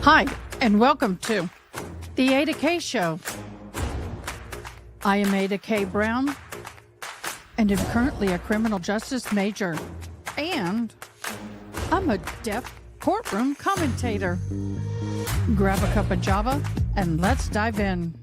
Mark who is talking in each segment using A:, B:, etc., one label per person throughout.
A: Hi, and welcome to the Ada K Show. I am Ada K. Brown, and am currently a criminal justice major, and I'm a deaf courtroom commentator. Grab a cup of Java, and let's dive in.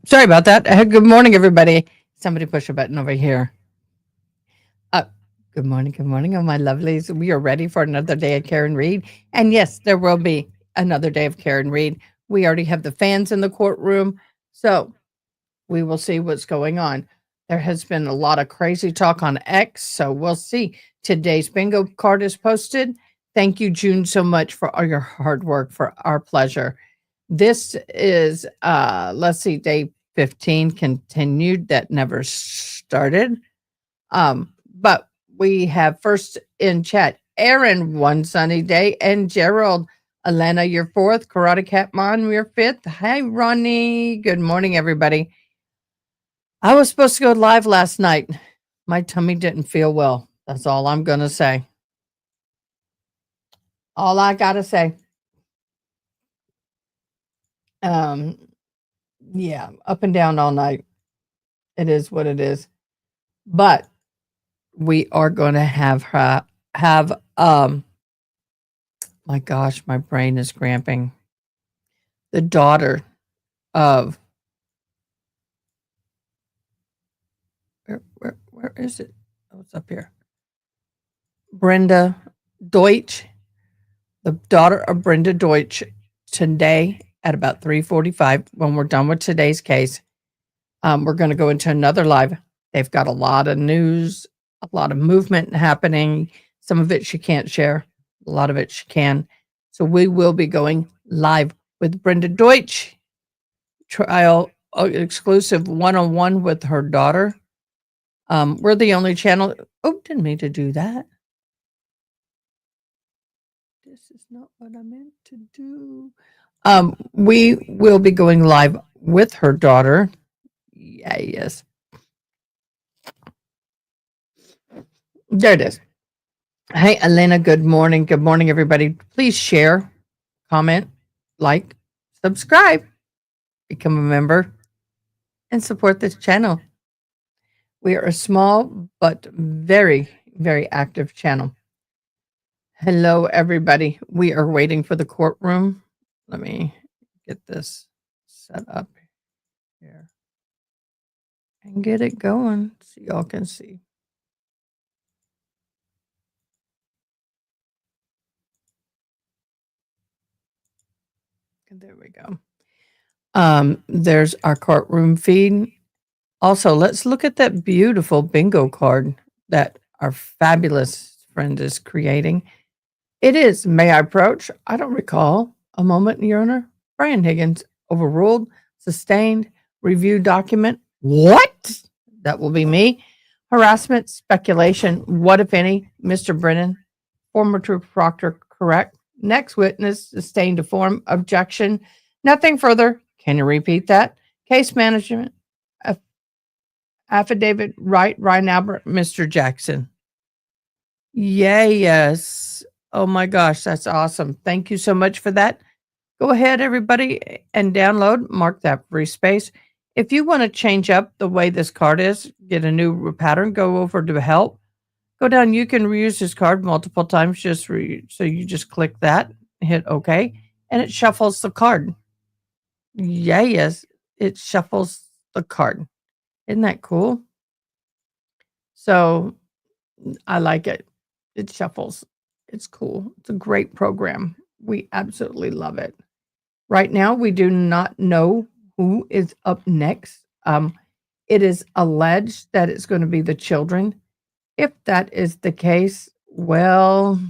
A: Sorry about that. Good morning, everybody. Somebody push a button over here. Uh, good morning, oh my lovelies. We are ready for another day of Karen Reed. And yes, there will be another day of Karen Reed. We already have the fans in the courtroom, so we will see what's going on. There has been a lot of crazy talk on X, so we'll see. Today's bingo card is posted. Thank you, June, so much for all your hard work, for our pleasure. This is, let's see, day 15 continued. That never started. But we have first in chat, Aaron, one sunny day, and Gerald. Elena, your fourth. Karate Cat Mon, your fifth. Hi, Ronnie. Good morning, everybody. I was supposed to go live last night. My tummy didn't feel well. That's all I'm going to say. All I got to say. Yeah, up and down all night. It is what it is. But we are going to have my gosh, my brain is cramping. The daughter of where is it? Oh, it's up here. Brenda Deutsch, the daughter of Brenda Deutsch, today at about 3:45 when we're done with today's case. We're going to go into another live. They've got a lot of news, a lot of movement happening. Some of it she can't share. A lot of it she can. So we will be going live with Brenda Deutsch. Trial exclusive one-on-one with her daughter. We're the only channel. Oh, didn't mean to do that. This is not what I meant to do. We will be going live with her daughter. Yeah, yes. There it is. Hey, Elena, good morning. Good morning, everybody. Please share, comment, like, subscribe, become a member, and support this channel. We are a small but very, very active channel. Hello, everybody. We are waiting for the courtroom. Let me get this set up here and get it going so y'all can see. There we go. There's our courtroom feed. Also, let's look at that beautiful bingo card that our fabulous friend is creating. It is, may I approach? I don't recall a moment, Your Honor. Brian Higgins, overruled, sustained, review document. What? That will be me. Harassment, speculation. What, if any, Mr. Brennan? Former Troop Proctor, correct. Next witness, sustained a form. Objection. Nothing further. Can you repeat that? Case management. Affidavit, right, Ryan Albert, Mr. Jackson. Yay, yes. Oh my gosh, that's awesome. Thank you so much for that. Go ahead, everybody, and download, mark that free space. If you want to change up the way this card is, get a new pattern, go over to help. Go down, you can reuse this card multiple times, so you just click that, hit OK, and it shuffles the card. Yeah, yes, it shuffles the card. Isn't that cool? So I like it. It shuffles. It's cool. It's a great program. We absolutely love it. Right now, we do not know who is up next. It is alleged that it's going to be the children. If that is the case, well,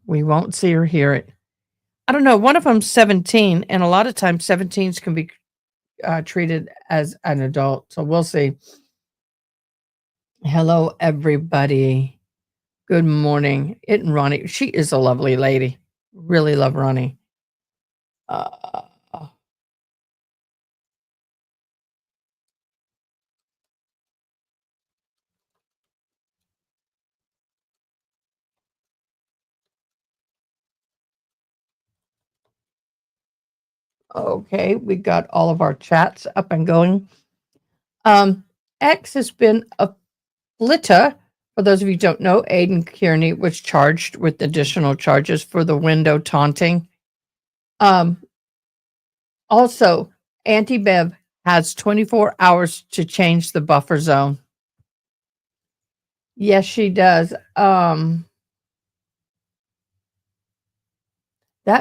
A: we won't see or hear it. I don't know. One of them's 17, and a lot of times 17s can be treated as an adult. So we'll see. Hello, everybody. Good morning. It and Ronnie. She is a lovely lady. Really love Ronnie. Uh, okay, we got all of our chats up and going. X has been a flitter. For those of you who don't know, Aiden Kearney was charged with additional charges for the window taunting. Also, Auntie Bev has 24 hours to change the buffer zone. Yes, she does. That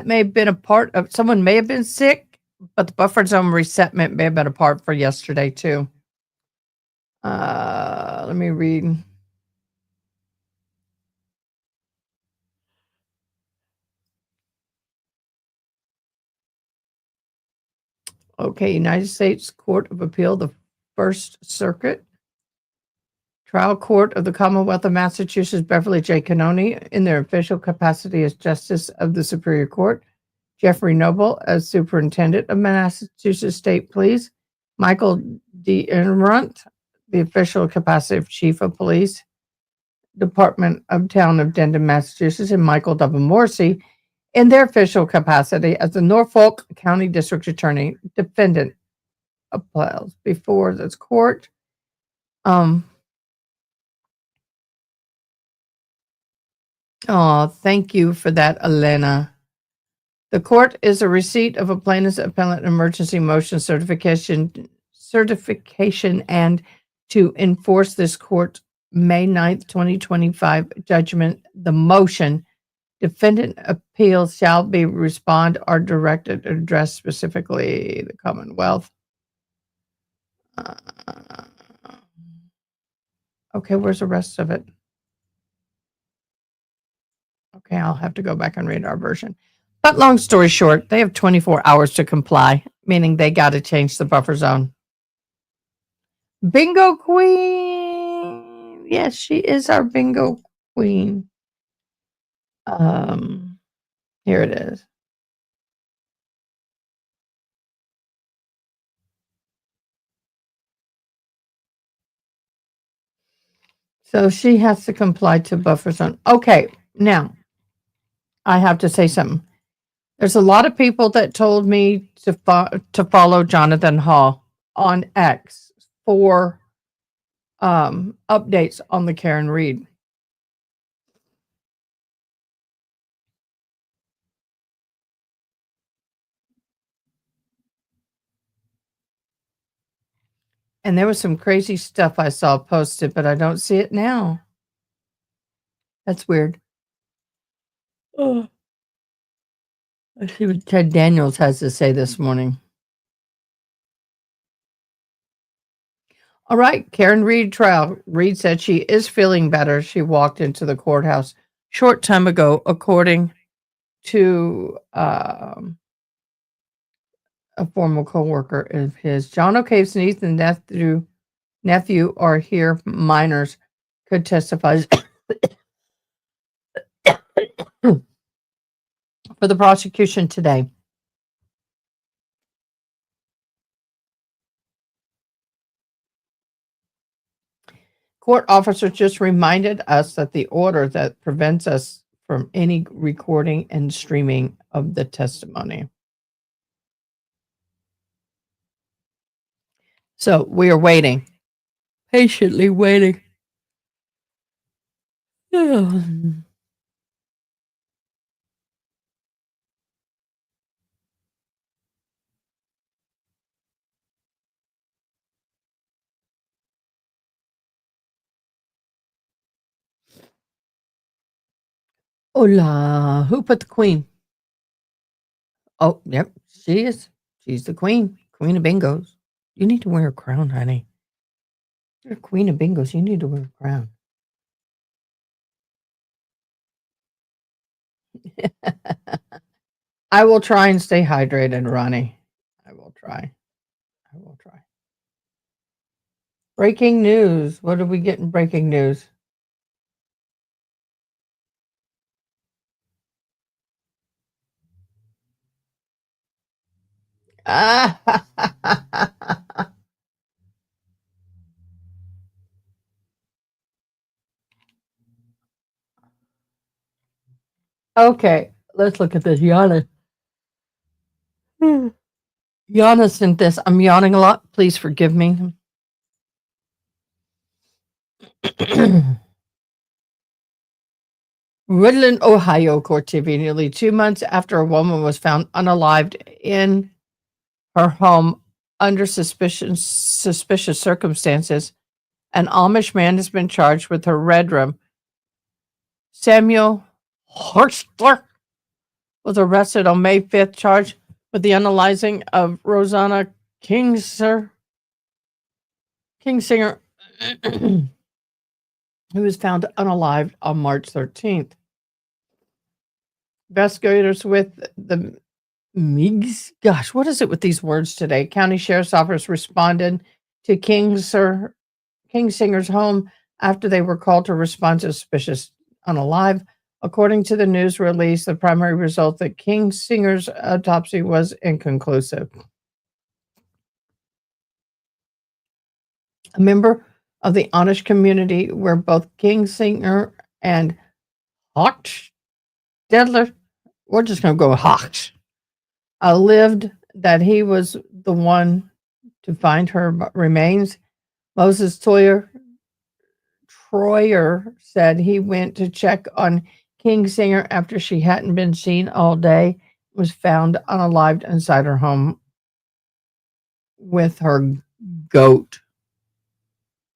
A: may have been a part of someone may have been sick, but the buffer zone resetment may have been a part for yesterday too. Let me read. Okay, United States Court of Appeal, the First Circuit, Trial Court of the Commonwealth of Massachusetts, Beverly J. Cannoni, in their official capacity as Justice of the Superior Court, Jeffrey Noble as Superintendent of Massachusetts State Police, Michael D. Enrunt, the official capacity of Chief of Police, Department of Town of Denton, Massachusetts, and Michael W. Morrissey in their official capacity as the Norfolk County District Attorney, defendant appeals before this court. Thank you for that, Elena. The court is a receipt of a plaintiff's appellant emergency motion certification and to enforce this court May 9th, 2025 judgment. The motion defendant appeals shall be respond or directed to address specifically the Commonwealth. Okay, where's the rest of it? Okay, I'll have to go back and read our version. But long story short, they have 24 hours to comply, meaning they got to change the buffer zone. Bingo queen. Yes, she is our bingo queen. Here it is. So she has to comply to buffer zone. Okay, now I have to say something. There's a lot of people that told me to follow Jonathan Hall on X for updates on the Karen Reed. And there was some crazy stuff I saw posted, but I don't see it now. That's weird. Oh, let's see what Ted Daniels has to say this morning. All right, Karen Reed trial. Reed said she is feeling better. She walked into the courthouse short time ago, according to a former coworker of his. John O'Cave's niece and nephew are here. Minors could testify for the prosecution today. Court officers just reminded us that the order that prevents us from any recording and streaming of the testimony. So we are waiting, patiently waiting. Hola, who put the queen? Oh, yep, she is. She's the queen, queen of bingos. You need to wear a crown, honey. You're a queen of bingos. You need to wear a crown. I will try and stay hydrated, Ronnie. I will try. I will try. Breaking news. What are we getting? Breaking news. Okay, let's look at this. Yana. Yana sent this. I'm yawning a lot. Please forgive me. Woodland, Ohio court TV, nearly 2 months after a woman was found unalived in her home under suspicious circumstances. An Amish man has been charged with her red room. Samuel Horstler was arrested on May 5th, charged with the unaliving of Rosanna Kingsinger, who was found unalived on March 13th. Investigators with the Meigs, gosh, what is it with these words today? County Sheriff's Office responded to Kingsinger's home after they were called to respond to suspicious unalive. According to the news release, the primary result that Kingsinger's autopsy was inconclusive. A member of the Amish community where both Kingsinger and Hochstedler, we're just going to go Hoch, lived, that he was the one to find her remains. Moses Troyer said he went to check on Kingsinger after she hadn't been seen all day, was found unalived inside her home with her goat.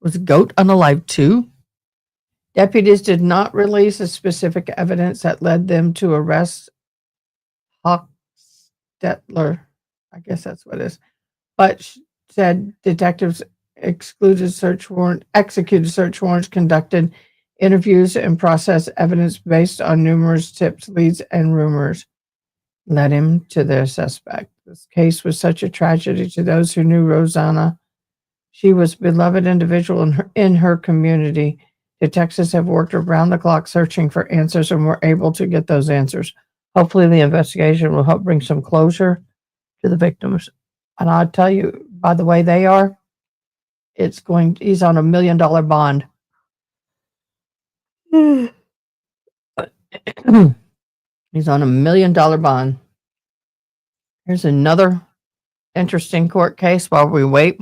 A: Was the goat unalive too? Deputies did not release the specific evidence that led them to arrest Hochstetler. I guess that's what it is. But said detectives executed search warrants, conducted interviews, and processed evidence based on numerous tips, leads, and rumors led him to their suspect. This case was such a tragedy to those who knew Rosanna. She was a beloved individual in her community. Detectives have worked around the clock searching for answers and were able to get those answers. Hopefully the investigation will help bring some closure to the victims. And I'll tell you, by the way they are, he's on $1 million bond. He's on $1 million bond. Here's another interesting court case while we wait.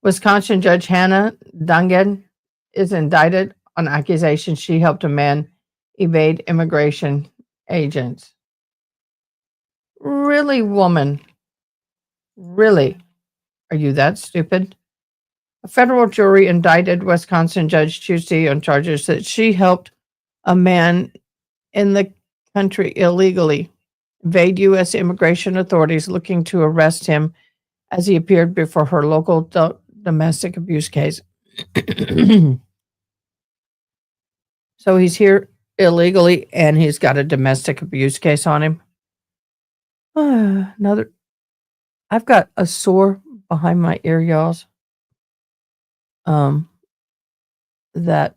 A: Wisconsin Judge Hannah Dungen is indicted on accusations she helped a man evade immigration agents. Really, woman? Really? Are you that stupid? A federal jury indicted Wisconsin Judge Tuesday on charges that she helped a man in the country illegally evade U.S. immigration authorities looking to arrest him as he appeared before her local domestic abuse case. So he's here illegally and he's got a domestic abuse case on him. Another. I've got a sore behind my ear, y'all. That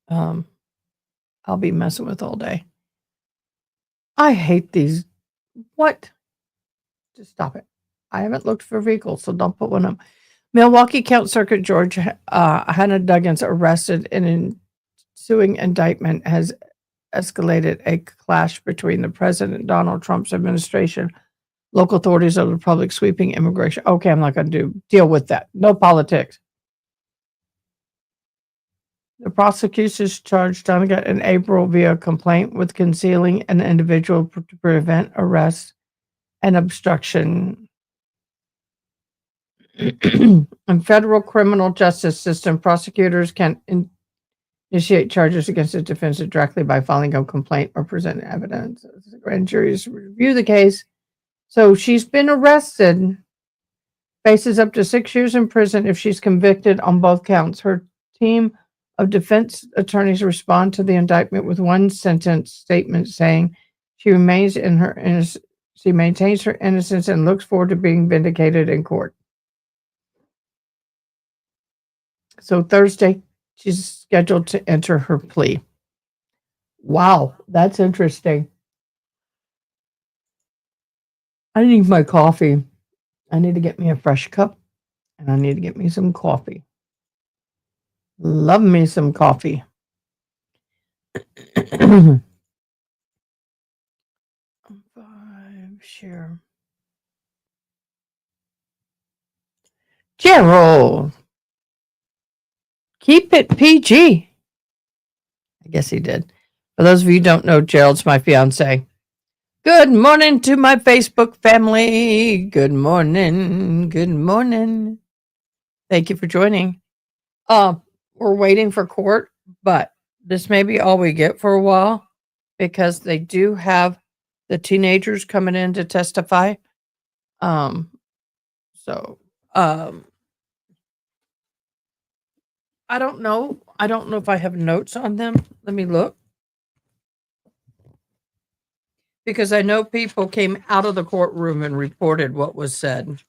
A: I'll be messing with all day. I hate these. What? Just stop it. I haven't looked for vehicles, so don't put one up. Milwaukee County Circuit Judge Hannah Duggins arrested in an ensuing indictment has escalated a clash between the President Donald Trump's administration, local authorities of the public sweeping immigration. Okay, I'm not going to deal with that. No politics. The prosecutors charged Donegan in April via complaint with concealing an individual to prevent arrest and obstruction. In federal criminal justice system, prosecutors can initiate charges against a defendant directly by filing a complaint or presenting evidence. The grand juries review the case. So she's been arrested, faces up to 6 years in prison if she's convicted on both counts. Her team of defense attorneys respond to the indictment with one sentence statement saying she maintains her innocence and looks forward to being vindicated in court. So Thursday, she's scheduled to enter her plea. Wow, that's interesting. I need my coffee. I need to get me a fresh cup, and I need to get me some coffee. Love me some coffee. Share. Gerald. Keep it PG. I guess he did. For those of you who don't know, Gerald's my fiance. Good morning to my Facebook family. Good morning. Good morning. Thank you for joining. We're waiting for court, but this may be all we get for a while because they do have the teenagers coming in to testify. I don't know. I don't know if I have notes on them. Let me look. Because I know people came out of the courtroom and reported what was said.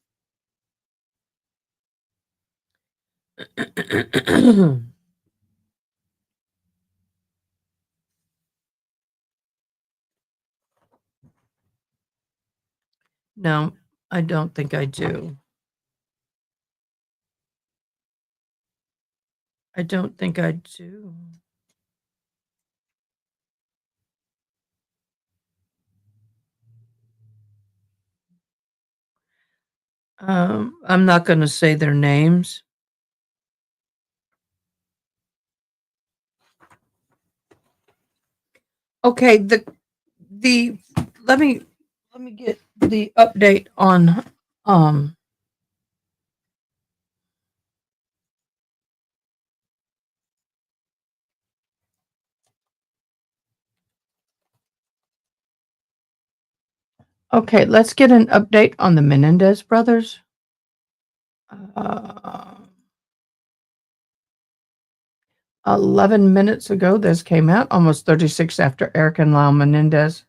A: No, I don't think I do. I don't think I do. I'm not going to say their names. Okay, let me get the update on Okay, let's get an update on the Menendez brothers. 11 minutes ago, this came out, almost 36 after Eric and Lyle Menendez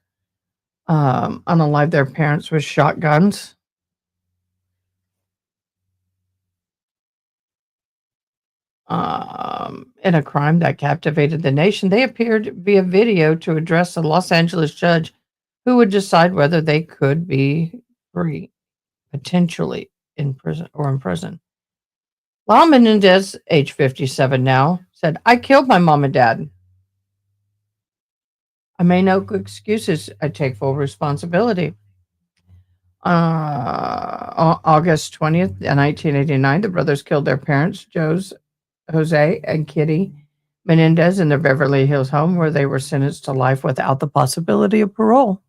A: unalived their parents with shotguns. In a crime that captivated the nation. They appeared via video to address a Los Angeles judge who would decide whether they could be free, potentially in prison. Lyle Menendez, age 57 now, said, I killed my mom and dad. I made no excuses. I take full responsibility. August 20th, 1989, the brothers killed their parents, Jose and Kitty Menendez, in their Beverly Hills home, where they were sentenced to life without the possibility of parole.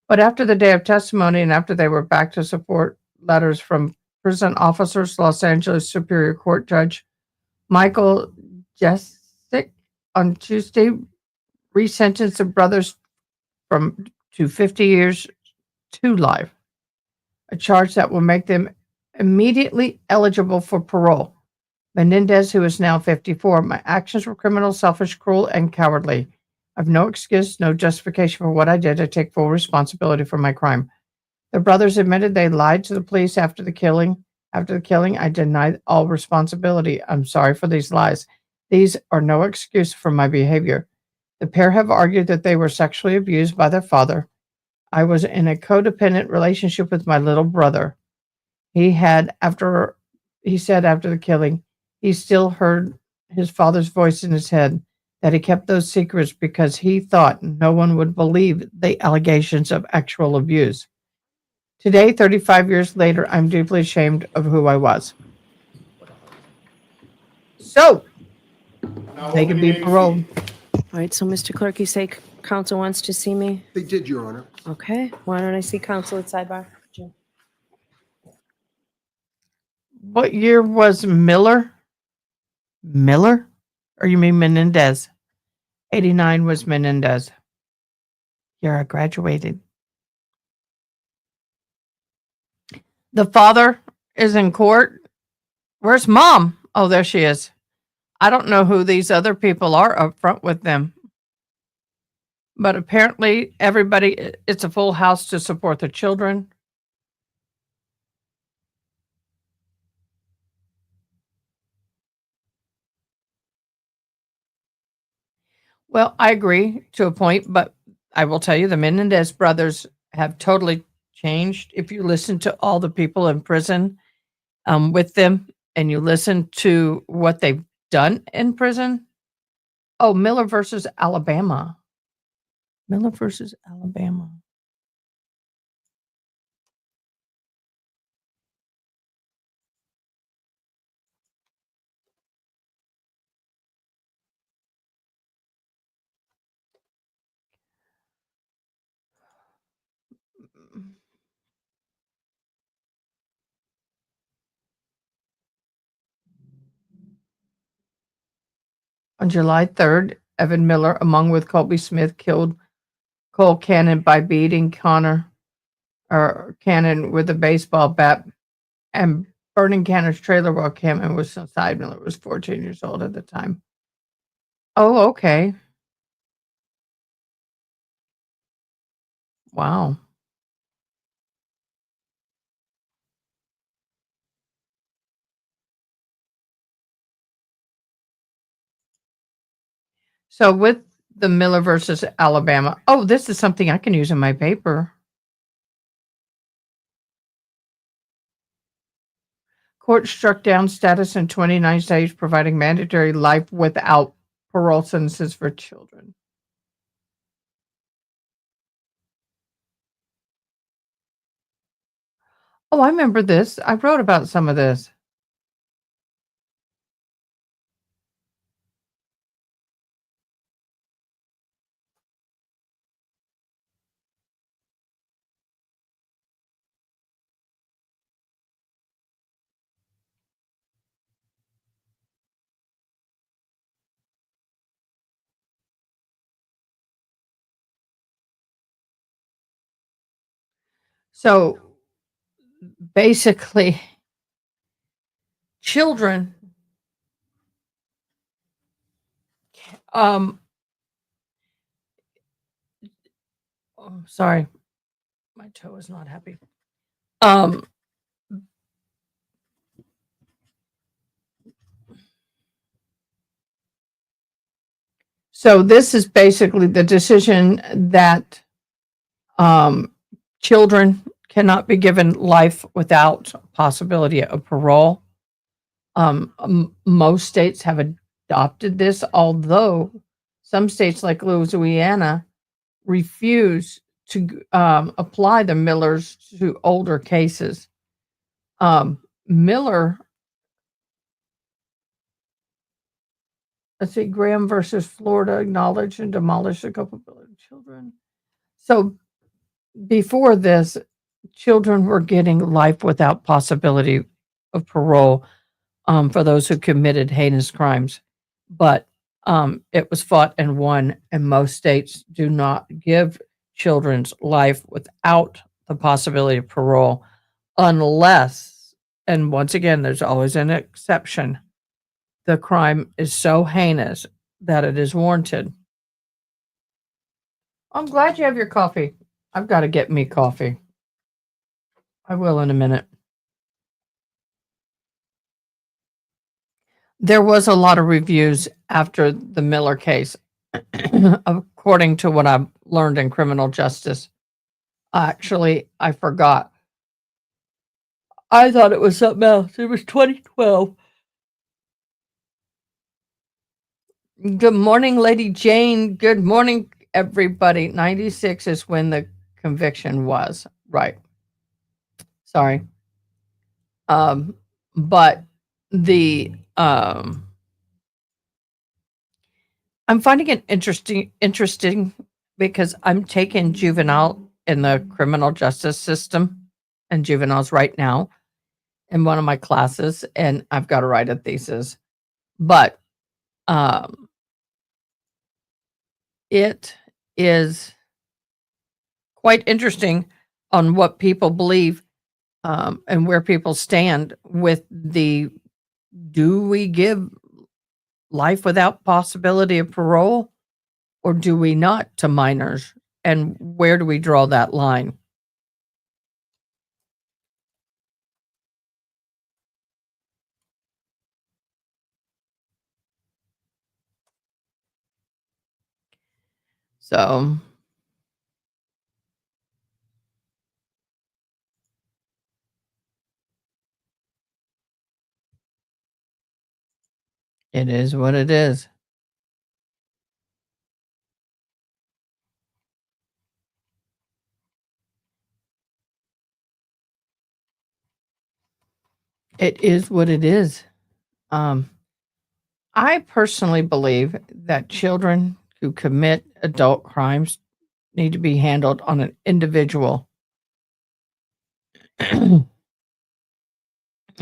A: But after the day of testimony and after they were back to support letters from prison officers, Los Angeles Superior Court Judge Michael Jessic on Tuesday resentenced the brothers to 50 years to life, a charge that will make them immediately eligible for parole. Menendez, who is now 54, my actions were criminal, selfish, cruel, and cowardly. I have no excuse, no justification for what I did. I take full responsibility for my crime. The brothers admitted they lied to the police after the killing. After the killing, I denied all responsibility. I'm sorry for these lies. These are no excuse for my behavior. The pair have argued that they were sexually abused by their father. I was in a codependent relationship with my little brother. He said after the killing, he still heard his father's voice in his head, that he kept those secrets because he thought no one would believe the allegations of actual abuse. Today, 35 years later, I'm deeply ashamed of who I was. So, they can be paroled.
B: All right, so Mr. Clerk, you say counsel wants to see me?
C: They did, Your Honor.
B: Okay, why don't I see counsel at sidebar? Jim.
A: What year was Miller? Miller? Or you mean Menendez? 89 was Menendez. Year I graduated. The father is in court. Where's mom? Oh, there she is. I don't know who these other people are up front with them. But apparently everybody, it's a full house to support the children. Well, I agree to a point, but I will tell you the Menendez brothers have totally changed. If you listen to all the people in prison with them and you listen to what they've done in prison. Oh, Miller versus Alabama. Miller versus Alabama. On July 3rd, Evan Miller, along with Colby Smith, killed Cole Cannon by beating Cannon with a baseball bat and burning Cannon's trailer while Cannon was inside. Miller was 14 years old at the time. Oh, okay. Wow. So with the Miller versus Alabama, oh, this is something I can use in my paper. Court struck down status in 29 states providing mandatory life without parole sentences for children. Oh, I remember this. I wrote about some of this. So basically, children oh, sorry, my toe is not happy. So this is basically the decision that children cannot be given life without possibility of parole. Most states have a adopted this, although some states like Louisiana refuse to apply the Millers to older cases. Miller, let's see, Graham versus Florida acknowledged and demolished the culpability of children. So before this, children were getting life without possibility of parole for those who committed heinous crimes. But it was fought and won, and most states do not give children's life without the possibility of parole unless, and once again, there's always an exception, the crime is so heinous that it is warranted. I'm glad you have your coffee. I've got to get me coffee. I will in a minute. There was a lot of reviews after the Miller case, according to what I've learned in criminal justice. Actually, I forgot. I thought it was something else. It was 2012. Good morning, Lady Jane. Good morning, everybody. 96 is when the conviction was. Right. Sorry. But the I'm finding it interesting because I'm taking juvenile in the criminal justice system and juveniles right now in one of my classes, and I've got to write a thesis. But it is quite interesting on what people believe and where people stand with the do we give life without possibility of parole or do we not to minors? And where do we draw that line? So it is what it is. It is what it is. I personally believe that children who commit adult crimes need to be handled on an individual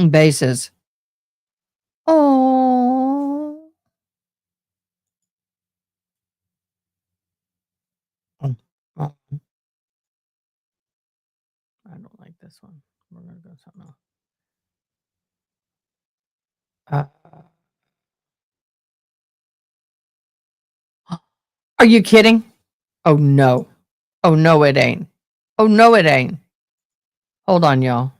A: basis. Oh. Oh, I don't like this one. We're gonna go something else. Uh, are you kidding? Oh no. Oh no, it ain't. Oh no, it ain't. Hold on, y'all.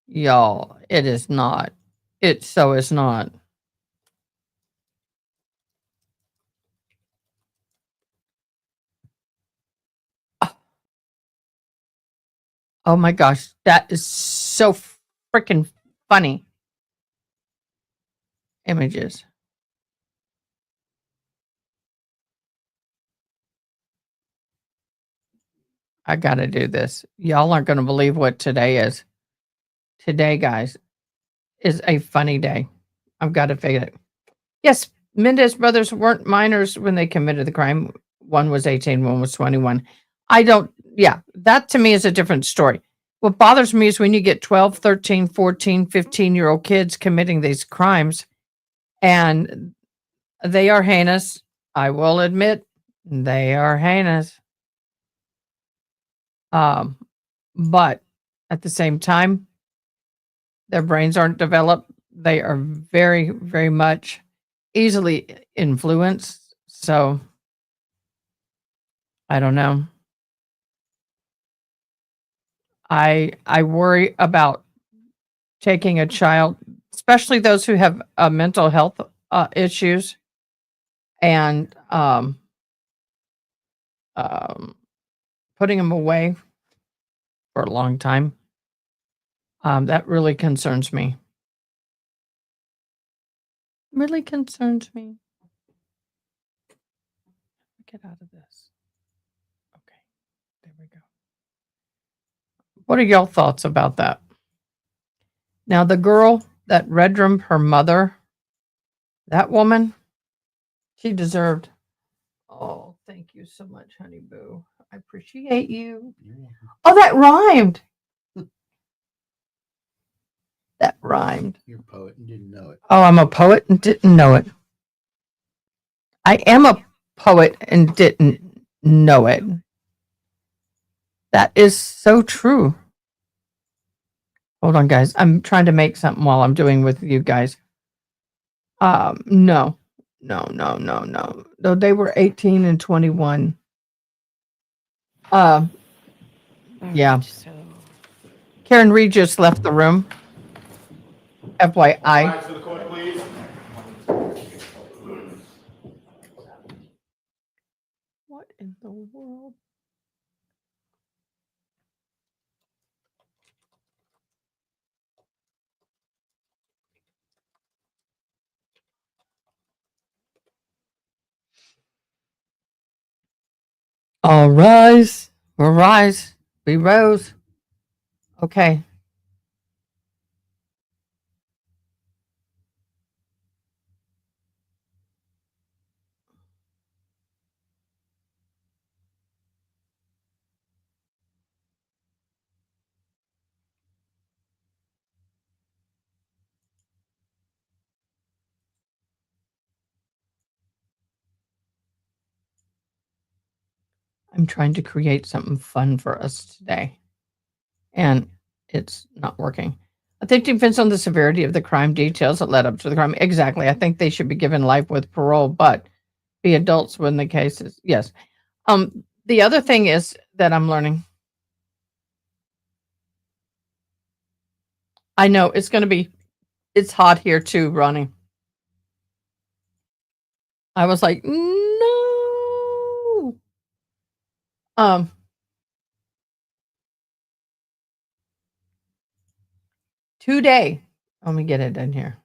A: Y'all, it is not. It so is not. Oh my gosh, that is so freaking funny. Images. I gotta do this. Y'all aren't gonna believe what today is. Today, guys, is a funny day. I've got to figure it. Yes, Mendez brothers weren't minors when they committed the crime. One was 18, one was 21. I don't, yeah, that to me is a different story. What bothers me is when you get 12, 13, 14, 15-year-old kids committing these crimes and they are heinous. I will admit they are heinous. But at the same time, their brains aren't developed. They are very, very much easily influenced. So I don't know. I worry about taking a child, especially those who have mental health issues, and um, putting them away for a long time. That really concerns me. Really concerns me. Get out of this. Okay, there we go. What are y'all thoughts about that? Now, the girl that redroomed her mother, that woman, she deserved. Oh, thank you so much, honey boo. I appreciate you. Oh, that rhymed. That rhymed.
C: You're a poet and didn't know it.
A: Oh, I'm a poet and didn't know it. I am a poet and didn't know it. That is so true. Hold on, guys. I'm trying to make something while I'm doing with you guys. No. No, they were 18 and 21. Yeah.
B: Alright, so
A: Karen Reed just left the room. FYI.
D: Quiet to the court, please.
A: What in the world? All rise. We'll rise. We rose. Okay. I'm trying to create something fun for us today, and it's not working. I think it depends on the severity of the crime, details that led up to the crime. Exactly. I think they should be given life with parole, but be adults when the case is. Yes. The other thing is that I'm learning. I know it's going to be. It's hot here too, Ronnie. I was like, no. Today. Let me get it in here.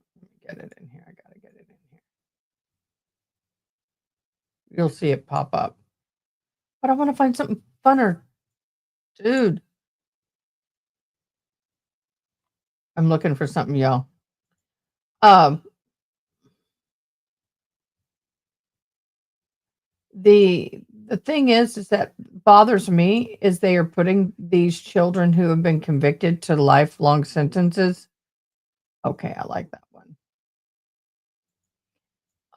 A: I gotta get it in here. You'll see it pop up. But I want to find something funner. Dude. I'm looking for something, y'all. The thing is that bothers me is they are putting these children who have been convicted to lifelong sentences. Okay, I like that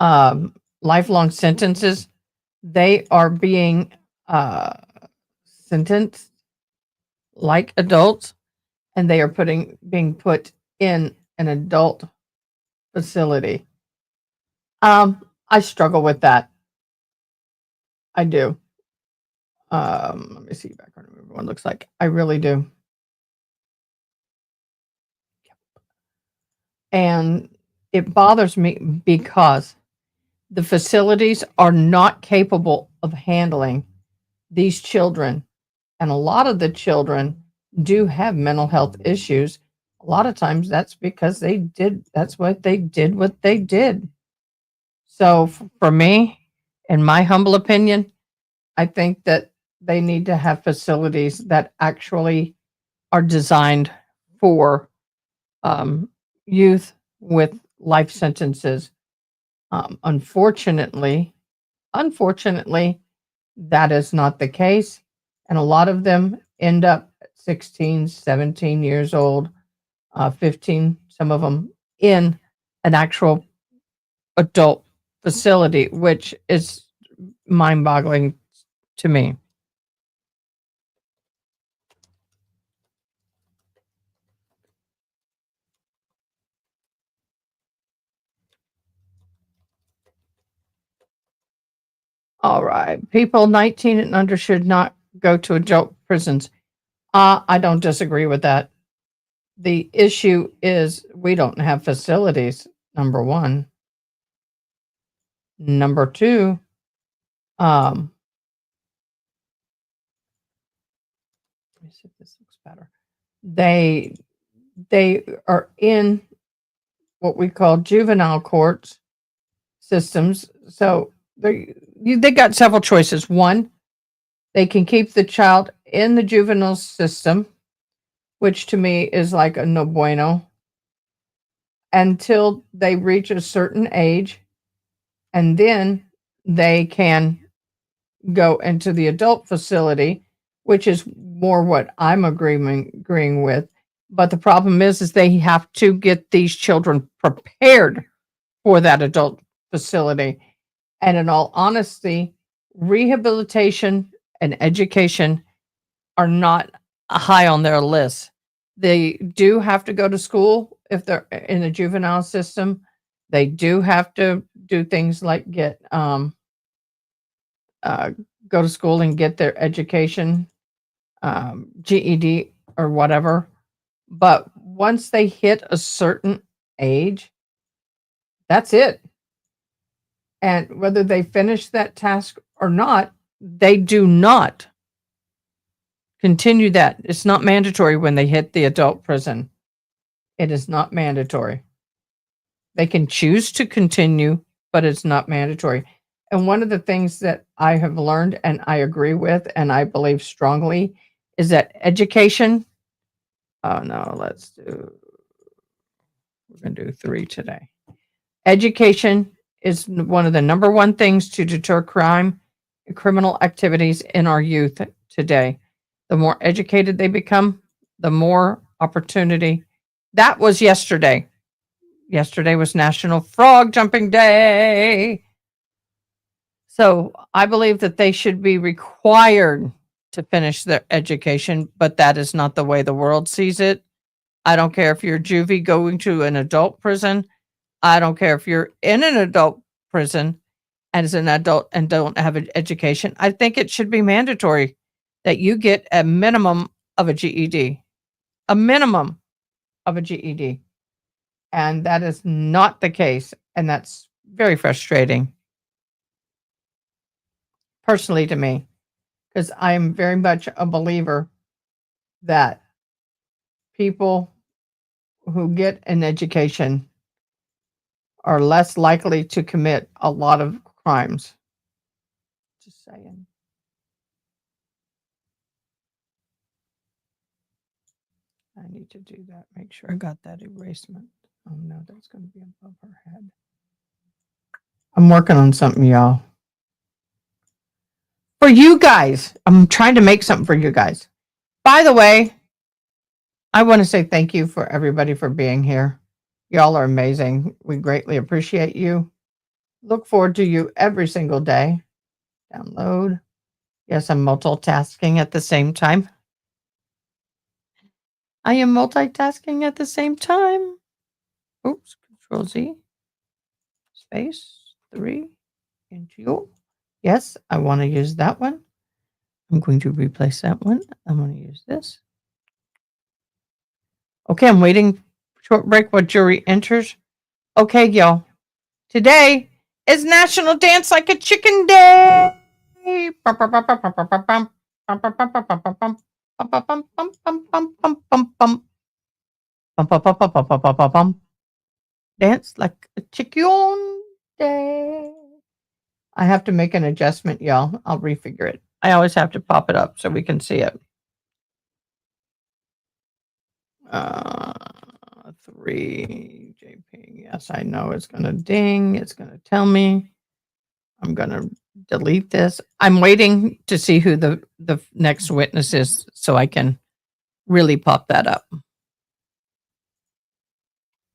A: one. Lifelong sentences. They are being sentenced like adults, and they are being put in an adult facility. I struggle with that. I do. Let me see back what everyone looks like. I really do. And it bothers me because the facilities are not capable of handling these children. And a lot of the children do have mental health issues. A lot of times that's because that's what they did. So for me, in my humble opinion, I think that they need to have facilities that actually are designed for youth with life sentences. Unfortunately, that is not the case. And a lot of them end up at 16, 17 years old, 15, some of them in an actual adult facility, which is mind boggling to me. All right. People 19 and under should not go to adult prisons. I don't disagree with that. The issue is we don't have facilities, number one. Number two, me see if this looks better. They are in what we call juvenile courts systems. So they got several choices. One, they can keep the child in the juvenile system, which to me is like a no bueno, until they reach a certain age, and then they can go into the adult facility, which is more what I'm agreeing with. But the problem is they have to get these children prepared for that adult facility. And in all honesty, rehabilitation and education are not high on their list. They do have to go to school if they're in the juvenile system. They do have to do things like uh, go to school and get their education, GED or whatever. But once they hit a certain age, that's it. And whether they finish that task or not, they do not continue that. It's not mandatory when they hit the adult prison. It is not mandatory. They can choose to continue, but it's not mandatory. And one of the things that I have learned and I agree with and I believe strongly is that education. Oh no, we're going to do 3 today. Education is one of the number one things to deter crime and criminal activities in our youth today. The more educated they become, the more opportunity. That was yesterday. Yesterday was National Frog Jumping Day. So I believe that they should be required to finish their education, but that is not the way the world sees it. I don't care if you're juvie going to an adult prison. I don't care if you're in an adult prison as an adult and don't have an education. I think it should be mandatory that you get a minimum of a GED, a minimum of a GED. And that is not the case. And that's very frustrating, personally, to me, because I am very much a believer that people who get an education are less likely to commit a lot of crimes. Just saying. I need to do that. Make sure I got that erasement. Oh no, that's going to be above her head. I'm working on something, y'all. For you guys, I'm trying to make something for you guys. By the way, I want to say thank you for everybody for being here. Y'all are amazing. We greatly appreciate you. Look forward to you every single day. Download. Yes, I'm multitasking at the same time. I am multitasking at the same time. Oops, Control Z. Space 3 into you. Yes, I want to use that one. I'm going to replace that one. I'm going to use this. Okay, I'm waiting. Short break while jury enters. Okay, y'all. Today is National Dance Like a Chicken Day. Dance like a chicken day. I have to make an adjustment, y'all. I'll refigure it. I always have to pop it up so we can see it. 3 JP. Yes, I know it's going to ding. It's going to tell me. I'm going to delete this. I'm waiting to see who the next witness is so I can really pop that up.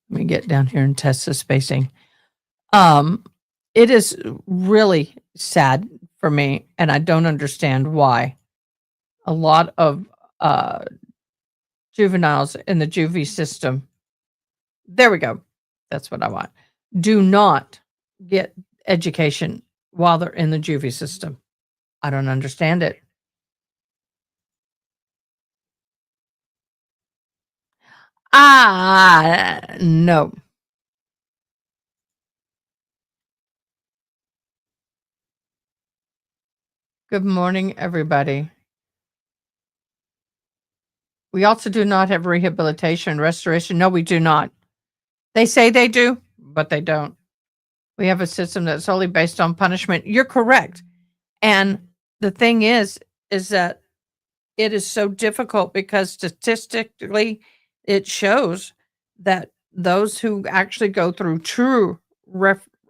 A: Let me get down here and test the spacing. It is really sad for me, and I don't understand why. A lot of juveniles in the juvie system, there we go. That's what I want. Do not get education while they're in the juvie system. I don't understand it. No. Good morning, everybody. We also do not have rehabilitation and restoration. No, we do not. They say they do, but they don't. We have a system that's solely based on punishment. You're correct. And the thing is that it is so difficult because statistically it shows that those who actually go through true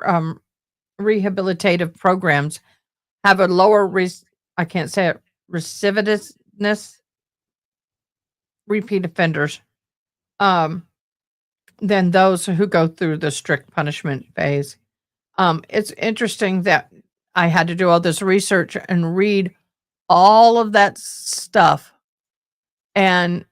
A: um, rehabilitative programs have a lower I can't say it, recidivisness, repeat offenders, um, than those who go through the strict punishment phase. It's interesting that I had to do all this research and read all of that stuff. And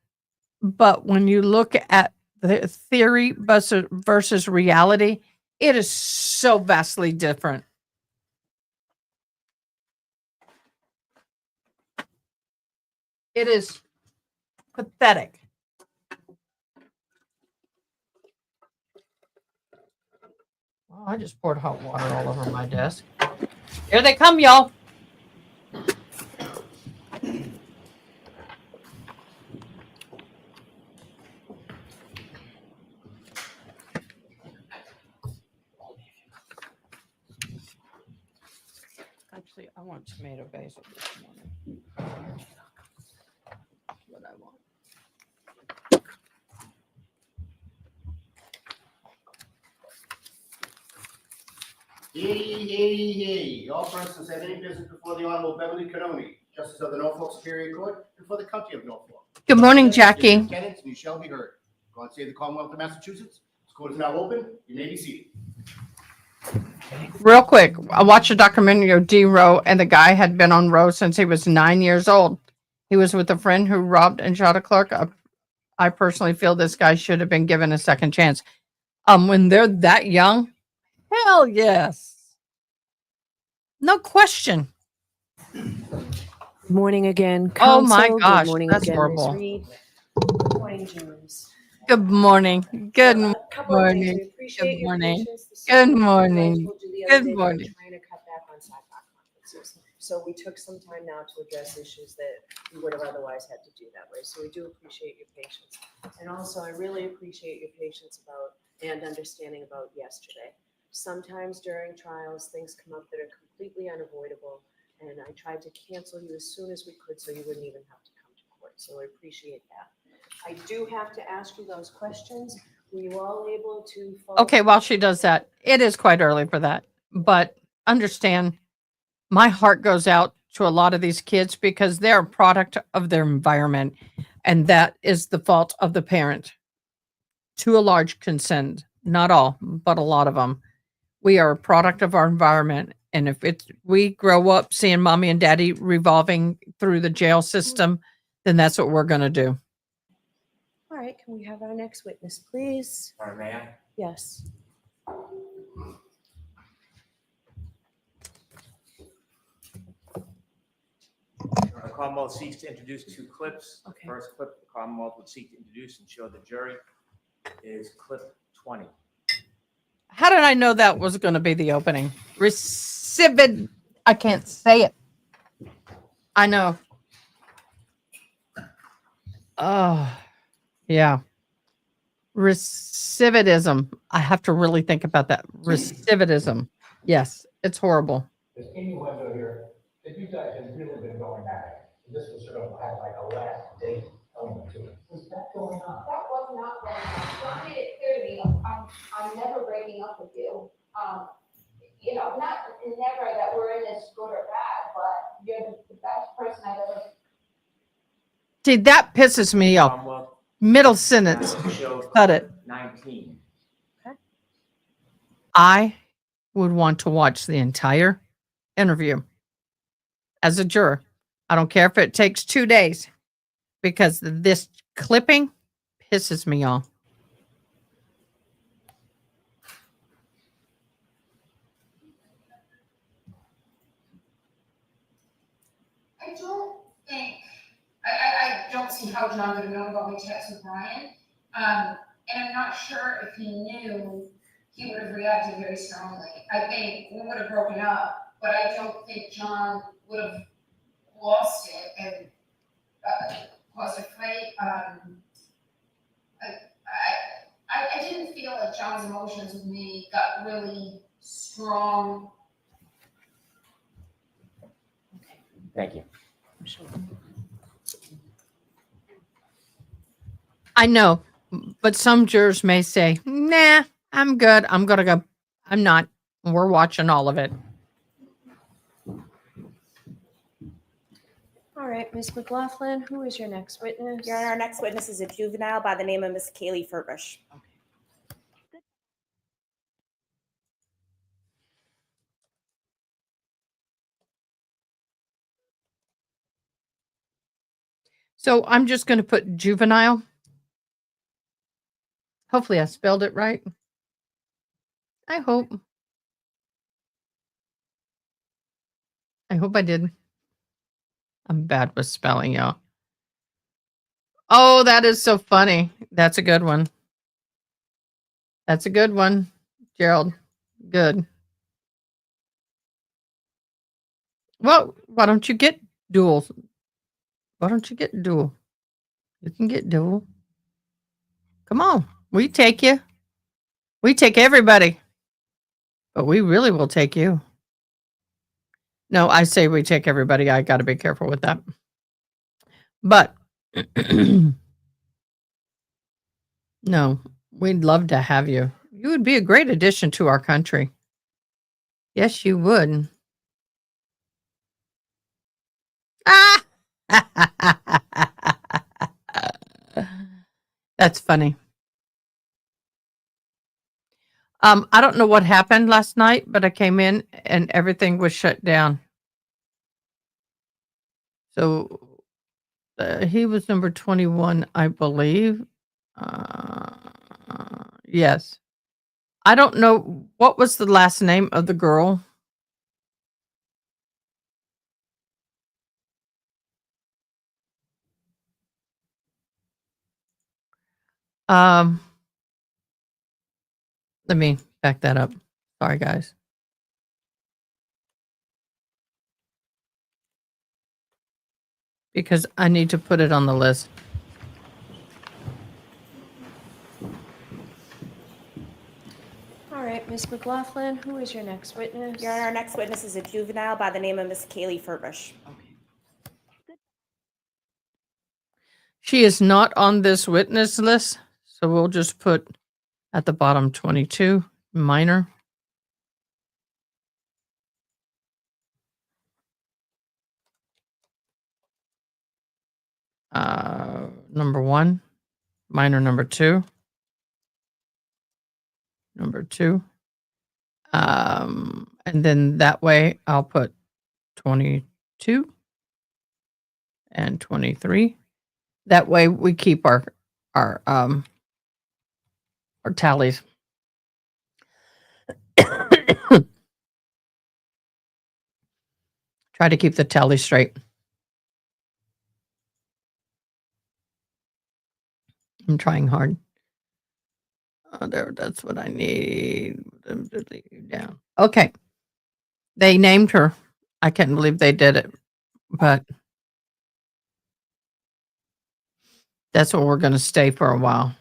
A: but when you look at the theory versus reality, it is so vastly different. It is pathetic. Oh, I just poured hot water all over my desk. Here they come, y'all. Actually, I want tomato basil this morning. That's what I want.
C: Yay. All persons have any business before the Honorable Beverly Cannoni, Justice of the Norfolk Superior Court, and for the County of Norfolk.
A: Good morning, Jackie.
C: Tenants, and you shall be heard. God save the Commonwealth of Massachusetts. This court is now open. You may be seated.
A: Real quick, I watched a documentary of D. Rowe, and the guy had been on Rowe since he was 9 years old. He was with a friend who robbed and shot a clerk. I personally feel this guy should have been given a second chance. When they're that young, hell yes. No question.
B: Good morning again,
A: Oh my
B: council.
A: gosh,
B: Good morning
A: that's
B: again,
A: horrible.
B: Ms. Reed. Good morning, Jones.
A: Good morning. Good
B: A couple of things.
A: morning.
B: We appreciate
A: Good
B: your
A: morning.
B: patience this
A: Good
B: evening.
A: morning.
B: I told you the other
A: Good
B: day that
A: morning.
B: we're trying to cut back on sidebar conferences. So we took some time now to address issues that we would have otherwise had to do that way. So we do appreciate your patience. And also, I really appreciate your patience about and understanding about yesterday. Sometimes during trials, things come up that are completely unavoidable. And I tried to cancel you as soon as we could so you wouldn't even have to come to court. So I appreciate that. I do have to ask you those questions. Were you all able to follow?
A: Okay, while she does that, it is quite early for that. But understand, my heart goes out to a lot of these kids because they're a product of their environment. And that is the fault of the parent to a large extent. Not all, but a lot of them. We are a product of our environment. And if we grow up seeing mommy and daddy revolving through the jail system, then that's what we're going to do.
B: All right, can we have our next witness, please?
D: All right, may I?
B: Yes.
D: The Commonwealth seeks to introduce two clips. The
B: Okay.
D: first clip the Commonwealth would seek to introduce and show the jury is clip 20.
A: How did I know that was going to be the opening? I can't say it. I know. Oh, yeah. Recidivism. I have to really think about that. Recidivism. Yes, it's horrible.
E: This Amy window here, that you guys have really been going at it. This was sort of had like a last date element to it. Was that going on?
F: That was not going on. John made it clear to me, I'm never breaking up with you. You know, not never that we're in this good or bad, but you're the best person I've ever.
A: See, that pisses me off.
D: Commonwealth
A: Middle sentence.
D: show
A: Cut it.
D: 19.
A: I would want to watch the entire interview as a juror. I don't care if it takes 2 days because this clipping pisses me off.
F: I don't think, I don't see how John would have known about my text with Brian. And I'm not sure if he knew he would have reacted very strongly. I think we would have broken up, but I don't think John would have lost it and caused a fight. his emotions with me, got really strong.
G: Thank you.
A: I know, but some jurors may say, nah, I'm good. I'm going to go. I'm not. We're watching all of it.
B: All right, Ms. McLaughlin, who is your next witness?
H: Your Honor, our next witness is a juvenile by the name of Miss Kaylee Furbush.
A: So I'm just going to put juvenile. Hopefully I spelled it right. I hope. I hope I did. I'm bad with spelling, y'all. Oh, that is so funny. That's a good one. That's a good one, Gerald. Good. Well, why don't you get dual? Why don't you get dual? You can get dual. Come on. We take you. We take everybody. But we really will take you. No, I say we take everybody. I got to be careful with that. But no, we'd love to have you. You would be a great addition to our country. Yes, you would. Ah! That's funny. I don't know what happened last night, but I came in and everything was shut down. So he was number 21, I believe. Yes. I don't know what was the last name of the girl. Let me back that up. Sorry, guys. Because I need to put it on the list.
B: All right, Ms. McLaughlin, who is your next witness?
H: Your Honor, our next witness is a juvenile by the name of Miss Kaylee Furbush.
A: She is not on this witness list, so we'll just put at the bottom 22, minor. Number 1, minor number 2. Number 2. And then that way I'll put 22 and 23. That way we keep our tallies. Try to keep the tally straight. I'm trying hard. There, that's what I need them to leave down. Okay. They named her. I can't believe they did it, but that's where we're going to stay for a while.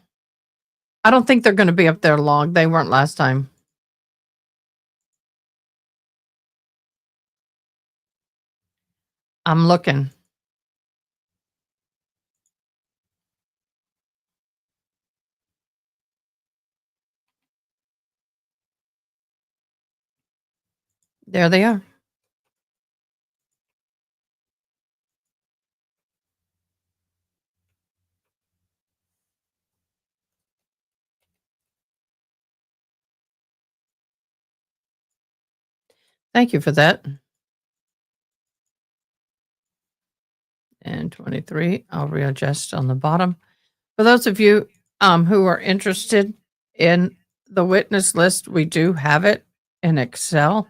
A: I don't think they're going to be up there long. They weren't last time. I'm looking. There they are. Thank you for that. And 23, I'll readjust on the bottom. For those of you who are interested in the witness list, we do have it in Excel.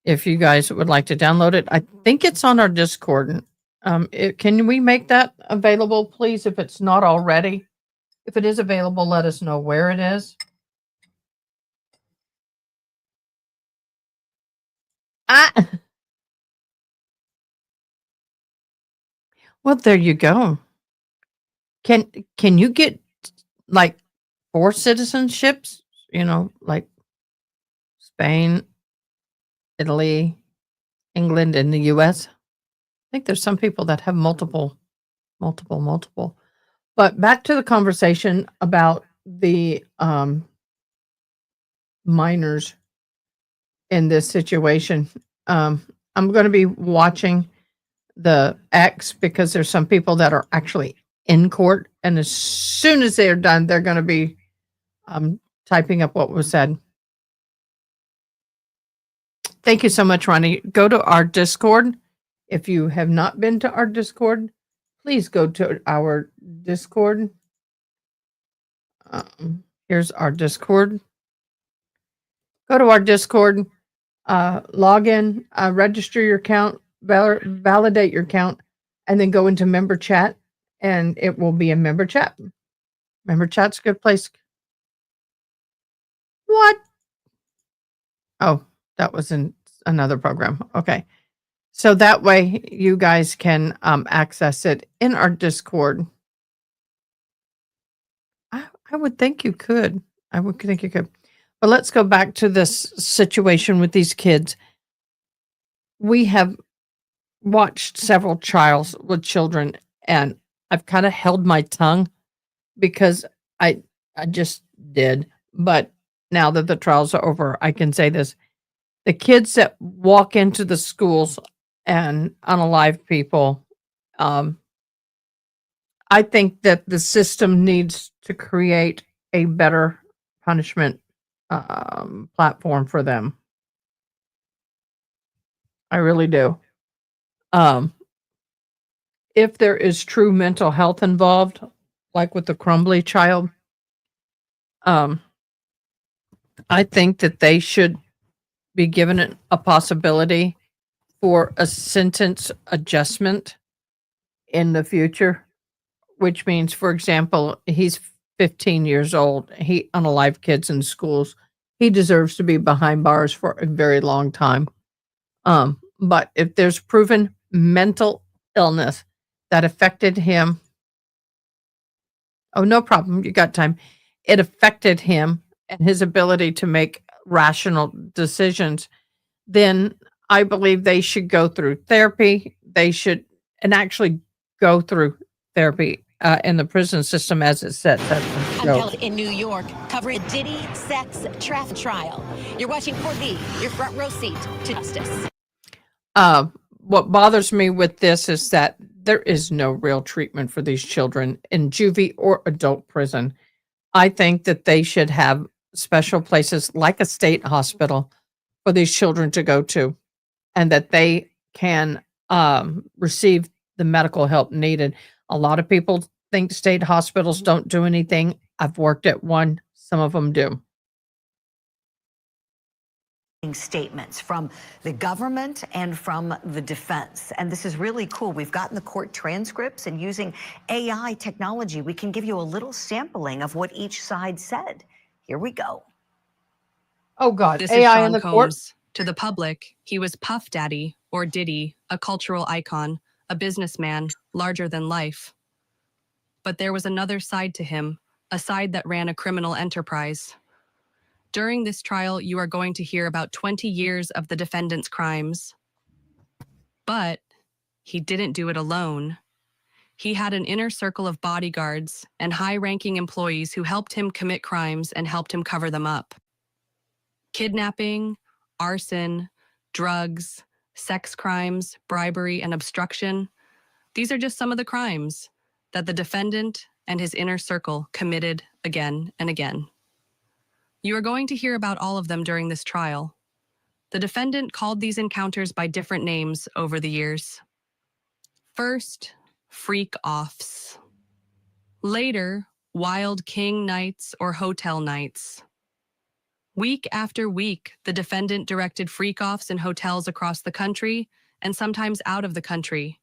A: If you guys would like to download it, I think it's on our Discord. Can we make that available, please, if it's not already? If it is available, let us know where it is. Well, there you go. Can you get like 4 citizenships like Spain, Italy, England, and the US. I think there's some people that have multiple. But back to the conversation about the minors in this situation. I'm going to be watching the X because there's some people that are actually in court, and as soon as they're done, they're going to be typing up what was said. Thank you so much, Ronnie. Go to our Discord. If you have not been to our Discord, please go to our Discord. Here's our Discord. Go to our Discord, log in, register your account, validate your account, and then go into member chat, and it will be a member chat. Member chat's a good place. What? Oh, that was in another program. Okay. So that way you guys can access it in our Discord. I would think you could. I would think you could. But let's go back to this situation with these kids. We have watched several trials with children, and I've kind of held my tongue because I just did. But now that the trials are over, I can say this. The kids that walk into the schools and unalive people, I think that the system needs to create a better punishment platform for them. I really do. If there is true mental health involved, like with the Crumbly child, I think that they should be given a possibility for a sentence adjustment in the future, which means, for example, he's 15 years old. He unalived kids in schools. He deserves to be behind bars for a very long time. But if there's proven mental illness that affected him, oh, no problem. You got time. It affected him and his ability to make rational decisions, then I believe they should go through therapy. They should, and actually go through therapy in the prison system as it sets.
I: I'm Kelly in New York, covering a Diddy sex traffic trial. You're watching Court V, your front row seat to justice.
A: What bothers me with this is that there is no real treatment for these children in juvie or adult prison. I think that they should have special places like a state hospital for these children to go to, and that they can receive the medical help needed. A lot of people think state hospitals don't do anything. I've worked at one. Some of them do.
J: Statements from the government and from the defense. And this is really cool. We've gotten the court transcripts, and using AI technology, we can give you a little sampling of what each side said. Here we go.
A: Oh, God.
K: This
A: AI
K: is
A: in
K: Sean
A: the court?
K: Combs. To the public, he was Puff Daddy, or Diddy, a cultural icon, a businessman, larger than life. But there was another side to him, a side that ran a criminal enterprise. During this trial, you are going to hear about 20 years of the defendant's crimes. But he didn't do it alone. He had an inner circle of bodyguards and high-ranking employees who helped him commit crimes and helped him cover them up. Kidnapping, arson, drugs, sex crimes, bribery, and obstruction. These are just some of the crimes that the defendant and his inner circle committed again and again. You are going to hear about all of them during this trial. The defendant called these encounters by different names over the years. First, freak-offs. Later, wild king nights or hotel nights. Week after week, the defendant directed freak-offs in hotels across the country and sometimes out of the country.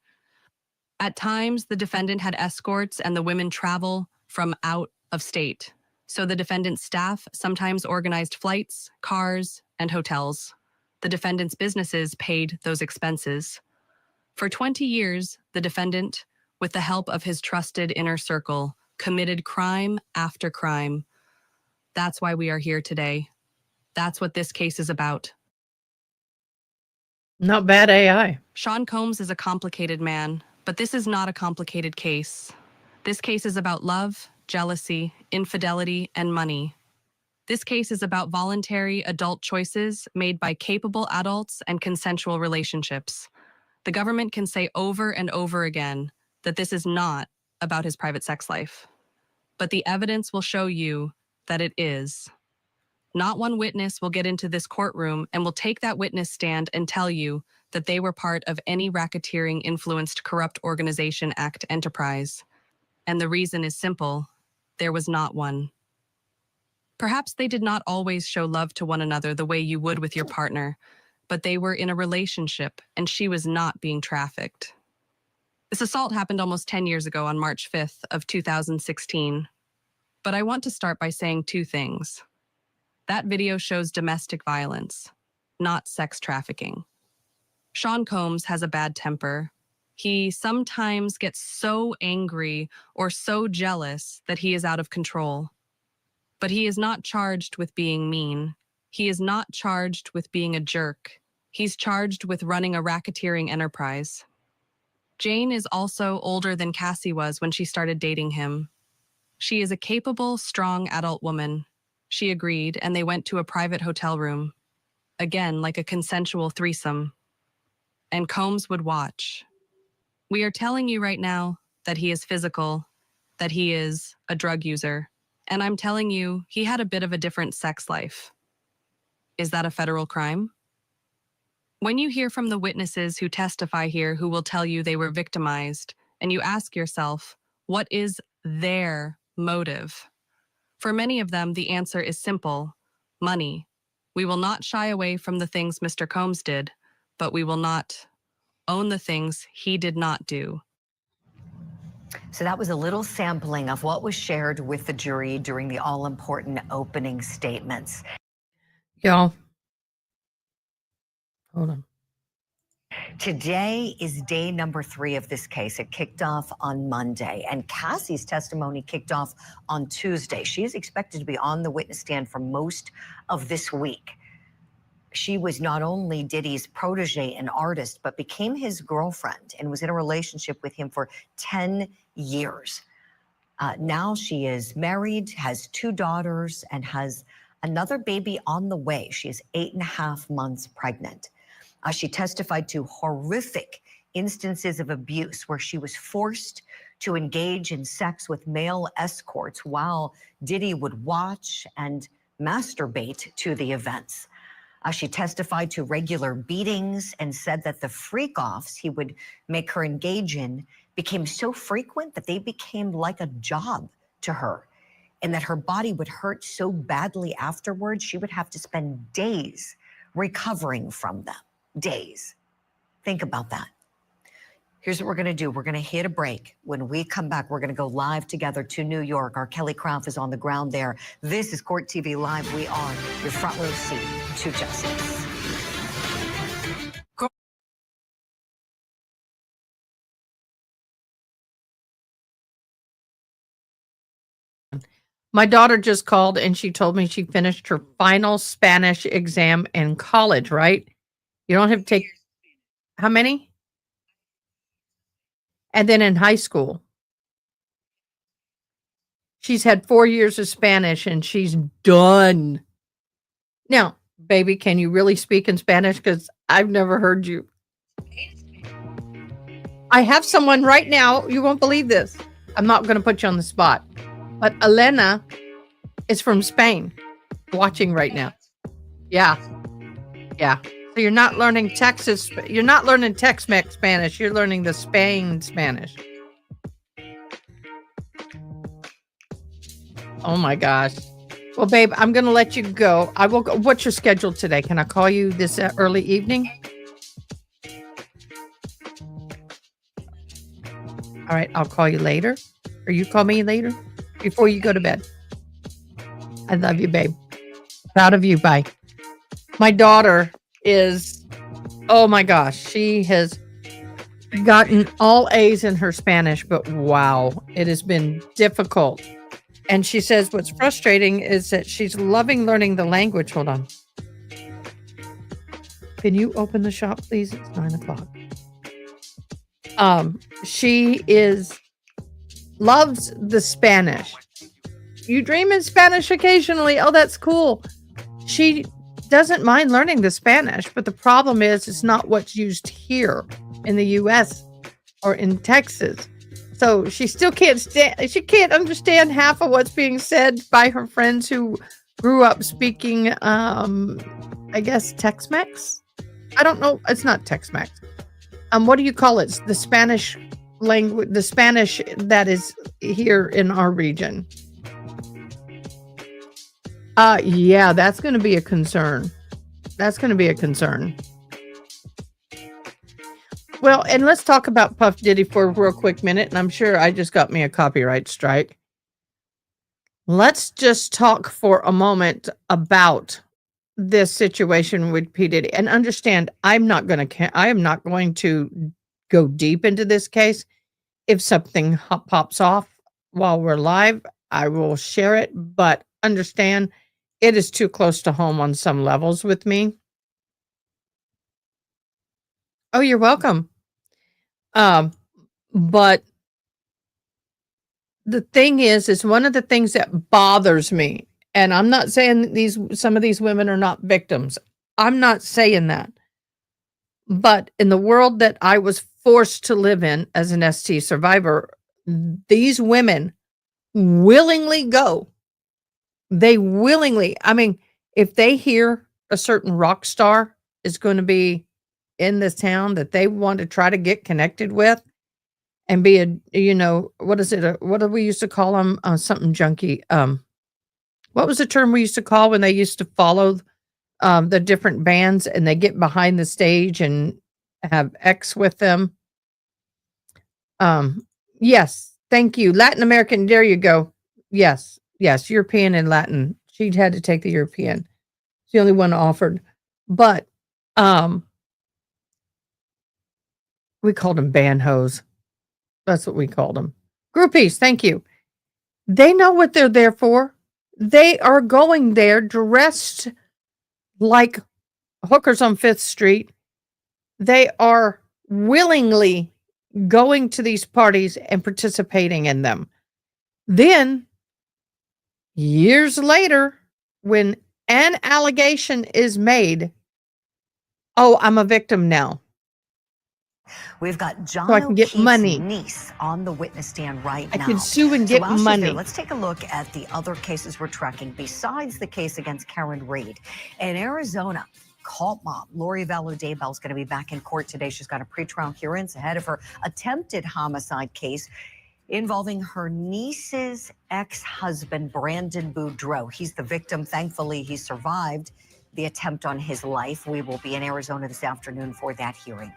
K: At times, the defendant had escorts and the women travel from out of state. So the defendant's staff sometimes organized flights, cars, and hotels. The defendant's businesses paid those expenses. For 20 years, the defendant, with the help of his trusted inner circle, committed crime after crime. That's why we are here today. That's what this case is about.
A: Not bad AI.
K: Sean Combs is a complicated man, but this is not a complicated case. This case is about love, jealousy, infidelity, and money. This case is about voluntary adult choices made by capable adults and consensual relationships. The government can say over and over again that this is not about his private sex life. But the evidence will show you that it is. Not one witness will get into this courtroom and will take that witness stand and tell you that they were part of any racketeering influenced corrupt organization act enterprise. And the reason is simple. There was not one. Perhaps they did not always show love to one another the way you would with your partner, but they were in a relationship and she was not being trafficked. This assault happened almost 10 years ago on March 5th of 2016. But I want to start by saying two things. That video shows domestic violence, not sex trafficking. Sean Combs has a bad temper. He sometimes gets so angry or so jealous that he is out of control. But he is not charged with being mean. He is not charged with being a jerk. He's charged with running a racketeering enterprise. Jane is also older than Cassie was when she started dating him. She is a capable, strong adult woman. She agreed, and they went to a private hotel room. Again, like a consensual threesome. And Combs would watch. We are telling you right now that he is physical, that he is a drug user. And I'm telling you, he had a bit of a different sex life. Is that a federal crime? When you hear from the witnesses who testify here who will tell you they were victimized, and you ask yourself, what is their motive? For many of them, the answer is simple: money. We will not shy away from the things Mr. Combs did, but we will not own the things he did not do.
J: So that was a little sampling of what was shared with the jury during the all-important opening statements.
A: Y'all, hold on.
J: Today is day number 3 of this case. It kicked off on Monday, and Cassie's testimony kicked off on Tuesday. She is expected to be on the witness stand for most of this week. She was not only Diddy's protege and artist, but became his girlfriend and was in a relationship with him for 10 years. Now she is married, has 2 daughters, and has another baby on the way. She is 8.5 months pregnant. She testified to horrific instances of abuse where she was forced to engage in sex with male escorts while Diddy would watch and masturbate to the events. She testified to regular beatings and said that the freak-offs he would make her engage in became so frequent that they became like a job to her, and that her body would hurt so badly afterwards she would have to spend days recovering from them. Days. Think about that. Here's what we're going to do. We're going to hit a break. When we come back, we're going to go live together to New York. Our Kelly Craft is on the ground there. This is Court TV Live. We are your front row seat to justice.
A: My daughter just called and she told me she finished her final Spanish exam in college, right? You don't have to take how many? And then in high school. She's had 4 years of Spanish and she's done. Now, baby, can you really speak in Spanish? Because I've never heard you. I have someone right now. You won't believe this. I'm not going to put you on the spot. But Elena is from Spain, watching right now. Yeah. Yeah. So you're not learning you're not learning Tex-Mex Spanish. You're learning the Spain Spanish. Oh my gosh. Well, babe, I'm going to let you go. I will go. What's your schedule today? Can I call you this early evening? All right. I'll call you later. Or you call me later before you go to bed. I love you, babe. Proud of you. Bye. My daughter is, oh my gosh, she has gotten all A's in her Spanish, but wow, it has been difficult And she says what's frustrating is that she's loving learning the language. Hold on. Can you open the shop, please? It's 9:00. She loves the Spanish. You dream in Spanish occasionally. Oh, that's cool. She doesn't mind learning the Spanish, but the problem is it's not what's used here in the US or in Texas. So she still she can't understand half of what's being said by her friends who grew up speaking I guess Tex-Mex. I don't know. It's not Tex-Mex. What do you call it? It's the Spanish language, the Spanish that is here in our region. Yeah, that's going to be a concern. That's going to be a concern. Well, and let's talk about Puff Diddy for a real quick minute, and I'm sure I just got me a copyright strike. Let's just talk for a moment about this situation with P. Diddy, and understand I am not going to go deep into this case. If something pops off while we're live, I will share it, but understand it is too close to home on some levels with me. Oh, you're welcome. But the thing is one of the things that bothers me, and I'm not saying some of these women are not victims. I'm not saying that. But in the world that I was forced to live in as an ST survivor, these women willingly go. They willingly, I mean, if they hear a certain rock star is going to be in this town that they want to try to get connected with and be what is it? What do we used to call them? Something junkie. What was the term we used to call when they used to follow the different bands and they get behind the stage and have X with them? Yes. Thank you. Latin American. There you go. Yes. European and Latin. She'd had to take the European. It's the only one offered. But we called them band hoes. That's what we called them. Groupies. Thank you. They know what they're there for. They are going there dressed like hookers on 5th Street. They are willingly going to these parties and participating in them. Then, years later, when an allegation is made, oh, I'm a victim now.
J: We've got John
A: So I can get
J: O'Keefe's
A: money.
J: niece on the witness stand right now.
A: I can sue and get
J: while she's
A: money.
J: there, let's take a look at the other cases we're tracking besides the case against Karen Reed. In Arizona, cult mom Lori Vallow Daybell is going to be back in court today. She's got a pretrial hearings ahead of her attempted homicide case involving her niece's ex-husband, Brandon Boudreaux. He's the victim. Thankfully, he survived the attempt on his life. We will be in Arizona this afternoon for that hearing.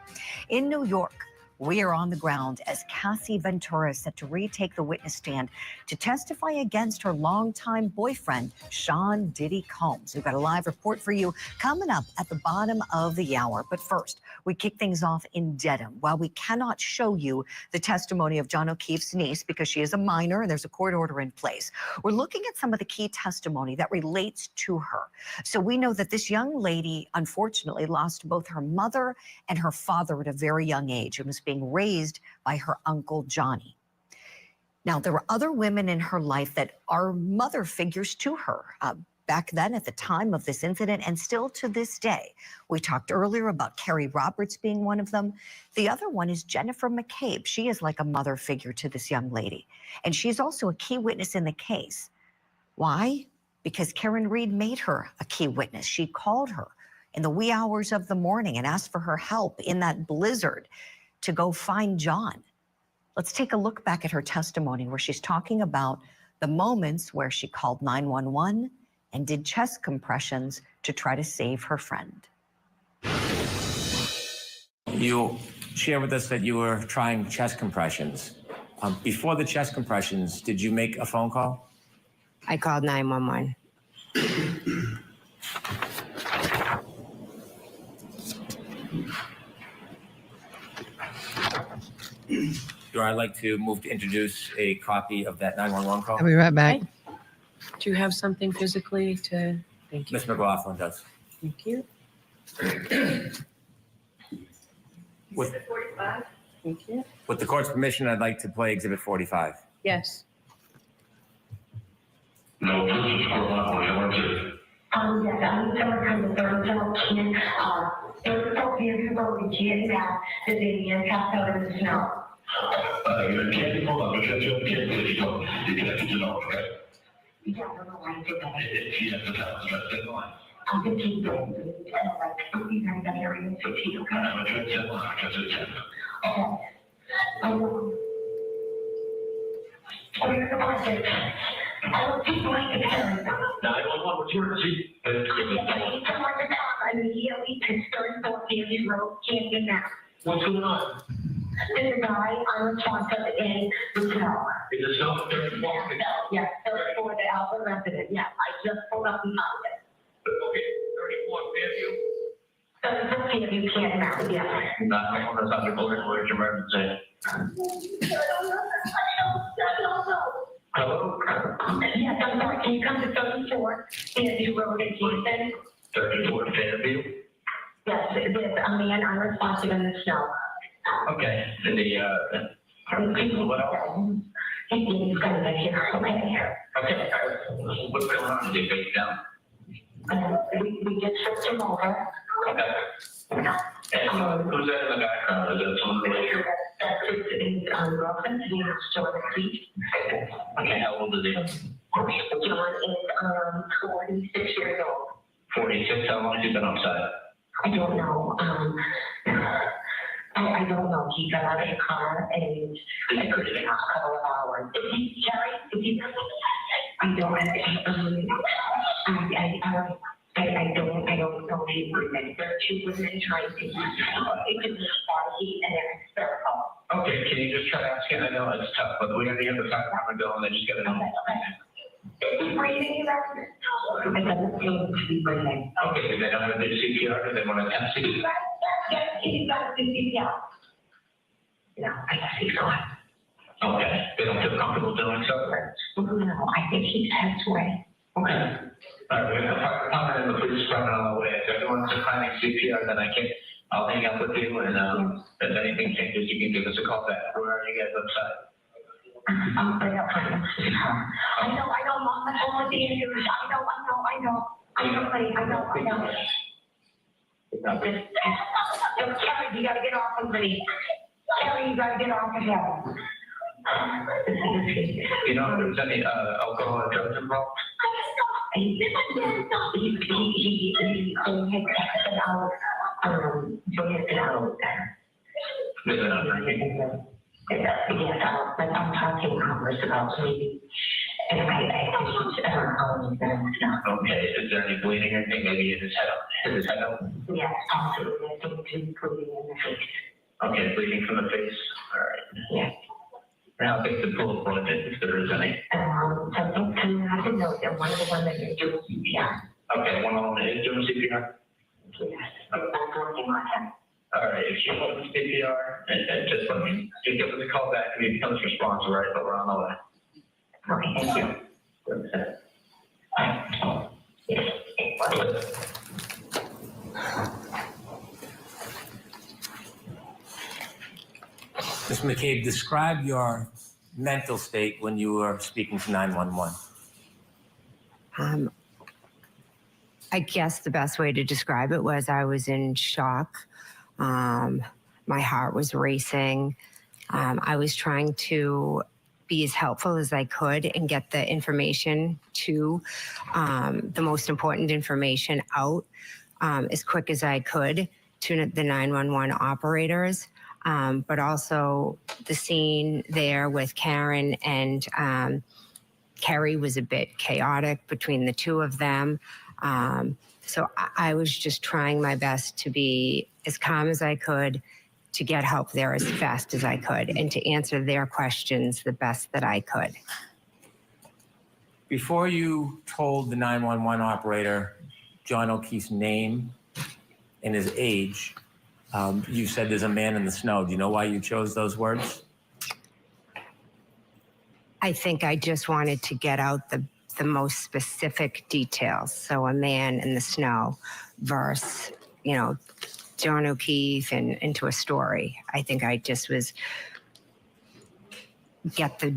J: In New York, we are on the ground as Cassie Ventura is set to retake the witness stand to testify against her longtime boyfriend, Sean Diddy Combs. We've got a live report for you coming up at the bottom of the hour. But first, we kick things off in Dedham. While we cannot show you the testimony of John O'Keefe's niece because she is a minor and there's a court order in place, we're looking at some of the key testimony that relates to her. So we know that this young lady, unfortunately, lost both her mother and her father at a very young age and was being raised by her uncle Johnny. Now, there were other women in her life that are mother figures to her. Back then at the time of this incident and still to this day. We talked earlier about Carrie Roberts being one of them. The other one is Jennifer McCabe. She is like a mother figure to this young lady. And she's also a key witness in the case. Why? Because Karen Reed made her a key witness. She called her in the wee hours of the morning and asked for her help in that blizzard to go find John. Let's take a look back at her testimony where she's talking about the moments where she called 911 and did chest compressions to try to save her friend.
G: You share with us that you were trying chest compressions. Before the chest compressions, did you make a phone call?
L: I called 911.
G: I'd like to move to introduce a copy of that 911 call.
A: I'll be right back.
L: Okay.
B: Do you have something physically to, thank you,
G: Ms. McLaughlin does.
B: thank you,
G: With,
B: 45, thank you,
G: with the court's permission, I'd like to play Exhibit 45.
B: yes.
E: No, this is for
F: Yes, I'm someone from the third floor, and, third floor, beautiful, we can't have the video passed out in the snow.
E: You can't hold on, because you can't really go, you can have to know, right?
F: Yeah, I don't know why I did that.
E: Yes, that's the line.
F: I'm gonna keep going, like, something like that area in 50, okay?
E: I'm gonna try that line, because it's,
F: Okay. I know. Oh, you're the one that, I will keep going to Karen.
E: 911, what's your emergency?
F: I need someone to talk immediately to Third Floor, Canyon Road, Canyon now.
E: What's going on?
F: There's a guy unresponsive in the snow.
E: Is it still 34?
F: Yeah, third floor, the Alpha resident, yeah, I just pulled up and found it.
E: Okay, 34 Fairview?
F: Third floor, Canyon, Canyon now, yeah.
E: 911, that's under order, where's your emergency?
F: I don't know.
E: Hello?
F: Yes, I'm sorry, can you come to 34, Fairview Road in Kingston?
E: 34 Fairview?
F: Yes, there's a man unresponsive in the snow.
E: Okay, and what else?
F: He's gonna be here, okay?
E: Okay, what's going on? Is he face down?
F: We just switched him over.
E: Okay. And who's that in the background? Is that someone related?
F: That's his girlfriend, he's still on the seat.
E: Okay, how old is he?
F: John is 46 years old.
E: 46, how long has he been outside?
F: I don't know. I don't know. He got out of the car and I could have been a couple of hours. Is he Jerry? Is he? I don't know. I don't know if he women. There are two women trying to. It could be body and then it's circle.
E: Okay, can you just try to ask him? I know it's tough, but we have to get the fact I'm going and then just get it.
F: Is he breathing? It doesn't seem to be breathing.
E: Okay, do they know how to do CPR? Do they want to attempt CPR?
F: Yes, he's got to do CPR. No, I guess he's gone.
E: Okay, they don't feel comfortable doing so?
F: No, I think he's passed away.
E: Okay. All right, we have the fire department and the police department on the way. If everyone's declining CPR, then I'll hang up with you and if anything changes, you can give us a call back. Where are you guys upside?
F: I'm right up front. I know, Mom, I'm home with the injuries. I know. Carrie, you gotta get off of me. Carrie, you gotta get off of him.
E: You know if there's any alcohol or drugs involved?
F: He had texted out, Joyce out there.
E: Is it not drinking?
F: Yes, but I'm talking hours about maybe, and I
E: Okay, is there any bleeding or anything? Maybe in his head? Is his head up?
F: yes, absolutely, I think he's bleeding in the face.
E: Okay, bleeding from the face. All right.
F: Yes.
E: And how big the pool of blood is, if there is any?
F: Something coming out of the nose, and one of the ones that you're doing CPR.
E: Okay, one of them is doing CPR?
F: Yes, I'm working on him.
E: All right, if she wants CPR, and just let me, just give us a call back if he becomes responsive, right, but we're on the way.
F: Okay, thank you.
G: Ms. McCabe, describe your mental state when you were speaking to 911.
L: I guess the best way to describe it was I was in shock. My heart was racing. I was trying to be as helpful as I could and get the information to the most important information out as quick as I could to the 911 operators. But also the scene there with Karen and Kerry was a bit chaotic between the two of them. So I was just trying my best to be as calm as I could, to get help there as fast as I could, and to answer their questions the best that I could.
G: Before you told the 911 operator John O'Keefe's name and his age, you said there's a man in the snow. Do you know why you chose those words?
L: I think I just wanted to get out the the most specific details. So a man in the snow versus, John O'Keefe and into a story. I think I just get the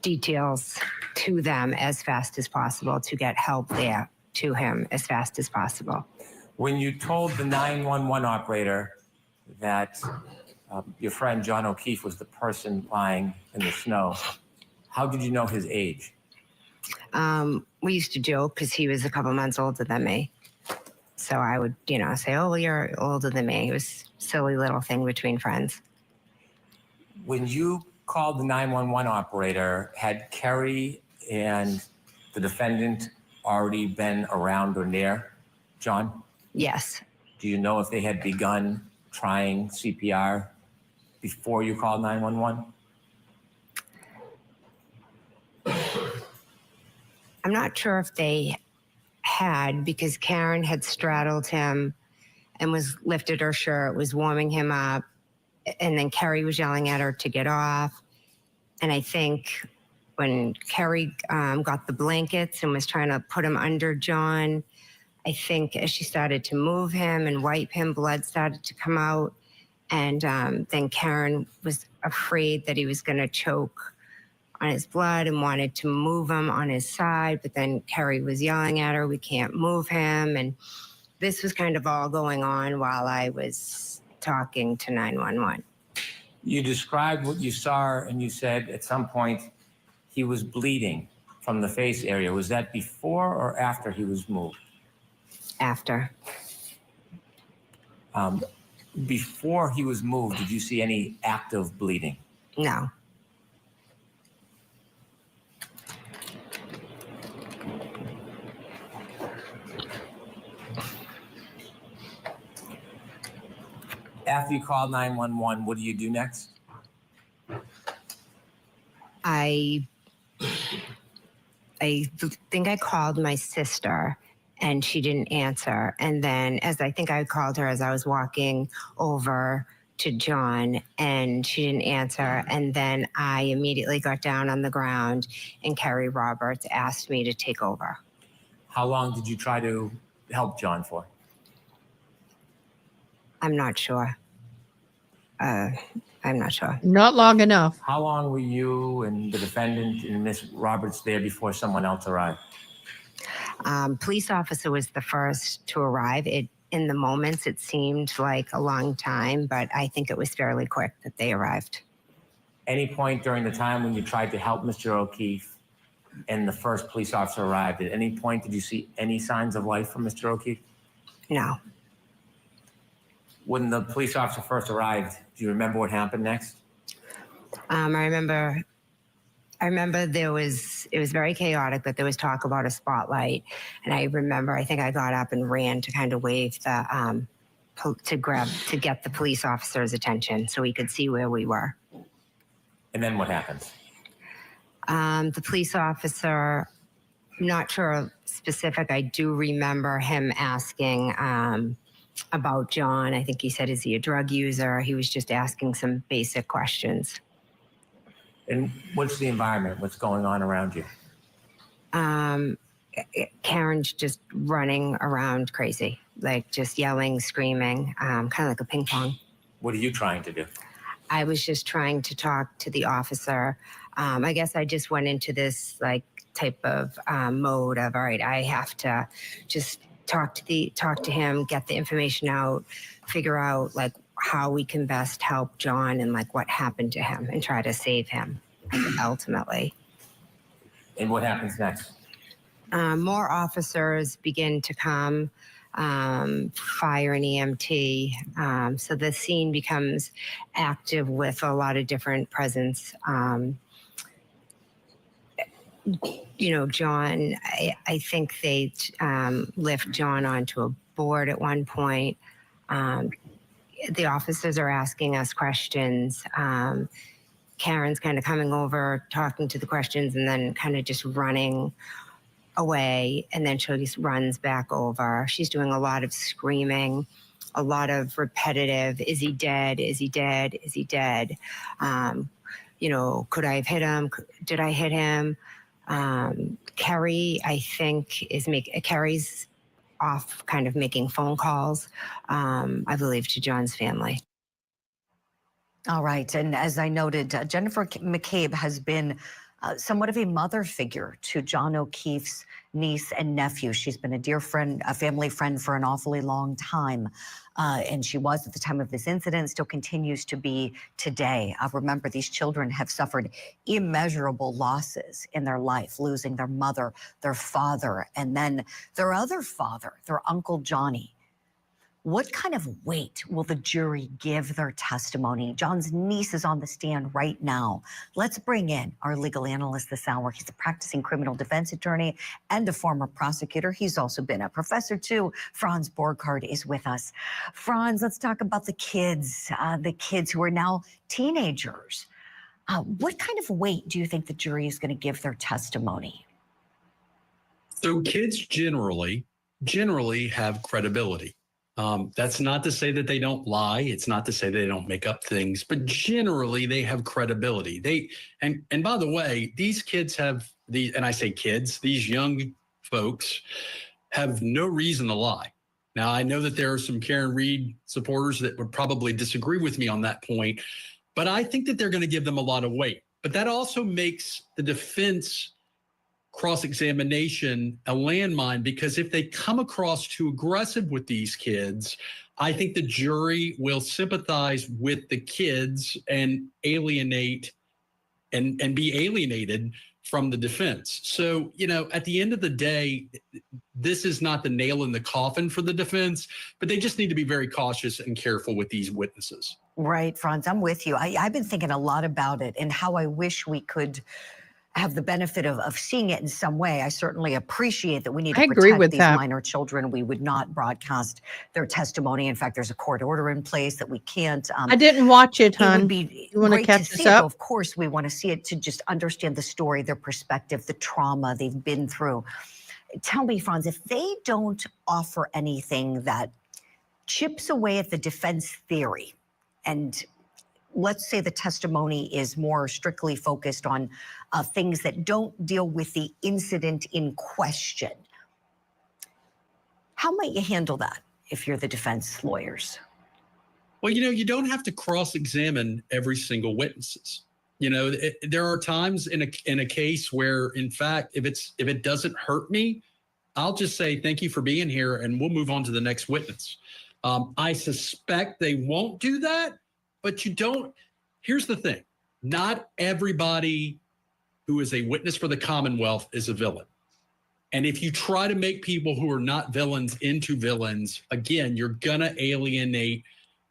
L: details to them as fast as possible to get help there to him as fast as possible.
G: When you told the 911 operator that your friend John O'Keefe was the person lying in the snow, how did you know his age?
L: We used to joke because he was a couple months older than me. So I would, say, oh, well, you're older than me. It was a silly little thing between friends.
G: When you called the 911 operator, had Kerry and the defendant already been around or near John?
L: Yes.
G: Do you know if they had begun trying CPR before you called 911?
L: I'm not sure if they had, because Karen had straddled him and was lifted her shirt, was warming him up, and then Kerry was yelling at her to get off. And I think when Kerry got the blankets and was trying to put him under John, I think as she started to move him and wipe him, blood started to come out. And then Karen was afraid that he was going to choke on his blood and wanted to move him on his side. But then Kerry was yelling at her, we can't move him. And this was kind of all going on while I was talking to 911.
G: You described what you saw and you said at some point he was bleeding from the face area. Was that before or after he was moved?
L: After.
G: Before he was moved, did you see any active bleeding?
L: No.
G: After you called 911, what do you do next?
L: I think I called my sister and she didn't answer. And then I think I called her as I was walking over to John and she didn't answer. And then I immediately got down on the ground and Kerry Roberts asked me to take over.
G: How long did you try to help John for?
L: I'm not sure. I'm not sure.
A: Not long enough.
G: How long were you and the defendant and Miss Roberts there before someone else arrived?
L: Police officer was the first to arrive. In the moments, it seemed like a long time, but I think it was fairly quick that they arrived.
G: Any point during the time when you tried to help Mr. O'Keefe and the first police officer arrived, at any point did you see any signs of life from Mr. O'Keefe?
L: No.
G: When the police officer first arrived, do you remember what happened next?
L: I remember it was very chaotic, but there was talk about a spotlight. And I remember, I think I got up and ran to kind of wave to get the police officer's attention so he could see where we were.
G: And then what happens?
L: The police officer, not sure specific, I do remember him asking about John. I think he said, is he a drug user? He was just asking some basic questions.
G: And what's the environment? What's going on around you?
L: Karen's just running around crazy, like just yelling, screaming, kind of like a ping pong.
G: What are you trying to do?
L: I was just trying to talk to the officer. I guess I just went into this like type of mode of, all right, I have to just talk to him, get the information out, figure out like how we can best help John and like what happened to him and try to save him ultimately.
G: And what happens next?
L: More officers begin to come, fire and EMT. So the scene becomes active with a lot of different presence. John, I think they lift John onto a board at one point. The officers are asking us questions. Karen's kind of coming over, talking to the questions, and then kind of just running away. And then she just runs back over. She's doing a lot of screaming, a lot of repetitive, is he dead? Is he dead? Is he dead? Could I have hit him? Did I hit him? Kerry, I think, Kerry's off kind of making phone calls, I believe, to John's family.
J: All right. And as I noted, Jennifer McCabe has been somewhat of a mother figure to John O'Keefe's niece and nephew. She's been a dear friend, a family friend for an awfully long time. And she was at the time of this incident, still continues to be today. Remember, these children have suffered immeasurable losses in their life, losing their mother, their father, and then their other father, their Uncle Johnny. What kind of weight will the jury give their testimony? John's niece is on the stand right now. Let's bring in our legal analyst this hour. He's a practicing criminal defense attorney and a former prosecutor. He's also been a professor too. Franz Borghardt is with us. Franz, let's talk about the kids who are now teenagers. What kind of weight do you think the jury is going to give their testimony?
M: So kids generally have credibility. That's not to say that they don't lie. It's not to say they don't make up things, but generally they have credibility. And by the way, these kids have and I say kids, these young folks have no reason to lie. Now, I know that there are some Karen Reed supporters that would probably disagree with me on that point, but I think that they're going to give them a lot of weight. But that also makes the defense cross-examination a landmine, because if they come across too aggressive with these kids, I think the jury will sympathize with the kids and alienate and be alienated from the defense. So, at the end of the day, this is not the nail in the coffin for the defense, but they just need to be very cautious and careful with these witnesses.
J: Right, Franz, I'm with you. I've been thinking a lot about it and how I wish we could have the benefit of seeing it in some way. I certainly appreciate that we need to protect these minor children. We would not broadcast their testimony. In fact, there's a court order in place that we can't.
A: I didn't watch it, hon.
J: It would be
A: you want to
J: great
A: catch
J: to
A: this
J: see
A: up?
J: it. Of course, we want to see it to just understand the story, their perspective, the trauma they've been through. Tell me, Franz, if they don't offer anything that chips away at the defense theory, and let's say the testimony is more strictly focused on things that don't deal with the incident in question, how might you handle that if you're the defense lawyers?
M: Well, you don't have to cross-examine every single witness. There are times in a case where, in fact, if it doesn't hurt me, I'll just say thank you for being here and we'll move on to the next witness. I suspect they won't do that, but here's the thing. Not everybody who is a witness for the Commonwealth is a villain. And if you try to make people who are not villains into villains, again, you're gonna alienate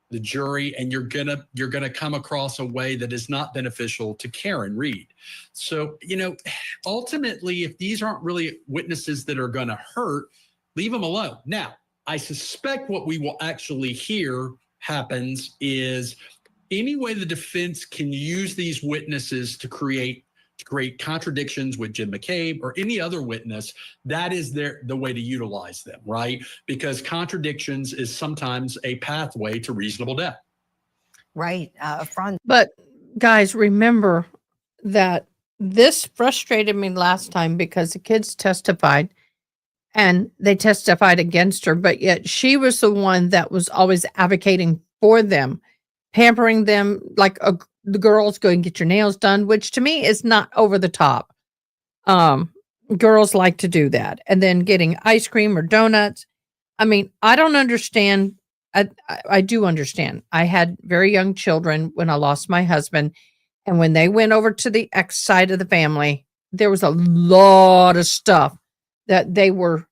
M: the jury and you're gonna come across a way that is not beneficial to Karen Reed. So, ultimately, if these aren't really witnesses that are gonna hurt, leave them alone. Now, I suspect what we will actually hear happens is any way the defense can use these witnesses to create contradictions with Jim McCabe or any other witness, that is the way to utilize them, right? Because contradictions is sometimes a pathway to reasonable death.
J: Right, Franz.
A: But guys, remember that this frustrated me last time because the kids testified and they testified against her, but yet she was the one that was always advocating for them, pampering them like the girls go and get your nails done, which to me is not over the top. Girls like to do that. And then getting ice cream or donuts. I mean, I don't understand. I do understand. I had very young children when I lost my husband. And when they went over to the ex side of the family, there was a lot of stuff that they were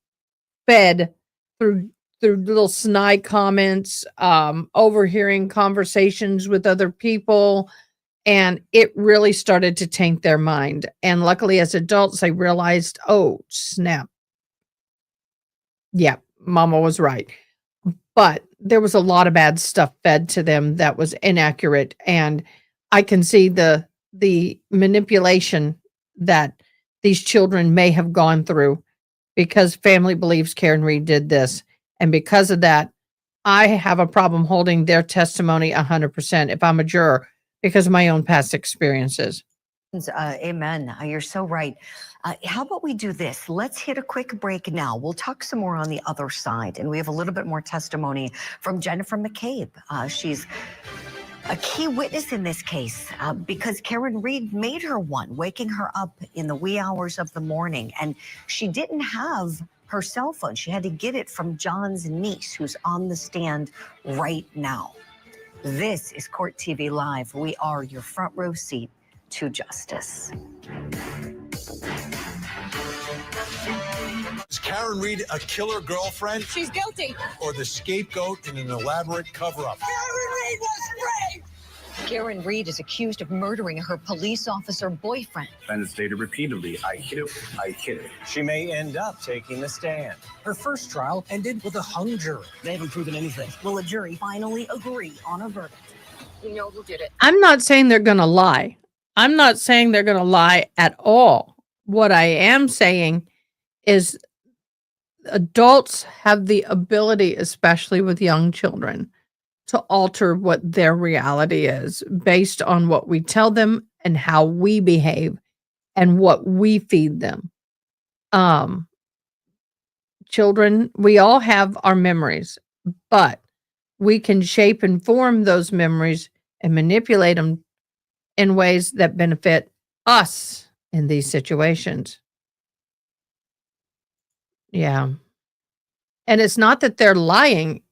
A: fed through little snide comments, overhearing conversations with other people, and it really started to taint their mind. And luckily, as adults, they realized, oh, snap. Yeah, mama was right. But there was a lot of bad stuff fed to them that was inaccurate. And I can see the manipulation that these children may have gone through because family believes Karen Reed did this. And because of that, I have a problem holding their testimony 100% if I'm a juror because of my own past experiences.
J: Amen. You're so right. How about we do this? Let's hit a quick break now. We'll talk some more on the other side, and we have a little bit more testimony from Jennifer McCabe. She's a key witness in this case because Karen Reed made her one, waking her up in the wee hours of the morning, and she didn't have her cell phone. She had to get it from John's niece, who's on the stand right now. This is Court TV Live. We are your front row seat to justice.
N: Is Karen Reed a killer girlfriend?
I: She's guilty.
N: Or the scapegoat in an elaborate cover-up?
I: Karen Reed was raped.
J: Karen Reed is accused of murdering her police officer boyfriend.
O: And stated repeatedly, I hit him, I hit him.
P: She may end up taking the stand. Her first trial ended with a hung jury. They haven't proven anything.
J: Will a jury finally agree on a verdict? We know who did it.
A: I'm not saying they're going to lie. I'm not saying they're going to lie at all. What I am saying is adults have the ability, especially with young children, to alter what their reality is based on what we tell them and how we behave and what we feed them. Children, we all have our memories, but we can shape and form those memories and manipulate them in ways that benefit us in these situations. Yeah. And it's not that they're lying.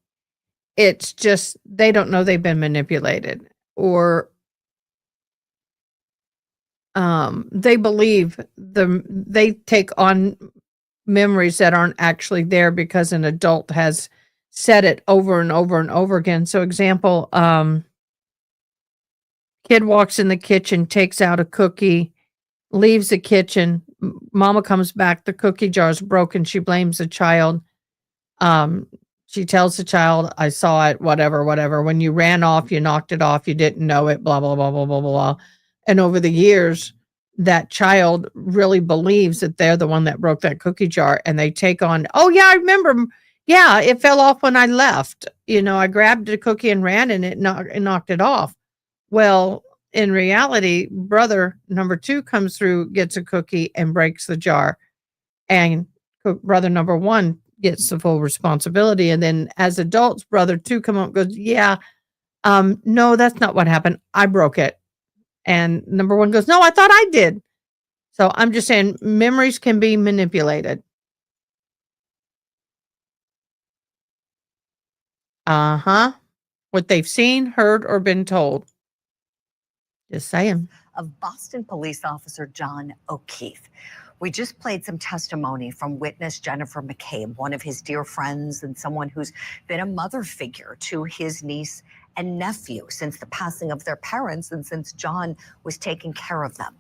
A: It's just they don't know they've been manipulated, or they believe they take on memories that aren't actually there because an adult has said it over and over and over again. So example, kid walks in the kitchen, takes out a cookie, leaves the kitchen. Mama comes back, the cookie jar's broken. She blames the child. She tells the child, I saw it, whatever. When you ran off, you knocked it off, you didn't know it, blah, blah, blah, blah, blah, blah. And over the years, that child really believes that they're the one that broke that cookie jar, and they take on, oh yeah, I remember. Yeah, it fell off when I left. I grabbed a cookie and ran, and it knocked it off. Well, in reality, brother number 2 comes through, gets a cookie and breaks the jar. And brother number 1 gets the full responsibility. And then as adults, brother 2 come up and goes, yeah, no, that's not what happened. I broke it. And number 1 goes, no, I thought I did. So I'm just saying memories can be manipulated. What they've seen, heard, or been told. Just saying.
J: Of Boston police officer John O'Keefe. We just played some testimony from witness Jennifer McCabe, one of his dear friends and someone who's been a mother figure to his niece and nephew since the passing of their parents and since John was taking care of them.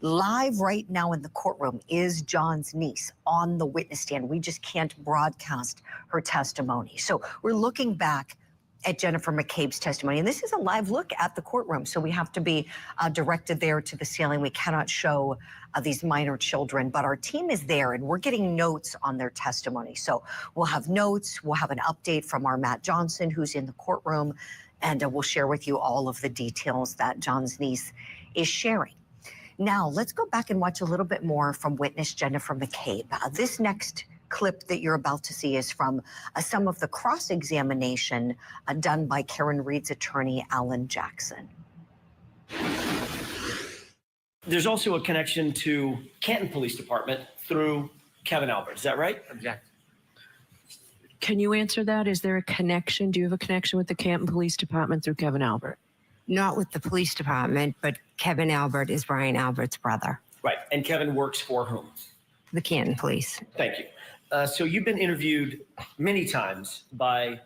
J: Live right now in the courtroom is John's niece on the witness stand. We just can't broadcast her testimony. So we're looking back at Jennifer McCabe's testimony. And this is a live look at the courtroom. So we have to be directed there to the ceiling. We cannot show these minor children, but our team is there and we're getting notes on their testimony. So we'll have notes, we'll have an update from our Matt Johnson, who's in the courtroom, and we'll share with you all of the details that John's niece is sharing. Now, let's go back and watch a little bit more from witness Jennifer McCabe. This next clip that you're about to see is from some of the cross-examination done by Karen Reed's attorney, Alan Jackson.
Q: There's also a connection to Canton Police Department through Kevin Albert. Is that right?
G: Object.
R: Can you answer that? Is there a connection? Do you have a connection with the Canton Police Department through Kevin Albert?
L: Not with the police department, but Kevin Albert is Brian Albert's brother.
Q: Right. And Kevin works for whom?
L: The Canton Police.
Q: Thank you. So you've been interviewed many times by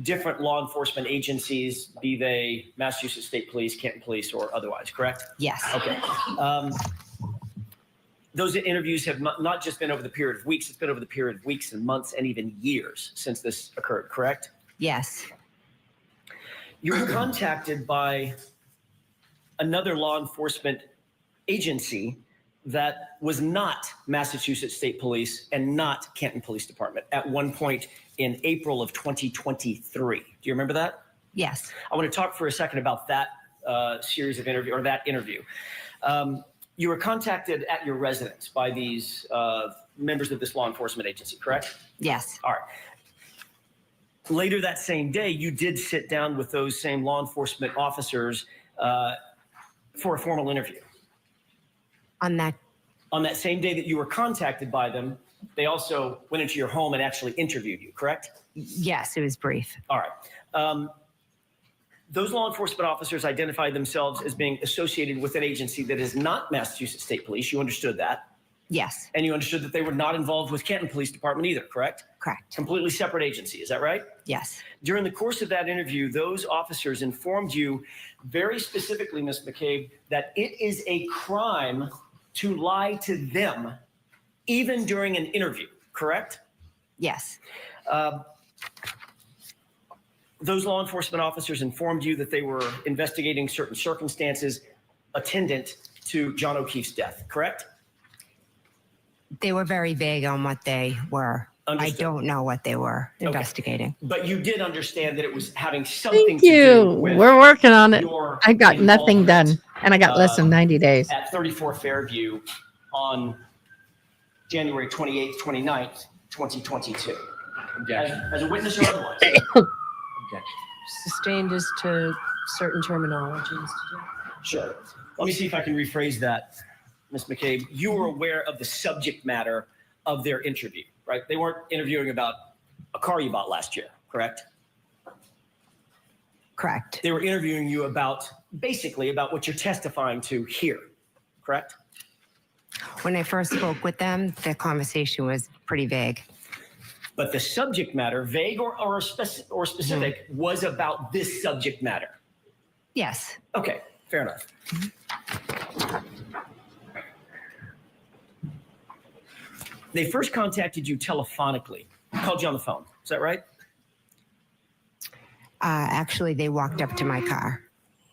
Q: different law enforcement agencies, be they Massachusetts State Police, Canton Police, or otherwise, correct?
L: Yes.
Q: Okay. Those interviews have not just been over the period of weeks, it's been over the period of weeks and months and even years since this occurred, correct?
L: Yes.
Q: You were contacted by another law enforcement agency that was not Massachusetts State Police and not Canton Police Department at one point in April of 2023. Do you remember that?
L: Yes.
Q: I want to talk for a second about that series of interview, or that interview. You were contacted at your residence by these members of this law enforcement agency, correct?
L: Yes.
Q: All right. Later that same day, you did sit down with those same law enforcement officers for a formal interview.
L: On that
Q: same day that you were contacted by them, they also went into your home and actually interviewed you, correct?
L: Yes, it was brief.
Q: All right. Those law enforcement officers identified themselves as being associated with an agency that is not Massachusetts State Police. You understood that.
L: Yes.
Q: And you understood that they were not involved with Canton Police Department either, correct?
L: Correct.
Q: Completely separate agency, is that right?
L: Yes.
Q: During the course of that interview, those officers informed you very specifically, Ms. McCabe, that it is a crime to lie to them, even during an interview, correct?
L: Yes.
Q: Those law enforcement officers informed you that they were investigating certain circumstances attendant to John O'Keefe's death, correct?
L: They were very vague on what they were.
Q: Understood.
L: I don't know what they were investigating.
Q: But you did understand that it was having something
A: Thank
Q: to do
A: you.
Q: with
A: We're working on it.
Q: your
A: I got nothing
Q: involvement,
A: done, and I got less than 90 days.
Q: at 34 Fairview on January 28th, 29th, 2022. As a witness or otherwise.
R: Sustained as to certain terminologies.
Q: Sure. Let me see if I can rephrase that, Ms. McCabe. You were aware of the subject matter of their interview, right? They weren't interviewing about a car you bought last year, correct?
L: Correct.
Q: They were interviewing you about, basically, about what you're testifying to here, correct?
L: When I first spoke with them, the conversation was pretty vague.
Q: But the subject matter, vague or specific, was about this subject matter.
L: Yes.
Q: Okay, fair enough. They first contacted you telephonically, called you on the phone. Is that right?
L: Actually, they walked up to my car.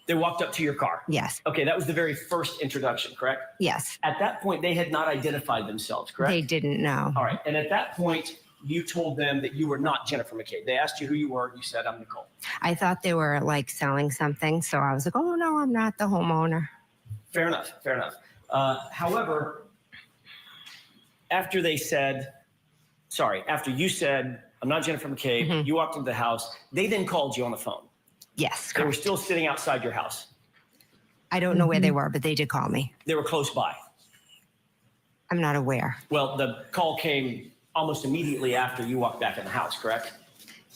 Q: They walked up to your car?
L: Yes.
Q: Okay, that was the very first introduction, correct?
L: Yes.
Q: At that point, they had not identified themselves, correct?
L: They didn't know.
Q: All right, and at that point, you told them that you were not Jennifer McCabe. They asked you who you were, and you said, I'm Nicole.
L: I thought they were like selling something, so I was like, oh no, I'm not the homeowner.
Q: Fair enough, fair enough. However, after you said, I'm not Jennifer McCabe, you walked into the house, they then called you on the phone.
L: Yes.
Q: They were still sitting outside your house.
L: I don't know where they were, but they did call me.
Q: They were close by.
L: I'm not aware.
Q: Well, the call came almost immediately after you walked back in the house, correct?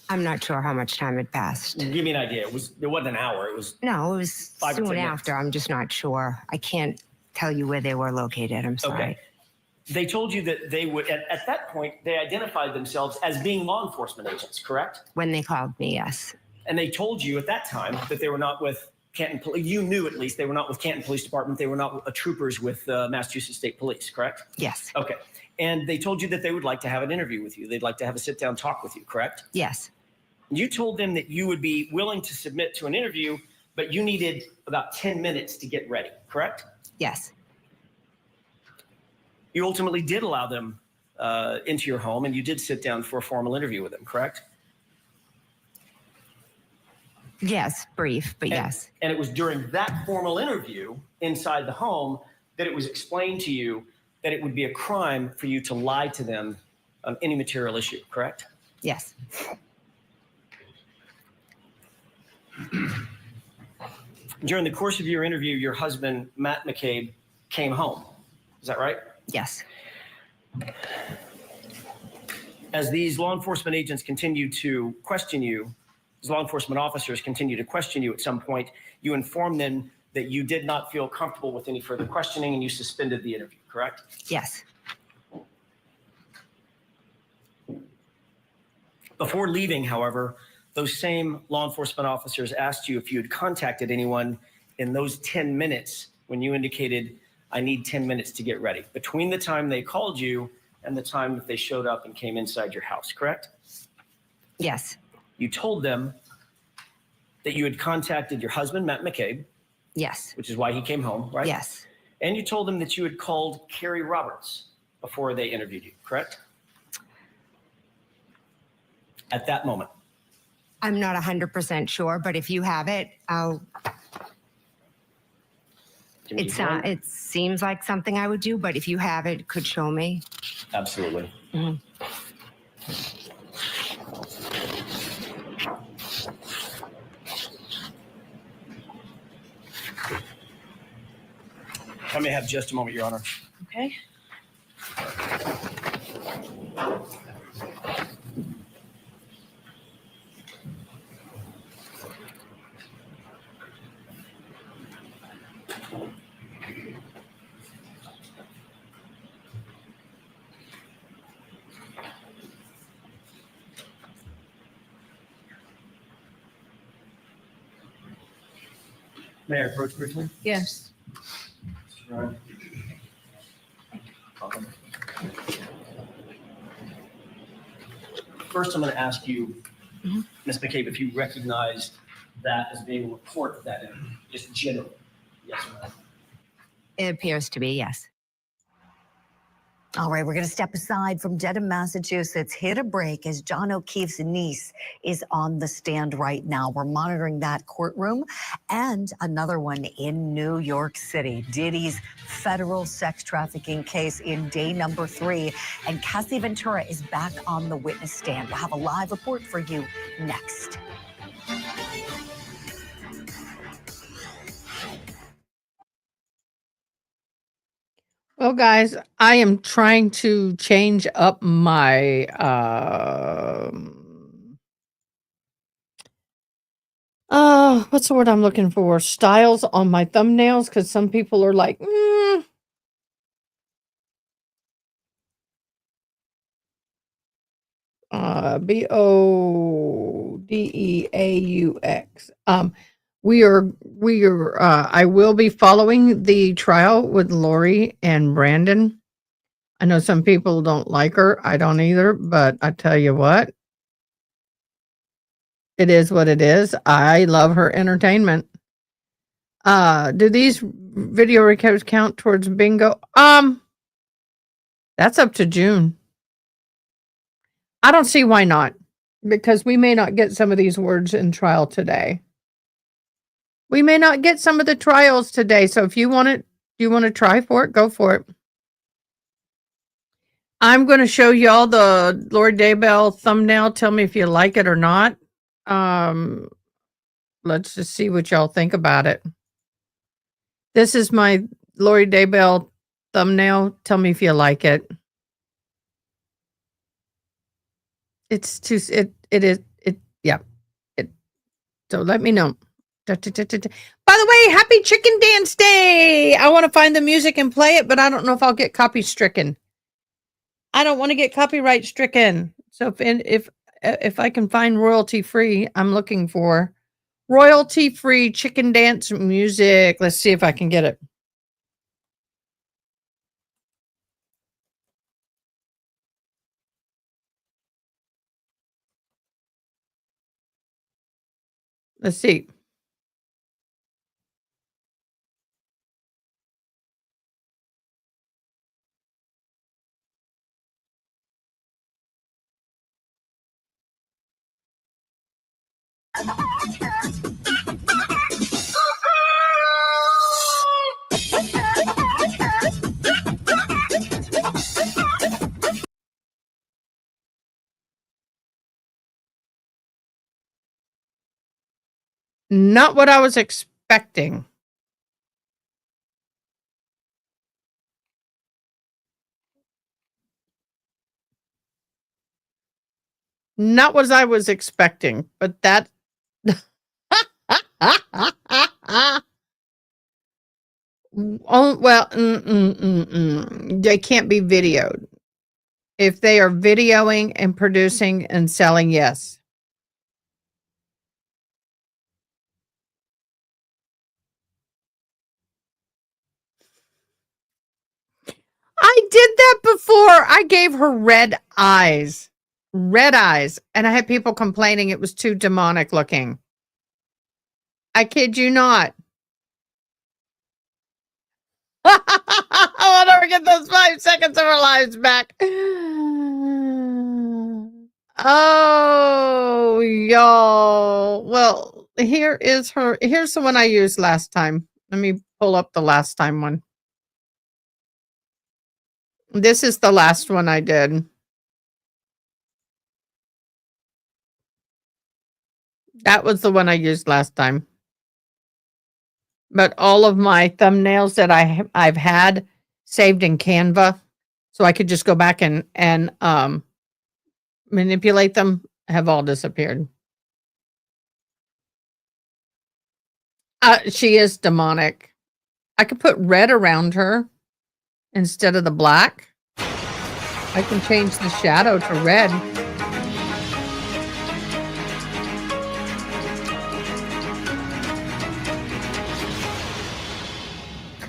L: I'm not sure how much time had passed.
Q: Give me an idea. It wasn't an hour. It was
L: No, it was
Q: 5 or 10
L: soon
Q: minutes.
L: after. I'm just not sure. I can't tell you where they were located. I'm sorry.
Q: Okay. They told you that they would, at that point, they identified themselves as being law enforcement agents, correct?
L: When they called me, yes.
Q: And they told you at that time that they were not with Canton Police. You knew at least they were not with Canton Police Department. They were not troopers with Massachusetts State Police, correct?
L: Yes.
Q: Okay. And they told you that they would like to have an interview with you. They'd like to have a sit-down talk with you, correct?
L: Yes.
Q: You told them that you would be willing to submit to an interview, but you needed about 10 minutes to get ready, correct?
L: Yes.
Q: You ultimately did allow them into your home, and you did sit down for a formal interview with them, correct?
L: Yes, brief, but yes.
Q: And it was during that formal interview inside the home that it was explained to you that it would be a crime for you to lie to them on any material issue, correct?
L: Yes.
Q: During the course of your interview, your husband, Matt McCabe, came home. Is that right?
L: Yes.
Q: As these law enforcement agents continue to question you, as law enforcement officers continue to question you at some point, you inform them that you did not feel comfortable with any further questioning and you suspended the interview, correct?
L: Yes.
Q: Before leaving, however, those same law enforcement officers asked you if you had contacted anyone in those 10 minutes when you indicated, I need 10 minutes to get ready, between the time they called you and the time that they showed up and came inside your house, correct?
L: Yes.
Q: You told them that you had contacted your husband, Matt McCabe.
L: Yes.
Q: Which is why he came home, right?
L: Yes.
Q: And you told them that you had called Carrie Roberts before they interviewed you, correct? At that moment.
L: I'm not 100% sure, but if you have it, I'll.
Q: Can you
L: It's
Q: join?
L: it seems like something I would do, but if you have it, could show me.
Q: Absolutely. I may have just a moment, Your Honor.
R: Okay.
Q: May I approach briefly?
R: Yes.
Q: First, I'm going to ask you, Ms. McCabe, if you recognize that as being a report of that interview, just generally. Yes or no?
L: It appears to be, yes.
J: All right, we're going to step aside from Dedham, Massachusetts, hit a break as John O'Keefe's niece is on the stand right now. We're monitoring that courtroom and another one in New York City. Diddy's federal sex trafficking case in day number 3. And Cassie Ventura is back on the witness stand. We'll have a live report for you next.
A: Well, guys, I am trying to change up my what's the word I'm looking for? Styles on my thumbnails, because some people are like, Bodeaux. I will be following the trial with Lori and Brandon. I know some people don't like her. I don't either, but I tell you what, it is what it is. I love her entertainment. Do these video recaps count towards bingo? That's up to June. I don't see why not, because we may not get some of these words in trial today. We may not get some of the trials today. So if you want to try for it, go for it. I'm going to show y'all the Lord Daybell thumbnail. Tell me if you like it or not. Let's just see what y'all think about it. This is my Lori Daybell thumbnail. Tell me if you like it. It's too, yeah. So let me know. By the way, happy Chicken Dance Day. I want to find the music and play it, but I don't know if I'll get copy stricken. I don't want to get copyright stricken. So if I can find royalty free, I'm looking for royalty free chicken dance music. Let's see if I can get it. Let's see. Not what I was expecting. Not what I was expecting, but that. Oh, well, they can't be videoed. If they are videoing and producing and selling, yes. I did that before. I gave her red eyes. Red eyes. And I had people complaining it was too demonic looking. I kid you not. I'll never get those 5 seconds of our lives back. Oh, y'all. Well, here's the one I used last time. Let me pull up the last time one. This is the last one I did. That was the one I used last time. But all of my thumbnails that I've had saved in Canva, so I could just go back and manipulate them, have all disappeared. She is demonic. I could put red around her instead of the black. I can change the shadow to red.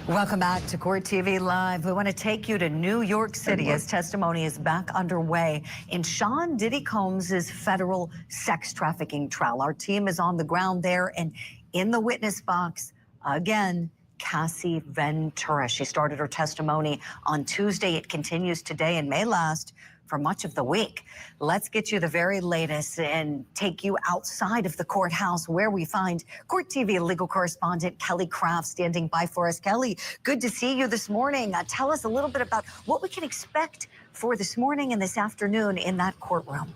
J: Welcome back to Court TV Live. We want to take you to New York City as testimony is back underway in Sean Diddy Combs' federal sex trafficking trial. Our team is on the ground there, and in the witness box, again, Cassie Ventura. She started her testimony on Tuesday. It continues today and may last for much of the week. Let's get you the very latest and take you outside of the courthouse where we find Court TV legal correspondent Kelly Craft standing by for us. Kelly, good to see you this morning. Tell us a little bit about what we can expect for this morning and this afternoon in that courtroom.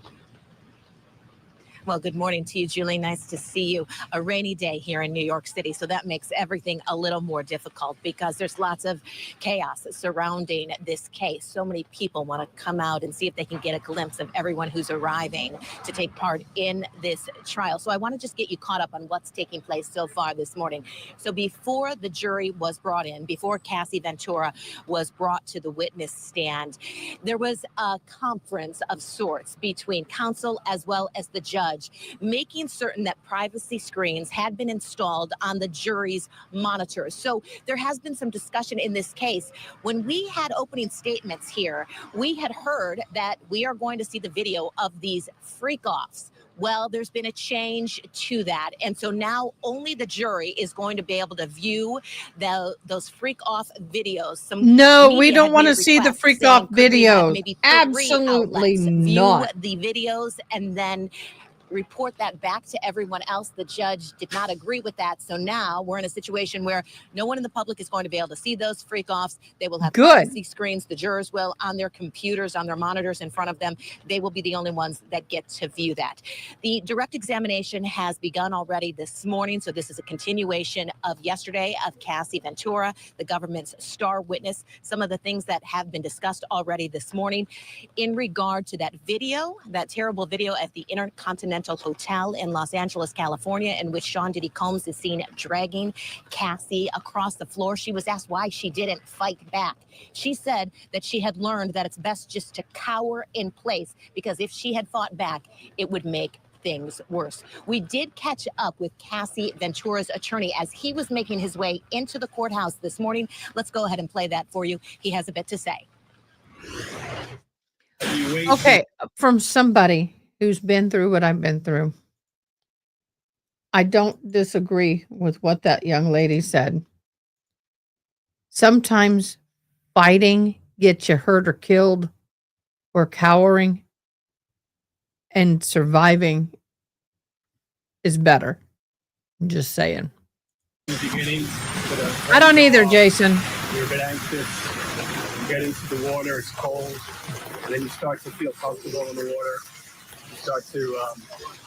I: Well, good morning to you, Julie. Nice to see you. A rainy day here in New York City, so that makes everything a little more difficult because there's lots of chaos surrounding this case. So many people want to come out and see if they can get a glimpse of everyone who's arriving to take part in this trial. So I want to just get you caught up on what's taking place so far this morning. So before the jury was brought in, before Cassie Ventura was brought to the witness stand, there was a conference of sorts between counsel as well as the judge, making certain that privacy screens had been installed on the jury's monitors. So there has been some discussion in this case. When we had opening statements here, we had heard that we are going to see the video of these freak-offs. Well, there's been a change to that. And so now only the jury is going to be able to view those freak-off videos.
A: No, we don't want to see the freak-off videos. Absolutely not.
I: View the videos and then report that back to everyone else. The judge did not agree with that. So now we're in a situation where no one in the public is going to be able to see those freak-offs. They will have privacy screens. The jurors will on their computers, on their monitors in front of them. They will be the only ones that get to view that. The direct examination has begun already this morning. So this is a continuation of yesterday of Cassie Ventura, the government's star witness. Some of the things that have been discussed already this morning in regard to that video, that terrible video at the Intercontinental Hotel in Los Angeles, California, in which Sean Diddy Combs is seen dragging Cassie across the floor. She was asked why she didn't fight back. She said that she had learned that it's best just to cower in place because if she had fought back, it would make things worse. We did catch up with Cassie Ventura's attorney as he was making his way into the courthouse this morning. Let's go ahead and play that for you. He has a bit to say.
A: Okay, from somebody who's been through what I've been through, I don't disagree with what that young lady said. Sometimes fighting gets you hurt or killed, or cowering, and surviving is better. I'm just saying. I don't either, Jason.
O: You're a bit anxious. You get into the water, it's cold, and then you start to feel comfortable in the water. You start to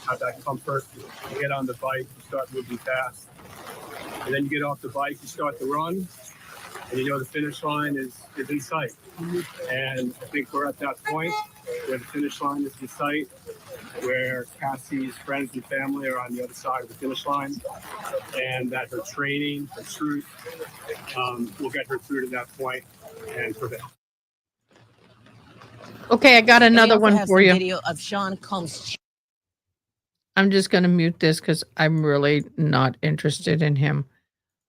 O: have that comfort. You get on the bike, you start moving fast. And then you get off the bike, you start to run, and you know the finish line is in sight. And I think we're at that point where the finish line is in sight, where Cassie's friends and family are on the other side of the finish line, and that her training, her truth, will get her through to that point and prevail.
A: Okay, I got another one for you.
I: Video of Sean Combs.
A: I'm just going to mute this because I'm really not interested in him.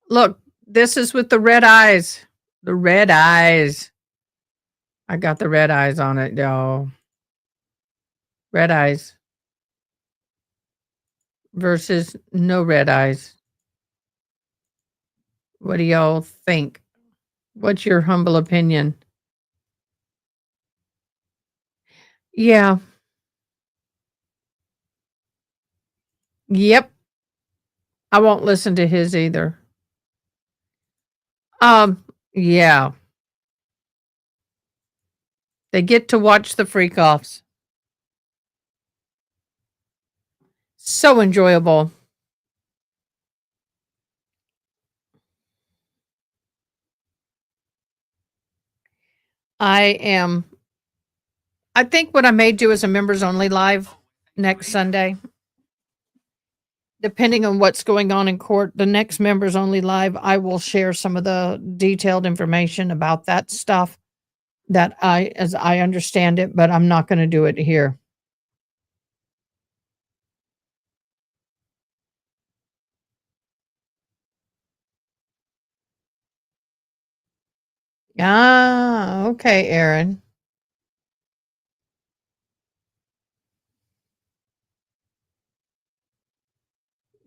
A: Look, this is with the red eyes. The red eyes. I got the red eyes on it, y'all. Red eyes versus no red eyes. What do y'all think? What's your humble opinion? Yeah. Yep. I won't listen to his either. Yeah. They get to watch the freak offs. So enjoyable. I think what I may do is a members only live next Sunday. Depending on what's going on in court, the next members only live, I will share some of the detailed information about that stuff as I understand it, but I'm not going to do it here. Ah, okay, Aaron.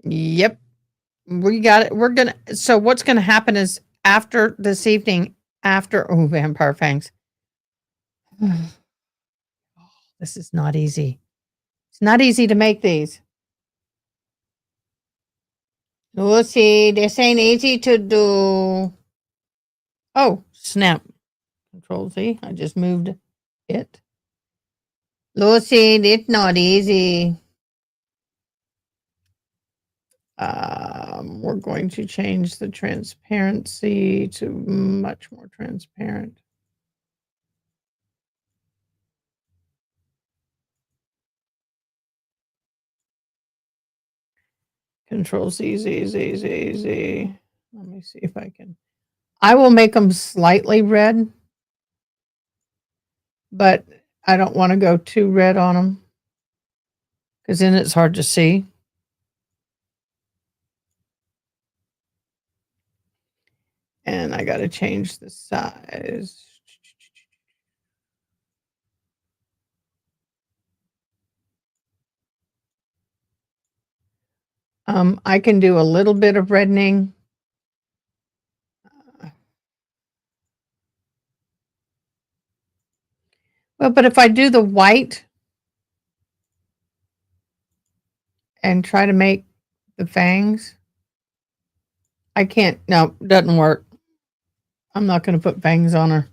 A: Yep. We got it. So what's gonna happen is after this evening, vampire fangs. This is not easy. It's not easy to make these. Lucy, this ain't easy to do. Oh, snap. Control Z. I just moved it. Lucy, it's not easy. We're going to change the transparency to much more transparent. Control Z, Z, Z, Z, Z. Let me see if I can. I will make them slightly red, but I don't want to go too red on them because then it's hard to see. And I got to change the size. I can do a little bit of reddening. Well, but if I do the white and try to make the fangs, I can't. No, doesn't work. I'm not going to put fangs on her.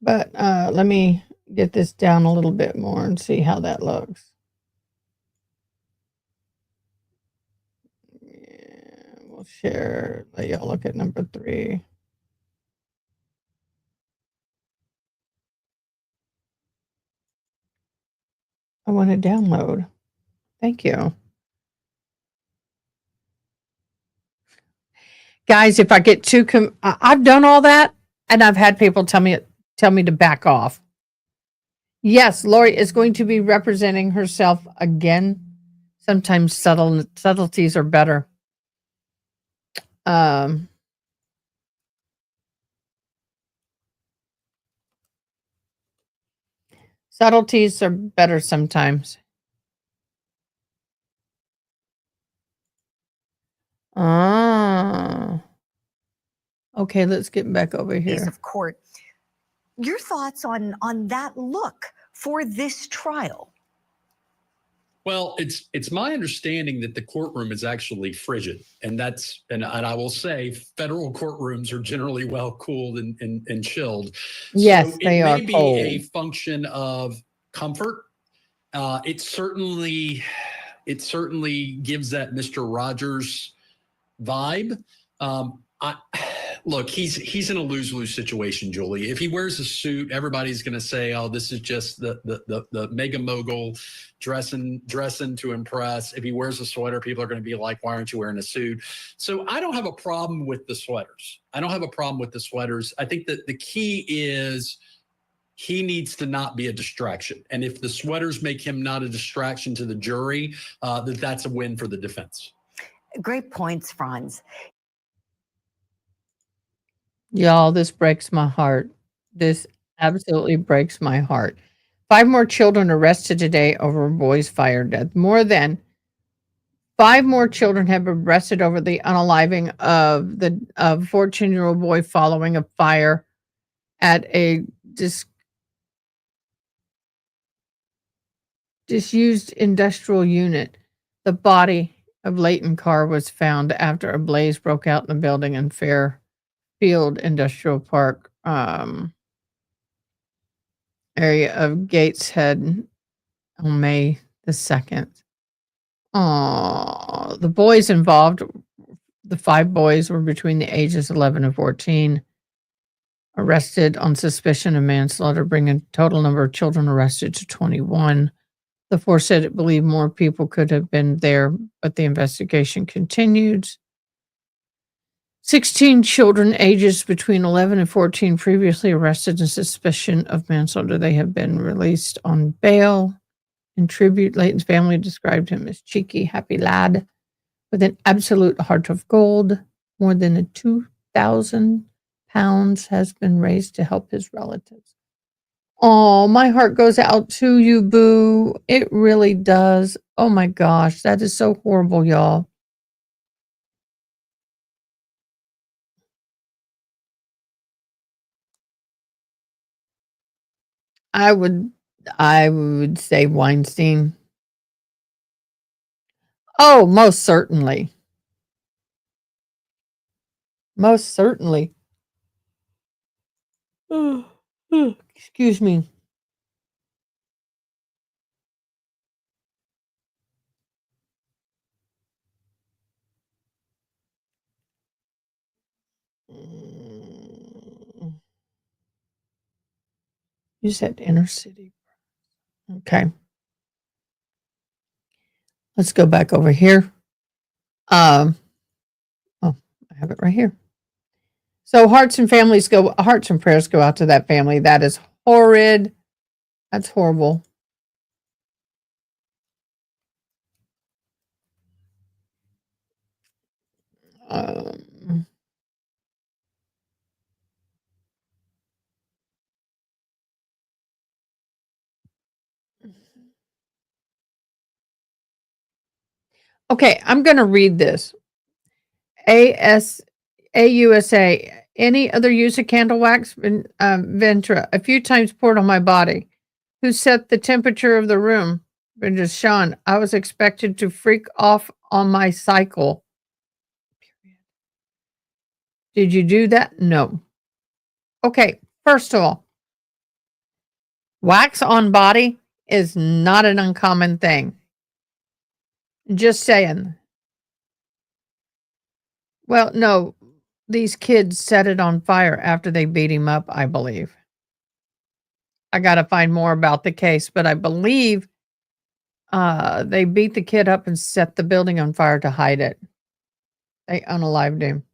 A: But let me get this down a little bit more and see how that looks. Yeah, we'll share. Let y'all look at number 3. I want to download. Thank you. Guys, if I get too I've done all that and I've had people tell me to back off. Yes, Lori is going to be representing herself again. Sometimes subtleties are better. Subtleties are better sometimes. Okay, let's get back over here.
J: Of court. Your thoughts on that look for this trial?
M: Well, it's my understanding that the courtroom is actually frigid, and I will say federal courtrooms are generally well cooled and chilled.
A: Yes,
M: so
A: they are
M: it may be
A: cold.
M: a function of comfort. It certainly gives that Mr. Rogers vibe. Look, he's in a lose-lose situation, Julie. If he wears a suit, everybody's going to say, "Oh, this is just the mega mogul dressing to impress." If he wears a sweater, people are going to be like, "Why aren't you wearing a suit?" So I don't have a problem with the sweaters. I think that the key is he needs to not be a distraction. And if the sweaters make him not a distraction to the jury, that's a win for the defense.
J: Great points, Franz.
A: Y'all, this breaks my heart. This absolutely breaks my heart. 5 more children arrested today over a boy's fire death. More than 5 more children have been arrested over the unaliving of the 14-year-old boy following a fire at a disused industrial unit. The body of Leighton Carr was found after a blaze broke out in the building in Fairfield, Field Industrial Park area of Gateshead on May the 2nd. The boys involved, the 5 boys were between the ages 11 and 14, arrested on suspicion of manslaughter, bringing total number of children arrested to 21. The force said it believed more people could have been there, but the investigation continued. 16 children ages between 11 and 14 previously arrested on suspicion of manslaughter. They have been released on bail. In tribute, Layton's family described him as cheeky, happy lad with an absolute heart of gold. More than 2,000 pounds has been raised to help his relatives. Oh, my heart goes out to you, Boo. It really does. Oh my gosh, that is so horrible, y'all. I would say Weinstein. Oh, most certainly. Most certainly. Excuse me. You said inner city. Okay. Let's go back over here. Oh, I have it right here. So hearts and prayers go out to that family. That is horrid. That's horrible. Um, okay, I'm going to read this. AUSA, any other use of candle wax? Ventra, a few times poured on my body. Who set the temperature of the room? Brenda Sean, I was expected to freak off on my cycle. Did you do that? No. Okay, first of all, wax on body is not an uncommon thing. Just saying. Well, no, these kids set it on fire after they beat him up, I believe. I got to find more about the case, but I believe they beat the kid up and set the building on fire to hide it. They unalived him.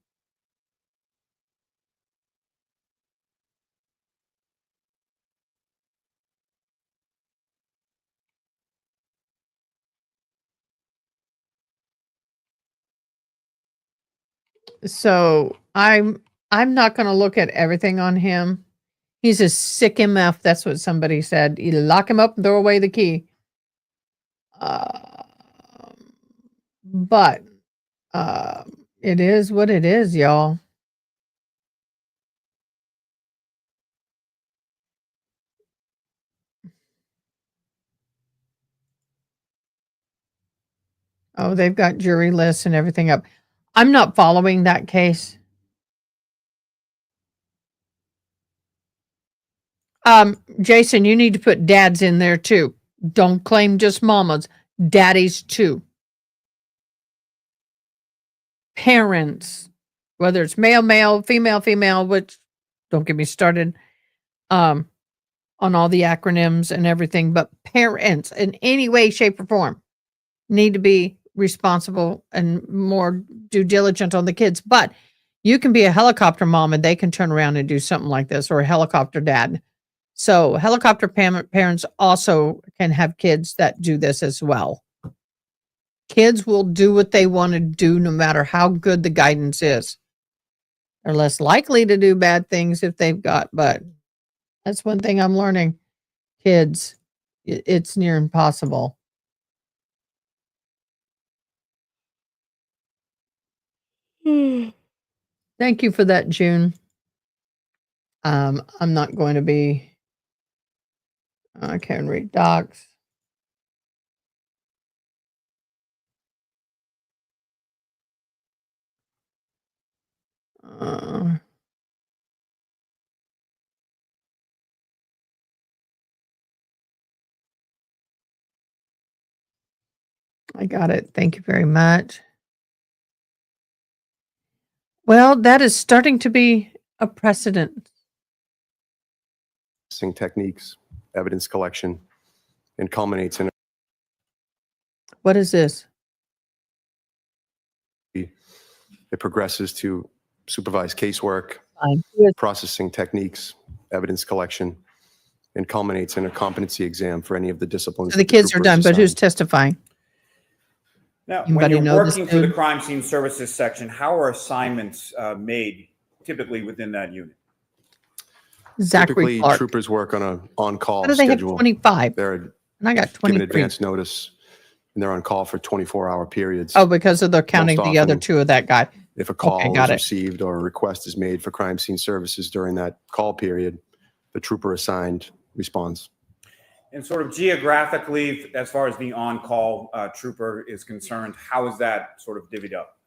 A: So I'm not going to look at everything on him. He's a sick MF. That's what somebody said. You lock him up and throw away the key. But it is what it is, y'all. Oh, they've got jury lists and everything up. I'm not following that case. Jason, you need to put dads in there too. Don't claim just mamas, daddies too. Parents, whether it's male, female, which don't get me started on all the acronyms and everything, but parents in any way, shape, or form need to be responsible and more due diligent on the kids. But you can be a helicopter mom and they can turn around and do something like this, or a helicopter dad. So helicopter parents also can have kids that do this as well. Kids will do what they want to do no matter how good the guidance is. They're less likely to do bad things if they've got, but that's one thing I'm learning. Kids, it's near impossible. Thank you for that, June. I'm not going to be, I can't read docs. I got it. Thank you very much. Well, that is starting to be a precedent.
S: Techniques, evidence collection, and culminates in
A: What is this?
S: it progresses to supervised casework,
A: Fine.
S: processing techniques, evidence collection, and culminates in a competency exam for any of the disciplines.
A: So the kids are done, but who's testifying?
T: Now, when
A: Anybody
T: you're
A: know this
T: working through the
A: dude?
T: crime scene services section, how are assignments made typically within that unit?
A: Zachary
S: Typically,
A: Clark.
S: troopers work on an on-call
A: How do they have
S: schedule.
A: 25?
S: They're
A: And I got
S: given
A: 23.
S: advance notice, and they're on call for 24-hour periods.
A: Oh, because of they're counting
S: Most
A: the other
S: often,
A: two of that guy.
S: If a call
A: Okay, got
S: is
A: it.
S: received or a request is made for crime scene services during that call period, the trooper assigned responds.
T: And sort of geographically, as far as the on-call trooper is concerned, how is that sort of divvied up?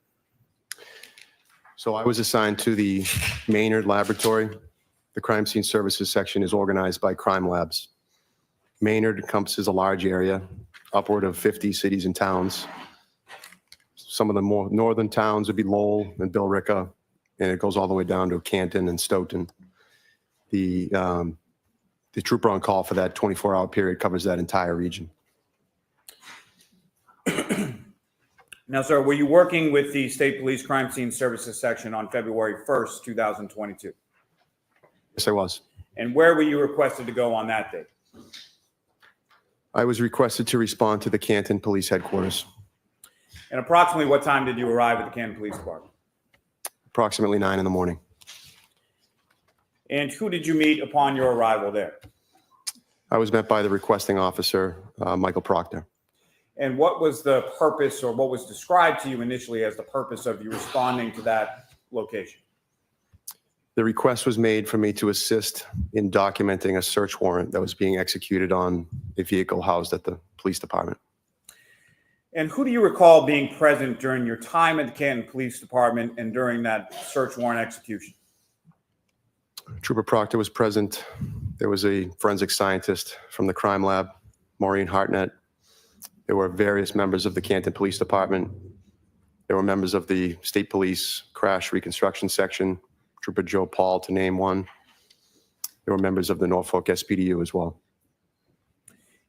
S: So I was assigned to the Maynard Laboratory. The crime scene services section is organized by crime labs. Maynard encompasses a large area, upward of 50 cities and towns. Some of the more northern towns would be Lowell and Billerica, and it goes all the way down to Canton and Stoughton. The trooper on call for that 24-hour period covers that entire region.
T: Now, sir, were you working with the State Police Crime Scene Services section on February 1st, 2022?
S: Yes, I was.
T: And where were you requested to go on that date?
S: I was requested to respond to the Canton Police Headquarters.
T: And approximately what time did you arrive at the Canton Police Department?
S: Approximately 9 in the morning.
T: And who did you meet upon your arrival there?
S: I was met by the requesting officer, Michael Proctor.
T: And what was the purpose, or what was described to you initially as the purpose of you responding to that location?
S: The request was made for me to assist in documenting a search warrant that was being executed on a vehicle housed at the police department.
T: And who do you recall being present during your time at the Canton Police Department and during that search warrant execution?
S: Trooper Proctor was present. There was a forensic scientist from the crime lab, Maureen Hartnett. There were various members of the Canton Police Department. There were members of the State Police Crash Reconstruction Section, Trooper Joe Paul, to name one. There were members of the Norfolk SPDU as well.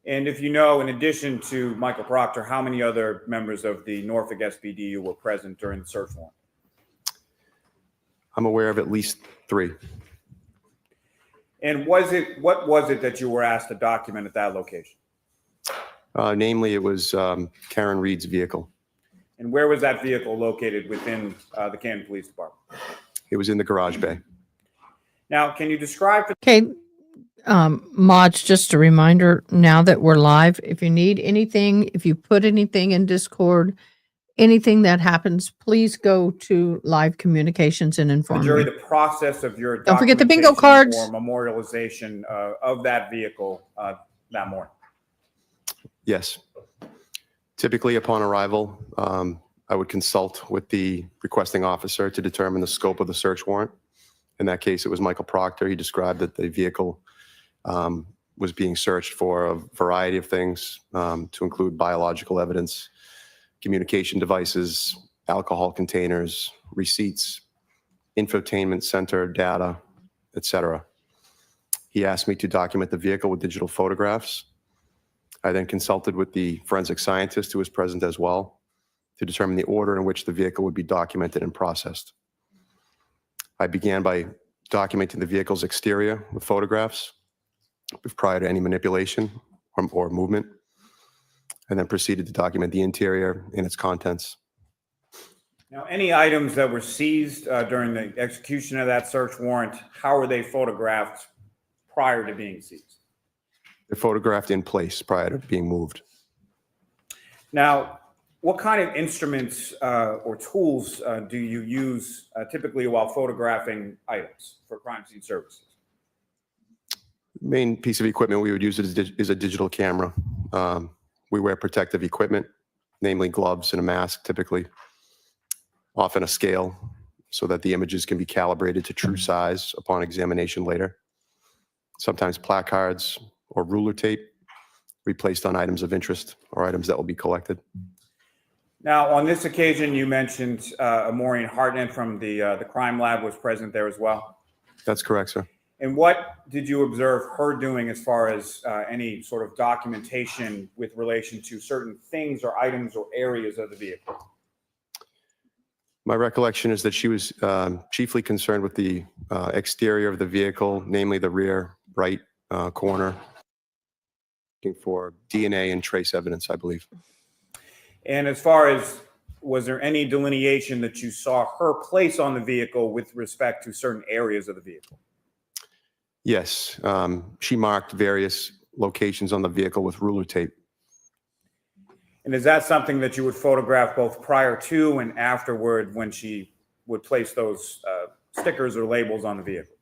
T: And if you know, in addition to Michael Proctor, how many other members of the Norfolk SPDU were present during the search warrant?
S: I'm aware of at least 3.
T: And what was it that you were asked to document at that location?
S: Namely, it was Karen Reed's vehicle.
T: And where was that vehicle located within the Canton Police Department?
S: It was in the garage bay.
T: Now, can you describe?
A: Okay, Mods, just a reminder now that we're live, if you need anything, if you put anything in Discord, anything that happens, please go to live communications and inform
T: The jury,
A: me.
T: the process of your
A: Don't forget the bingo
T: documentation
A: cards.
T: or memorialization of that vehicle that morning.
S: Yes. Typically, upon arrival, I would consult with the requesting officer to determine the scope of the search warrant. In that case, it was Michael Proctor. He described that the vehicle was being searched for a variety of things, to include biological evidence, communication devices, alcohol containers, receipts, infotainment center data, etc. He asked me to document the vehicle with digital photographs. I then consulted with the forensic scientist who was present as well to determine the order in which the vehicle would be documented and processed. I began by documenting the vehicle's exterior with photographs prior to any manipulation or movement, and then proceeded to document the interior and its contents.
T: Now, any items that were seized during the execution of that search warrant, how were they photographed prior to being seized?
S: They're photographed in place prior to being moved.
T: Now, what kind of instruments or tools do you use typically while photographing items for crime scene services?
S: The main piece of equipment we would use is a digital camera. We wear protective equipment, namely gloves and a mask typically, often a scale so that the images can be calibrated to true size upon examination later. Sometimes placards or ruler tape we placed on items of interest or items that will be collected.
T: Now, on this occasion, you mentioned Maureen Hartnett from the crime lab was present there as well.
S: That's correct, sir.
T: And what did you observe her doing as far as any sort of documentation with relation to certain things or items or areas of the vehicle?
S: My recollection is that she was chiefly concerned with the exterior of the vehicle, namely the rear right corner, looking for DNA and trace evidence, I believe.
T: And as far as, was there any delineation that you saw her place on the vehicle with respect to certain areas of the vehicle?
S: Yes, she marked various locations on the vehicle with ruler tape.
T: And is that something that you would photograph both prior to and afterward when she would place those stickers or labels on the vehicle?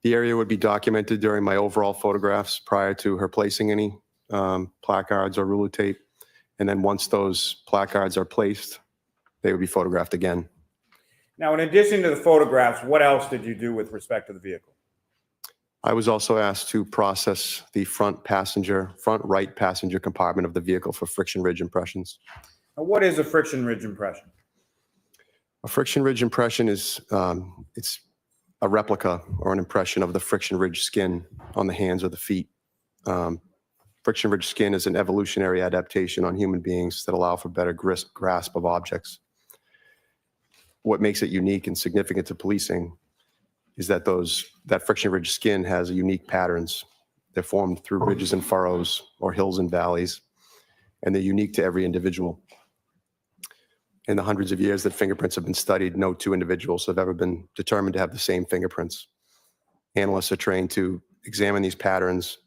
S: The area would be documented during my overall photographs prior to her placing any placards or ruler tape. And then once those placards are placed, they would be photographed again.
T: Now, in addition to the photographs, what else did you do with respect to the vehicle?
S: I was also asked to process the front right passenger compartment of the vehicle for friction ridge impressions.
T: Now, what is a friction ridge impression?
S: A friction ridge impression is it's a replica or an impression of the friction ridge skin on the hands or the feet. Friction ridge skin is an evolutionary adaptation on human beings that allow for better grasp of objects. What makes it unique and significant to policing is that that friction ridge skin has unique patterns. They're formed through ridges and furrows or hills and valleys, and they're unique to every individual. In the hundreds of years that fingerprints have been studied, no two individuals have ever been determined to have the same fingerprints. Analysts are trained to examine these patterns,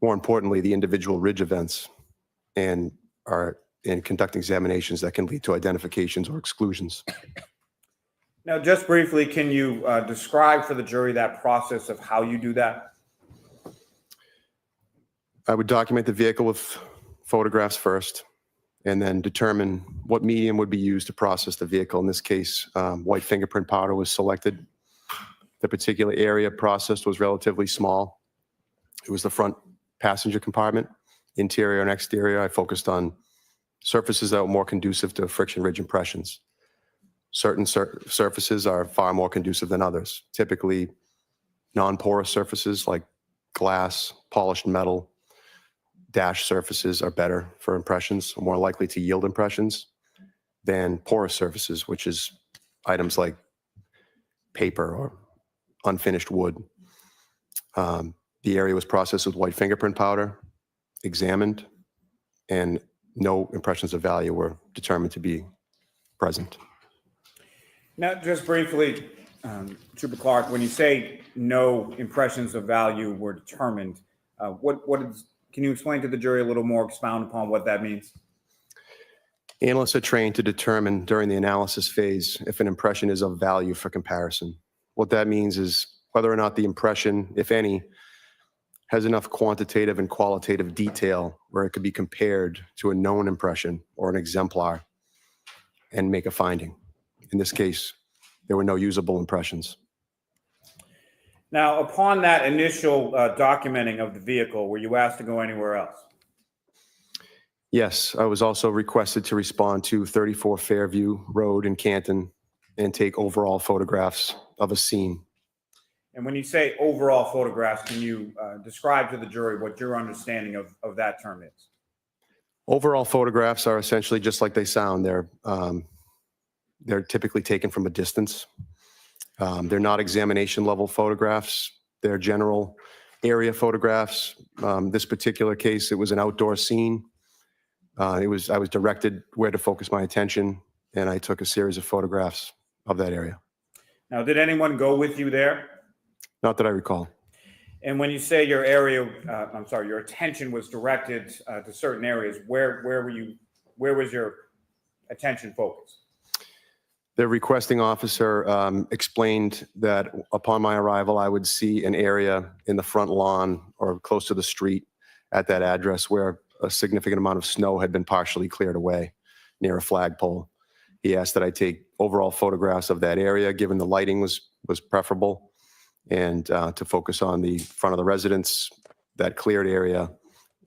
S: more importantly, the individual ridge events, and conduct examinations that can lead to identifications or exclusions.
T: Now, just briefly, can you describe for the jury that process of how you do that?
S: I would document the vehicle with photographs first, and then determine what medium would be used to process the vehicle. In this case, white fingerprint powder was selected. The particular area processed was relatively small. It was the front passenger compartment, interior and exterior. I focused on surfaces that were more conducive to friction ridge impressions. Certain surfaces are far more conducive than others. Typically, non-porous surfaces like glass, polished metal, dash surfaces are better for impressions, more likely to yield impressions than porous surfaces, which is items like paper or unfinished wood. The area was processed with white fingerprint powder, examined, and no impressions of value were determined to be present.
T: Now, just briefly, Trooper Clark, when you say no impressions of value were determined, can you explain to the jury a little more, expound upon what that means?
S: Analysts are trained to determine during the analysis phase if an impression is of value for comparison. What that means is whether or not the impression, if any, has enough quantitative and qualitative detail where it could be compared to a known impression or an exemplar and make a finding. In this case, there were no usable impressions.
T: Now, upon that initial documenting of the vehicle, were you asked to go anywhere else?
S: Yes, I was also requested to respond to 34 Fairview Road in Canton and take overall photographs of a scene.
T: And when you say overall photographs, can you describe to the jury what your understanding of that term is?
S: Overall photographs are essentially just like they sound. They're typically taken from a distance. They're not examination level photographs. They're general area photographs. This particular case, it was an outdoor scene. I was directed where to focus my attention, and I took a series of photographs of that area.
T: Now, did anyone go with you there?
S: Not that I recall.
T: And when you say your attention was directed to certain areas, where was your attention focused?
S: The requesting officer explained that upon my arrival, I would see an area in the front lawn or close to the street at that address where a significant amount of snow had been partially cleared away near a flagpole. He asked that I take overall photographs of that area, given the lighting was preferable, and to focus on the front of the residence, that cleared area,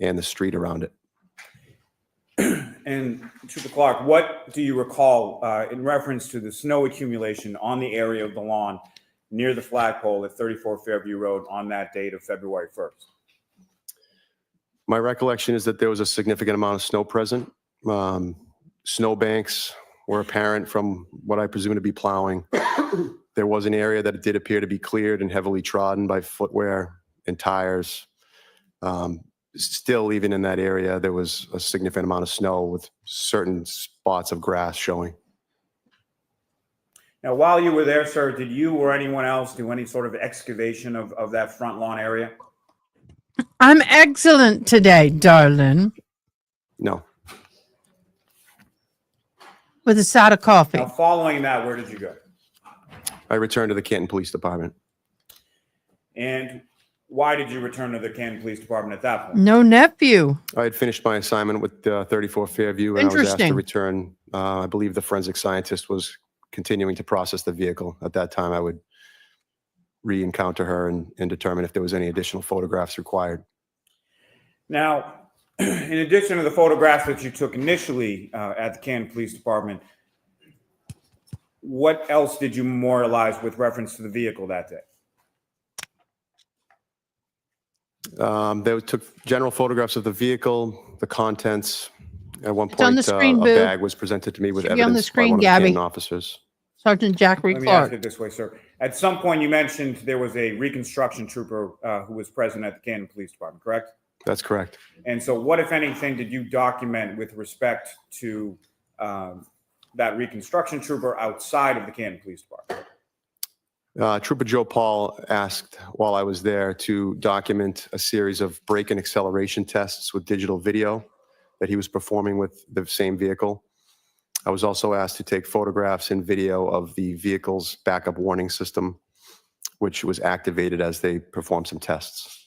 S: and the street around it.
T: And Trooper Clark, what do you recall in reference to the snow accumulation on the area of the lawn near the flagpole at 34 Fairview Road on that date of February 1st?
S: My recollection is that there was a significant amount of snow present. Snow banks were apparent from what I presume to be plowing. There was an area that did appear to be cleared and heavily trodden by footwear and tires. Still, even in that area, there was a significant amount of snow with certain spots of grass showing.
T: Now, while you were there, sir, did you or anyone else do any sort of excavation of that front lawn area?
A: I'm excellent today, darling.
S: No.
A: With a side of coffee.
T: Now, following that, where did you go?
S: I returned to the Canton Police Department.
T: And why did you return to the Canton Police Department at that point?
A: No nephew.
S: I had finished my assignment with 34 Fairview, and I was asked to
A: Interesting.
S: return. I believe the forensic scientist was continuing to process the vehicle. At that time, I would re-encounter her and determine if there was any additional photographs required.
T: Now, in addition to the photographs that you took initially at the Canton Police Department, what else did you memorialize with reference to the vehicle that day?
S: They took general photographs of the vehicle, the contents. At one
A: It's on
S: point,
A: the screen,
S: a
A: Boo.
S: bag was presented to me with
A: Should be on the
S: evidence by
A: screen,
S: one of the
A: Gabby.
S: Canton officers.
A: Sergeant Jackery
T: Let me ask
A: Clark.
T: it this way, sir. At some point, you mentioned there was a reconstruction trooper who was present at the Canton Police Department, correct?
S: That's correct.
T: And so what, if anything, did you document with respect to that reconstruction trooper outside of the Canton Police Department?
S: Trooper Joe Paul asked while I was there to document a series of brake and acceleration tests with digital video that he was performing with the same vehicle. I was also asked to take photographs and video of the vehicle's backup warning system, which was activated as they performed some tests.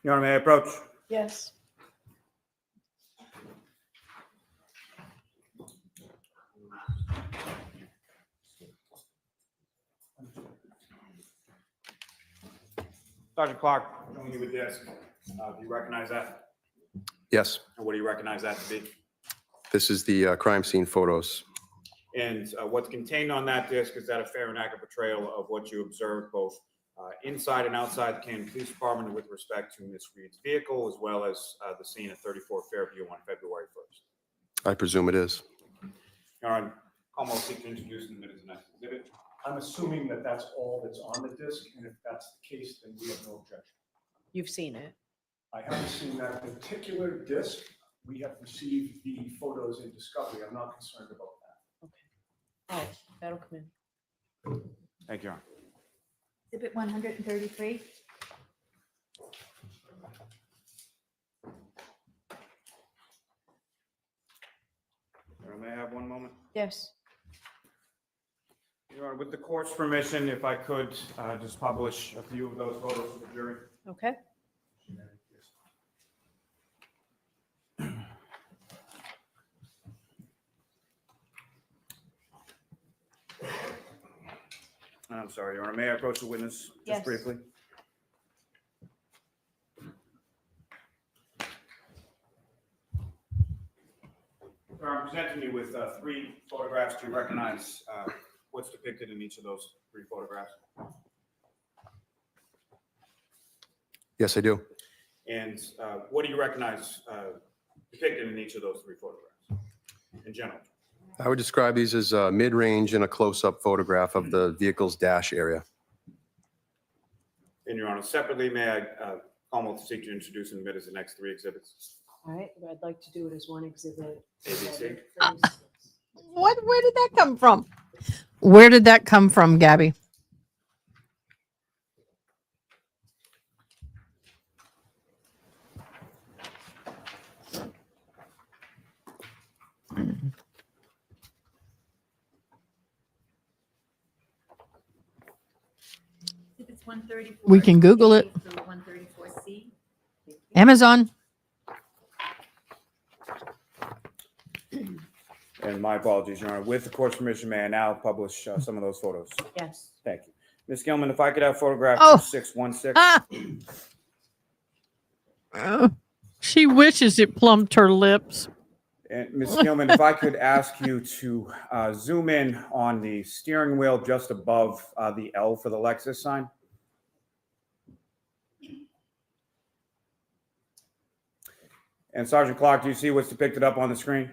T: Your Honor, may I approach?
B: Yes.
T: Sergeant Clark, showing you a disc. Do you recognize that?
S: Yes,
T: And what do you recognize that to be?
S: this is the crime scene photos.
T: And what's contained on that disc, is that a fair and accurate portrayal of what you observed both inside and outside the Canton Police Department with respect to Ms. Reed's vehicle, as well as the scene at 34 Fairview on February 1st?
S: I presume it is.
T: Your Honor, almost seek to introduce in the minutes the next exhibit.
U: I'm assuming that that's all that's on the disc, and if that's the case, then we have no objection.
B: You've seen it.
U: I haven't seen that particular disc. We have received the photos in discovery. I'm not concerned about that.
B: Oh, that'll come in.
T: Thank you, Your Honor.
V: Exhibit 133.
T: Your Honor, may I have one moment?
B: Yes.
T: Your Honor, with the court's permission, if I could just publish a few of those photos for the jury.
B: Okay.
T: I'm sorry, Your Honor. May I approach the witness
B: Yes.
T: just briefly? Your Honor, I'm presenting you with three photographs. Do you recognize what's depicted in each of those three photographs?
S: Yes, I do.
T: And what do you recognize depicted in each of those three photographs in general?
S: I would describe these as mid-range and a close-up photograph of the vehicle's dash area.
T: And Your Honor, separately, may I almost seek to introduce and admit as the next three exhibits?
B: All right, but I'd like to do it as one exhibit.
T: ABC.
A: Where did that come from? Where did that come from, Gabby?
V: Exhibits 134.
A: We can Google it.
V: Through 134C.
A: Amazon.
T: And my apologies, Your Honor. With the court's permission, may I now publish some of those photos?
B: Yes.
T: Thank you. Ms. Gilman, if I could have photograph
A: Oh.
T: 616.
A: Ah. She wishes it plumped her lips.
T: And Ms. Gilman, if I could ask you to zoom in on the steering wheel just above the L for the Lexus sign. And Sergeant Clark, do you see what's depicted up on the screen?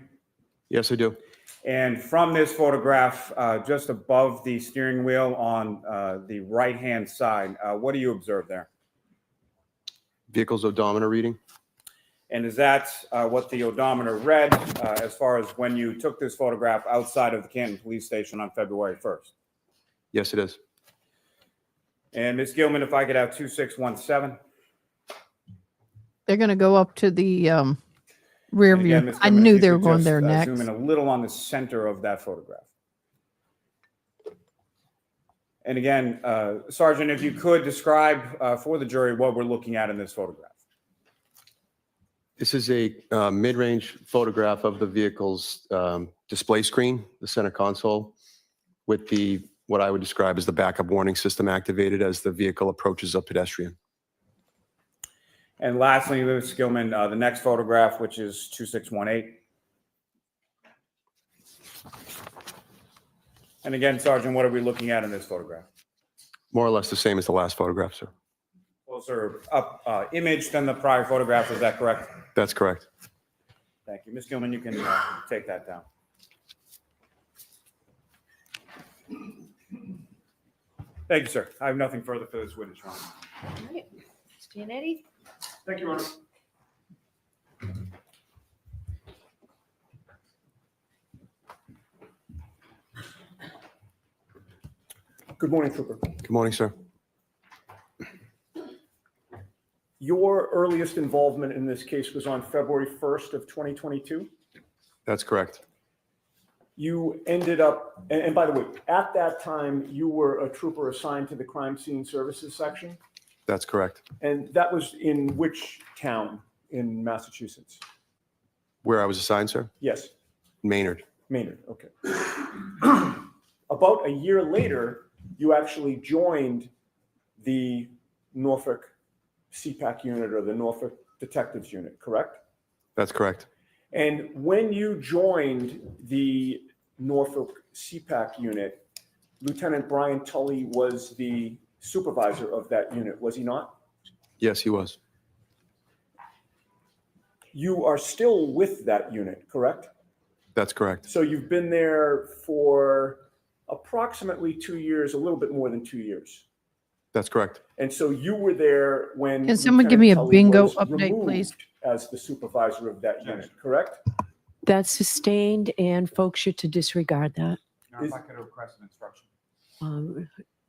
S: Yes, I do.
T: And from this photograph, just above the steering wheel on the right-hand side, what do you observe there?
S: Vehicle's odometer reading?
T: And is that what the odometer read as far as when you took this photograph outside of the Canton Police Station on February 1st?
S: Yes, it is.
T: And Ms. Gilman, if I could have 2617.
A: They're going to go up to the rear
T: And again,
A: view.
T: Ms.
A: I
T: Gilman, if
A: knew
T: you
A: they were
T: could
A: going
T: just,
A: there next.
T: Zoom in a little on the center of that photograph. And again, Sergeant, if you could describe for the jury what we're looking at in this photograph.
S: This is a mid-range photograph of the vehicle's display screen, the center console, with what I would describe as the backup warning system activated as the vehicle approaches a pedestrian.
T: And lastly, Ms. Gilman, the next photograph, which is 2618. And again, Sergeant, what are we looking at in this photograph?
S: More or less the same as the last photograph, sir.
T: Those are up imaged than the prior photograph, is that correct?
S: That's correct.
T: Thank you. Ms. Gilman, you can take that down. Thank you, sir. I have nothing further for this witness, Your Honor.
B: All right. Mr. Giannetti?
U: Thank you, Your Honor. Good morning, Trooper.
S: Good morning, sir.
U: Your earliest involvement in this case was on February 1st of 2022.
S: That's correct.
U: You ended up, and by the way, at that time, you were a trooper assigned to the crime scene services section.
S: That's correct.
U: And that was in which town in Massachusetts?
S: Where I was assigned, sir?
U: Yes.
S: Maynard.
U: Maynard, okay. About a year later, you actually joined the Norfolk CPAC unit or the Norfolk Detectives Unit, correct?
S: That's correct.
U: And when you joined the Norfolk CPAC unit, Lieutenant Brian Tully was the supervisor of that unit, was he not?
S: Yes, he was.
U: You are still with that unit, correct?
S: That's correct.
U: So you've been there for approximately 2 years, a little bit more than 2 years.
S: That's correct.
U: And so you were there when
A: Can someone give me a
U: Lieutenant Tully
A: bingo
U: was
A: update,
U: removed
A: please?
U: as the supervisor of that unit, correct?
R: That's sustained, and folks should to disregard that.
T: Now, if I could request an instruction.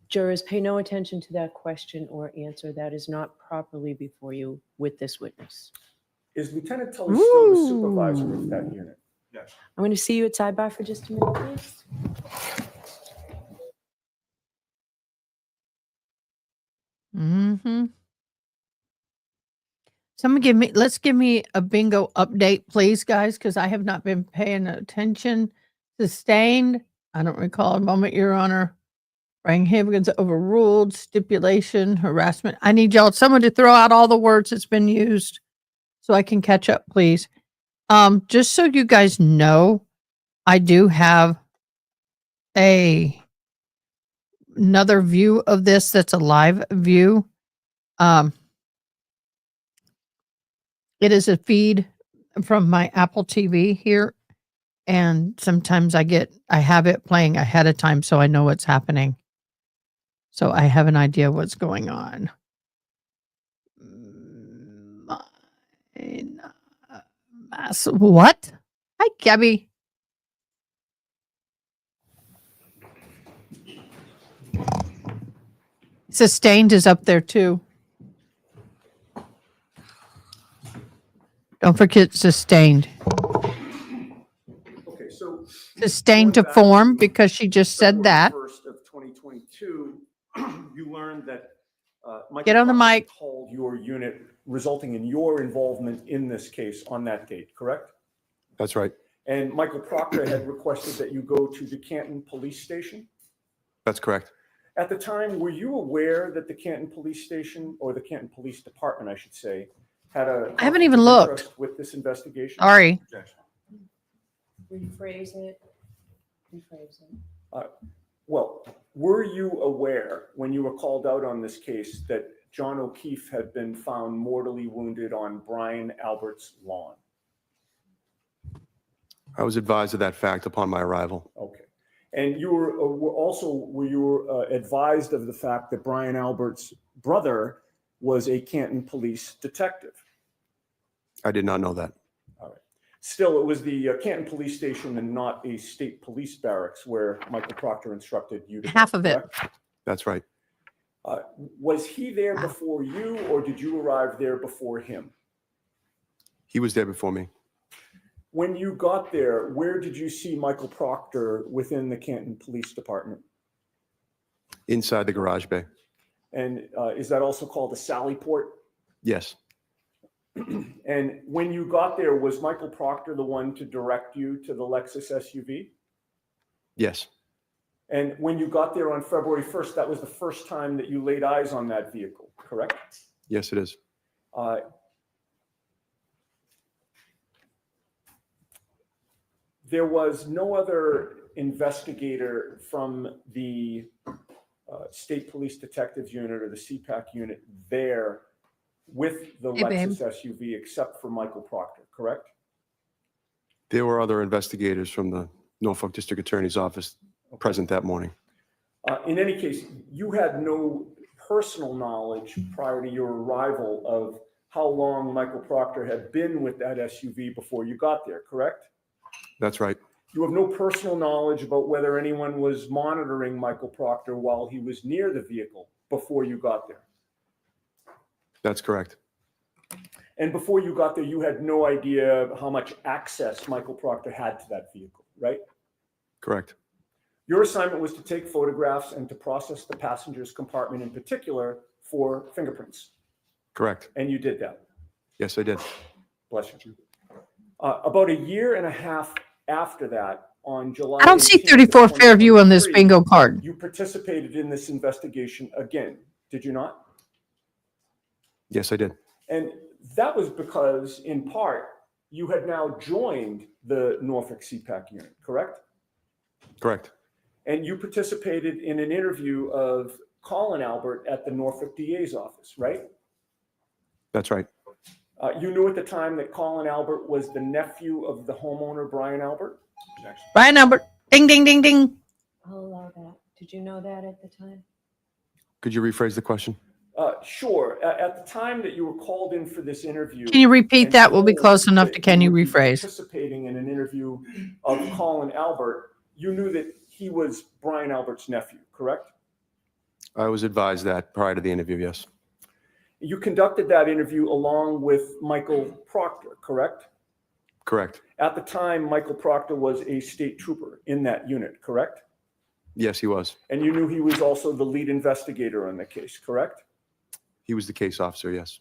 R: Jurors, pay no attention to that question or answer. That is not properly before you with this witness.
U: Is Lieutenant Tully still the supervisor of that unit?
T: Yes.
R: I'm going to see you at sidebar for just a minute, please.
A: Mm-hmm. Let's give me a bingo update, please, guys, because I have not been paying attention. Sustained. I don't recall a moment, Your Honor. Brian Havens overruled. Stipulation, harassment. I need someone to throw out all the words that's been used so I can catch up, please. Just so you guys know, I do have another view of this that's a live view. It is a feed from my Apple TV here, and sometimes I have it playing ahead of time so I know what's happening. So I have an idea what's going on. What? Hi, Gabby. Sustained is up there too. Don't forget sustained.
U: Okay, so
A: Sustained to form because she just said that.
U: 1st of 2022, you learned that Michael
A: Get on the
U: Proctor
A: mic.
U: called your unit, resulting in your involvement in this case on that date, correct?
S: That's right.
U: And Michael Proctor had requested that you go to the Canton Police Station.
S: That's correct.
U: At the time, were you aware that the Canton Police Station, or the Canton Police Department, I should say, had a
A: I haven't even
U: conflict of
A: looked.
U: interest with this investigation?
A: Sorry.
R: Rephrase it. Rephrase it.
U: Well, were you aware when you were called out on this case that John O'Keefe had been found mortally wounded on Brian Albert's lawn?
S: I was advised of that fact upon my arrival.
U: Okay. And you were advised of the fact that Brian Albert's brother was a Canton police detective?
S: I did not know that.
U: All right. Still, it was the Canton police station and not a state police barracks where Michael Proctor instructed you to go,
A: Half of it.
U: correct?
S: That's right.
U: Was he there before you, or did you arrive there before him?
S: He was there before me.
U: When you got there, where did you see Michael Proctor within the Canton Police Department?
S: Inside the garage bay.
U: And is that also called a sally port?
S: Yes.
U: And when you got there, was Michael Proctor the one to direct you to the Lexus SUV?
S: Yes.
U: And when you got there on February 1st, that was the first time that you laid eyes on that vehicle, correct?
S: Yes, it is.
U: There was no other investigator from the State Police Detectives Unit or the CPAC unit there with the
A: Hey, babe.
U: Lexus SUV except for Michael Proctor, correct?
S: There were other investigators from the Norfolk District Attorney's Office present that morning.
U: In any case, you had no personal knowledge prior to your arrival of how long Michael Proctor had been with that SUV before you got there, correct?
S: That's right.
U: You have no personal knowledge about whether anyone was monitoring Michael Proctor while he was near the vehicle before you got there.
S: That's correct.
U: And before you got there, you had no idea how much access Michael Proctor had to that vehicle, right?
S: Correct.
U: Your assignment was to take photographs and to process the passenger's compartment in particular for fingerprints.
S: Correct.
U: And you did that.
S: Yes, I did.
U: Bless you. About a year and a half after that, on July
A: I don't see
U: 18th,
A: 34 Fairview on this
U: 2023,
A: bingo card.
U: you participated in this investigation again, did you not?
S: Yes, I did.
U: And that was because, in part, you had now joined the Norfolk CPAC unit, correct?
S: Correct.
U: And you participated in an interview of Colin Albert at the Norfolk DA's office, right?
S: That's right.
U: You knew at the time that Colin Albert was the nephew of the homeowner, Brian Albert?
A: Brian Albert. Ding, ding, ding, ding.
R: I'll allow that. Did you know that at the time?
S: Could you rephrase the question?
U: Sure. At the time that you were called in for this interview.
A: Can you repeat
U: and
A: that? We'll be
U: told
A: close enough
U: that
A: to can you
U: would be
A: rephrase?
U: Participating in an interview of Colin Albert, you knew that he was Brian Albert's nephew, correct?
S: I was advised that prior to the interview, yes.
U: You conducted that interview along with Michael Proctor, correct?
S: Correct.
U: At the time, Michael Proctor was a state trooper in that unit, correct?
S: Yes, he was.
U: And you knew he was also the lead investigator on the case, correct?
S: He was the case officer, yes.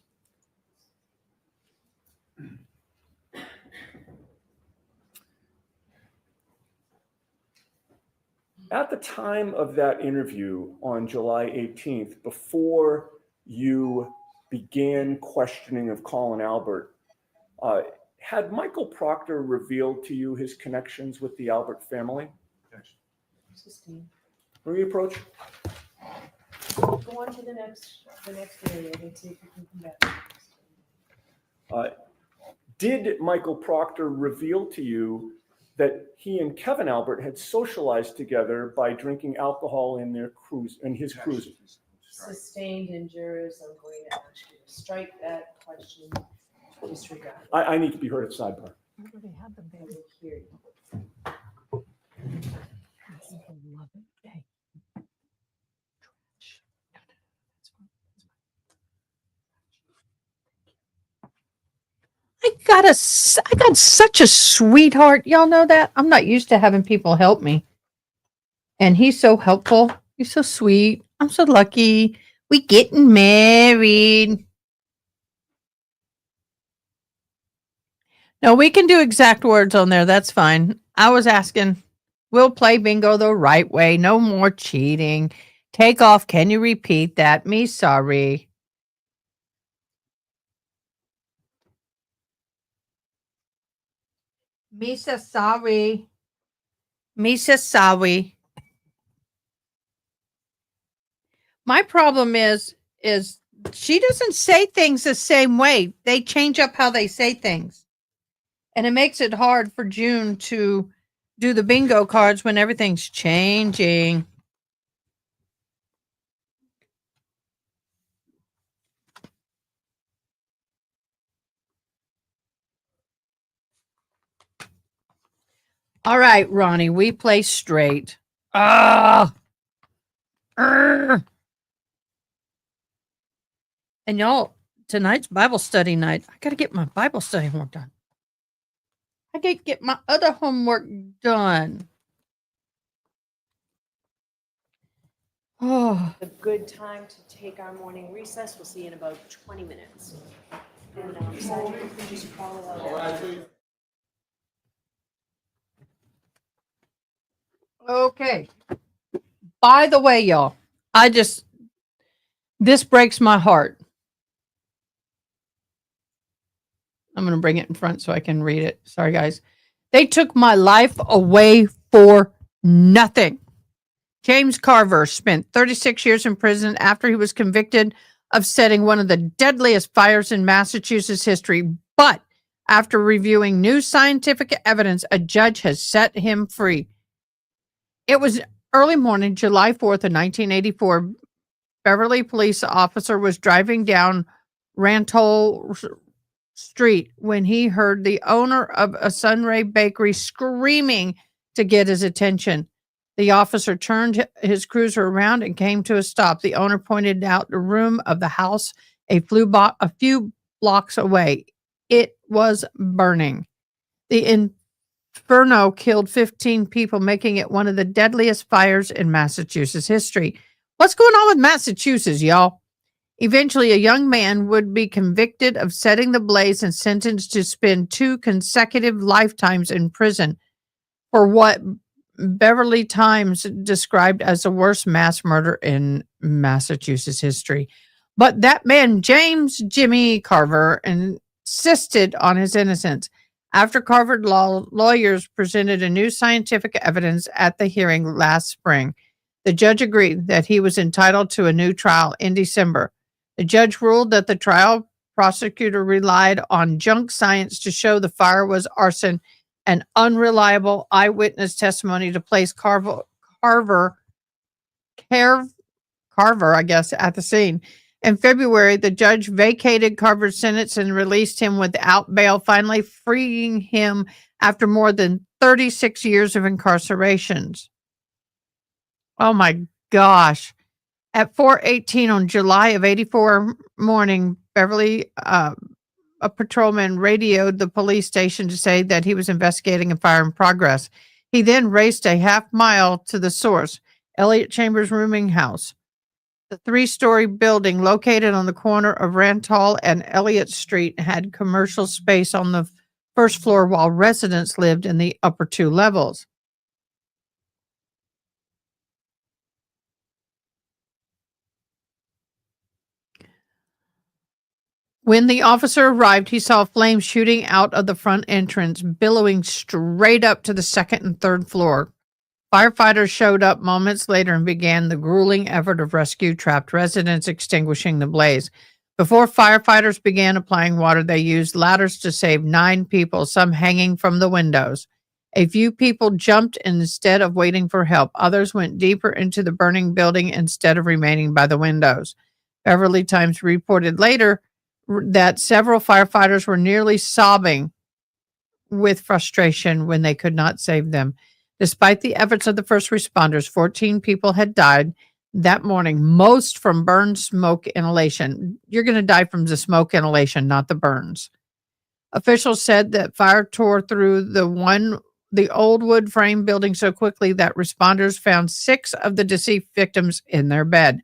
U: At the time of that interview on July 18th, before you began questioning of Colin Albert, had Michael Proctor revealed to you his connections with the Albert family?
R: Sustained.
U: Will you approach?
R: Go on to the next area and see if you can come back.
U: Did Michael Proctor reveal to you that he and Kevin Albert had socialized together by drinking alcohol in his cruises?
R: Sustained and jurors, I'm going to ask you to strike that question. Disregard.
U: I need to be heard at sidebar.
R: I will hear you.
A: I got such a sweetheart. Y'all know that? I'm not used to having people help me. And he's so helpful. He's so sweet. I'm so lucky. We getting married. No, we can do exact words on there. That's fine. I was asking, we'll play bingo the right way. No more cheating. Take off. Can you repeat that? Me sorry. Misa sorry. Misa sorry. My problem is she doesn't say things the same way. They change up how they say things. And it makes it hard for June to do the bingo cards when everything's changing. All right, Ronnie, we play straight. Ah. And y'all, tonight's Bible study night. I got to get my Bible study homework done. I got to get my other homework done. Oh,
R: A good time to take our morning recess. We'll see you in about 20 minutes. And Sally, you can just follow out.
A: okay. By the way, y'all, this breaks my heart. I'm going to bring it in front so I can read it. Sorry, guys. They took my life away for nothing. James Carver spent 36 years in prison after he was convicted of setting one of the deadliest fires in Massachusetts history. But after reviewing new scientific evidence, a judge has set him free. It was early morning, July 4th of 1984. Beverly police officer was driving down Rantall Street when he heard the owner of a Sunray bakery screaming to get his attention. The officer turned his cruiser around and came to a stop. The owner pointed out the room of the house a few blocks away. It was burning. The inferno killed 15 people, making it one of the deadliest fires in Massachusetts history. What's going on with Massachusetts, y'all? Eventually, a young man would be convicted of setting the blaze and sentenced to spend 2 consecutive lifetimes in prison for what Beverly Times described as the worst mass murder in Massachusetts history. But that man, James Jimmy Carver, insisted on his innocence. After Carver lawyers presented a new scientific evidence at the hearing last spring, the judge agreed that he was entitled to a new trial in December. The judge ruled that the trial prosecutor relied on junk science to show the fire was arson and unreliable eyewitness testimony to place Carver, I guess, at the scene. In February, the judge vacated Carver's sentence and released him without bail, finally freeing him after more than 36 years of incarcerations. Oh my gosh. At 4:18 on July of 84 morning, Beverly, a patrolman radioed the police station to say that he was investigating a fire in progress. He then raced a half mile to the source, Elliott Chambers' rooming house. The 3-story building located on the corner of Rantall and Elliott Street had commercial space on the first floor while residents lived in the upper 2 levels. When the officer arrived, he saw flames shooting out of the front entrance, billowing straight up to the second and third floor. Firefighters showed up moments later and began the grueling effort of rescue trapped residents, extinguishing the blaze. Before firefighters began applying water, they used ladders to save 9 people, some hanging from the windows. A few people jumped instead of waiting for help. Others went deeper into the burning building instead of remaining by the windows. Beverly Times reported later that several firefighters were nearly sobbing with frustration when they could not save them. Despite the efforts of the first responders, 14 people had died that morning, most from burn smoke inhalation. You're going to die from the smoke inhalation, not the burns. Officials said that fire tore through the old wood frame building so quickly that responders found 6 of the deceased victims in their bed.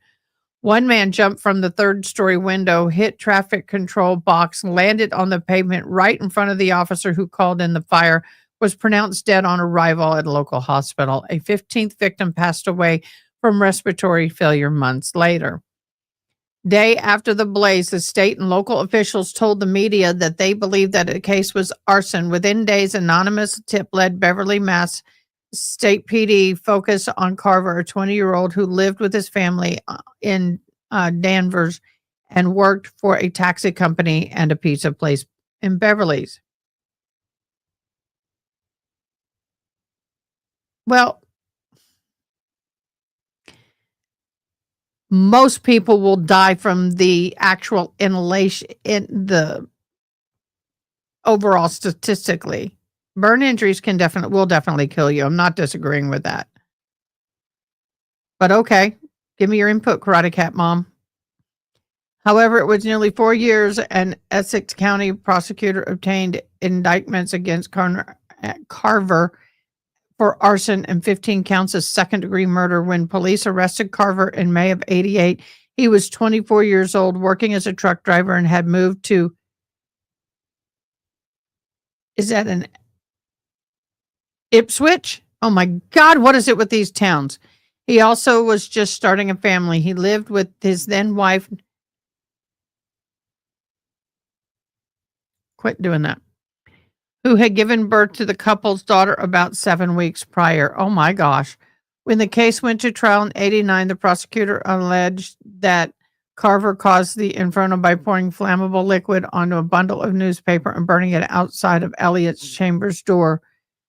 A: One man jumped from the 3rd-story window, hit traffic control box, landed on the pavement right in front of the officer who called in the fire, was pronounced dead on arrival at a local hospital. A 15th victim passed away from respiratory failure months later. Day after the blaze, the state and local officials told the media that they believed that the case was arson. Within days, anonymous tip led Beverly, Mass. State PD focused on Carver, a 20-year-old who lived with his family in Danvers and worked for a taxi company and a pizza place in Beverly's. Well, most people will die from the actual inhalation in the overall statistically. Burn injuries will definitely kill you. I'm not disagreeing with that. But okay, give me your input, Karate Cat Mom. However, it was nearly 4 years, and Essex County prosecutor obtained indictments against Carver for arson and 15 counts of second-degree murder. When police arrested Carver in May of '88, he was 24 years old, working as a truck driver, and had moved to, is that an Ipswich? Oh my God, what is it with these towns? He also was just starting a family. He lived with his then wife. Quit doing that. Who had given birth to the couple's daughter about 7 weeks prior. Oh my gosh. When the case went to trial in '89, the prosecutor alleged that Carver caused the inferno by pouring flammable liquid onto a bundle of newspaper and burning it outside of Elliot's chambers door.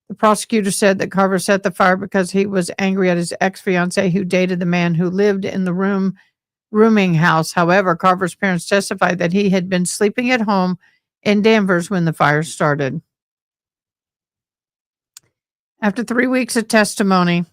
A: The prosecutor said that Carver set the fire because he was angry at his ex-fiancée who dated the man who lived in the rooming house. However, Carver's parents testified that he had been sleeping at home in Danvers when the fire started. After 3 weeks of testimony,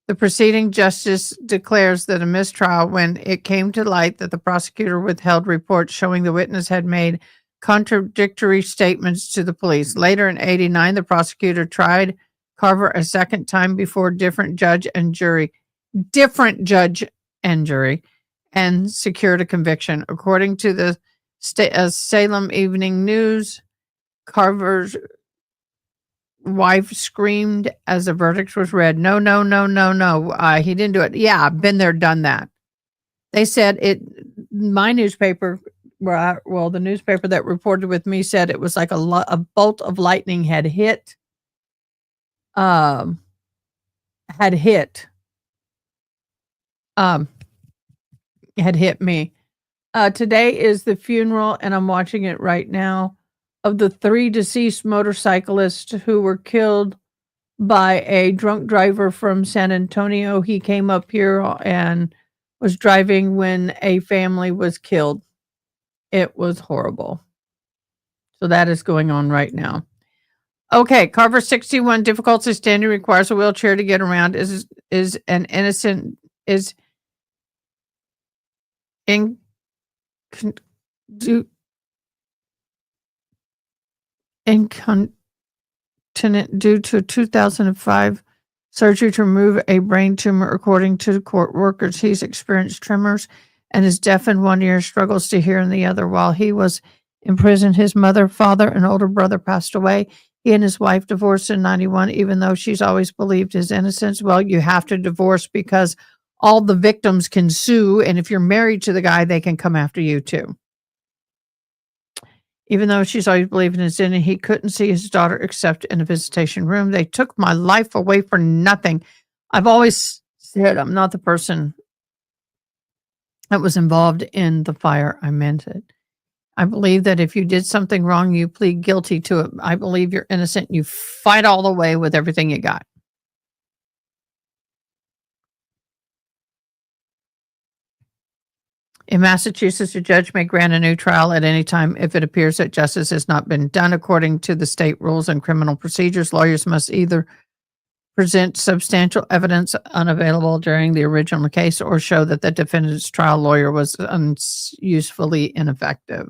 A: the proceeding justice declares that a mistrial when it came to light that the prosecutor withheld reports showing the witness had made contradictory statements to the police. Later in '89, the prosecutor tried Carver a second time before different judge and jury, and secured a conviction. According to the Salem Evening News, Carver's wife screamed as the verdict was read. No, no, no, no, no. He didn't do it. Yeah, I've been there, done that. They said it, my newspaper, the newspaper that reported with me said it was like a bolt of lightning had hit me. Today is the funeral, and I'm watching it right now, of the 3 deceased motorcyclists who were killed by a drunk driver from San Antonio. He came up here and was driving when a family was killed. It was horrible. So that is going on right now. Okay, Carver 61, difficulty standing, requires a wheelchair to get around, is an innocent, is incontinent due to a 2005 surgery to remove a brain tumor. According to court workers, he's experienced tremors and is deaf in one ear, struggles to hear in the other. While he was in prison, his mother, father, and older brother passed away. He and his wife divorced in '91, even though she's always believed his innocence. Well, you have to divorce because all the victims can sue, and if you're married to the guy, they can come after you too. Even though she's always believed in his innocence, he couldn't see his daughter except in a visitation room. They took my life away for nothing. I've always said I'm not the person that was involved in the fire. I meant it. I believe that if you did something wrong, you plead guilty to it. I believe you're innocent. You fight all the way with everything you got. In Massachusetts, a judge may grant a new trial at any time if it appears that justice has not been done according to the state rules and criminal procedures. Lawyers must either present substantial evidence unavailable during the original case or show that the defendant's trial lawyer was unusefully ineffective.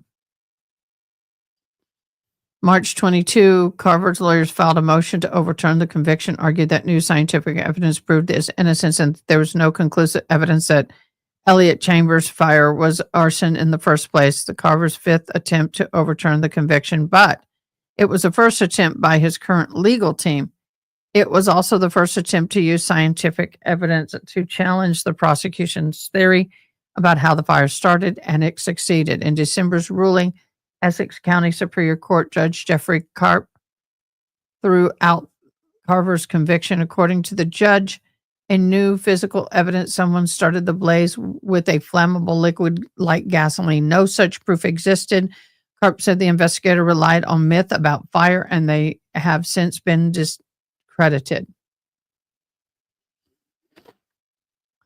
A: March 22, Carver's lawyers filed a motion to overturn the conviction, argued that new scientific evidence proved his innocence and there was no conclusive evidence that Elliot Chambers' fire was arson in the first place. The Carver's 5th attempt to overturn the conviction, but it was the first attempt by his current legal team. It was also the first attempt to use scientific evidence to challenge the prosecution's theory. about how the fire started, and it succeeded. In December's ruling, Essex County Superior Court Judge Jeffrey Karp threw out Carver's conviction. According to the judge, in new physical evidence, someone started the blaze with a flammable liquid like gasoline. No such proof existed. Karp said the investigator relied on myth about fire, and they have since been discredited.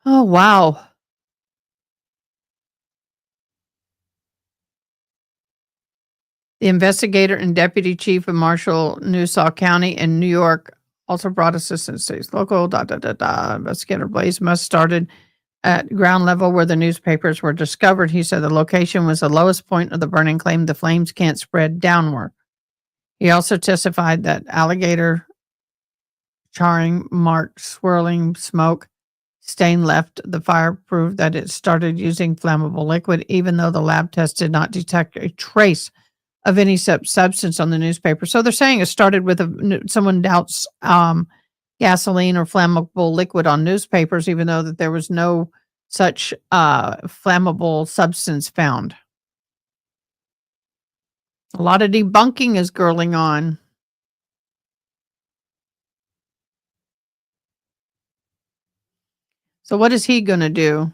A: Oh, wow. The investigator and deputy chief of Marshall, Nassau County in New York also brought assistance. Local investigator blaze must started at ground level where the newspapers were discovered. He said the location was the lowest point of the burning, claimed the flames can't spread downward. He also testified that alligator charring mark, swirling smoke stain left the fire proved that it started using flammable liquid, even though the lab test did not detect a trace of any substance on the newspaper. So they're saying it started with someone doubts gasoline or flammable liquid on newspapers, even though that there was no such flammable substance found. A lot of debunking is going on. So what is he going to do?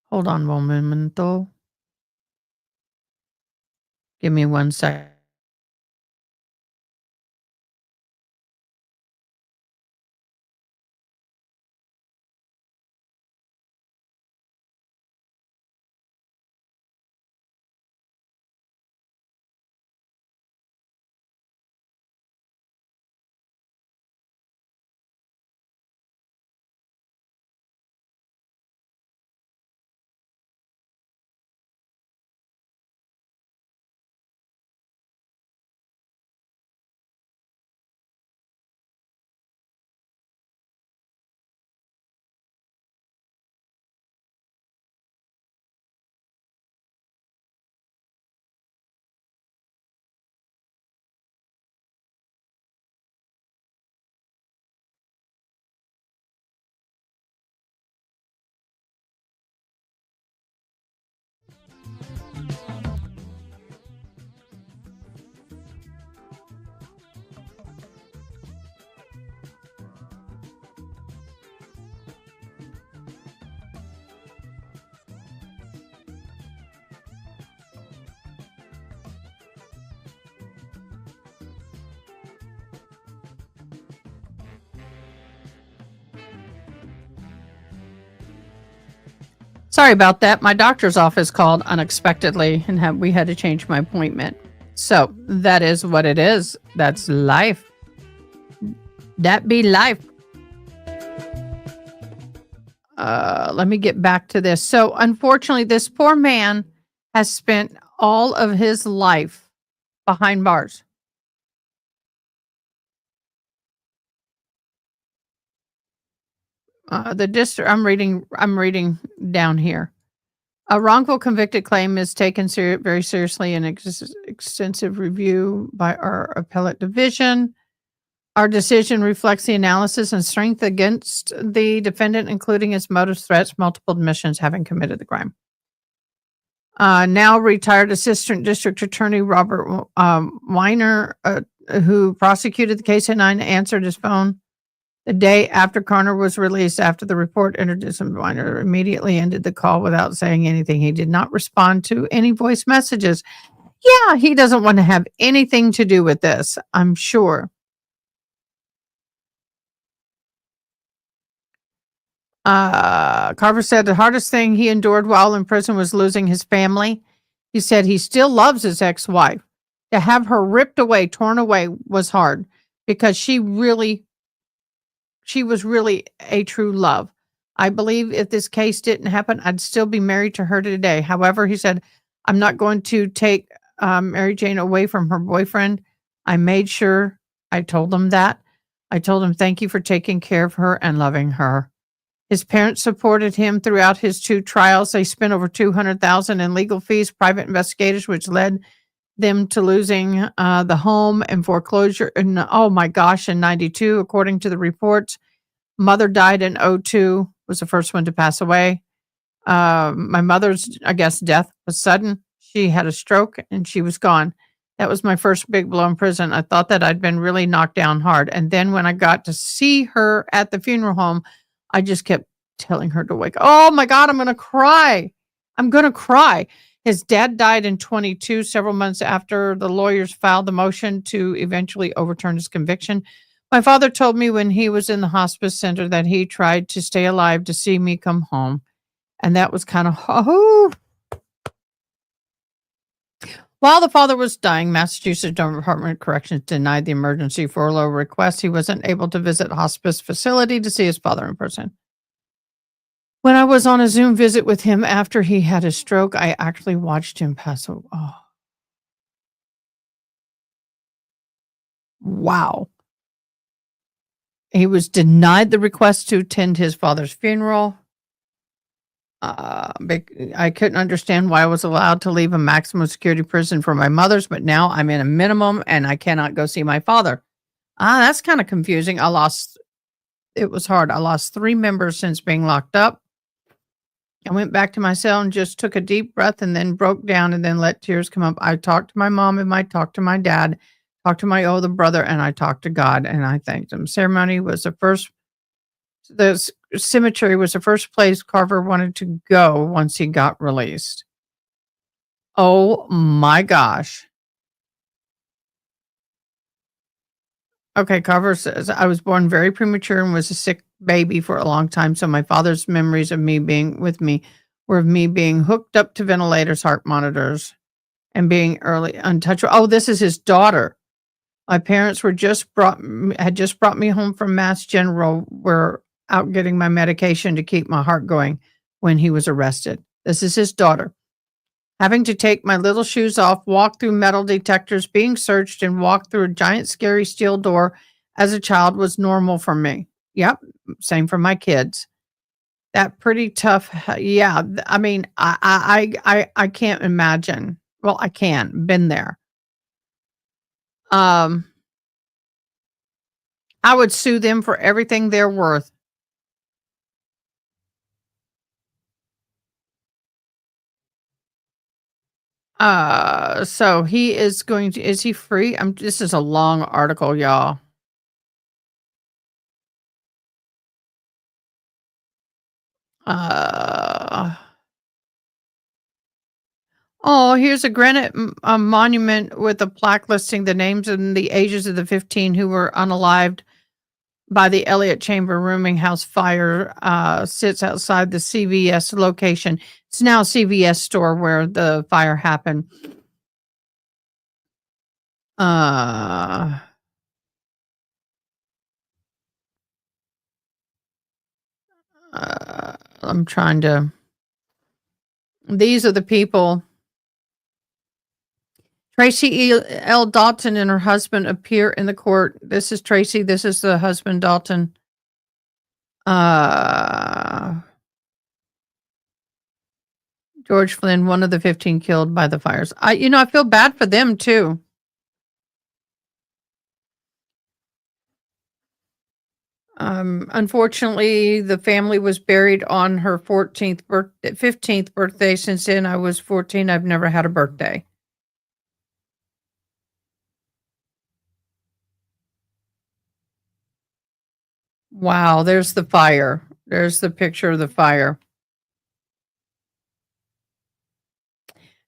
A: Hold on one momento. Give me 1 second. Sorry about that. My doctor's office called unexpectedly and we had to change my appointment. So that is what it is. That's life. That be life. Let me get back to this. So unfortunately, this poor man has spent all of his life behind bars. The district. I'm reading down here. A wrongful convicted claim is taken very seriously in extensive review by our appellate division. Our decision reflects the analysis and strength against the defendant, including his motives, threats, multiple admissions having committed the crime. Now retired Assistant District Attorney Robert Weiner, who prosecuted the case at 9, answered his phone the day after Connor was released. After the report introduced him, Weiner immediately ended the call without saying anything. He did not respond to any voice messages. Yeah, he doesn't want to have anything to do with this, I'm sure. Carver said the hardest thing he endured while in prison was losing his family. He said he still loves his ex-wife. To have her ripped away, torn away was hard because she was really a true love. I believe if this case didn't happen, I'd still be married to her today. However, he said, I'm not going to take Mary Jane away from her boyfriend. I made sure I told him that. I told him, thank you for taking care of her and loving her. His parents supported him throughout his 2 trials. They spent over $200,000 in legal fees, private investigators, which led them to losing the home and foreclosure. And oh my gosh, in 92, according to the reports, mother died in 02, was the first one to pass away. My mother's, I guess, death was sudden. She had a stroke and she was gone. That was my first big blow in prison. I thought that I'd been really knocked down hard. And then when I got to see her at the funeral home, I just kept telling her to wake up. Oh my God, I'm going to cry. I'm going to cry. His dad died in 22, several months after the lawyers filed the motion to eventually overturn his conviction. My father told me when he was in the hospice center that he tried to stay alive to see me come home. And that was kind of, oh. While the father was dying, Massachusetts Department of Corrections denied the emergency furlough request. He wasn't able to visit hospice facility to see his father in person. When I was on a Zoom visit with him after he had his stroke, I actually watched him pass away. Oh. Wow. He was denied the request to attend his father's funeral. I couldn't understand why I was allowed to leave a maximum security prison for my mother's, but now I'm in a minimum and I cannot go see my father. That's kind of confusing. It was hard. I lost 3 members since being locked up. I went back to my cell and just took a deep breath and then broke down and then let tears come up. I talked to my mom and I talked to my dad, talked to my older brother, and I talked to God and I thanked him. Ceremony was the cemetery was the first place Carver wanted to go once he got released. Oh my gosh. Okay, Carver says, I was born very premature and was a sick baby for a long time. So my father's memories of me being with me were of me being hooked up to ventilators, heart monitors, and being early untouchable. Oh, this is his daughter. My parents had just brought me home from Mass General. Were out getting my medication to keep my heart going when he was arrested. This is his daughter. Having to take my little shoes off, walk through metal detectors, being searched, and walk through a giant scary steel door as a child was normal for me. Yep, same for my kids. That pretty tough. Yeah, I mean, I can't imagine. Well, I can. Been there. I would sue them for everything they're worth. So he is going to, is he free? This is a long article, y'all. Oh, here's a granite monument with a plaque listing the names and the ages of the 15 who were unalived by the Elliott Chamber rooming house fire. Sits outside the CVS location. It's now a CVS store where the fire happened. I'm trying to. These are the people. Tracy L. Dalton and her husband appear in the court. This is Tracy. This is the husband, Dalton. George Flynn, one of the 15 killed by the fires. I feel bad for them too. Unfortunately, the family was buried on her 15th birthday. Since then, I was 14. I've never had a birthday. Wow, there's the fire. There's the picture of the fire.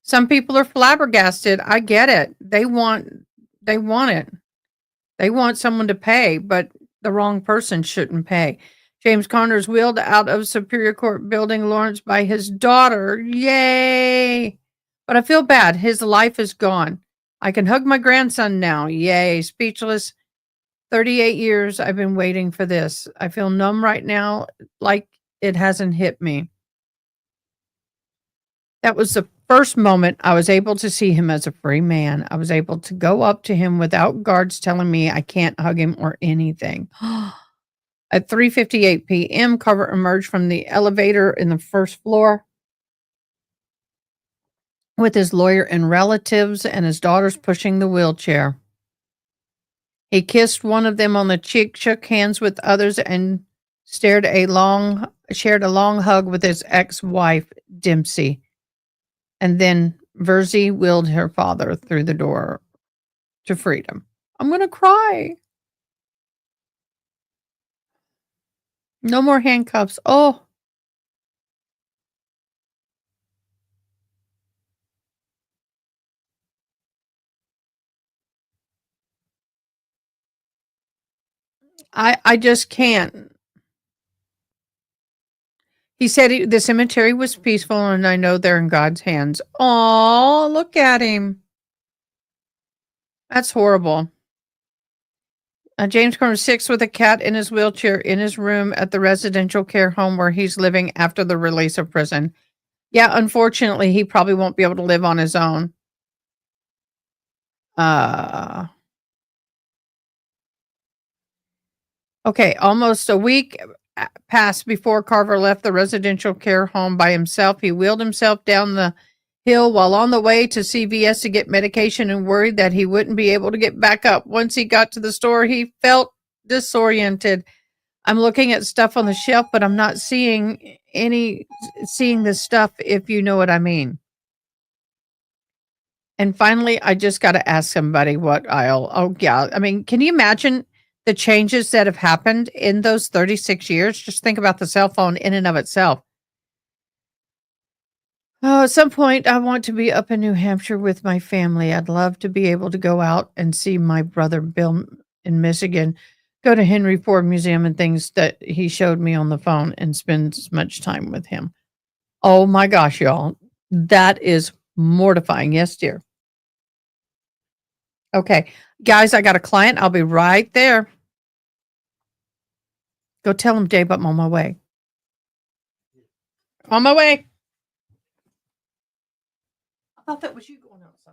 A: Some people are flabbergasted. I get it. They want it. They want someone to pay, but the wrong person shouldn't pay. James Conner is wheeled out of Superior Court building Lawrence by his daughter. Yay! But I feel bad. His life is gone. I can hug my grandson now. Yay. Speechless. 38 years I've been waiting for this. I feel numb right now, like it hasn't hit me. That was the first moment I was able to see him as a free man. I was able to go up to him without guards telling me I can't hug him or anything. At 3:58 p.m., Carver emerged from the elevator in the first floor. with his lawyer and relatives, and his daughters pushing the wheelchair. He kissed one of them on the cheek, shook hands with others, and shared a long hug with his ex-wife, Dempsey. And then Verzi wheeled her father through the door to freedom. I'm going to cry. No more handcuffs. Oh. I just can't. He said the cemetery was peaceful, and I know they're in God's hands. Oh, look at him. That's horrible. James Corner 6 with a cat in his wheelchair in his room at the residential care home where he's living after the release of prison. Yeah, unfortunately, he probably won't be able to live on his own. Okay, almost a week passed before Carver left the residential care home by himself. He wheeled himself down the hill while on the way to CVS to get medication and worried that he wouldn't be able to get back up. Once he got to the store, he felt disoriented. I'm looking at stuff on the shelf, but I'm not seeing the stuff, if you know what I mean. And finally, I just got to ask somebody what aisle. Oh, yeah. I mean, can you imagine the changes that have happened in those 36 years? Just think about the cell phone in and of itself. Oh, at some point, I want to be up in New Hampshire with my family. I'd love to be able to go out and see my brother Bill in Michigan, go to Henry Ford Museum and things that he showed me on the phone and spend as much time with him. Oh my gosh, y'all. That is mortifying. Yes, dear. Okay. Guys, I got a client. I'll be right there. Go tell him, Dave, I'm on my way. On my way. I thought that was you going outside.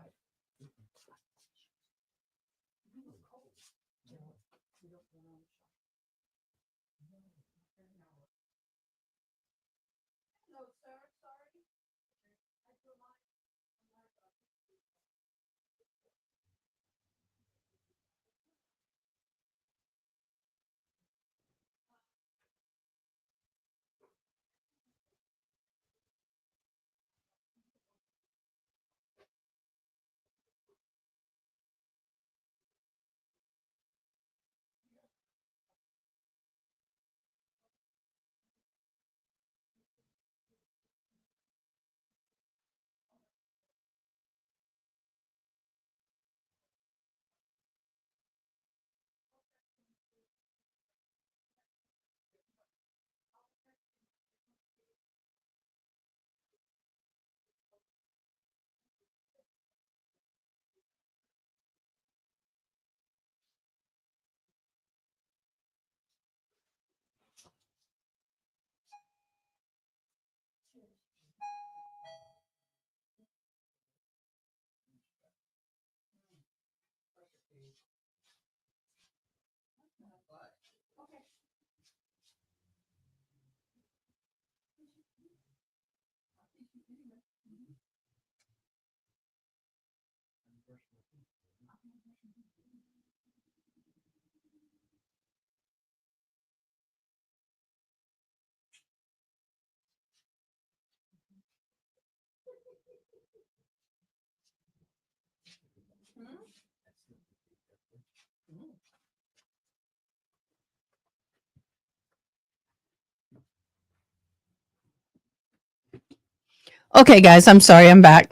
A: Okay, guys, I'm sorry. I'm back.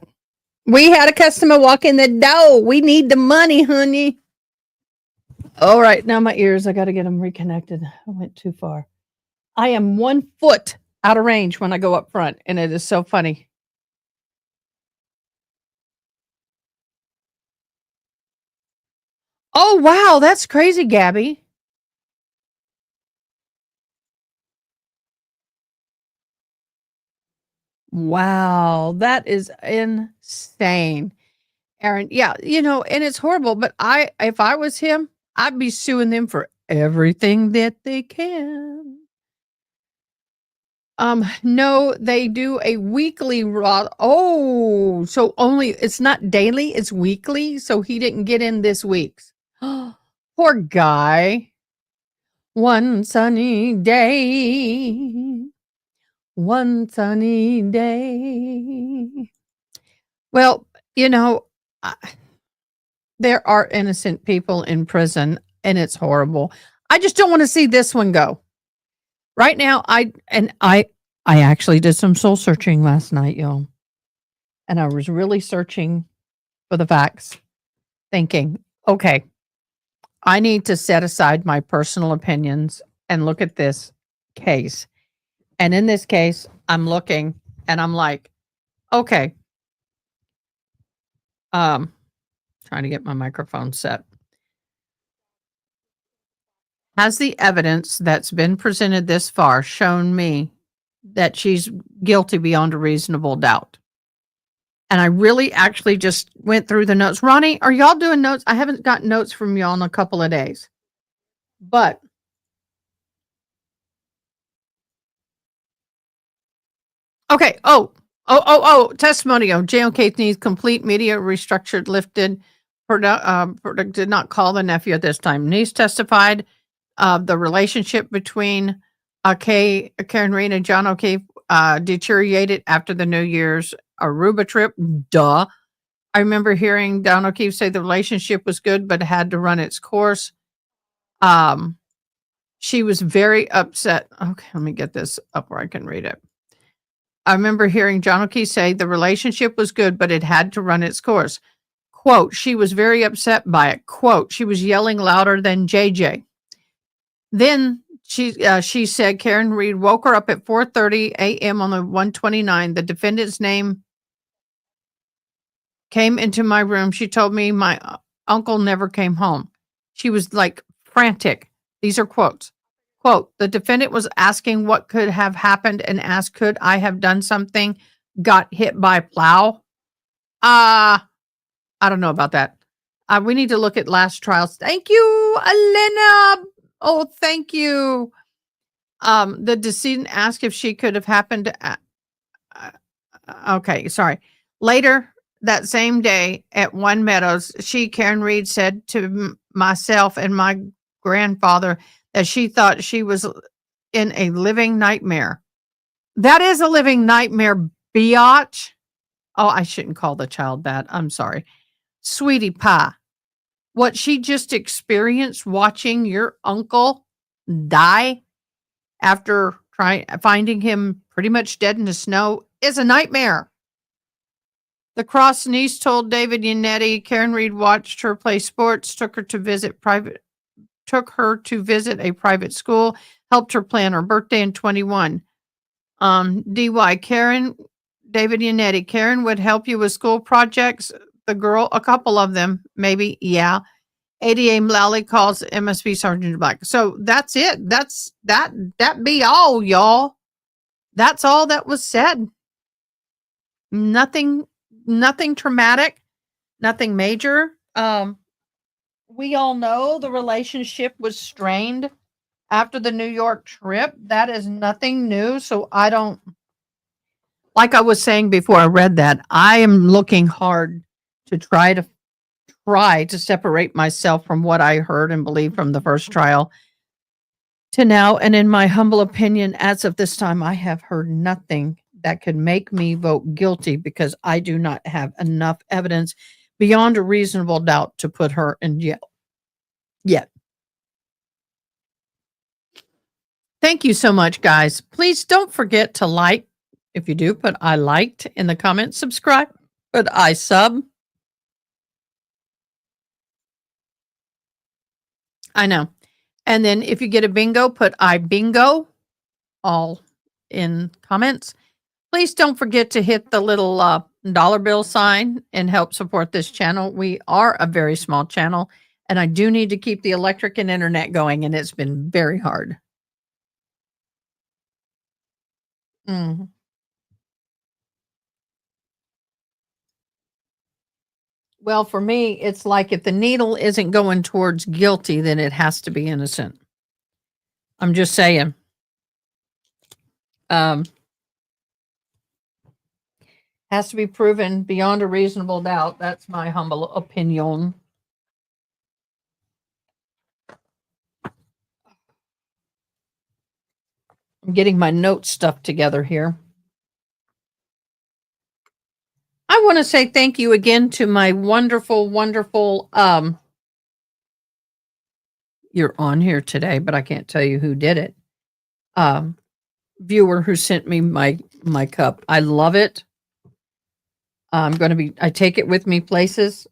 A: We had a customer walk in the door. We need the money, honey. All right, now my ears, I got to get them reconnected. I went too far. I am 1 foot out of range when I go up front, and it is so funny. Oh, wow, that's crazy, Gabby. Wow, that is insane. Aaron, yeah, and it's horrible, but if I was him, I'd be suing them for everything that they can. No, they do a weekly so only it's not daily, it's weekly. So he didn't get in this week's. Poor guy. One sunny day. One sunny day. Well, I- there are innocent people in prison and it's horrible. I just don't want to see this one go. Right now, I actually did some soul searching last night, y'all. And I was really searching for the facts, thinking, okay, I need to set aside my personal opinions and look at this case. And in this case, I'm looking and I'm like, okay, trying to get my microphone set. Has the evidence that's been presented this far shown me that she's guilty beyond a reasonable doubt? And I really actually just went through the notes. Ronnie, are y'all doing notes? I haven't got notes from y'all in a couple of days. But okay. Testimonial. JLK needs complete media restructured, lifted. Product did not call the nephew at this time. Niece testified the relationship between Karen Reed and John O'Keefe deteriorated after the New Year's Aruba trip. Duh. I remember hearing Don O'Keefe say the relationship was good, but had to run its course. She was very upset. Okay, let me get this up where I can read it. I remember hearing John O'Keefe say the relationship was good, but it had to run its course. Quote, she was very upset by it. Quote, she was yelling louder than JJ. Then she said Karen Reed woke her up at 4:30 a.m. on the 129. The defendant's name came into my room. She told me my uncle never came home. She was like frantic. These are quotes. Quote, the defendant was asking what could have happened and asked, could I have done something? Got hit by a plow? I don't know about that. We need to look at last trials. Thank you, Elena. Oh, thank you. The decedent asked if she could have happened. Okay, sorry. Later that same day at One Meadows, Karen Reed, said to myself and my grandfather that she thought she was in a living nightmare. That is a living nightmare, biatch. Oh, I shouldn't call the child that. I'm sorry. Sweetie pie. What she just experienced watching your uncle die after finding him pretty much dead in the snow is a nightmare. The Cross niece told David Yannetti Karen Reed watched her play sports, took her to visit a private school, helped her plan her birthday in 21. DY Karen, David Yannetti, Karen would help you with school projects. The girl, a couple of them, maybe, yeah. ADA Lally calls MSB Sergeant Black. So that's it. That be all, y'all. That's all that was said. Nothing traumatic, nothing major. We all know the relationship was strained after the New York trip. That is nothing new. So I don't, like I was saying before I read that, I am looking hard to try to separate myself from what I heard and believed from the first trial to now. And in my humble opinion, as of this time, I have heard nothing that could make me vote guilty because I do not have enough evidence beyond a reasonable doubt to put her in jail yet. Thank you so much, guys. Please don't forget to like. If you do, put I liked in the comments. Subscribe, put I sub. I know. And then if you get a bingo, put I bingo all in comments. Please don't forget to hit the little dollar bill sign and help support this channel. We are a very small channel, and I do need to keep the electric and internet going, and it's been very hard. Mhm. Well, for me, it's like if the needle isn't going towards guilty, then it has to be innocent. I'm just saying. Has to be proven beyond a reasonable doubt. That's my humble opinion. I'm getting my note stuff together here. I want to say thank you again to my wonderful, wonderful, you're on here today, but I can't tell you who did it. Viewer who sent me my cup. I love it. I take it with me places.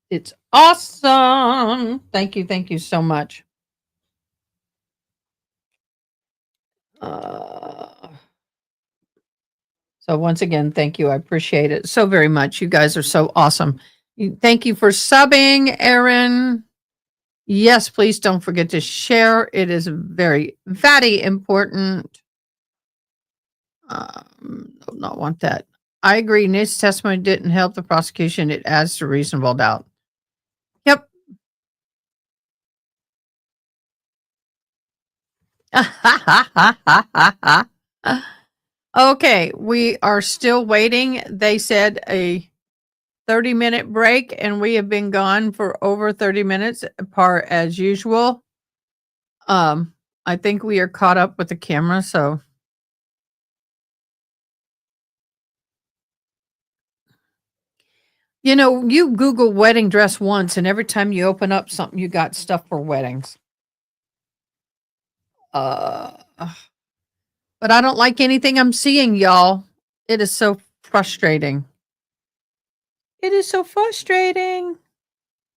A: It's awesome. Thank you so much. So once again, thank you. I appreciate it so very much. You guys are so awesome. Thank you for subbing, Aaron. Yes, please don't forget to share. It is very, very important. Not want that. I agree. Nate's testimony didn't help the prosecution. It adds to reasonable doubt. Yep. Okay, we are still waiting. They said a 30-minute break, and we have been gone for over 30 minutes, par as usual. I think we are caught up with the camera, so. You know, you Google wedding dress once, and every time you open up something, you got stuff for weddings. But I don't like anything I'm seeing, y'all. It is so frustrating. It is so frustrating.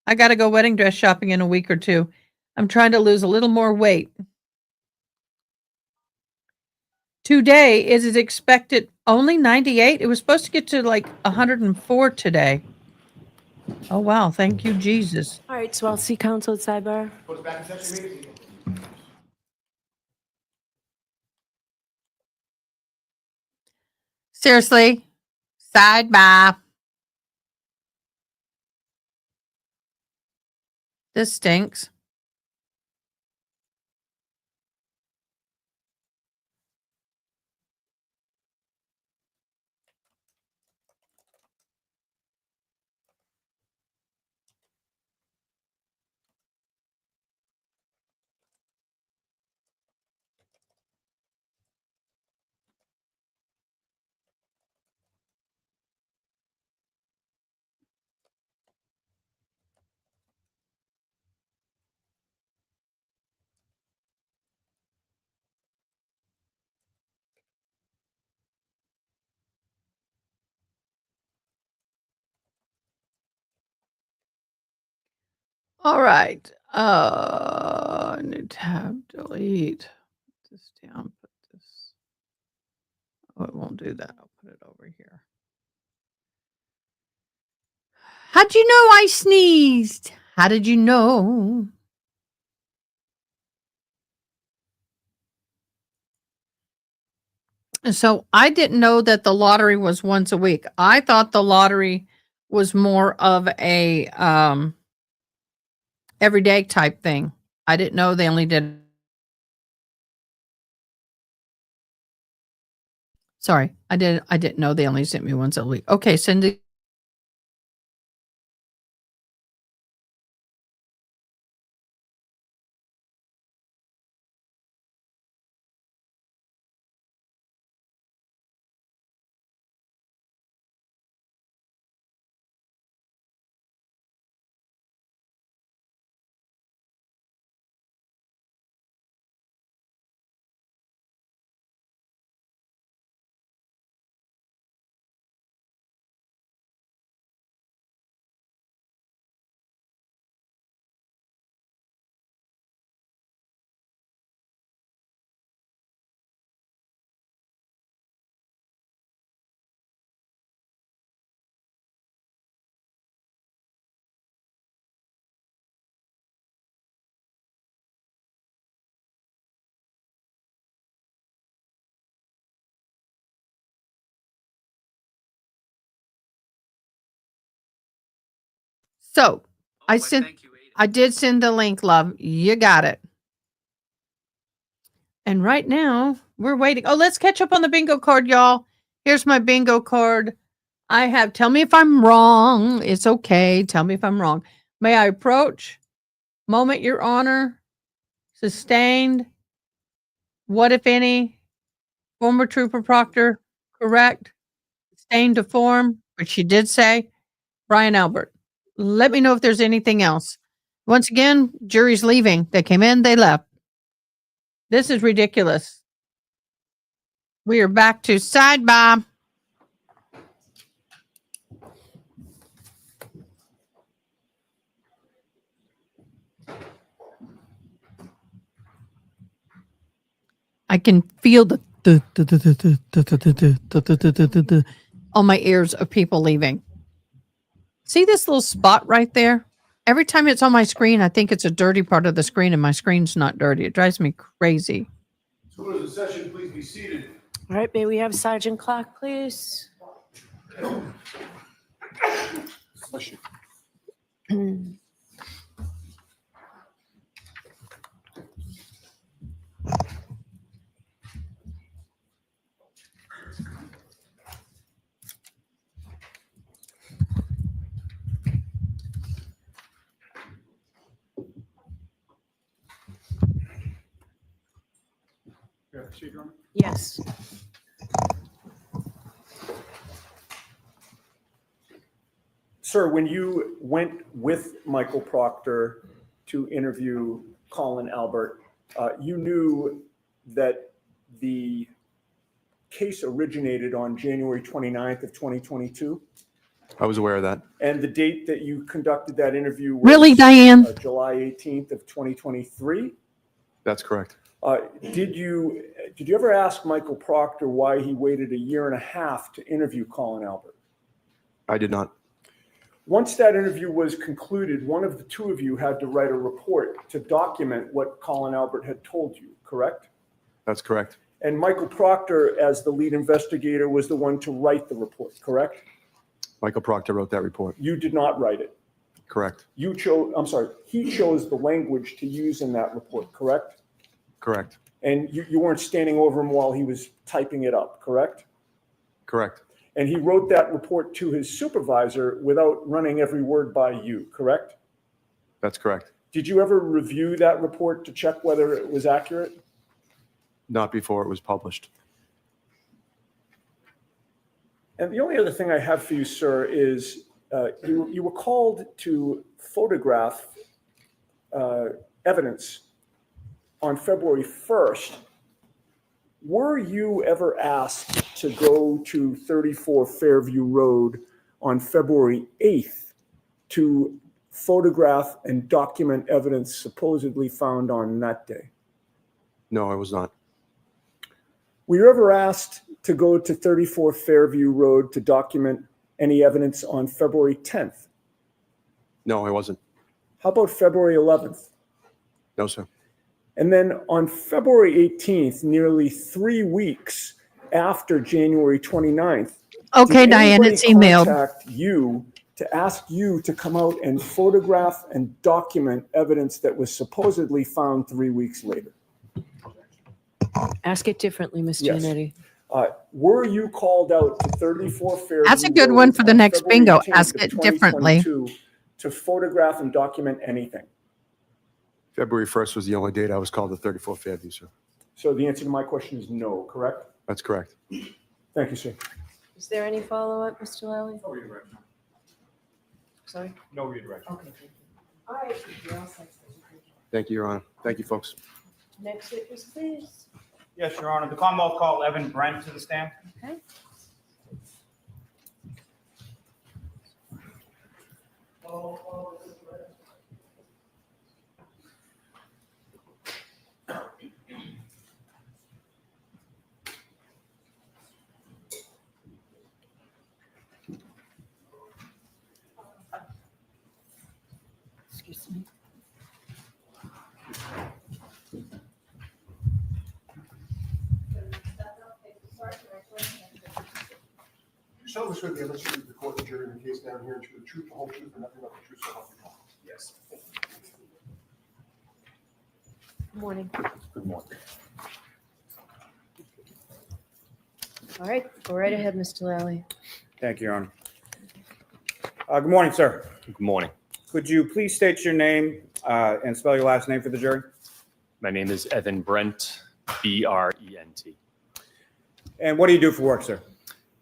A: I got to go wedding dress shopping in a week or two. I'm trying to lose a little more weight. Today is expected only 98. It was supposed to get to like 104 today. Oh, wow. Thank you, Jesus.
R: All right, so I'll see counsel at sidebar.
A: Seriously. Sidebar. This stinks. All right. New tab, delete. Put this down. Put this. Oh, it won't do that. I'll put it over here. How'd you know I sneezed? How did you know? So I didn't know that the lottery was once a week. I thought the lottery was more of a everyday type thing. I didn't know they only did. Sorry, I didn't know they only sent me once a week. Okay, Cindy. So I did send the link, love. You got it. And right now, we're waiting. Oh, let's catch up on the bingo card, y'all. Here's my bingo card. I have, tell me if I'm wrong. It's okay. Tell me if I'm wrong. May I approach? Moment, Your Honor. Sustained. What, if any? Former Trooper Proctor. Correct. Sustained to form, which she did say. Brian Albert. Let me know if there's anything else. Once again, jury's leaving. They came in, they left. This is ridiculous. We are back to sidebar. I can feel the on my ears of people leaving. See this little spot right there? Every time it's on my screen, I think it's a dirty part of the screen, and my screen's not dirty. It drives me crazy.
N: So in session, please be seated.
R: All right, may we have Sergeant Clark, please? Yes.
U: Sir, when you went with Michael Proctor to interview Colin Albert, you knew that the case originated on January 29th of 2022?
S: I was aware of that.
U: And the date that you conducted that interview was
A: Really, Diane?
U: July 18th of 2023?
S: That's correct.
U: Did you ever ask Michael Proctor why he waited a year and a half to interview Colin Albert?
S: I did not.
U: Once that interview was concluded, one of the two of you had to write a report to document what Colin Albert had told you, correct?
S: That's correct.
U: And Michael Proctor, as the lead investigator, was the one to write the report, correct?
S: Michael Proctor wrote that report.
U: You did not write it.
S: Correct.
U: He chose the language to use in that report, correct?
S: Correct.
U: And you weren't standing over him while he was typing it up, correct?
S: Correct.
U: And he wrote that report to his supervisor without running every word by you, correct?
S: That's correct.
U: Did you ever review that report to check whether it was accurate?
S: Not before it was published.
U: And the only other thing I have for you, sir, is you were called to photograph evidence on February 1st. Were you ever asked to go to 34 Fairview Road on February 8th to photograph and document evidence supposedly found on that day?
S: No, I was not.
U: Were you ever asked to go to 34 Fairview Road to document any evidence on February 10th?
S: No, I wasn't.
U: How about February 11th?
S: No, sir.
U: And then on February 18th, nearly 3 weeks after January 29th,
A: Okay,
U: did
A: Diane,
U: anybody
A: it's emailed.
U: contact you to ask you to come out and photograph and document evidence that was supposedly found 3 weeks later?
R: Ask it differently, Ms.
U: Yes.
R: Giannetti.
U: Were you called out to 34 Fairview
A: That's a good
U: Road
A: one for the
U: on
A: next
U: February
A: bingo.
U: 18th
A: Ask
U: of
A: it differently.
U: 2022 to photograph and document anything?
S: February 1st was the only date I was called to 34 Fairview, sir.
U: So the answer to my question is no, correct?
S: That's correct.
U: Thank you, sir.
R: Is there any follow-up, Mr. Lally?
T: No redirection.
R: Sorry?
T: No redirection.
B: Okay, thank you. All right, you're all set.
S: Thank you, Your Honor. Thank you, folks.
R: Next witness, please.
T: Yes, Your Honor. The Commonwealth called Evan Brent to the stand.
R: Okay. Excuse me.
N: Shall we swear the evidence to the court and jury in the case down here and to the truth, the whole truth, and nothing but the truth, so help you God? Yes.
R: Good morning.
N: Good morning.
R: All right, go right ahead, Mr. Lally.
T: Thank you, Your Honor. Good morning, sir.
C: Good morning.
T: Could you please state your name and spell your last name for the jury?
C: My name is Evan Brent, B-R-E-N-T.
T: And what do you do for work, sir?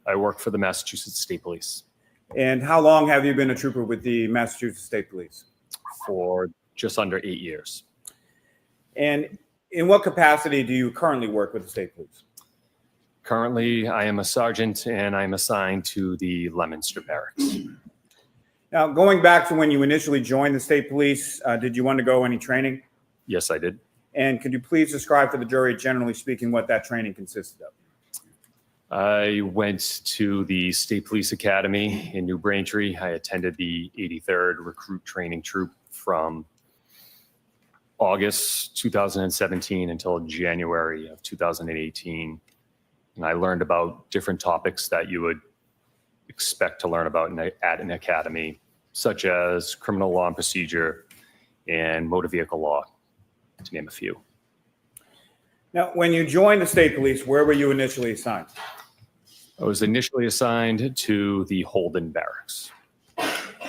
C: I work for the Massachusetts State Police.
T: And how long have you been a trooper with the Massachusetts State Police?
C: For just under 8 years.
T: And in what capacity do you currently work with the State Police?
C: Currently, I am a sergeant and I'm assigned to the Leominster Barracks.
T: Now, going back to when you initially joined the State Police, did you undergo any training?
C: Yes, I did.
T: And could you please describe for the jury, generally speaking, what that training consisted of?
C: I went to the State Police Academy in New Braintree. I attended the 83rd Recruit Training Troop from August 2017 until January of 2018. And I learned about different topics that you would expect to learn about at an academy, such as criminal law and procedure and motor vehicle law, to name a few.
T: Now, when you joined the State Police, where were you initially assigned?
C: I was initially assigned to the Holden Barracks.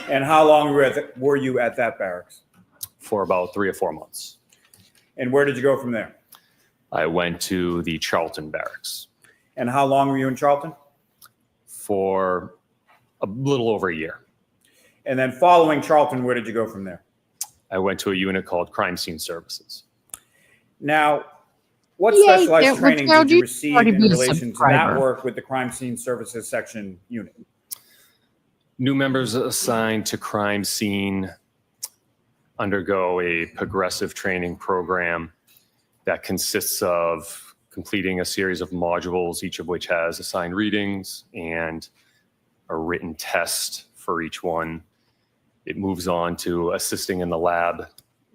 T: And how long were you at that barracks?
C: For about 3 or 4 months.
T: And where did you go from there?
C: I went to the Charlton Barracks.
T: And how long were you in Charlton?
C: For a little over a year.
T: And then following Charlton, where did you go from there?
C: I went to a unit called Crime Scene Services.
T: Now, what
A: Yay,
T: specialized
A: there-
T: training
A: how
T: did
A: do
T: you
A: you
T: receive
A: already
T: in
A: be a
T: relation to that
A: subscriber?
T: work with the Crime Scene Services Section unit?
C: New members assigned to crime scene undergo a progressive training program that consists of completing a series of modules, each of which has assigned readings and a written test for each one. It moves on to assisting in the lab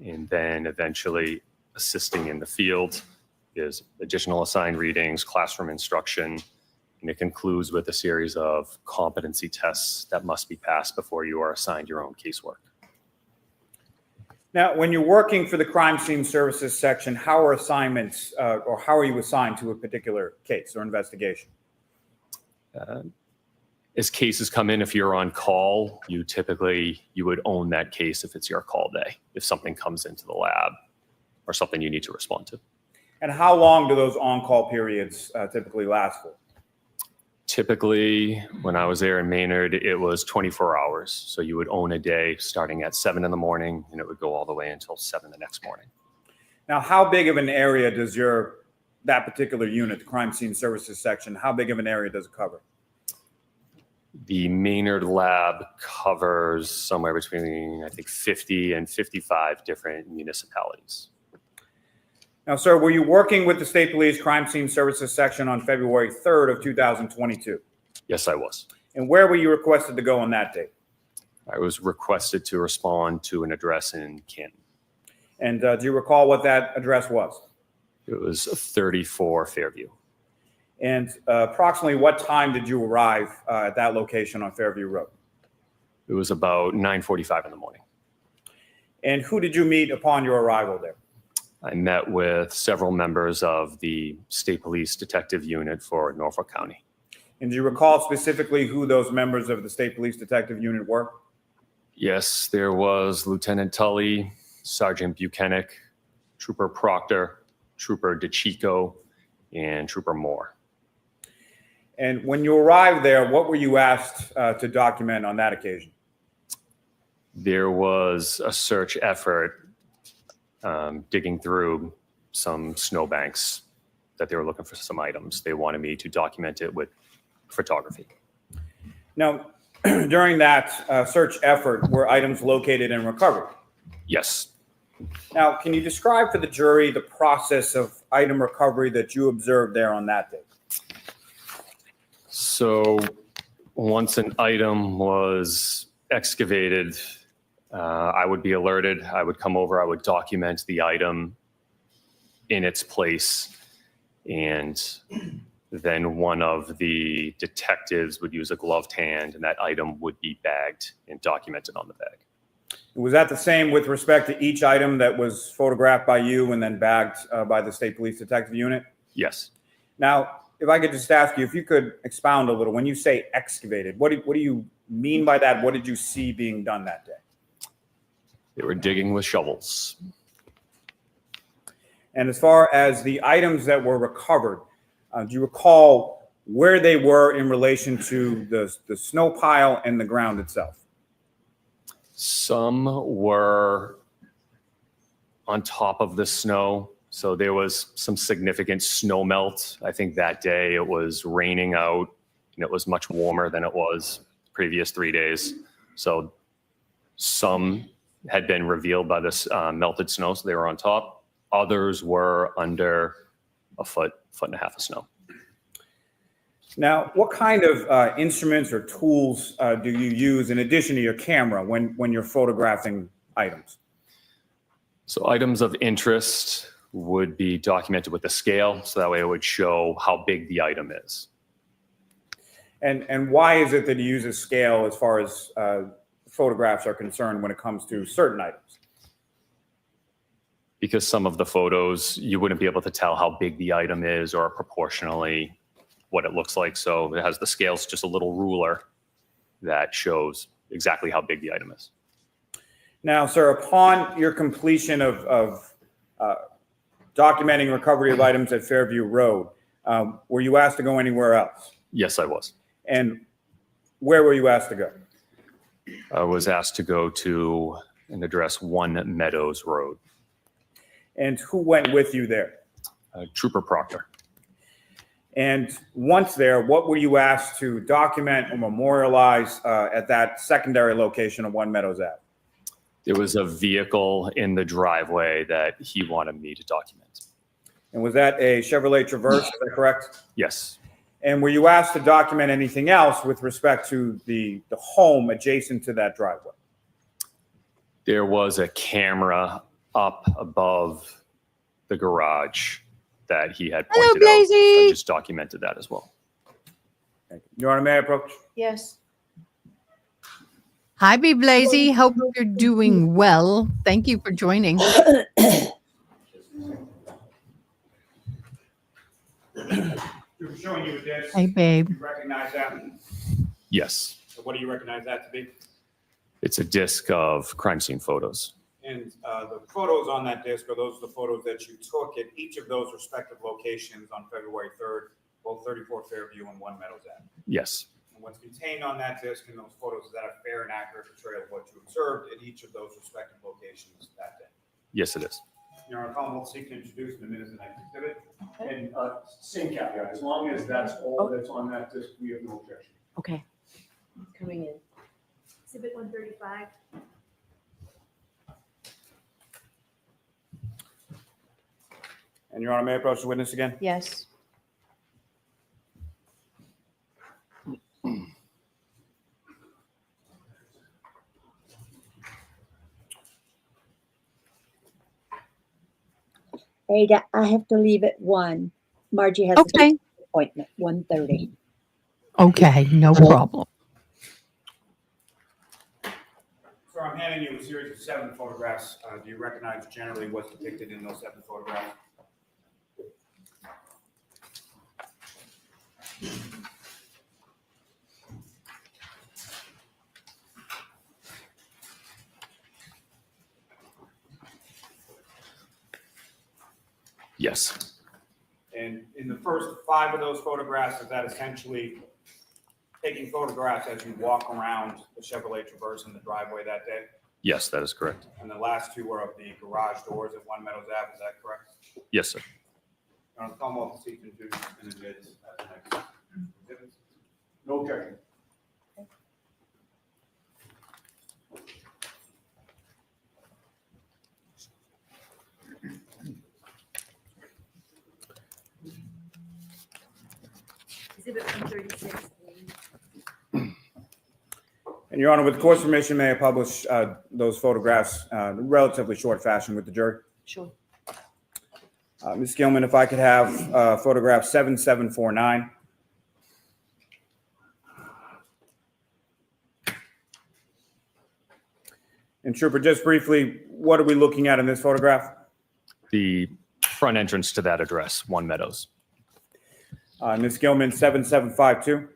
C: and then eventually assisting in the field. There's additional assigned readings, classroom instruction, and it concludes with a series of competency tests that must be passed before you are assigned your own casework.
T: Now, when you're working for the Crime Scene Services Section, how are assignments or how are you assigned to a particular case or investigation?
C: As cases come in, if you're on call, you would own that case if it's your call day, if something comes into the lab or something you need to respond to.
T: And how long do those on-call periods typically last for?
C: Typically, when I was there in Maynard, it was 24 hours. So you would own a day starting at 7 in the morning, and it would go all the way until 7 the next morning.
T: Now, how big of an area does that particular unit, the Crime Scene Services Section, how big of an area does it cover?
C: The Maynard lab covers somewhere between, I think, 50 and 55 different municipalities.
T: Now, sir, were you working with the State Police Crime Scene Services Section on February 3rd of 2022?
C: Yes, I was.
T: And where were you requested to go on that date?
C: I was requested to respond to an address in Canton.
T: And do you recall what that address was?
C: It was 34 Fairview.
T: And approximately what time did you arrive at that location on Fairview Road?
C: It was about 9:45 in the morning.
T: And who did you meet upon your arrival there?
C: I met with several members of the State Police Detective Unit for Norfolk County.
T: And do you recall specifically who those members of the State Police Detective Unit were?
C: Yes, there was Lieutenant Tully, Sergeant Buchanan, Trooper Proctor, Trooper DeChico, and Trooper Moore.
T: And when you arrived there, what were you asked to document on that occasion?
C: There was a search effort digging through some snowbanks that they were looking for some items. They wanted me to document it with photography.
T: Now, during that search effort, were items located and recovered?
C: Yes.
T: Now, can you describe for the jury the process of item recovery that you observed there on that day?
C: So once an item was excavated, I would be alerted. I would come over, I would document the item in its place, and then one of the detectives would use a gloved hand, and that item would be bagged and documented on the bag.
T: Was that the same with respect to each item that was photographed by you and then bagged by the State Police Detective Unit?
C: Yes.
T: Now, if I could just ask you, if you could expound a little, when you say excavated, what do you mean by that? What did you see being done that day?
C: They were digging with shovels.
T: And as far as the items that were recovered, do you recall where they were in relation to the snow pile and the ground itself?
C: Some were on top of the snow. So there was some significant snow melt. I think that day it was raining out and it was much warmer than it was the previous 3 days. So some had been revealed by this melted snow, so they were on top. Others were under a foot and a half of snow.
T: Now, what kind of instruments or tools do you use in addition to your camera when you're photographing items?
C: So items of interest would be documented with a scale, so that way it would show how big the item is.
T: And why is it that you use a scale as far as photographs are concerned when it comes to certain items?
C: Because some of the photos, you wouldn't be able to tell how big the item is or proportionally what it looks like. So it has the scales, just a little ruler that shows exactly how big the item is.
T: Now, sir, upon your completion of documenting recovery of items at Fairview Road, were you asked to go anywhere else?
C: Yes, I was.
T: And where were you asked to go?
C: I was asked to go to an address 1 Meadows Road.
T: And who went with you there?
C: Trooper Proctor.
T: And once there, what were you asked to document or memorialize at that secondary location of 1 Meadows Ave?
C: There was a vehicle in the driveway that he wanted me to document.
T: And was that a Chevrolet Traverse, is that correct?
C: Yes.
T: And were you asked to document anything else with respect to the home adjacent to that driveway?
C: There was a camera up above the garage that he had pointed out. So I just documented that as well.
T: Thank you. Your Honor, may I approach?
B: Yes.
A: Hi, B. Blazy. Hope you're doing well. Thank you for joining.
T: Showing you this.
A: Hey, babe.
T: You recognize that?
C: Yes.
T: So what do you recognize that to be?
C: It's a disc of crime scene photos.
T: And the photos on that disc are those the photos that you took at each of those respective locations on February 3rd, both 34 Fairview and 1 Meadows Ave.
C: Yes.
T: And what's contained on that disc and those photos, is that a fair and accurate portrayal of what you observed at each of those respective locations that day?
C: Yes, it is.
T: Your Honor, I'll seek to introduce in the minutes the next exhibit.
N: And same caveat, as long as that's all that's on that disc, we have no objection.
R: Okay. Coming in.
V: Exhibit 135.
T: And Your Honor, may I approach the witness again?
B: Yes.
D: Ada, I have to leave at 1. Margie has an appointment, 1:30.
A: Okay, no problem.
T: Sir, I'm handing you a series of 7 photographs. Do you recognize generally what's depicted in those 7 photographs?
C: Yes.
T: And in the first 5 of those photographs, is that essentially taking photographs as you walk around the Chevrolet Traverse in the driveway that day?
C: Yes, that is correct.
T: And the last 2 were of the garage doors at 1 Meadows Ave, is that correct?
C: Yes, sir.
T: Come off the seat and do in advance at the next exhibit.
N: No objection.
V: Exhibit 136.
T: And Your Honor, with the court's permission, may I publish those photographs in relatively short fashion with the jury?
R: Sure.
T: Ms. Gilman, if I could have photograph 7749. And Trooper, just briefly, what are we looking at in this photograph?
C: The front entrance to that address, 1 Meadows.
T: Ms. Gilman, 7752.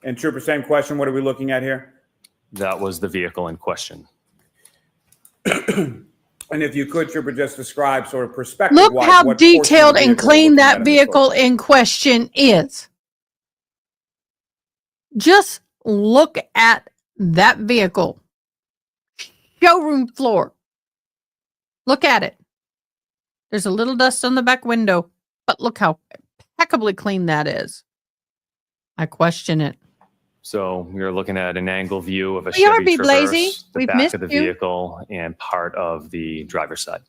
T: And Trooper, same question. What are we looking at here?
C: That was the vehicle in question.
T: And if you could, Trooper, just describe sort of perspective.
A: Look how detailed and clean that vehicle in question is. Just look at that vehicle. Showroom floor. Look at it. There's a little dust on the back window, but look how impeccably clean that is. I question it.
C: So we're looking at an angle view of a
A: We are
C: Chevy
A: being
C: Traverse,
A: lazy.
C: the
A: We've
C: back
A: missed
C: of the
A: you.
C: vehicle, and part of the driver's side.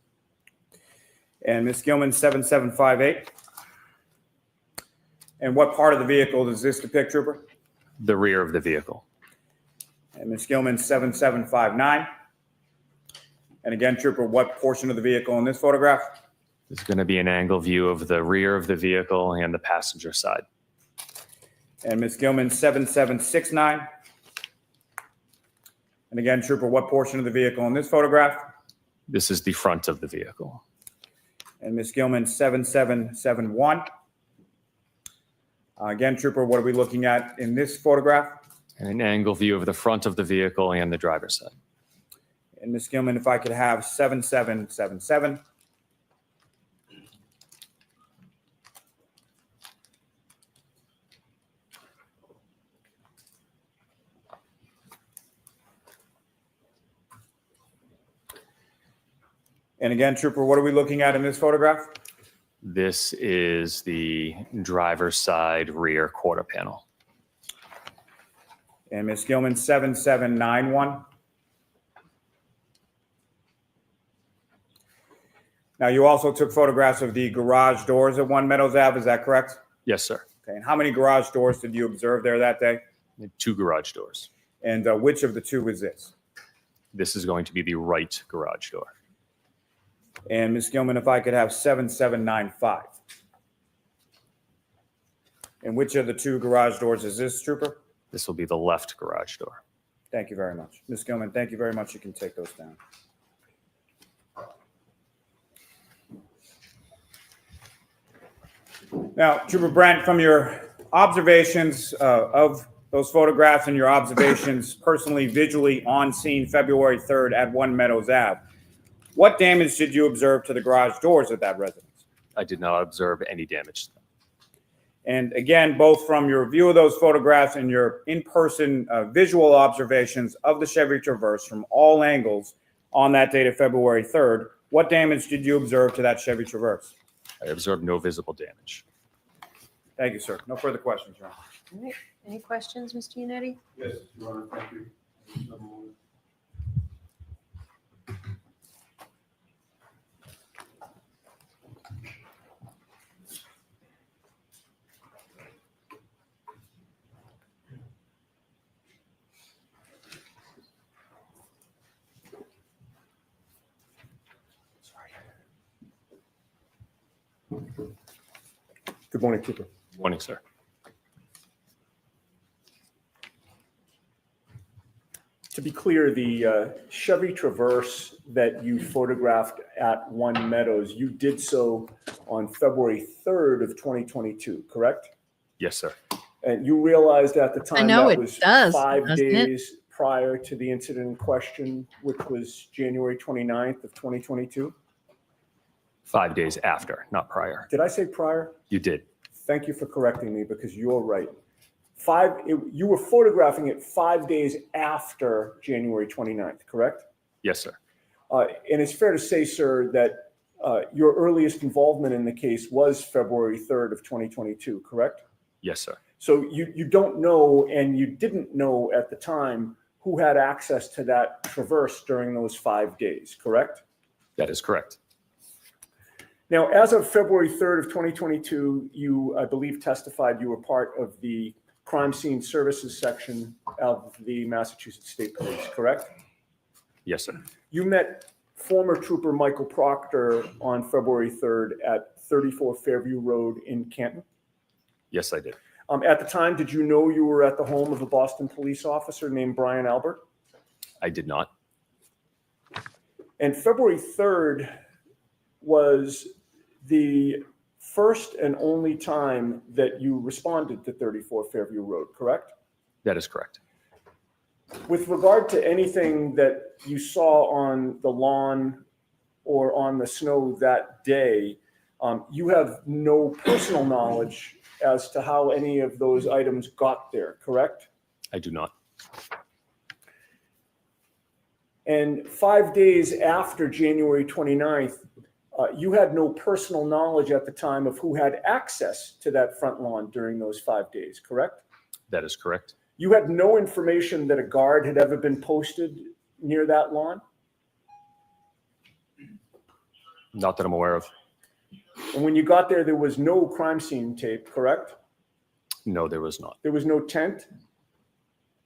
T: And Ms. Gilman, 7758. And what part of the vehicle does this depict, Trooper?
C: The rear of the vehicle.
T: And Ms. Gilman, 7759. And again, Trooper, what portion of the vehicle in this photograph?
C: This is going to be an angle view of the rear of the vehicle and the passenger side.
T: And Ms. Gilman, 7769. And again, Trooper, what portion of the vehicle in this photograph?
C: This is the front of the vehicle.
T: And Ms. Gilman, 7771. Again, Trooper, what are we looking at in this photograph?
C: An angle view of the front of the vehicle and the driver's side.
T: And Ms. Gilman, if I could have 7777. And again, Trooper, what are we looking at in this photograph?
C: This is the driver's side rear quarter panel.
T: And Ms. Gilman, 7791. Now, you also took photographs of the garage doors at 1 Meadows Ave, is that correct?
C: Yes, sir.
T: Okay, and how many garage doors did you observe there that day?
C: 2 garage doors.
T: And which of the 2 is this?
C: This is going to be the right garage door.
T: And Ms. Gilman, if I could have 7795. And which of the 2 garage doors is this, Trooper?
C: This will be the left garage door.
T: Thank you very much. Ms. Gilman, thank you very much. You can take those down. Now, Trooper Brent, from your observations of those photographs and your observations personally, visually on scene February 3rd at 1 Meadows Ave, what damage did you observe to the garage doors at that residence?
C: I did not observe any damage to them.
T: And again, both from your view of those photographs and your in-person visual observations of the Chevy Traverse from all angles on that date of February 3rd, what damage did you observe to that Chevy Traverse?
C: I observed no visible damage.
T: Thank you, sir. No further questions, Your Honor.
R: All right. Any questions, Mr. Yannetti?
N: Yes, Your Honor, thank you. Good morning, Trooper.
C: Morning, sir.
U: To be clear, the Chevy Traverse that you photographed at 1 Meadows, you did so on February 3rd of 2022, correct?
C: Yes, sir.
U: And you realized at the time
A: I know
U: that
A: it
U: was
A: does,
U: 5
A: doesn't it?
U: days prior to the incident in question, which was January 29th of 2022?
C: 5 days after, not prior.
U: Did I say prior?
C: You did.
U: Thank you for correcting me because you're right. You were photographing it 5 days after January 29th, correct?
C: Yes, sir.
U: And it's fair to say, sir, that your earliest involvement in the case was February 3rd of 2022, correct?
C: Yes, sir.
U: So you don't know, and you didn't know at the time who had access to that Traverse during those 5 days, correct?
C: That is correct.
U: Now, as of February 3rd of 2022, you, I believe, testified you were part of the crime scene services section of the Massachusetts State Police, correct?
C: Yes, sir.
U: You met former Trooper Michael Proctor on February 3rd at 34 Fairview Road in Canton.
C: Yes, I did.
U: At the time, did you know you were at the home of a Boston police officer named Brian Albert?
C: I did not.
U: And February 3rd was the first and only time that you responded to 34 Fairview Road, correct?
C: That is correct.
U: With regard to anything that you saw on the lawn or on the snow that day, you have no personal knowledge as to how any of those items got there, correct?
C: I do not.
U: And 5 days after January 29th, you had no personal knowledge at the time of who had access to that front lawn during those 5 days, correct?
C: That is correct.
U: You had no information that a guard had ever been posted near that lawn?
C: Not that I'm aware of.
U: And when you got there, there was no crime scene tape, correct?
C: No, there was not.
U: There was no tent?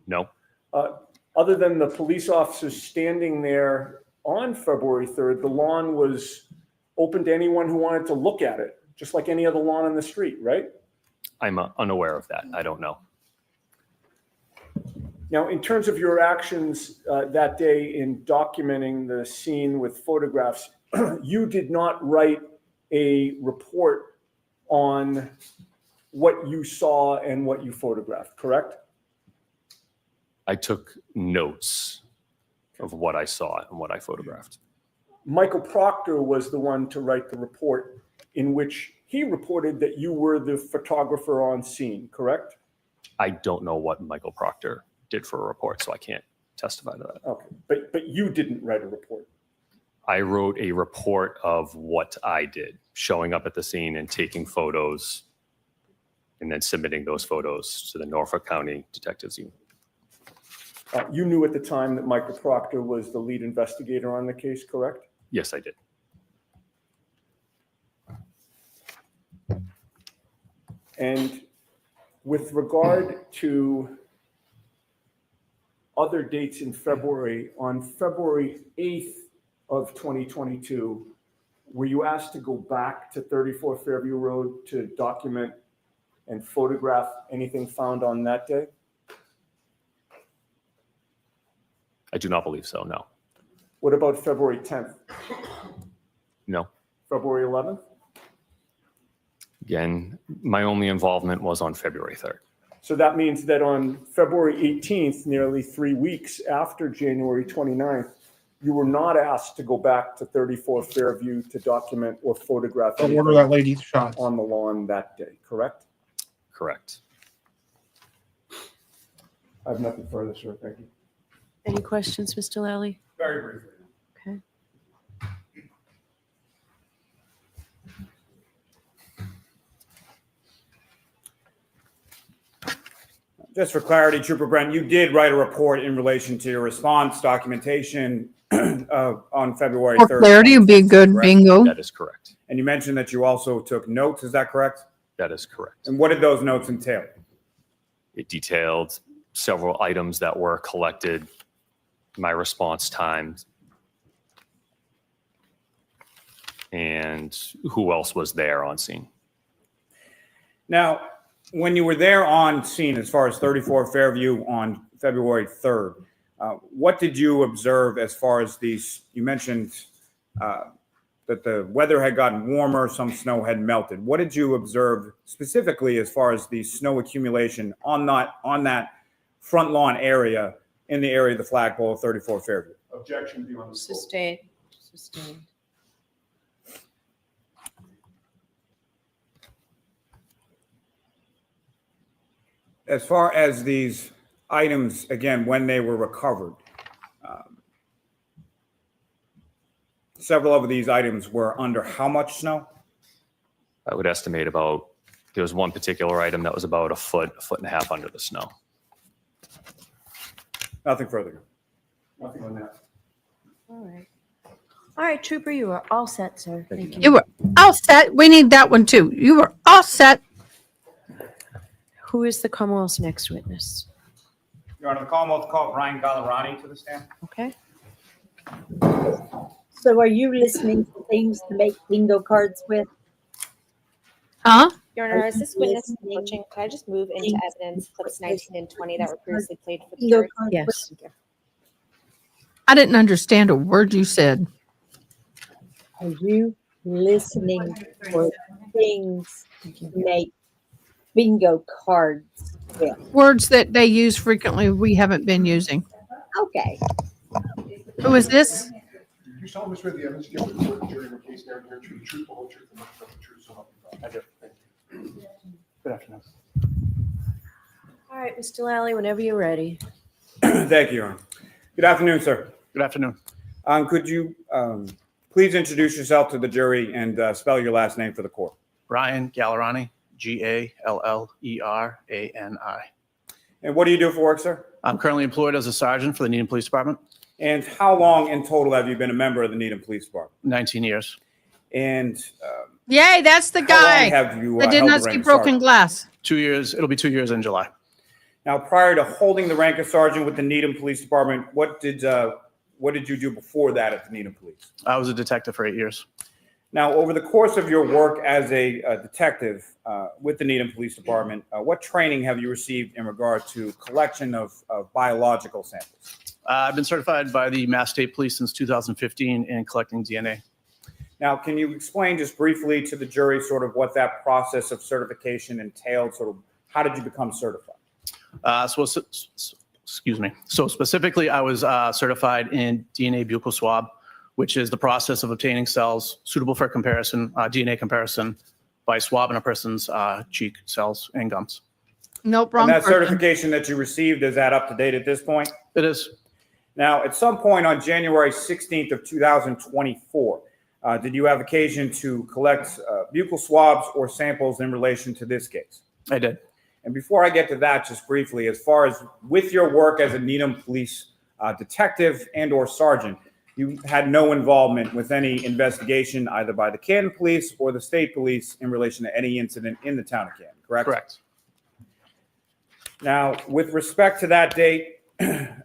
C: No.
U: Other than the police officers standing there on February 3rd, the lawn was open to anyone who wanted to look at it, just like any other lawn on the street, right?
C: I'm unaware of that. I don't know.
U: Now, in terms of your actions that day in documenting the scene with photographs, you did not write a report on what you saw and what you photographed, correct?
C: I took notes of what I saw and what I photographed.
U: Michael Proctor was the one to write the report in which he reported that you were the photographer on scene, correct?
C: I don't know what Michael Proctor did for a report, so I can't testify to that.
U: Okay, but you didn't write a report.
C: I wrote a report of what I did, showing up at the scene and taking photos and then submitting those photos to the Norfolk County Detectives Unit.
U: You knew at the time that Michael Proctor was the lead investigator on the case, correct?
C: Yes, I did.
U: And with regard to other dates in February, on February 8th of 2022, were you asked to go back to 34 Fairview Road to document and photograph anything found on that day?
C: I do not believe so, no.
U: What about February 10th?
C: No.
U: February 11th?
C: Again, my only involvement was on February 3rd.
U: So that means that on February 18th, nearly 3 weeks after January 29th, you were not asked to go back to 34 Fairview to document or photograph
H: Don't order that lady's shots
U: on the lawn that day, correct?
C: Correct.
U: I have nothing further, sir. Thank you.
R: Any questions, Mr. Lally?
U: Very briefly.
R: Okay.
T: Just for clarity, Trooper Brent, you did write a report in relation to your response documentation on February 3rd.
A: For clarity would be good,
T: correct?
A: bingo.
C: That is correct.
T: And you mentioned that you also took notes. Is that correct?
C: That is correct.
T: And what did those notes entail?
C: It detailed several items that were collected, my response times, and who else was there on scene.
T: Now, when you were there on scene, as far as 34 Fairview on February 3rd, what did you observe as far as these? You mentioned that the weather had gotten warmer, some snow had melted. What did you observe specifically as far as the snow accumulation on that front lawn area in the area of the flagpole of 34 Fairview?
U: Objection beyond the scope.
R: Sustained. Sustained.
T: As far as these items, again, when they were recovered, several of these items were under how much snow?
C: I would estimate about, there was one particular item that was about a foot and a half under the snow.
T: Nothing further.
U: Nothing on that.
R: All right. All right, Trooper, you are all set, sir. Thank you.
A: You were all set. We need that one too. You were all set.
R: Who is the Commonwealth's next witness?
T: Your Honor, the Commonwealth called Brian Gallerani to the stand.
R: Okay.
D: So are you listening to things to make bingo cards with?
A: Huh?
K: Your Honor, as this witness is approaching, could I just move into evidence clips 19 and 20 that were previously played for the jury?
R: Yes.
K: Thank you.
A: I didn't understand a word you said.
D: Are you listening for things to make bingo cards with.
A: Words that they use frequently we haven't been using.
D: Okay.
A: Who is this?
N: Do you solemnly swear the evidence given to the court during the case now and here true the truth, the whole truth, and nothing but the truth, so help you God?
T: I do.
N: Thank you.
T: Good afternoon.
R: All right, Mr. Lally, whenever you're ready.
T: Thank you, Your Honor. Good afternoon, sir.
E: Good afternoon.
T: Could you please introduce yourself to the jury and spell your last name for the court?
E: Ryan Gallerani, Gallerani.
T: And what do you do for work, sir?
E: I'm currently employed as a sergeant for the Needham Police Department.
T: And how long in total have you been a member of the Needham Police Department?
E: 19 years.
T: And
A: Yay, that's the
T: how
A: guy
T: long have you
A: that did
T: held
A: not
T: the
A: see
T: rank of
A: broken
T: sergeant?
A: glass.
E: 2 years. It'll be 2 years in July.
T: Now, prior to holding the rank of sergeant with the Needham Police Department, what did you do before that at the Needham Police?
E: I was a detective for 8 years.
T: Now, over the course of your work as a detective with the Needham Police Department, what training have you received in regard to collection of biological samples?
E: I've been certified by the Mass State Police since 2015 in collecting DNA.
T: Now, can you explain just briefly to the jury sort of what that process of certification entailed? Sort of how did you become certified?
E: Excuse me. So specifically, I was certified in DNA buccal swab, which is the process of obtaining cells suitable for comparison, DNA comparison by swabbing a person's cheek, cells, and gums.
A: Nope, wrong
T: And that
A: person.
T: certification that you received, is that up to date at this point?
E: It is.
T: Now, at some point on January 16th of 2024, did you have occasion to collect buccal swabs or samples in relation to this case?
E: I did.
T: And before I get to that, just briefly, as far as with your work as a Needham Police detective and or sergeant, you had no involvement with any investigation either by the Canton Police or the State Police in relation to any incident in the town of Canton, correct?
E: Correct.
T: Now, with respect to that date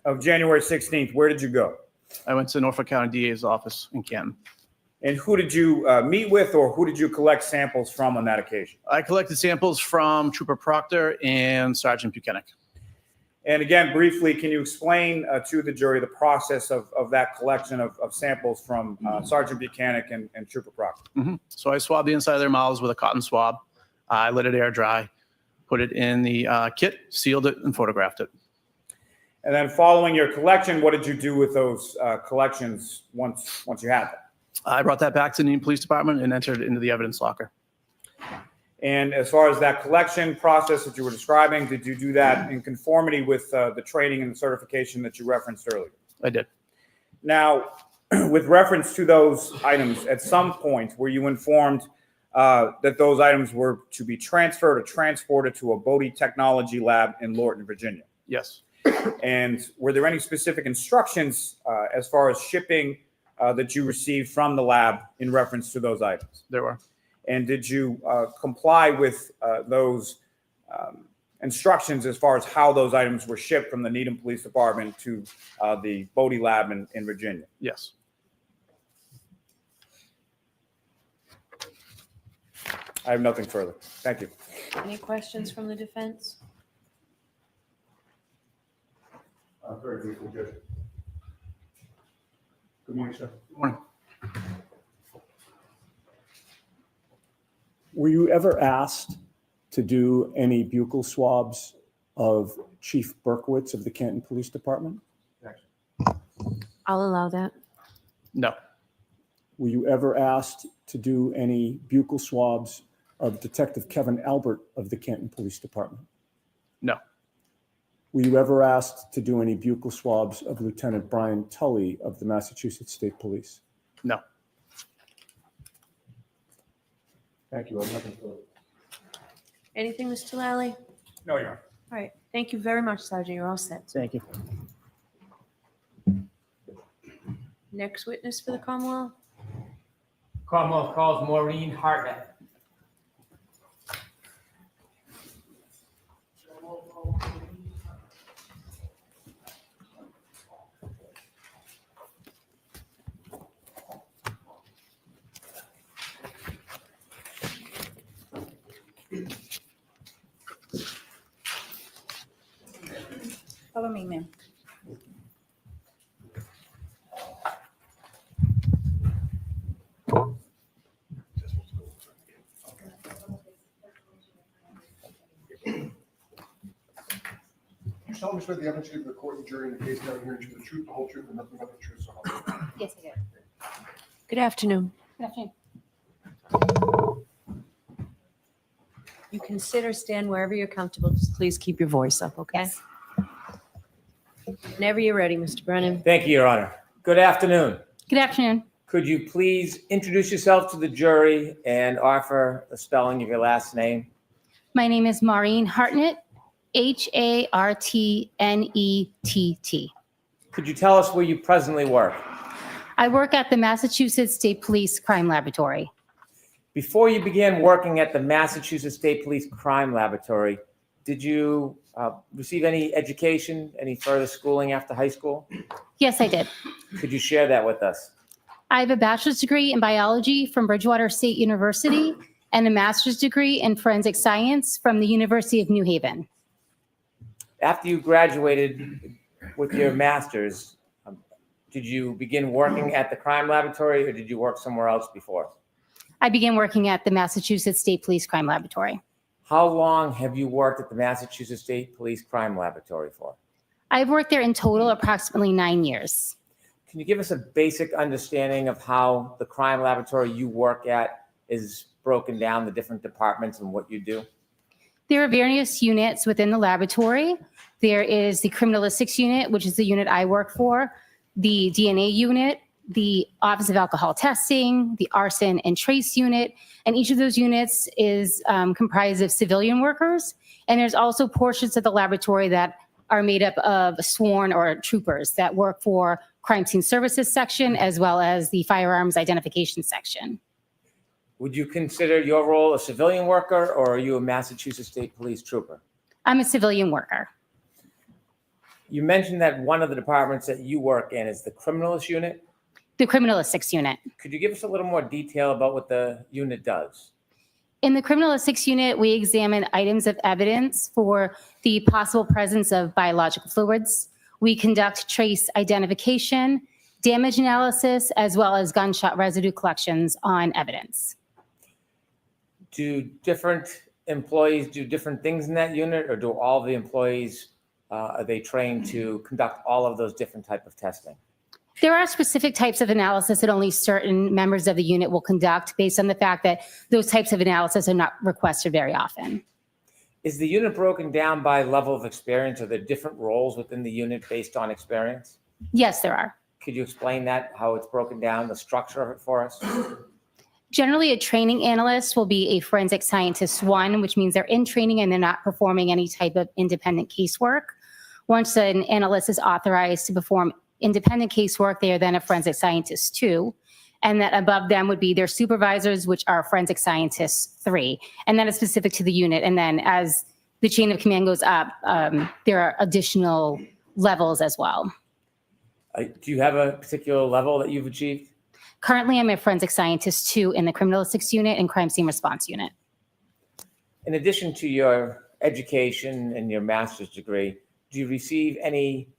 T: of January 16th, where did you go?
E: I went to Norfolk County DA's office in Canton.
T: And who did you meet with, or who did you collect samples from on that occasion?
E: I collected samples from Trooper Proctor and Sergeant Buchanan.
T: And again, briefly, can you explain to the jury the process of that collection of samples from Sergeant Buchanan and Trooper Proctor?
E: Mm-hmm. So I swabbed the inside of their mouths with a cotton swab. I let it air dry, put it in the kit, sealed it, and photographed it.
T: And then following your collection, what did you do with those collections once you had them?
E: I brought that back to the Needham Police Department and entered it into the evidence locker.
T: And as far as that collection process that you were describing, did you do that in conformity with the training and the certification that you referenced earlier?
E: I did.
T: Now, with reference to those items, at some point were you informed that those items were to be transferred or transported to a Bodie Technology Lab in Lorton, Virginia?
E: Yes.
T: And were there any specific instructions as far as shipping that you received from the lab in reference to those items?
E: There were.
T: And did you comply with those instructions as far as how those items were shipped from the Needham Police Department to the Bodie Lab in Virginia?
E: Yes.
T: I have nothing further. Thank you.
R: Any questions from the defense?
N: Very briefly, Judge. Good morning, sir.
E: Good morning.
U: Were you ever asked to do any buccal swabs of Chief Berkowitz of the Canton Police Department?
R: I'll allow that.
E: No.
U: Were you ever asked to do any buccal swabs of Detective Kevin Albert of the Canton Police Department?
E: No.
U: Were you ever asked to do any buccal swabs of Lieutenant Brian Tully of the Massachusetts State Police?
E: No.
N: Thank you. I have nothing further.
R: Anything, Mr. Lally?
T: No, Your Honor.
R: All right. Thank you very much, Sergeant. You're all set.
P: Thank you.
R: Next witness for the Commonwealth?
H: Commonwealth calls Maureen Hartnett.
W: Follow me, ma'am.
N: solemnly swear the evidence you give to the court and jury in the case down here and the truth, the whole truth, and nothing but the truth, so help me God?
V: Yes, I did.
R: Good afternoon.
V: Good afternoon.
R: You can sit or stand wherever you're comfortable. Just please keep your voice up, okay?
V: Yes.
R: Whenever you're ready, Mr. Brennan.
H: Thank you, Your Honor. Good afternoon.
V: Good afternoon.
H: Could you please introduce yourself to the jury and offer the spelling of your last name?
V: My name is Maureen Hartnett, Hartnett.
H: Could you tell us where you presently work?
V: I work at the Massachusetts State Police Crime Laboratory.
H: Before you began working at the Massachusetts State Police Crime Laboratory, did you receive any education, any further schooling after high school?
V: Yes, I did.
H: Could you share that with us?
V: I have a bachelor's degree in biology from Bridgewater State University and a master's degree in forensic science from the University of New Haven.
H: After you graduated with your master's, did you begin working at the crime laboratory or did you work somewhere else before?
V: I began working at the Massachusetts State Police Crime Laboratory.
H: How long have you worked at the Massachusetts State Police Crime Laboratory for?
V: I've worked there in total approximately 9 years.
H: Can you give us a basic understanding of how the crime laboratory you work at is broken down, the different departments and what you do?
V: There are various units within the laboratory. There is the criminalistics unit, which is the unit I work for, the DNA unit, the Office of Alcohol Testing, the arson and trace unit, and each of those units is comprised of civilian workers. And there's also portions of the laboratory that are made up of sworn or troopers that work for crime scene services section as well as the firearms identification section.
H: Would you consider your role a civilian worker or are you a Massachusetts State Police trooper?
V: I'm a civilian worker.
H: You mentioned that one of the departments that you work in is the criminalist unit.
V: The criminalistics unit.
H: Could you give us a little more detail about what the unit does?
V: In the criminalistics unit, we examine items of evidence for the possible presence of biological fluids. We conduct trace identification, damage analysis, as well as gunshot residue collections on evidence.
H: Do different employees do different things in that unit, or do all the employees, are they trained to conduct all of those different type of testing?
V: There are specific types of analysis that only certain members of the unit will conduct based on the fact that those types of analysis are not requested very often.
H: Is the unit broken down by level of experience? Are there different roles within the unit based on experience?
V: Yes, there are.
H: Could you explain that, how it's broken down, the structure of it for us?
V: Generally, a training analyst will be a forensic scientist 1, which means they're in training and they're not performing any type of independent casework. Once an analyst is authorized to perform independent casework, they are then a forensic scientist 2. And that above them would be their supervisors, which are forensic scientists 3. And that is specific to the unit. And then as the chain of command goes up, there are additional levels as well.
H: Do you have a particular level that you've achieved?
V: Currently, I'm a forensic scientist 2 in the criminalistics unit and crime scene response unit.
H: In addition to your education and your master's degree, do you receive any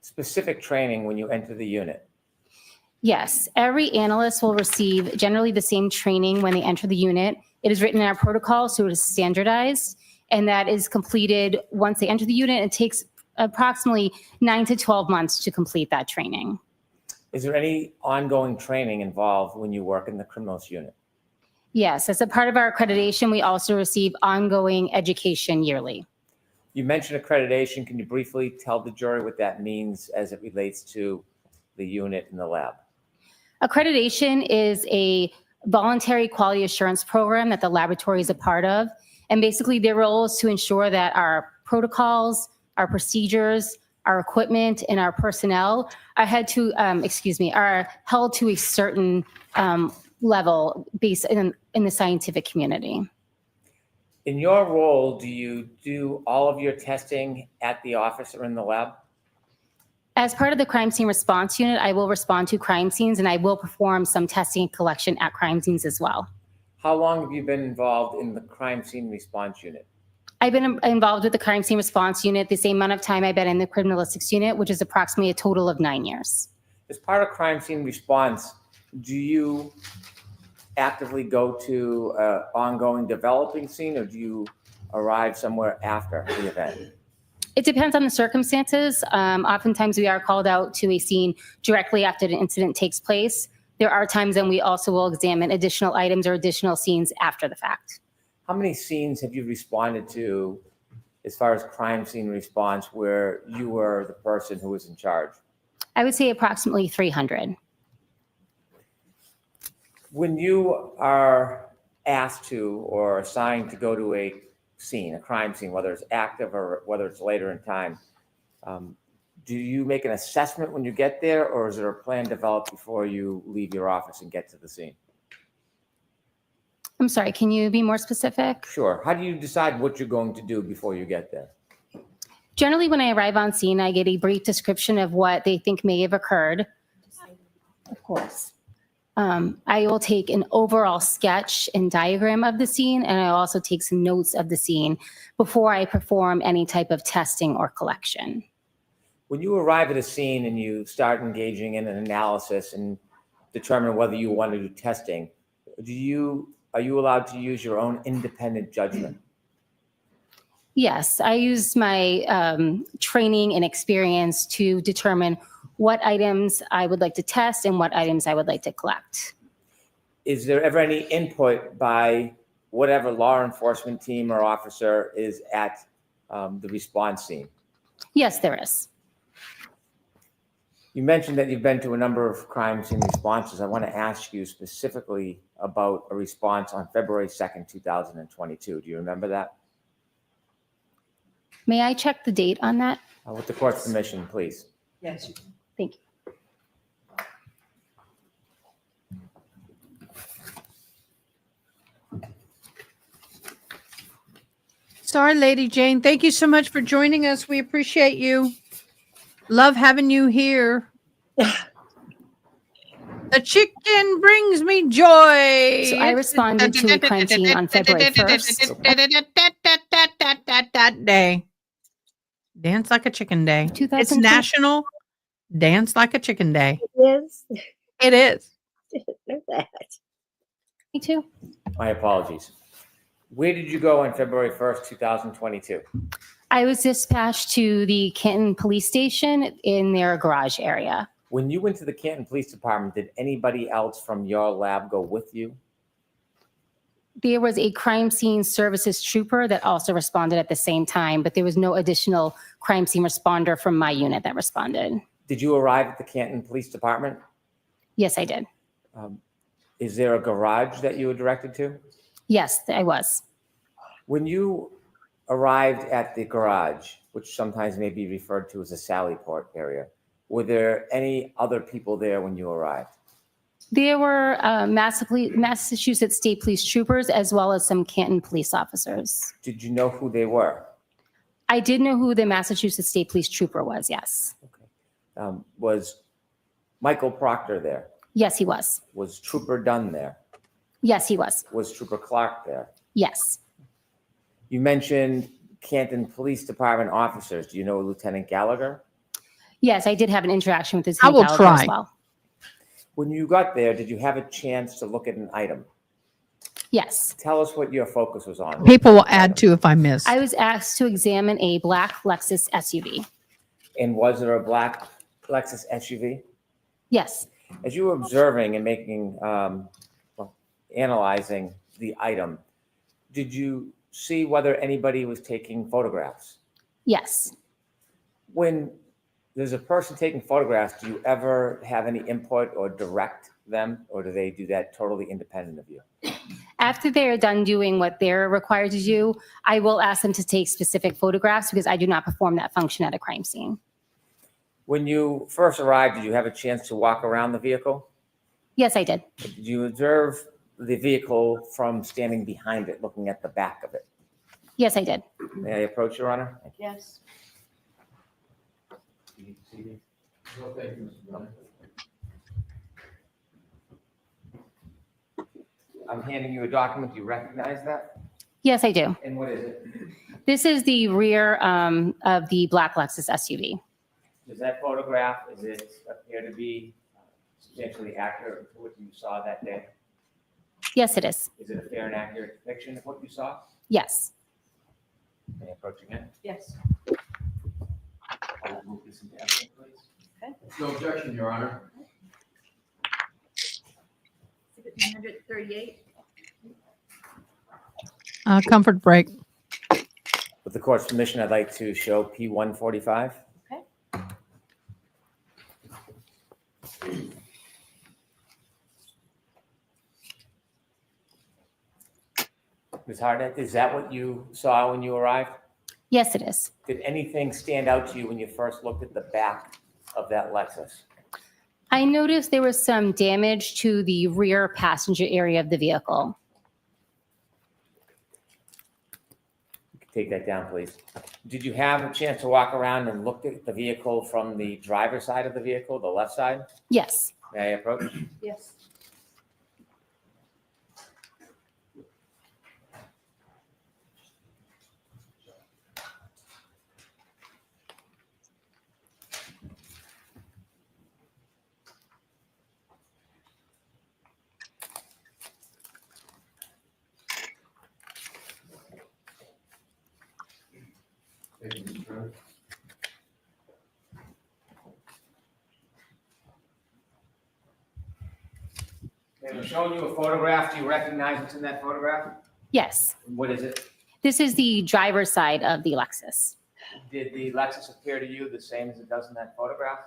H: specific training when you enter the unit?
V: Yes, every analyst will receive generally the same training when they enter the unit. It is written in our protocol, so it is standardized, and that is completed once they enter the unit. It takes approximately 9 to 12 months to complete that training.
H: Is there any ongoing training involved when you work in the criminals unit?
V: Yes, as a part of our accreditation, we also receive ongoing education yearly.
H: You mentioned accreditation. Can you briefly tell the jury what that means as it relates to the unit and the lab?
V: Accreditation is a voluntary quality assurance program that the laboratory is a part of. And basically their role is to ensure that our protocols, our procedures, our equipment, and our personnel are held to a certain level based in the scientific community.
H: In your role, do you do all of your testing at the office or in the lab?
V: As part of the crime scene response unit, I will respond to crime scenes and I will perform some testing and collection at crime scenes as well.
H: How long have you been involved in the crime scene response unit?
V: I've been involved with the crime scene response unit the same amount of time I've been in the criminalistics unit, which is approximately a total of 9 years.
H: As part of crime scene response, do you actively go to an ongoing developing scene or do you arrive somewhere after the event?
V: It depends on the circumstances. Oftentimes we are called out to a scene directly after the incident takes place. There are times when we also will examine additional items or additional scenes after the fact.
H: How many scenes have you responded to as far as crime scene response where you were the person who was in charge?
V: I would say approximately 300.
H: When you are asked to or assigned to go to a scene, a crime scene, whether it's active or whether it's later in time, do you make an assessment when you get there, or is there a plan developed before you leave your office and get to the scene?
V: I'm sorry, can you be more specific?
H: Sure. How do you decide what you're going to do before you get there?
V: Generally, when I arrive on scene, I get a brief description of what they think may have occurred. Of course. I will take an overall sketch and diagram of the scene, and I also take some notes of the scene before I perform any type of testing or collection.
H: When you arrive at a scene and you start engaging in an analysis and determine whether you want to do testing, are you allowed to use your own independent judgment?
V: Yes, I use my training and experience to determine what items I would like to test and what items I would like to collect.
H: Is there ever any input by whatever law enforcement team or officer is at the response scene?
V: Yes, there is.
H: You mentioned that you've been to a number of crime scene responses. I want to ask you specifically about a response on February 2nd, 2022. Do you remember that?
V: May I check the date on that?
H: With the court's permission, please.
B: Yes, you can.
V: Thank you.
A: Sorry, Lady Jane. Thank you so much for joining us. We appreciate you. Love having you here. The chicken brings me joy.
V: So I responded to a crime scene on February 1st.
A: That day. Dance like a chicken day. It's
V: 2020.
A: National Dance Like a Chicken Day.
D: It is.
A: It is.
D: Know that.
V: Me too.
H: My apologies. Where did you go on February 1st, 2022?
V: I was dispatched to the Canton Police Station in their garage area.
H: When you went to the Canton Police Department, did anybody else from your lab go with you?
V: There was a crime scene services trooper that also responded at the same time, but there was no additional crime scene responder from my unit that responded.
H: Did you arrive at the Canton Police Department?
V: Yes, I did.
H: Is there a garage that you were directed to?
V: Yes, I was.
H: When you arrived at the garage, which sometimes may be referred to as a Sally Port area, were there any other people there when you arrived?
V: There were Massachusetts State Police troopers as well as some Canton police officers.
H: Did you know who they were?
V: I did know who the Massachusetts State Police trooper was, yes.
H: Was Michael Proctor there?
V: Yes, he was.
H: Was Trooper Dunn there?
V: Yes, he was.
H: Was Trooper Clark there?
V: Yes.
H: You mentioned Canton Police Department officers. Do you know Lieutenant Gallagher?
V: Yes, I did have an interaction with his
A: I will
V: Gallagher
A: try.
V: as well.
H: When you got there, did you have a chance to look at an item?
V: Yes.
H: Tell us what your focus was on.
A: People will add to if I miss.
V: I was asked to examine a black Lexus SUV.
H: And was there a black Lexus SUV?
V: Yes.
H: As you were observing and making, analyzing the item, did you see whether anybody was taking photographs?
V: Yes.
H: When there's a person taking photographs, do you ever have any input or direct them, or do they do that totally independent of you?
V: After they're done doing what they're required to do, I will ask them to take specific photographs because I do not perform that function at a crime scene.
H: When you first arrived, did you have a chance to walk around the vehicle?
V: Yes, I did.
H: Did you observe the vehicle from standing behind it, looking at the back of it?
V: Yes, I did.
H: May I approach, Your Honor?
B: Yes.
H: I'm handing you a document. Do you recognize that?
V: Yes, I do.
H: And what is it?
V: This is the rear of the black Lexus SUV.
H: Does that photograph, does it appear to be substantially accurate to what you saw that day?
V: Yes, it is.
H: Is it a fair and accurate depiction of what you saw?
V: Yes.
H: May I approach again?
B: Yes.
H: I will move this into evidence, please.
F: No objection, Your Honor.
G: Exhibit 138.
A: Comfort break.
H: With the court's permission, I'd like to show P145.
G: Okay.
H: Ms. Hartnett, is that what you saw when you arrived?
V: Yes, it is.
H: Did anything stand out to you when you first looked at the back of that Lexus?
V: I noticed there was some damage to the rear passenger area of the vehicle.
H: Take that down, please. Did you have a chance to walk around and look at the vehicle from the driver's side of the vehicle, the left side?
V: Yes.
H: May I approach?
G: Yes.
F: Thank you, Mr. Chairman.
H: I'm showing you a photograph. Do you recognize what's in that photograph?
V: Yes.
H: What is it?
V: This is the driver's side of the Lexus.
H: Did the Lexus appear to you the same as it does in that photograph?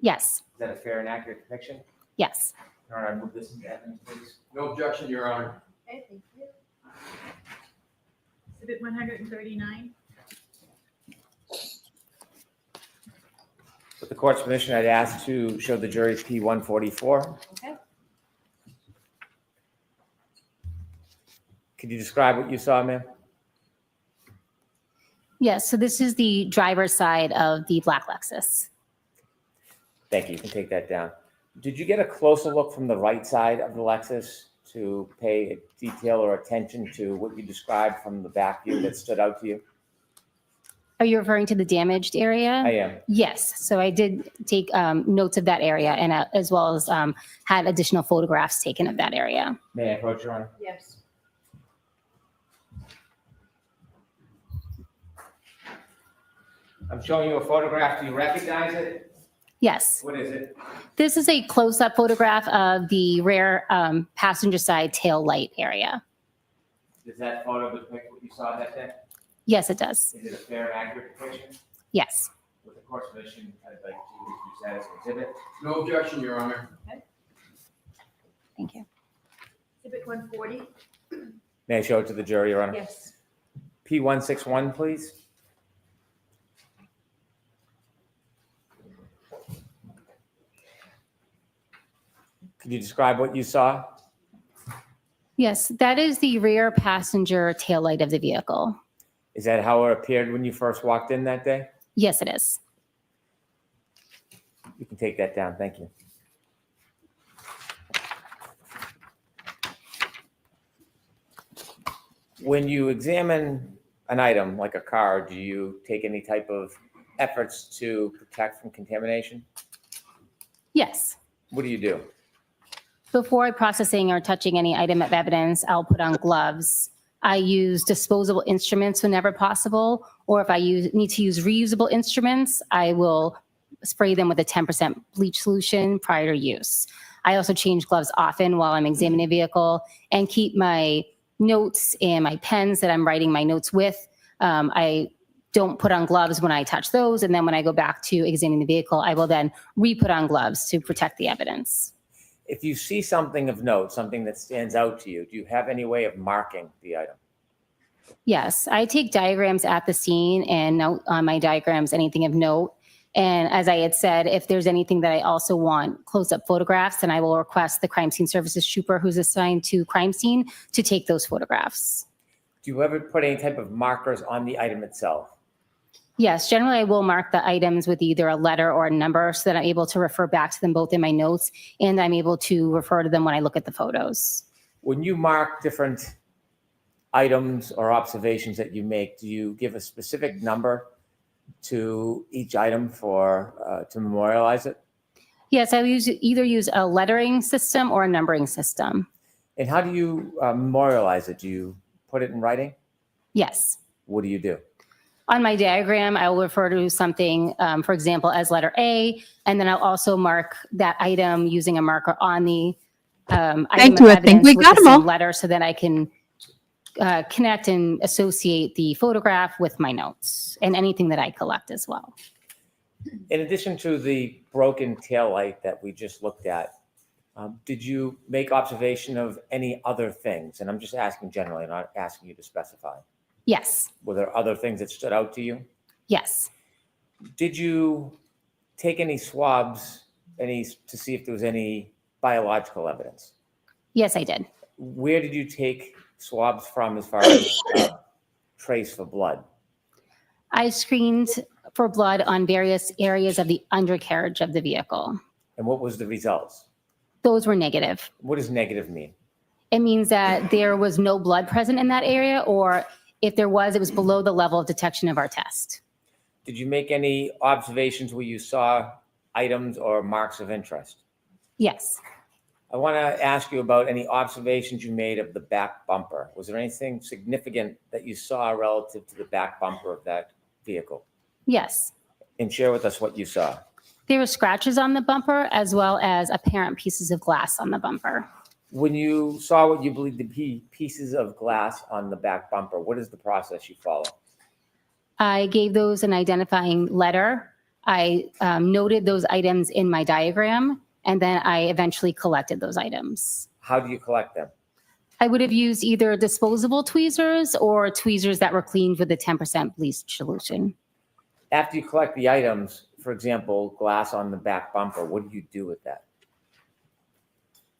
V: Yes.
H: Is that a fair and accurate depiction?
V: Yes.
H: All right, move this into evidence, please.
F: No objection, Your Honor.
G: Okay, thank you. Exhibit 139.
H: With the court's permission, I'd ask to show the jury P144.
G: Okay.
H: Could you describe what you saw, ma'am?
V: Yes. So this is the driver's side of the black Lexus.
H: Thank you. You can take that down. Did you get a closer look from the right side of the Lexus to pay detail or attention to what you described from the back view that stood out to you?
V: Are you referring to the damaged area?
H: I am.
V: Yes. So I did take notes of that area and as well as had additional photographs taken of that area.
H: May I approach, Your Honor?
G: Yes.
H: I'm showing you a photograph. Do you recognize it?
V: Yes.
H: What is it?
V: This is a close-up photograph of the rear passenger side tail light area.
H: Does that photo depict what you saw that day?
V: Yes, it does.
H: Is it a fair and accurate depiction?
V: Yes.
H: With the court's permission, I'd like to use that as an exhibit.
F: No objection, Your Honor.
G: Okay.
V: Thank you.
G: Exhibit 140.
H: May I show it to the jury, Your Honor?
G: Yes.
H: P161, please. Could you describe what you saw?
V: Yes, that is the rear passenger tail light of the vehicle.
H: Is that how it appeared when you first walked in that day?
V: Yes, it is.
H: You can take that down. Thank you. When you examine an item like a car, do you take any type of efforts to protect from contamination?
V: Yes.
H: What do you do?
V: Before processing or touching any item of evidence, I'll put on gloves. I use disposable instruments whenever possible, or if I need to use reusable instruments, I will spray them with a 10% bleach solution prior to use. I also change gloves often while I'm examining a vehicle and keep my notes and my pens that I'm writing my notes with. I don't put on gloves when I touch those, and then when I go back to examining the vehicle, I will then re-put on gloves to protect the evidence.
H: If you see something of note, something that stands out to you, do you have any way of marking the item?
V: Yes, I take diagrams at the scene and note on my diagrams anything of note. And as I had said, if there's anything that I also want close-up photographs, then I will request the crime scene services trooper who's assigned to crime scene to take those photographs.
H: Do you ever put any type of markers on the item itself?
V: Yes, generally I will mark the items with either a letter or a number so that I'm able to refer back to them both in my notes, and I'm able to refer to them when I look at the photos.
H: When you mark different items or observations that you make, do you give a specific number to each item for to memorialize it?
V: Yes, I either use a lettering system or a numbering system.
H: And how do you memorialize it? Do you put it in writing?
V: Yes.
H: What do you do?
V: On my diagram, I will refer to something, for example, as letter A, and then I'll also mark that item using a marker on the item
A: Thank
V: of
A: you. I think
V: evidence
A: we
V: with
A: got
V: the
A: 'em all.
V: same letter so that I can connect and associate the photograph with my notes and anything that I collect as well.
H: In addition to the broken taillight that we just looked at, did you make observation of any other things? And I'm just asking generally, not asking you to specify.
V: Yes,
H: Were there other things that stood out to you?
V: yes,
H: Did you take any swabs, to see if there was any biological evidence?
V: yes, I did.
H: Where did you take swabs from as far as trace for blood?
V: I screened for blood on various areas of the undercarriage of the vehicle.
H: And what was the results?
V: Those were negative.
H: What does negative mean?
V: It means that there was no blood present in that area, or if there was, it was below the level of detection of our test.
H: Did you make any observations where you saw items or marks of interest?
V: Yes.
H: I want to ask you about any observations you made of the back bumper. Was there anything significant that you saw relative to the back bumper of that vehicle?
V: Yes.
H: And share with us what you saw.
V: There were scratches on the bumper as well as apparent pieces of glass on the bumper.
H: When you saw what you believe to be pieces of glass on the back bumper, what is the process you follow?
V: I gave those an identifying letter. I noted those items in my diagram, and then I eventually collected those items.
H: How do you collect them?
V: I would have used either disposable tweezers or tweezers that were cleaned with a 10% bleach solution.
H: After you collect the items, for example, glass on the back bumper, what do you do with that?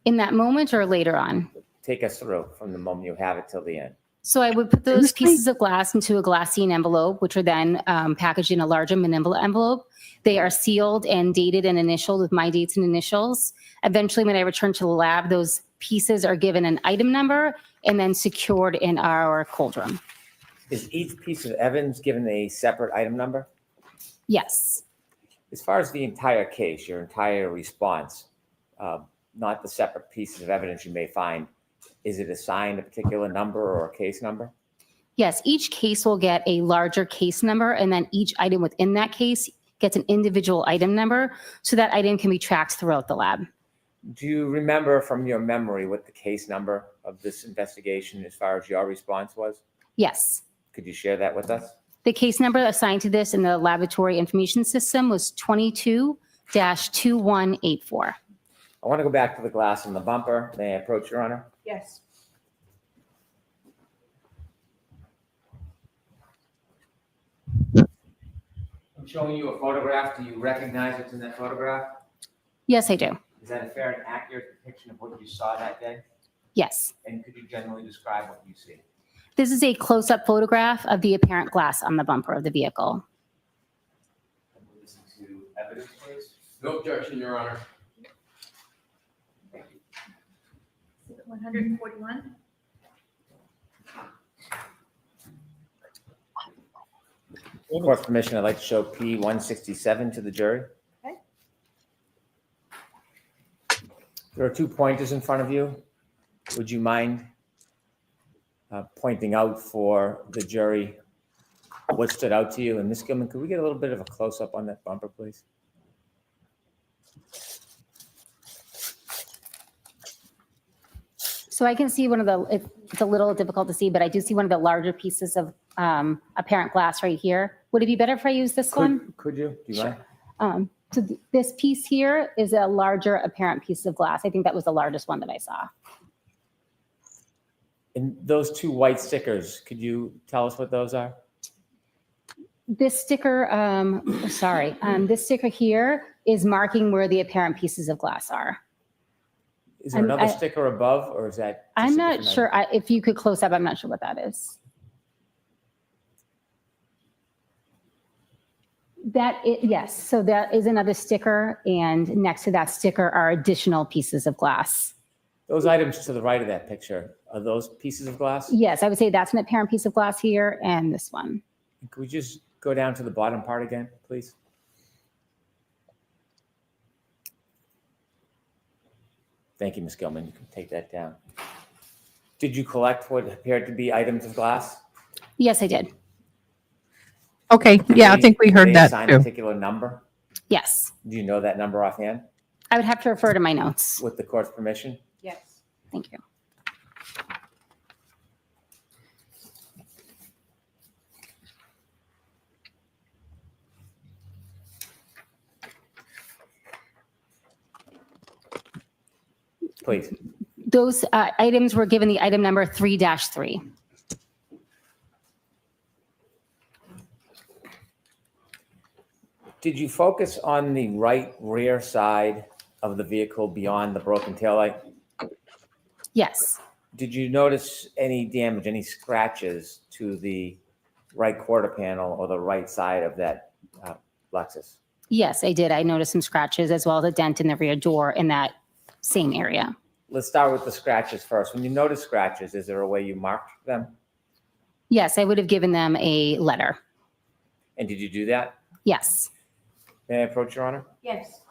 V: In that moment or later on?
H: Take us through from the moment you have it till the end.
V: So I would put those pieces of glass into a glassine envelope, which are then packaged in a larger manila envelope. They are sealed and dated and initialed with my dates and initials. Eventually, when I return to the lab, those pieces are given an item number and then secured in our cold room.
H: Is each piece of evidence given a separate item number?
V: Yes.
H: As far as the entire case, your entire response, not the separate pieces of evidence you may find, is it assigned a particular number or a case number?
V: Yes, each case will get a larger case number, and then each item within that case gets an individual item number, so that item can be tracked throughout the lab.
H: Do you remember from your memory what the case number of this investigation as far as your response was?
V: Yes.
H: Could you share that with us?
V: The case number assigned to this in the laboratory information system was 22-2184.
H: I want to go back to the glass in the bumper. May I approach, Your Honor?
B: Yes.
H: I'm showing you a photograph. Do you recognize what's in that photograph?
V: Yes, I do.
H: Is that a fair and accurate depiction of what you saw that day?
V: Yes.
H: And could you generally describe what you see?
V: This is a close-up photograph of the apparent glass on the bumper of the vehicle.
H: Listen to evidence, please.
F: No objection, Your Honor.
H: Thank you.
G: 141.
H: With court permission, I'd like to show P167 to the jury.
B: Okay.
H: There are 2 pointers in front of you. Would you mind pointing out for the jury what stood out to you? And Ms. Gilman, could we get a little bit of a close-up on that bumper, please?
V: So I can see one of the, it's a little difficult to see, but I do see one of the larger pieces of apparent glass right here. Would it be better if I use this one?
H: Could you? Do you mind?
V: So this piece here is a larger apparent piece of glass. I think that was the largest one that I saw.
H: And those 2 white stickers, could you tell us what those are?
V: This sticker, this sticker here is marking where the apparent pieces of glass are.
H: Is there another sticker above, or is that?
V: I'm not sure. If you could close up, I'm not sure what that is. Yes, so that is another sticker, and next to that sticker are additional pieces of glass.
H: Those items to the right of that picture, are those pieces of glass?
V: Yes, I would say that's an apparent piece of glass here, and this one.
H: Could we just go down to the bottom part again, please? Thank you, Ms. Gilman. You can take that down. Did you collect what appeared to be items of glass?
V: Yes, I did.
A: Okay, yeah, I think we
H: Did
A: heard
H: they
A: that
H: assign a
A: too.
H: particular number?
V: Yes.
H: Do you know that number offhand
V: I would have to refer to my notes.
H: with the court's permission?
B: Yes.
V: Thank you.
H: Please.
V: Those items were given the item number 3-3.
H: Did you focus on the right rear side of the vehicle beyond the broken taillight?
V: Yes.
H: Did you notice any damage, any scratches to the right quarter panel or the right side of that Lexus?
V: Yes, I did. I noticed some scratches as well as a dent in the rear door in that same area.
H: Let's start with the scratches first. When you notice scratches, is there a way you marked them?
V: Yes, I would have given them a letter.
H: And did you do that?
V: Yes.
H: May I approach, Your Honor?
B: Yes.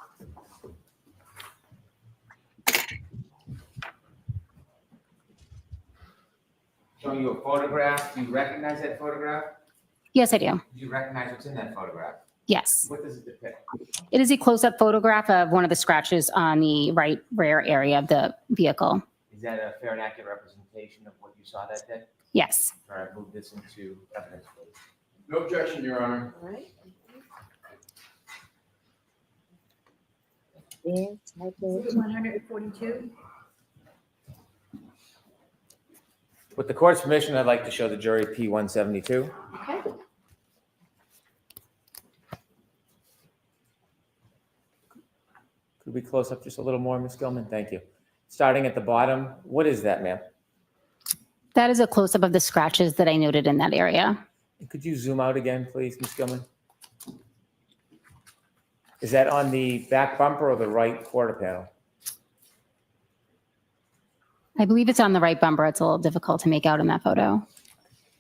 H: Showing you a photograph. Do you recognize that photograph?
V: Yes, I do.
H: Do you recognize what's in that photograph?
V: Yes.
H: What does it depict?
V: It is a close-up photograph of one of the scratches on the right rear area of the vehicle.
H: Is that a fair and accurate representation of what you saw that day?
V: Yes.
H: All right, move this into evidence, please.
F: No objection, Your Honor.
B: All right.
G: Exhibit 142.
H: With the court's permission, I'd like to show the jury P-172.
B: Okay.
H: Could we close up just a little more, Ms. Gilman? Thank you. Starting at the bottom, what is that, ma'am?
V: That is a close-up of the scratches that I noted in that area.
H: Could you zoom out again, please, Ms. Gilman? Is that on the back bumper or the right quarter panel?
V: I believe it's on the right bumper. It's a little difficult to make out in that photo.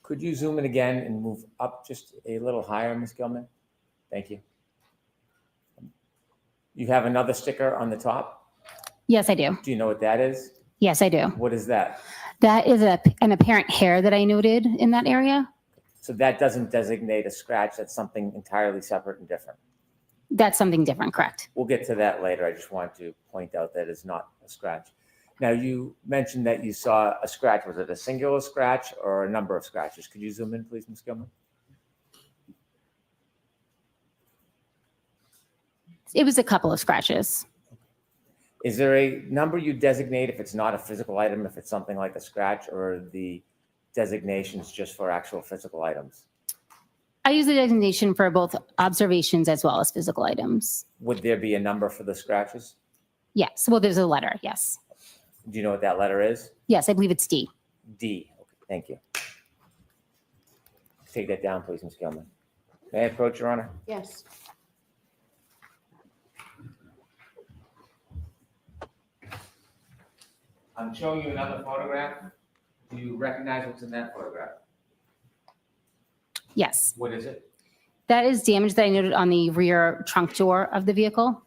H: Could you zoom in again and move up just a little higher, Ms. Gilman? Thank you. You have another sticker on the top?
V: Yes, I do.
H: Do you know what that is?
V: Yes, I do.
H: What is that?
V: That is an apparent hair that I noted in that area.
H: So that doesn't designate a scratch. That's something entirely separate and different.
V: That's something different, correct?
H: We'll get to that later. I just want to point out that it's not a scratch. Now, you mentioned that you saw a scratch. Was it a singular scratch or a number of scratches? Could you zoom in, please, Ms. Gilman?
V: It was a couple of scratches.
H: Is there a number you designate if it's not a physical item, if it's something like a scratch, or the designations just for actual physical items?
V: I use the designation for both observations as well as physical items.
H: Would there be a number for the scratches?
V: Yes. Well, there's a letter. Yes.
H: Do you know what that letter is?
V: Yes, I believe it's D.
H: D. Okay, thank you. Take that down, please, Ms. Gilman. May I approach, Your Honor?
B: Yes.
H: I'm showing you another photograph. Do you recognize what's in that photograph?
V: Yes.
H: What is it?
V: That is damage that I noted on the rear trunk door of the vehicle.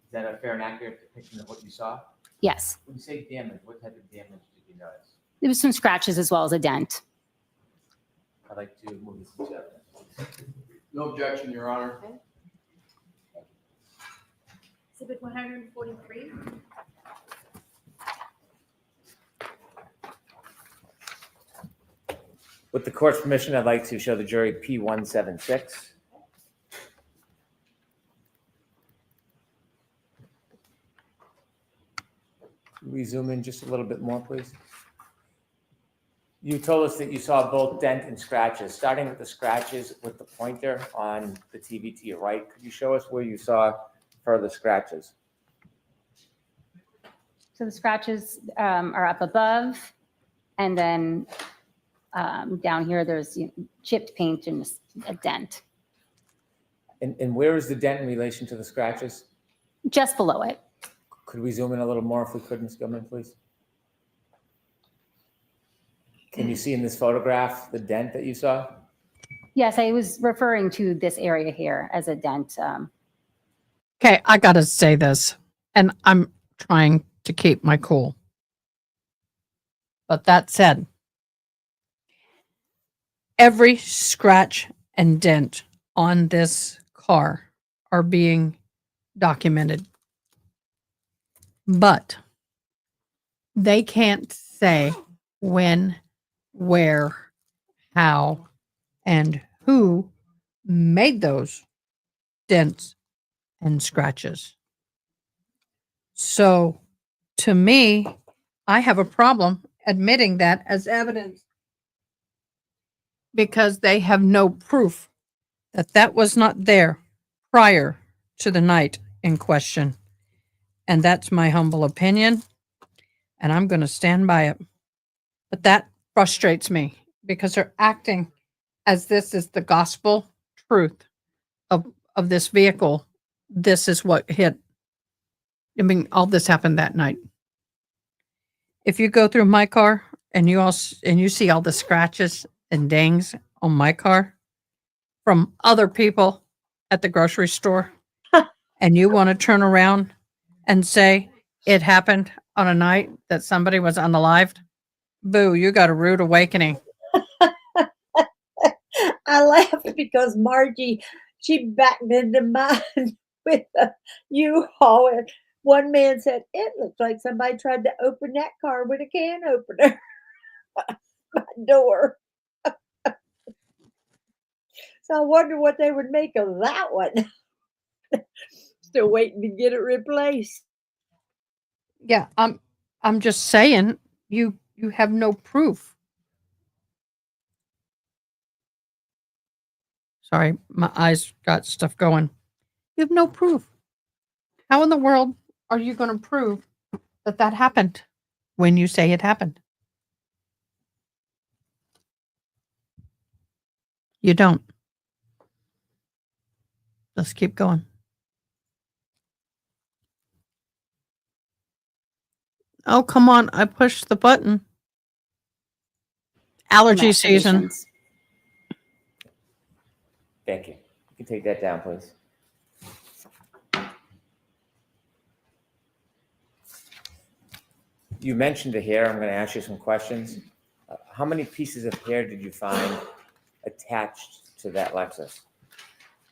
H: Is that a fair and accurate depiction of what you saw?
V: Yes.
H: When you say damage, what type of damage did you notice?
V: There was some scratches as well as a dent.
H: I'd like to move this into evidence.
F: No objection, Your Honor.
G: Exhibit 143.
H: With the court's permission, I'd like to show the jury P-176. Can we zoom in just a little bit more, please? You told us that you saw both dent and scratches. Starting with the scratches with the pointer on the TV to your right, could you show us where you saw further scratches?
V: So the scratches are up above, and then down here there's chipped paint and a dent.
H: And where is the dent in relation to the scratches?
V: Just below it.
H: Could we zoom in a little more if we could, Ms. Gilman, please? Can you see in this photograph the dent that you saw?
V: Yes, I was referring to this area here as a dent.
A: Okay, I got to say this, and I'm trying to keep my cool. But that said, every scratch and dent on this car are being documented. But they can't say when, where, how, and who made those dents and scratches. So to me, I have a problem admitting that as evidence because they have no proof that that was not there prior to the night in question. And that's my humble opinion, and I'm going to stand by it. But that frustrates me because they're acting as this is the gospel truth of this vehicle. This is what hit. I mean, all this happened that night. If you go through my car and you see all the scratches and dings on my car from other people at the grocery store, and you want to turn around and say it happened on a night that somebody was unalived, boo, you got a rude awakening.
D: I laughed because Margie, she backed into mine with a U-Haul. And one man said, it looks like somebody tried to open that car with a can opener. My door. So I wonder what they would make of that one. Still waiting to get it replaced.
A: Yeah, I'm just saying you have no proof. Sorry, my eyes got stuff going. You have no proof. How in the world are you going to prove that that happened when you say it happened? You don't. Let's keep going. Oh, come on. I pushed the button. Allergy season.
H: Thank you. You can take that down, please. You mentioned the hair. I'm going to ask you some questions. How many pieces of hair did you find attached to that Lexus?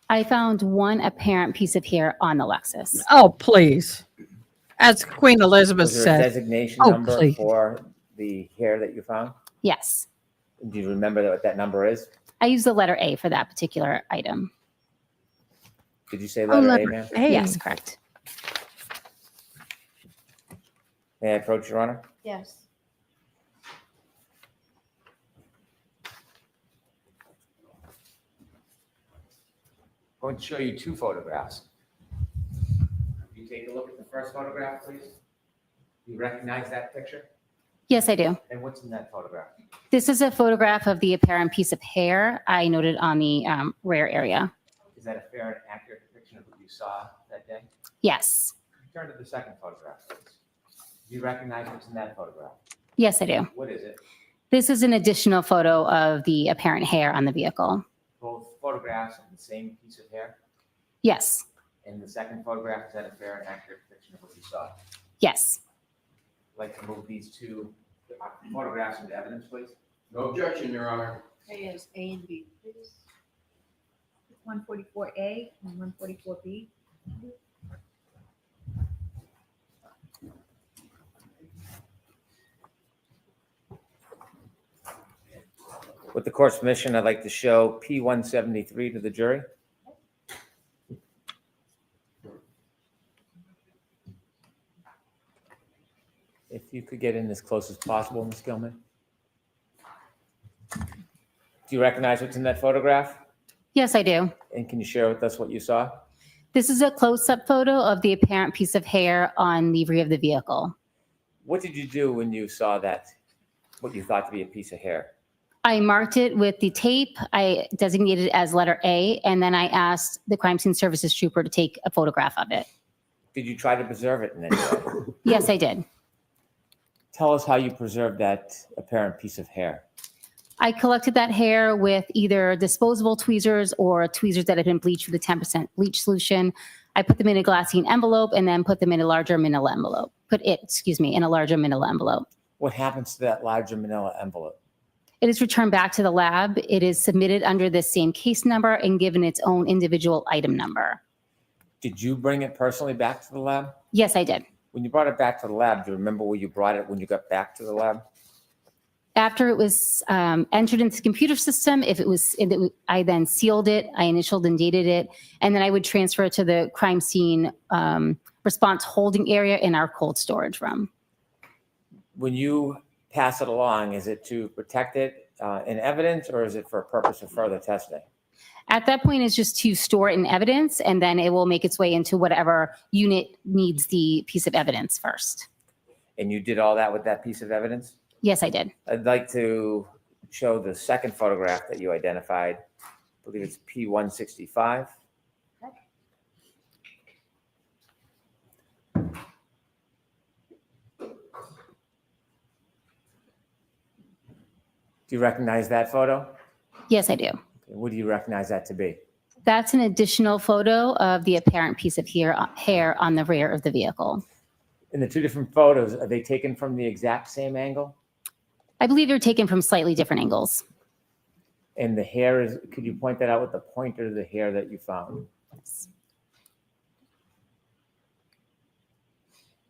V: I found one apparent piece of hair on the Lexus.
A: Oh, please. As Queen Elizabeth
H: Was there
A: said.
H: a designation
A: Oh,
H: number
A: please.
H: for the hair that you found?
V: Yes.
H: Do you remember what that number is?
V: I used the letter A for that particular item.
H: Did you say letter A,
A: letter
H: ma'am?
A: A.
V: Yes, correct.
H: May I approach, Your Honor?
B: Yes.
H: I'm going to show you two photographs. You take a look at the first photograph, please. You recognize that picture?
V: Yes, I do.
H: And what's in that photograph?
V: This is a photograph of the apparent piece of hair I noted on the rear area.
H: Is that a fair and accurate depiction of what you saw that day?
V: Yes.
H: Turn to the second photograph, please. Do you recognize what's in that photograph?
V: Yes, I do.
H: What is it?
V: This is an additional photo of the apparent hair on the vehicle.
H: Both photographs of the same piece of hair?
V: Yes.
H: And the second photograph, is that a fair and accurate depiction of what you saw?
V: Yes.
H: I'd like to move these two photographs into evidence, please.
F: No objection, Your Honor.
B: Okay, is A and B, please.
G: 144A and 144B.
H: With the court's permission, I'd like to show P173 to the jury. If you could get in as close as possible, Ms. Gilman. Do you recognize what's in that photograph?
V: Yes, I do.
H: And can you share with us what you saw?
V: This is a close-up photo of the apparent piece of hair on the rear of the vehicle.
H: What did you do when you saw that, what you thought to be a piece of hair?
V: I marked it with the tape. I designated it as letter A, and then I asked the crime scene services trooper to take a photograph of it.
H: Did you try to preserve it in any way?
V: Yes, I did.
H: Tell us how you preserved that apparent piece of hair.
V: I collected that hair with either disposable tweezers or tweezers that had been bleached with a 10% bleach solution. I put them in a glassine envelope and then put them in a larger manila envelope. In a larger manila envelope.
H: What happens to that larger manila envelope?
V: It is returned back to the lab. It is submitted under the same case number and given its own individual item number.
H: Did you bring it personally back to the lab?
V: Yes, I did.
H: When you brought it back to the lab, do you remember where you brought it when you got back to the lab?
V: After it was entered into the computer system, I then sealed it, I initialed and dated it, and then I would transfer it to the crime scene response holding area in our cold storage room.
H: When you pass it along, is it to protect it in evidence, or is it for a purpose of further testing?
V: At that point, it's just to store it in evidence, and then it will make its way into whatever unit needs the piece of evidence first.
H: And you did all that with that piece of evidence?
V: Yes, I did.
H: I'd like to show the second photograph that you identified. I believe it's P165. Do you recognize that photo?
V: Yes, I do.
H: What do you recognize that to be?
V: That's an additional photo of the apparent piece of hair on the rear of the vehicle.
H: In the two different photos, are they taken from the exact same angle?
V: I believe they're taken from slightly different angles.
H: And the hair is, could you point that out with the pointer of the hair that you found?
V: Yes.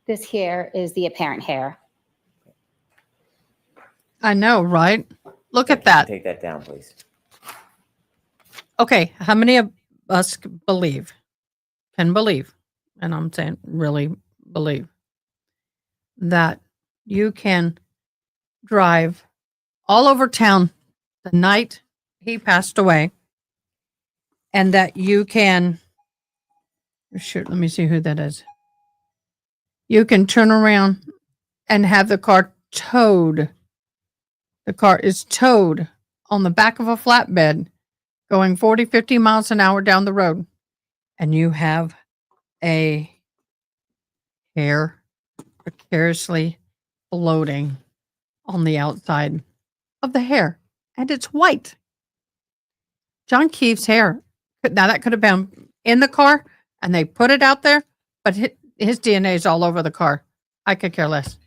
V: This hair is the apparent hair.
A: I know, right? Look at that.
H: Take that down, please.
A: Okay, how many of us can believe, and I'm saying really believe, that you can drive all over town the night he passed away, and that you can, shoot, let me see who that is. You can turn around and have the car towed. The car is towed on the back of a flatbed going 40, 50 miles an hour down the road. And you have a hair precariously floating on the outside of the hair. And it's white. John Keefe's hair. Now that could have been in the car and they put it out there, but his DNA is all over the car. I could care less.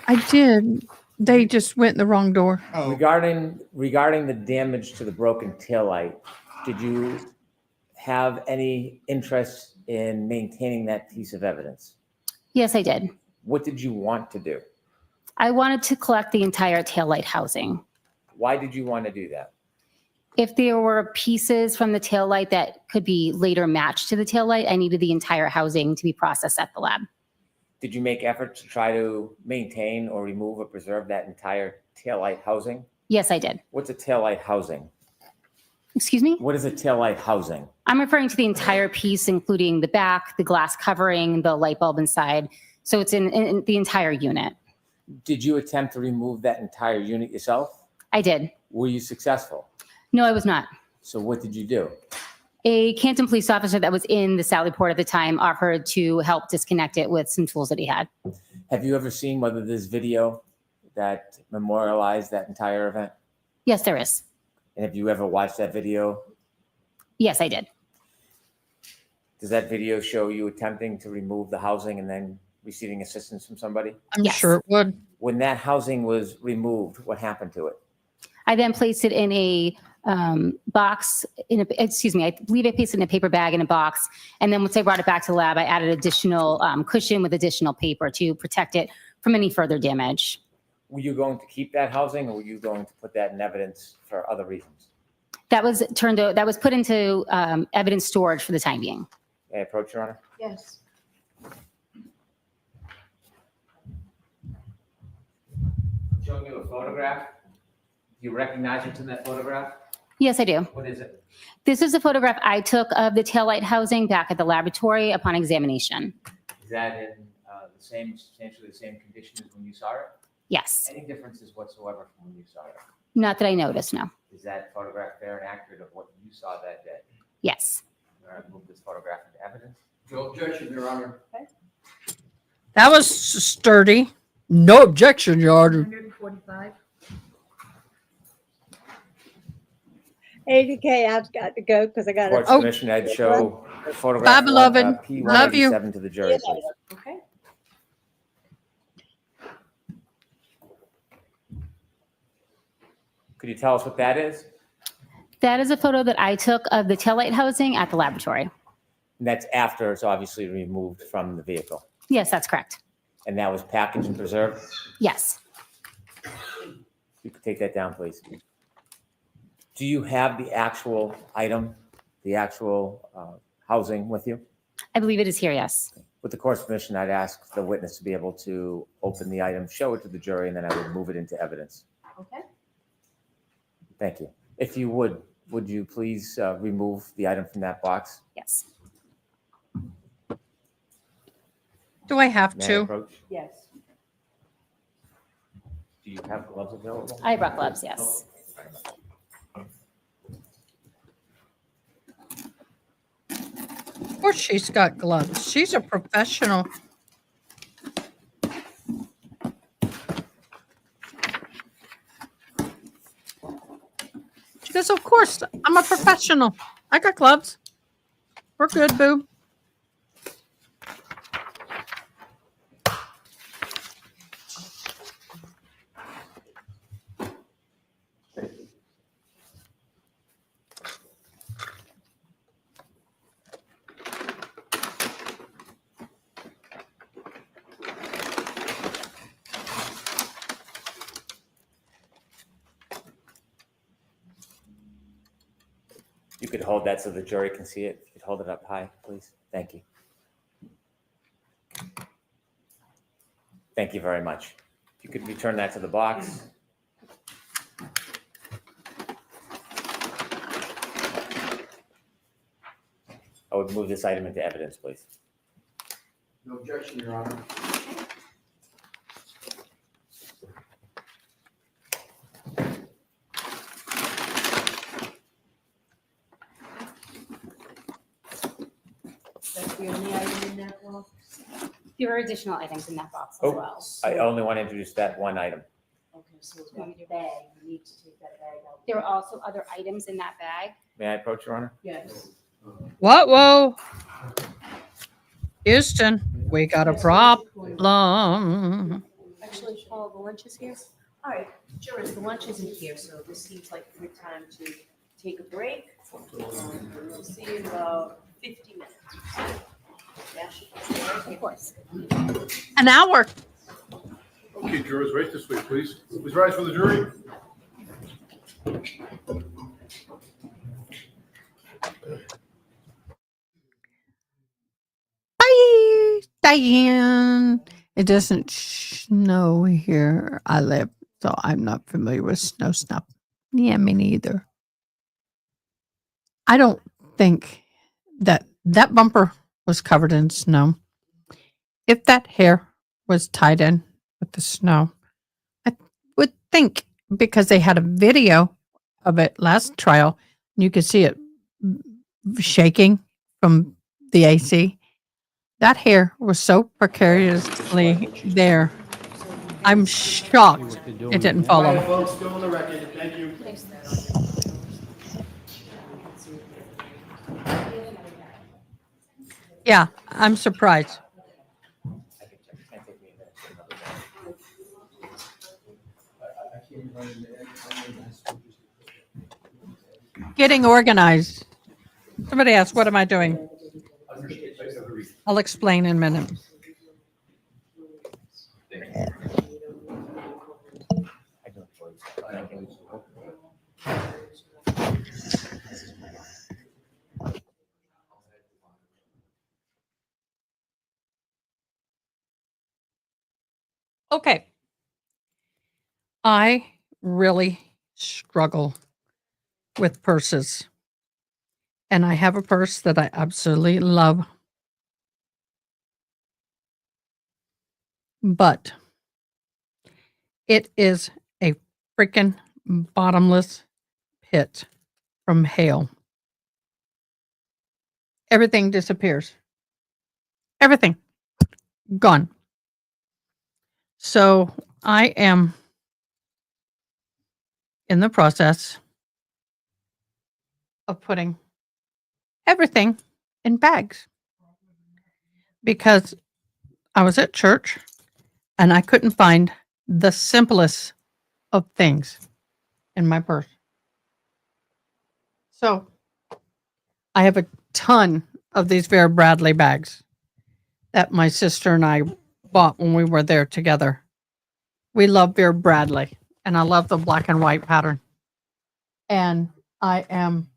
A: I did. They just went in the wrong door.
H: Regarding the damage to the broken taillight, did you have any interest in maintaining that piece of evidence?
V: Yes, I did.
H: What did you want to do?
V: I wanted to collect the entire taillight housing.
H: Why did you want to do that?
V: If there were pieces from the taillight that could be later matched to the taillight, I needed the entire housing to be processed at the lab.
H: Did you make efforts to try to maintain or remove or preserve that entire taillight housing?
V: Yes, I did.
H: What's a taillight housing?
V: Excuse me?
H: What is a taillight housing?
V: I'm referring to the entire piece, including the back, the glass covering, the light bulb inside. So it's in the entire unit.
H: Did you attempt to remove that entire unit yourself?
V: I did.
H: Were you successful?
V: No, I was not.
H: So what did you do?
V: A Canton police officer that was in the Sally Port at the time offered to help disconnect it with some tools that he had.
H: Have you ever seen whether there's video that memorialized that entire event?
V: Yes, there is.
H: And have you ever watched that video?
V: Yes, I did.
H: Does that video show you attempting to remove the housing and then receiving assistance from somebody?
A: I'm sure it would.
H: When that housing was removed, what happened to it?
V: I then placed it in a box, I believe I placed it in a paper bag in a box. And then once I brought it back to the lab, I added additional cushion with additional paper to protect it from any further damage.
H: Were you going to keep that housing, or were you going to put that in evidence for other reasons?
V: That was put into evidence storage for the time being.
H: May I approach, Your Honor?
B: Yes.
H: Showing you a photograph. Do you recognize what's in that photograph?
V: Yes, I do.
H: What is it?
V: This is a photograph I took of the taillight housing back at the laboratory upon examination.
H: Is that in substantially the same condition as when you saw it?
V: Yes.
H: Any differences whatsoever from when you saw it?
V: Not that I noticed, no.
H: Is that photograph fair and accurate of what you saw that day?
V: Yes.
H: All right, move this photograph into evidence.
F: No objection, Your Honor.
A: That was sturdy. No objection, Your Honor.
G: 145.
D: 80K, I've got to go because I got
H: Court's
D: to.
H: permission, I'd show a photograph.
A: Bye, beloved. Love you.
H: P187 to the jury, please.
B: Okay.
H: Could you tell us what that is?
V: That is a photo that I took of the taillight housing at the laboratory.
H: And that's after it's obviously removed from the vehicle.
V: Yes, that's correct.
H: And that was packaged and preserved?
V: Yes.
H: You could take that down, please. Do you have the actual item, the actual housing with you?
V: I believe it is here, yes.
H: With the court's permission, I'd ask the witness to be able to open the item, show it to the jury, and then I would move it into evidence.
B: Okay.
H: Thank you. If you would you please remove the item from that box?
V: Yes.
A: Do I have
H: May I
A: to?
H: approach?
B: Yes.
H: Do you have gloves available?
V: I brought gloves, yes.
A: Of course she's got gloves. She's a professional. She goes, of course, I'm a professional. I got gloves. We're good, boo.
H: You could hold that so the jury can see it. You could hold it up high, please. Thank you. Thank you very much. If you could return that to the box. I would move this item into evidence, please.
F: No objection, Your Honor.
B: That's the only item in that box?
V: There are additional items in that box as
H: Oh,
V: well.
H: I only want to introduce that one item.
B: Okay, so it's got the bag. You need to take that bag out.
V: There are also other items in that bag.
H: May I approach, Your Honor?
B: Yes.
A: What? Whoa. Houston, we got a problem.
B: Actually, Paul, the lunch is here. All right, jurors, the lunch isn't here, so this seems like a good time to take a break. We'll see you in about 50 minutes. Yeah, of course.
A: An hour.
N: Okay, jurors, right this way, please. Please rise for the jury.
A: Bye, Diane. It doesn't snow here I live, so I'm not familiar with snow stuff. Yeah, me neither. I don't think that bumper was covered in snow. If that hair was tied in with the snow, I would think, because they had a video of it last trial, you could see it shaking from the AC. That hair was so precariously there. I'm shocked it didn't fall
F: Quiet,
A: off.
F: folks, still on the record. Thank you.
A: Yeah, I'm surprised. Getting organized. Somebody asked, what am I doing? I'll explain in a minute. Okay. I really struggle with purses. And I have a purse that I absolutely love. But it is a freaking bottomless pit from hail. Everything disappears. Everything gone. So I am in the process of putting everything in bags because I was at church and I couldn't find the simplest of things in my purse. So I have a ton of these Vera Bradley bags that my sister and I bought when we were there together. We love Vera Bradley, and I love the black and white pattern. And I am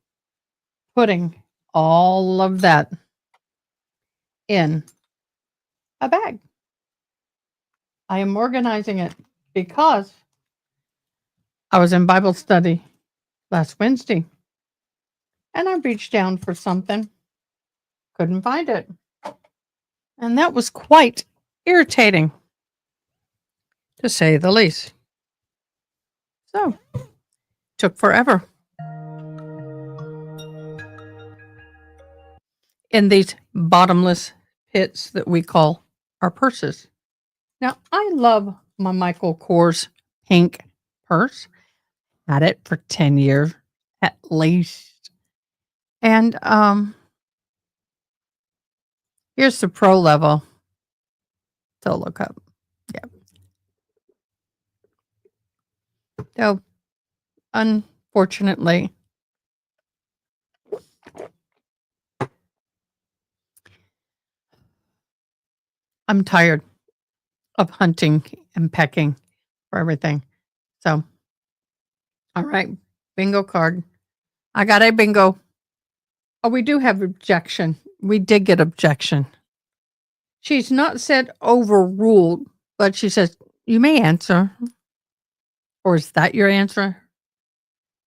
A: putting all of that in a bag. I am organizing it because I was in Bible study last Wednesday and I reached down for something, couldn't find it. And that was quite irritating, to say the least. So, took forever. In these bottomless pits that we call our purses. Now, I love my Michael Kors pink purse. Had it for 10 years at least. And here's the pro level solo cup. Yeah. So, unfortunately, I'm tired of hunting and pecking for everything. So, all right, bingo card. I got a bingo. Oh, we do have objection. We did get objection. She's not said overruled, but she says, you may answer. Or is that your answer?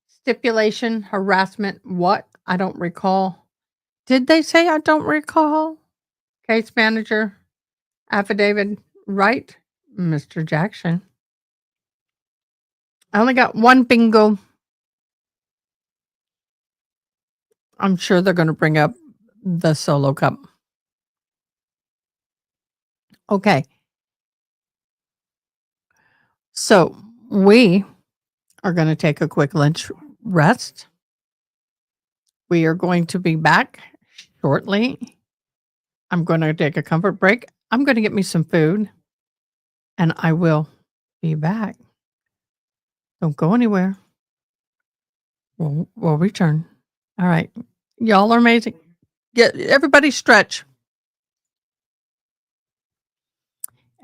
A: Stipulation, harassment, what? I don't recall. Did they say I don't recall? Case manager, affidavit, right? Mr. Jackson. I only got one bingo. I'm sure they're going to bring up the solo cup. Okay. So we are going to take a quick lunch rest. We are going to be back shortly. I'm going to take a comfort break. I'm going to get me some food and I will be back. Don't go anywhere. We'll return. All right. Y'all are amazing. Get everybody stretch.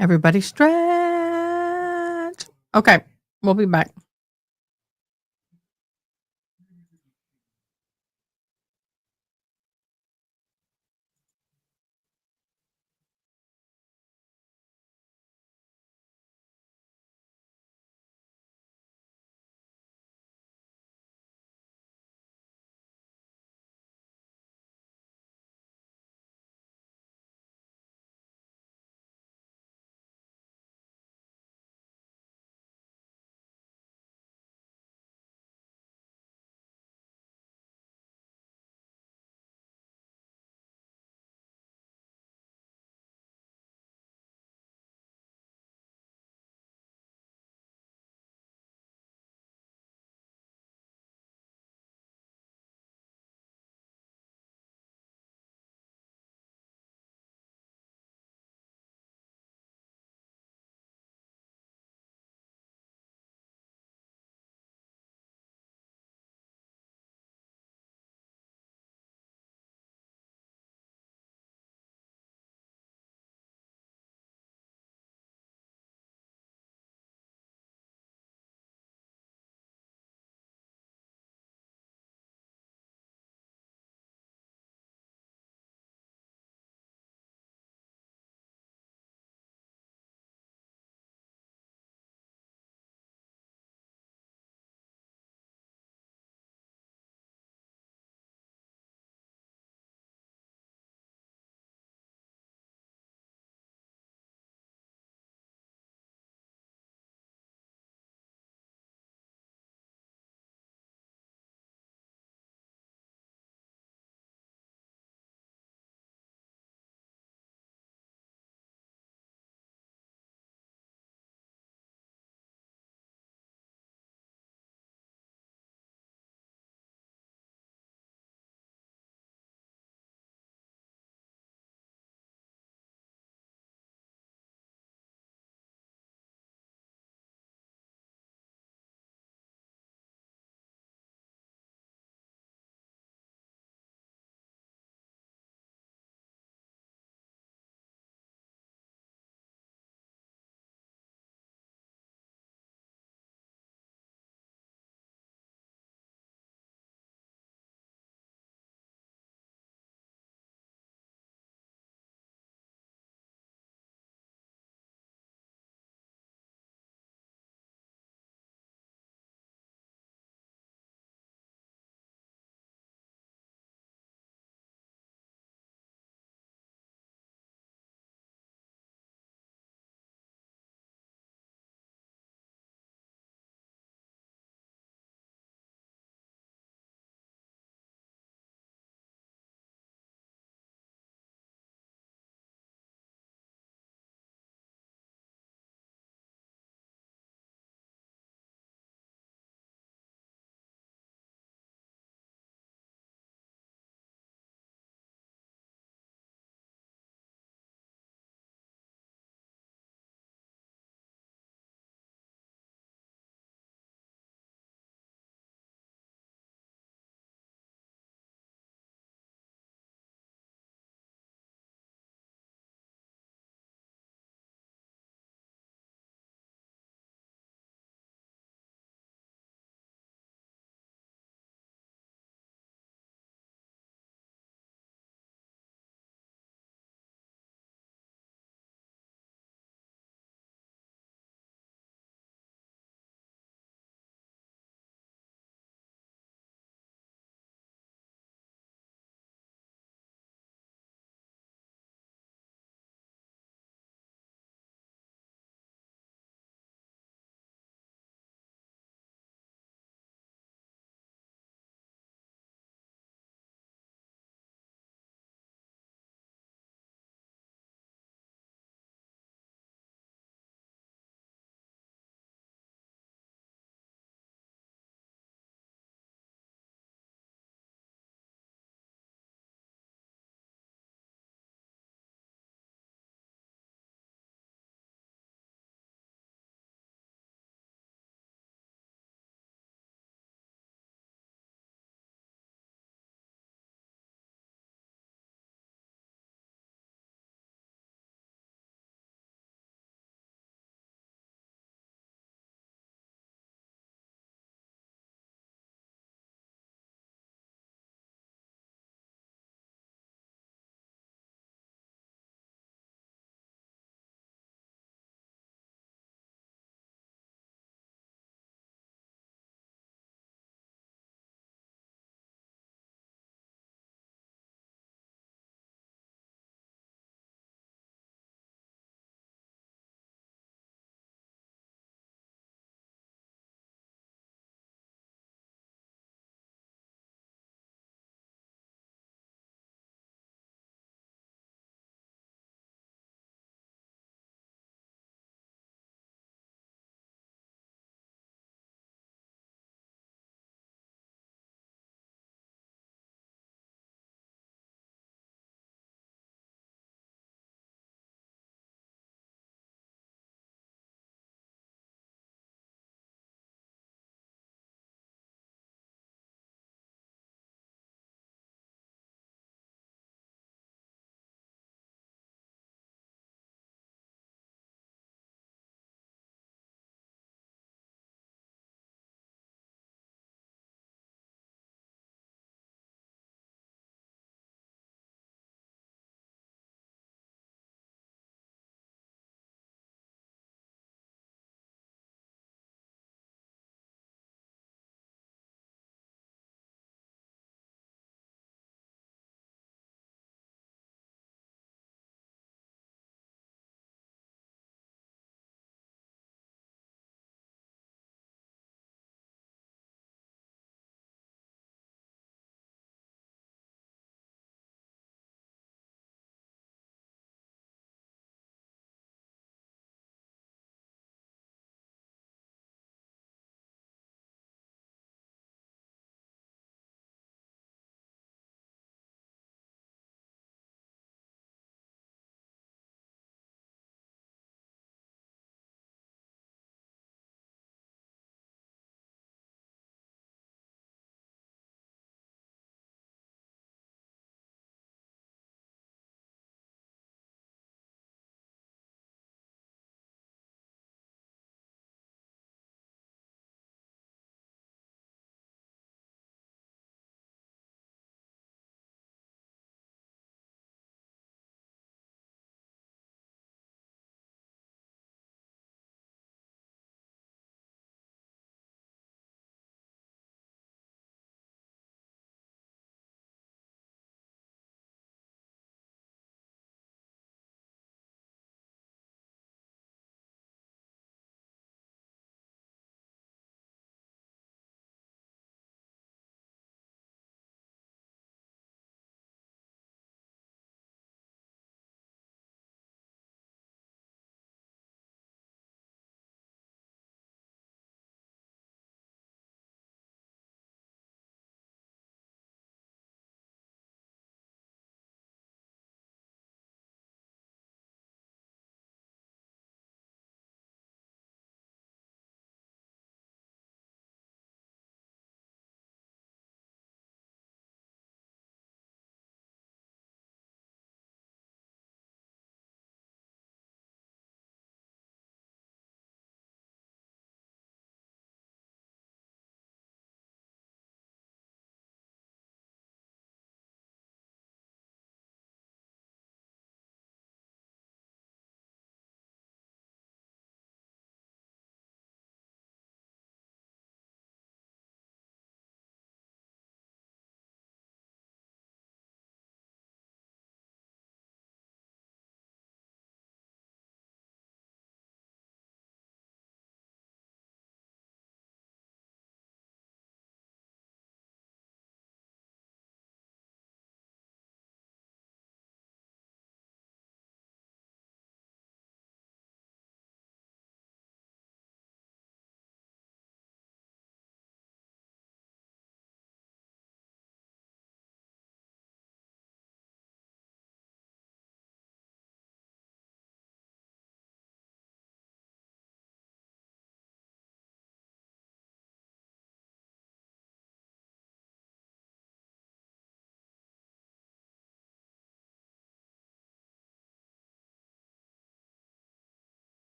A: Everybody stretch. Okay. We'll be back.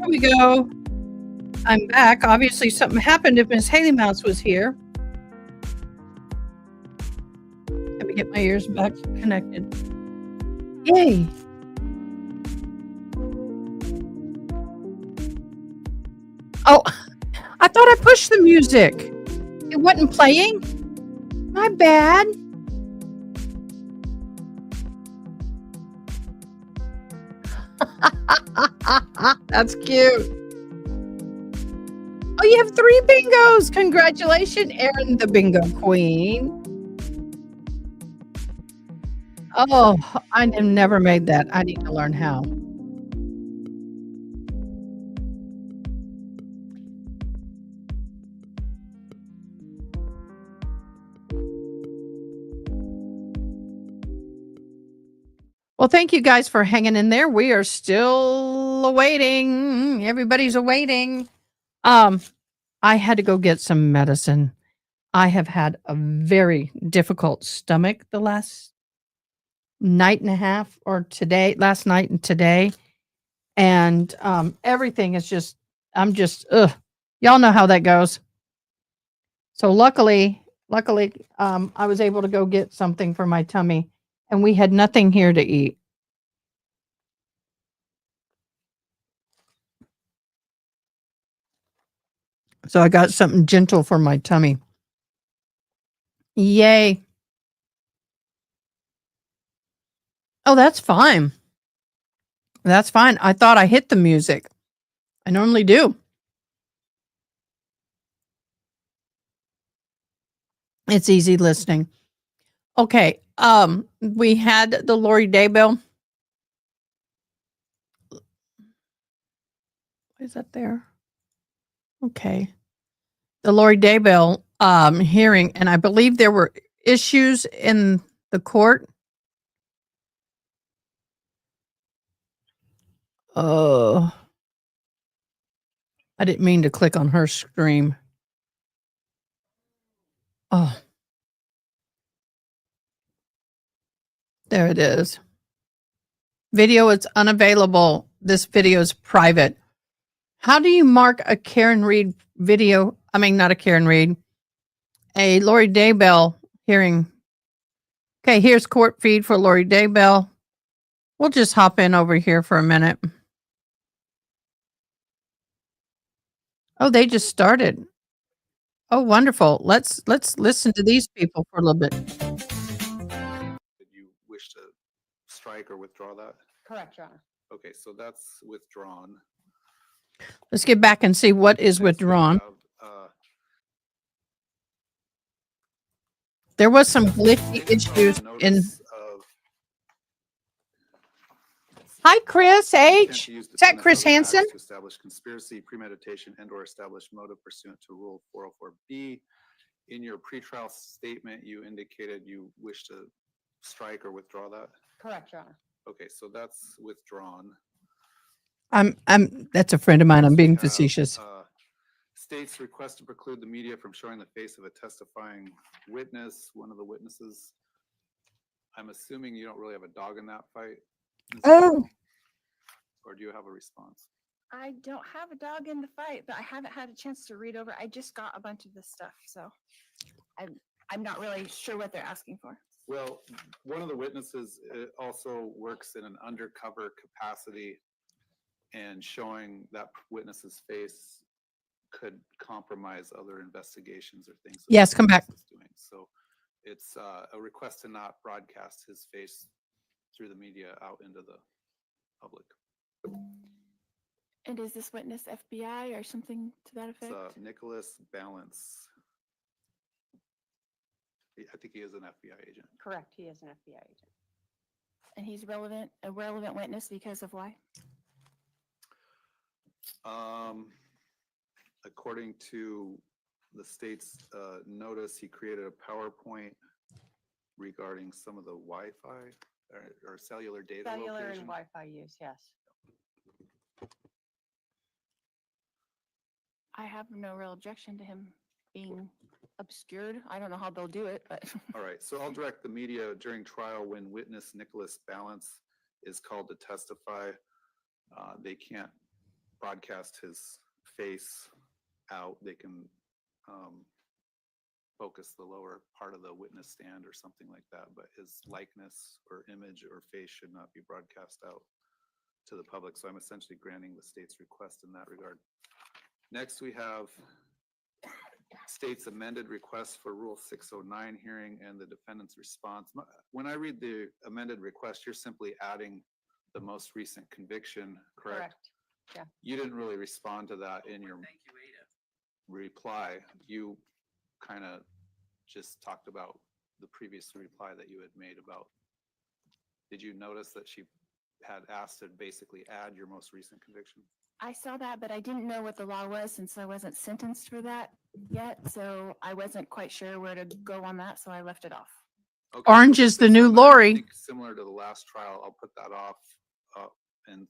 A: Here we go. I'm back. Obviously, something happened if Miss Haley Mouse was here. Let me get my ears back connected. Yay. Oh, I thought I pushed the music. It wasn't playing? My bad. That's cute. Oh, you have 3 bingos. Congratulations, Erin, the bingo queen. Oh, I have never made that. I need to learn how. Well, thank you guys for hanging in there. We are still awaiting. Everybody's awaiting. I had to go get some medicine. I have had a very difficult stomach the last night and a half, or last night and today. And everything is just, I'm just, ugh. Y'all know how that goes. So luckily, I was able to go get something for my tummy, and we had nothing here to eat. So I got something gentle for my tummy. Yay. Oh, that's fine. That's fine. I thought I hit the music. I normally do. It's easy listening. Okay. We had the Lori Daybell. Is that there? Okay. The Lori Daybell hearing, and I believe there were issues in the court. Oh, I didn't mean to click on her screen. Oh, there it is. Video is unavailable. This video is private. How do you mark a Karen Reed video? I mean, not a Karen Reed, a Lori Daybell hearing. Okay, here's court feed for Lori Daybell. We'll just hop in over here for a minute. Oh, they just started. Oh, wonderful. Let's listen to these people for a little bit.
L: Did you wish to strike or withdraw that?
O: Correct, Your Honor.
L: Okay, so that's withdrawn.
A: Let's get back and see what is withdrawn. There was some glitchy issues in. Hi, Chris H. Is that Chris Hansen?
L: To establish conspiracy, premeditation, and/or establish motive pursuant to Rule 404B. In your pretrial statement, you indicated you wish to strike or withdraw that.
O: Correct, Your Honor.
L: Okay, so that's withdrawn.
A: That's a friend of mine. I'm being facetious.
L: States request to preclude the media from showing the face of a testifying witness, one of the witnesses. I'm assuming you don't really have a dog in that fight.
O: Oh.
L: Or do you have a response?
Q: I don't have a dog in the fight, but I haven't had a chance to read over. I just got a bunch of this stuff, so I'm not really sure what they're asking for.
L: Well, one of the witnesses also works in an undercover capacity, and showing that witness's face could compromise other investigations or things.
A: Yes, come back.
L: Doing. So it's a request to not broadcast his face through the media out into the public.
Q: And is this witness FBI or something to that effect?
L: It's Nicholas Balance. I think he is an FBI agent.
O: Correct, he is an FBI agent.
Q: And he's a relevant witness because of why?
L: According to the state's notice, he created a PowerPoint regarding some of the Wi-Fi or cellular data
O: Cellular
L: location.
O: and Wi-Fi use, yes.
Q: I have no real objection to him being obscured. I don't know how they'll do it, but.
L: All right, so I'll direct the media during trial when witness Nicholas Balance is called to testify. They can't broadcast his face out. They can focus the lower part of the witness stand or something like that, but his likeness or image or face should not be broadcast out to the public. So I'm essentially granting the state's request in that regard. Next, we have state's amended request for Rule 609 hearing and the defendant's response. When I read the amended request, you're simply adding the most recent conviction, correct?
O: Correct. Yeah.
L: You didn't really respond to that in your reply. You kind of just talked about the previous reply that you had made about Did you notice that she had asked to basically add your most recent conviction?
Q: I saw that, but I didn't know what the law was since I wasn't sentenced for that yet. So I wasn't quite sure where to go on that. So I left it off.
L: Okay,
A: Orange
L: so
A: is
L: if
A: the
L: it's
A: new
L: similar- I
A: Lori.
L: think similar to the last trial, I'll put that off. And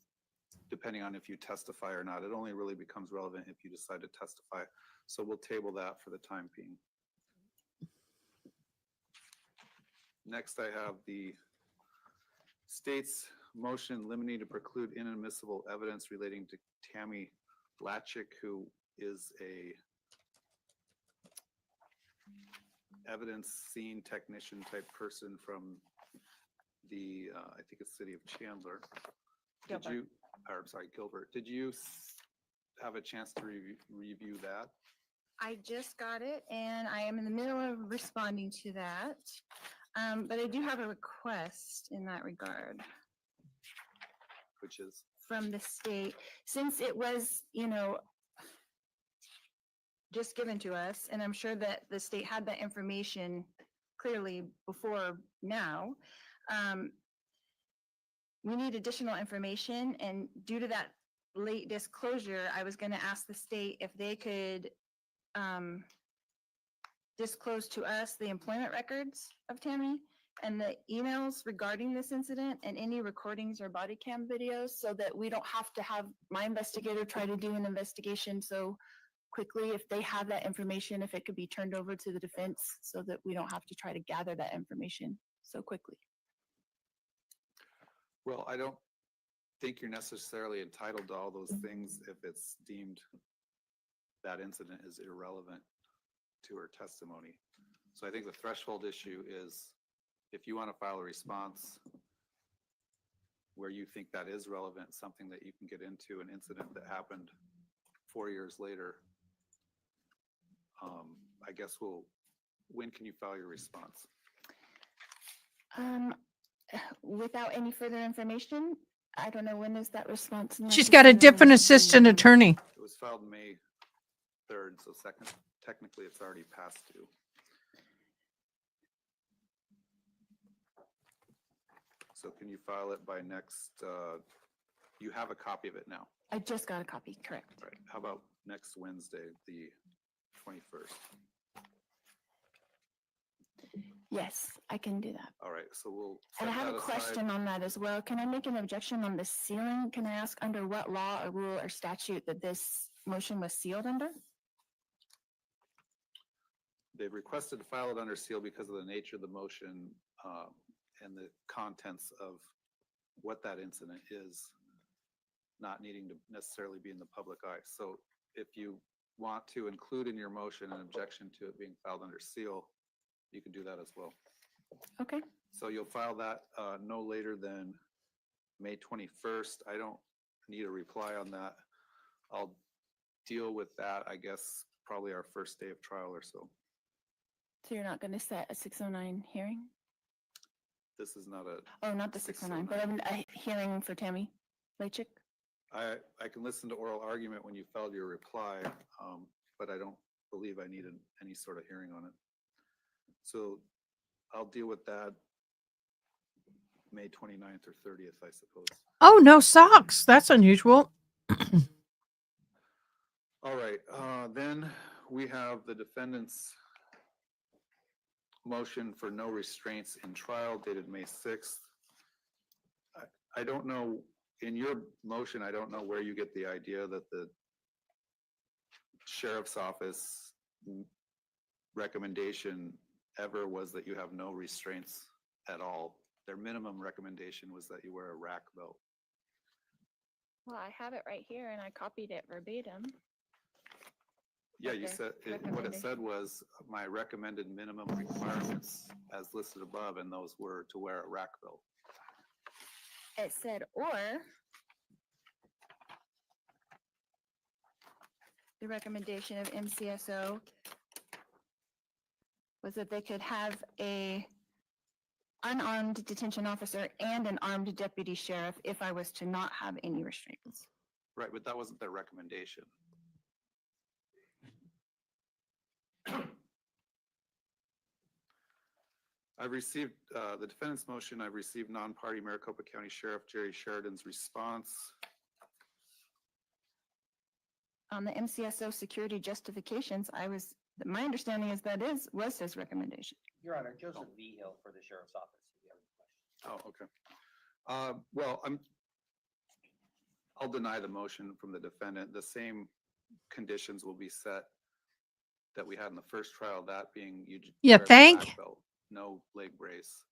L: depending on if you testify or not, it only really becomes relevant if you decide to testify. So we'll table that for the time being. Next, I have the state's motion limiting to preclude inadmissible evidence relating to Tammy Latchik, who is a evidence scene technician type person from the, I think it's city of Chandler. Did
Q: Gilbert.
L: you, or I'm sorry, Gilbert, did you have a chance to review that?
Q: I just got it and I am in the middle of responding to that. But I do have a request in that regard
L: Which is?
Q: from the state, since it was, just given to us, and I'm sure that the state had that information clearly before now. We need additional information, and due to that late disclosure, I was going to ask the state if they could disclose to us the employment records of Tammy and the emails regarding this incident and any recordings or body cam videos, so that we don't have to have my investigator try to do an investigation so quickly. If they have that information, if it could be turned over to the defense so that we don't have to try to gather that information so quickly.
L: Well, I don't think you're necessarily entitled to all those things if it's deemed that incident is irrelevant to her testimony. So I think the threshold issue is if you want to file a response where you think that is relevant, something that you can get into, an incident that happened 4 years later, I guess when can you file your response?
Q: Without any further information, I don't know, when is that response?
A: She's got a
Q: necessary?
A: different assistant attorney.
L: It was filed May 3rd, so technically it's already past due. So can you file it by next, you have a copy of it now?
Q: I just got a copy, correct.
L: All right, how about next Wednesday, the 21st?
Q: Yes, I can do that.
L: All right, so we'll.
Q: And I
L: set
Q: have a
L: that aside.
Q: question on that as well. Can I make an objection on the sealing? Can I ask under what law or rule or statute that this motion was sealed under?
L: They've requested to file it under seal because of the nature of the motion and the contents of what that incident is, not needing to necessarily be in the public eye. So if you want to include in your motion an objection to it being filed under seal, you can do that as well.
Q: Okay.
L: So you'll file that no later than May 21st. I don't need a reply on that. I'll deal with that, I guess, probably our first day of trial or so.
Q: So you're not going to set a 609 hearing?
L: This is not a.
Q: Oh, not the 609, but a hearing for Tammy Latchik?
L: I can listen to oral argument when you filed your reply, but I don't believe I needed any sort of hearing on it. So I'll deal with that May 29th or 30th, I suppose.
A: Oh, no socks. That's unusual.
L: All right, then we have the defendant's motion for no restraints in trial dated May 6th. I don't know, in your motion, I don't know where you get the idea that the sheriff's office recommendation ever was that you have no restraints at all. Their minimum recommendation was that you wear a rack belt.
Q: Well, I have it right here and I copied it verbatim.
L: Yeah, you
Q: Okay,
L: said, what it said was my recommended minimum requirements as listed above, and those were to wear a rack belt.
Q: It said, or the recommendation of MCSO was that they could have a unarmed detention officer and an armed deputy sheriff if I was to not have any restraints.
L: Right, but that wasn't their recommendation. I've received the defendant's motion. I've received non-party Maricopa County Sheriff Jerry Sheridan's response.
Q: On the MCSO security justifications, my understanding is was his recommendation.
I: Your Honor, Joseph Vigil for the Sheriff's Office, if you have any questions.
L: Oh, okay. Well, I'll deny the motion from the defendant. The same conditions will be set that we had in the first trial, that being you
A: You
L: wear the
A: think?
L: black belt, no leg brace.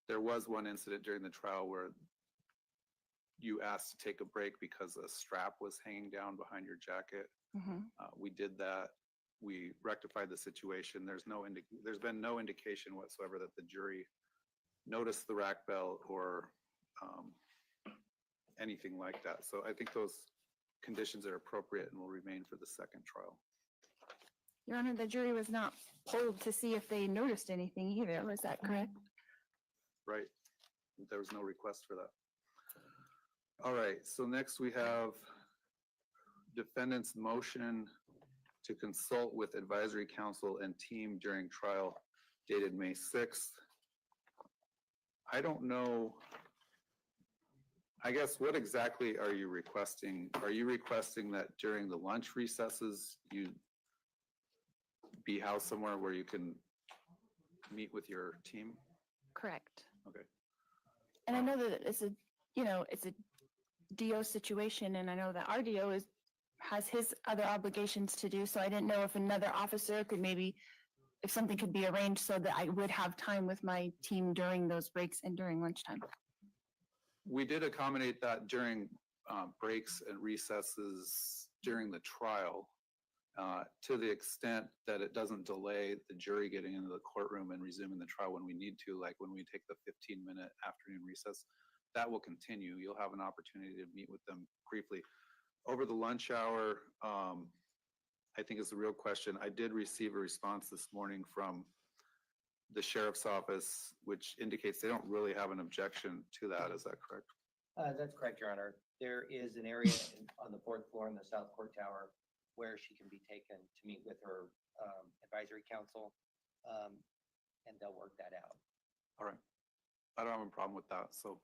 L: There was one incident during the trial where you asked to take a break because a strap was hanging down behind your jacket. We did that. We rectified the situation. There's been no indication whatsoever that the jury noticed the rack belt or anything like that. So I think those conditions are appropriate and will remain for the second trial.
Q: Your Honor, the jury was not polled to see if they noticed anything either. Was that correct?
L: Right. There was no request for that. All right. So next we have defendant's motion to consult with advisory council and team during trial dated May 6th. I don't know. I guess what exactly are you requesting? Are you requesting that during the lunch recesses you be housed somewhere where you can meet with your team?
Q: Correct.
L: Okay.
Q: And I know that it's a DO situation, and I know that our DO has his other obligations to do. So I didn't know if another officer could if something could be arranged so that I would have time with my team during those breaks and during lunchtime.
L: We did accommodate that during breaks and recesses during the trial to the extent that it doesn't delay the jury getting into the courtroom and resuming the trial when we need to, like when we take the 15-minute afternoon recess. That will continue. You'll have an opportunity to meet with them briefly. Over the lunch hour, I think is the real question. I did receive a response this morning from the sheriff's office, which indicates they don't really have an objection to that. Is that correct?
I: That's correct, Your Honor. There is an area on the fourth floor in the South Court Tower where she can be taken to meet with her advisory council, and they'll work that out.
L: All right. I don't have a problem with that. So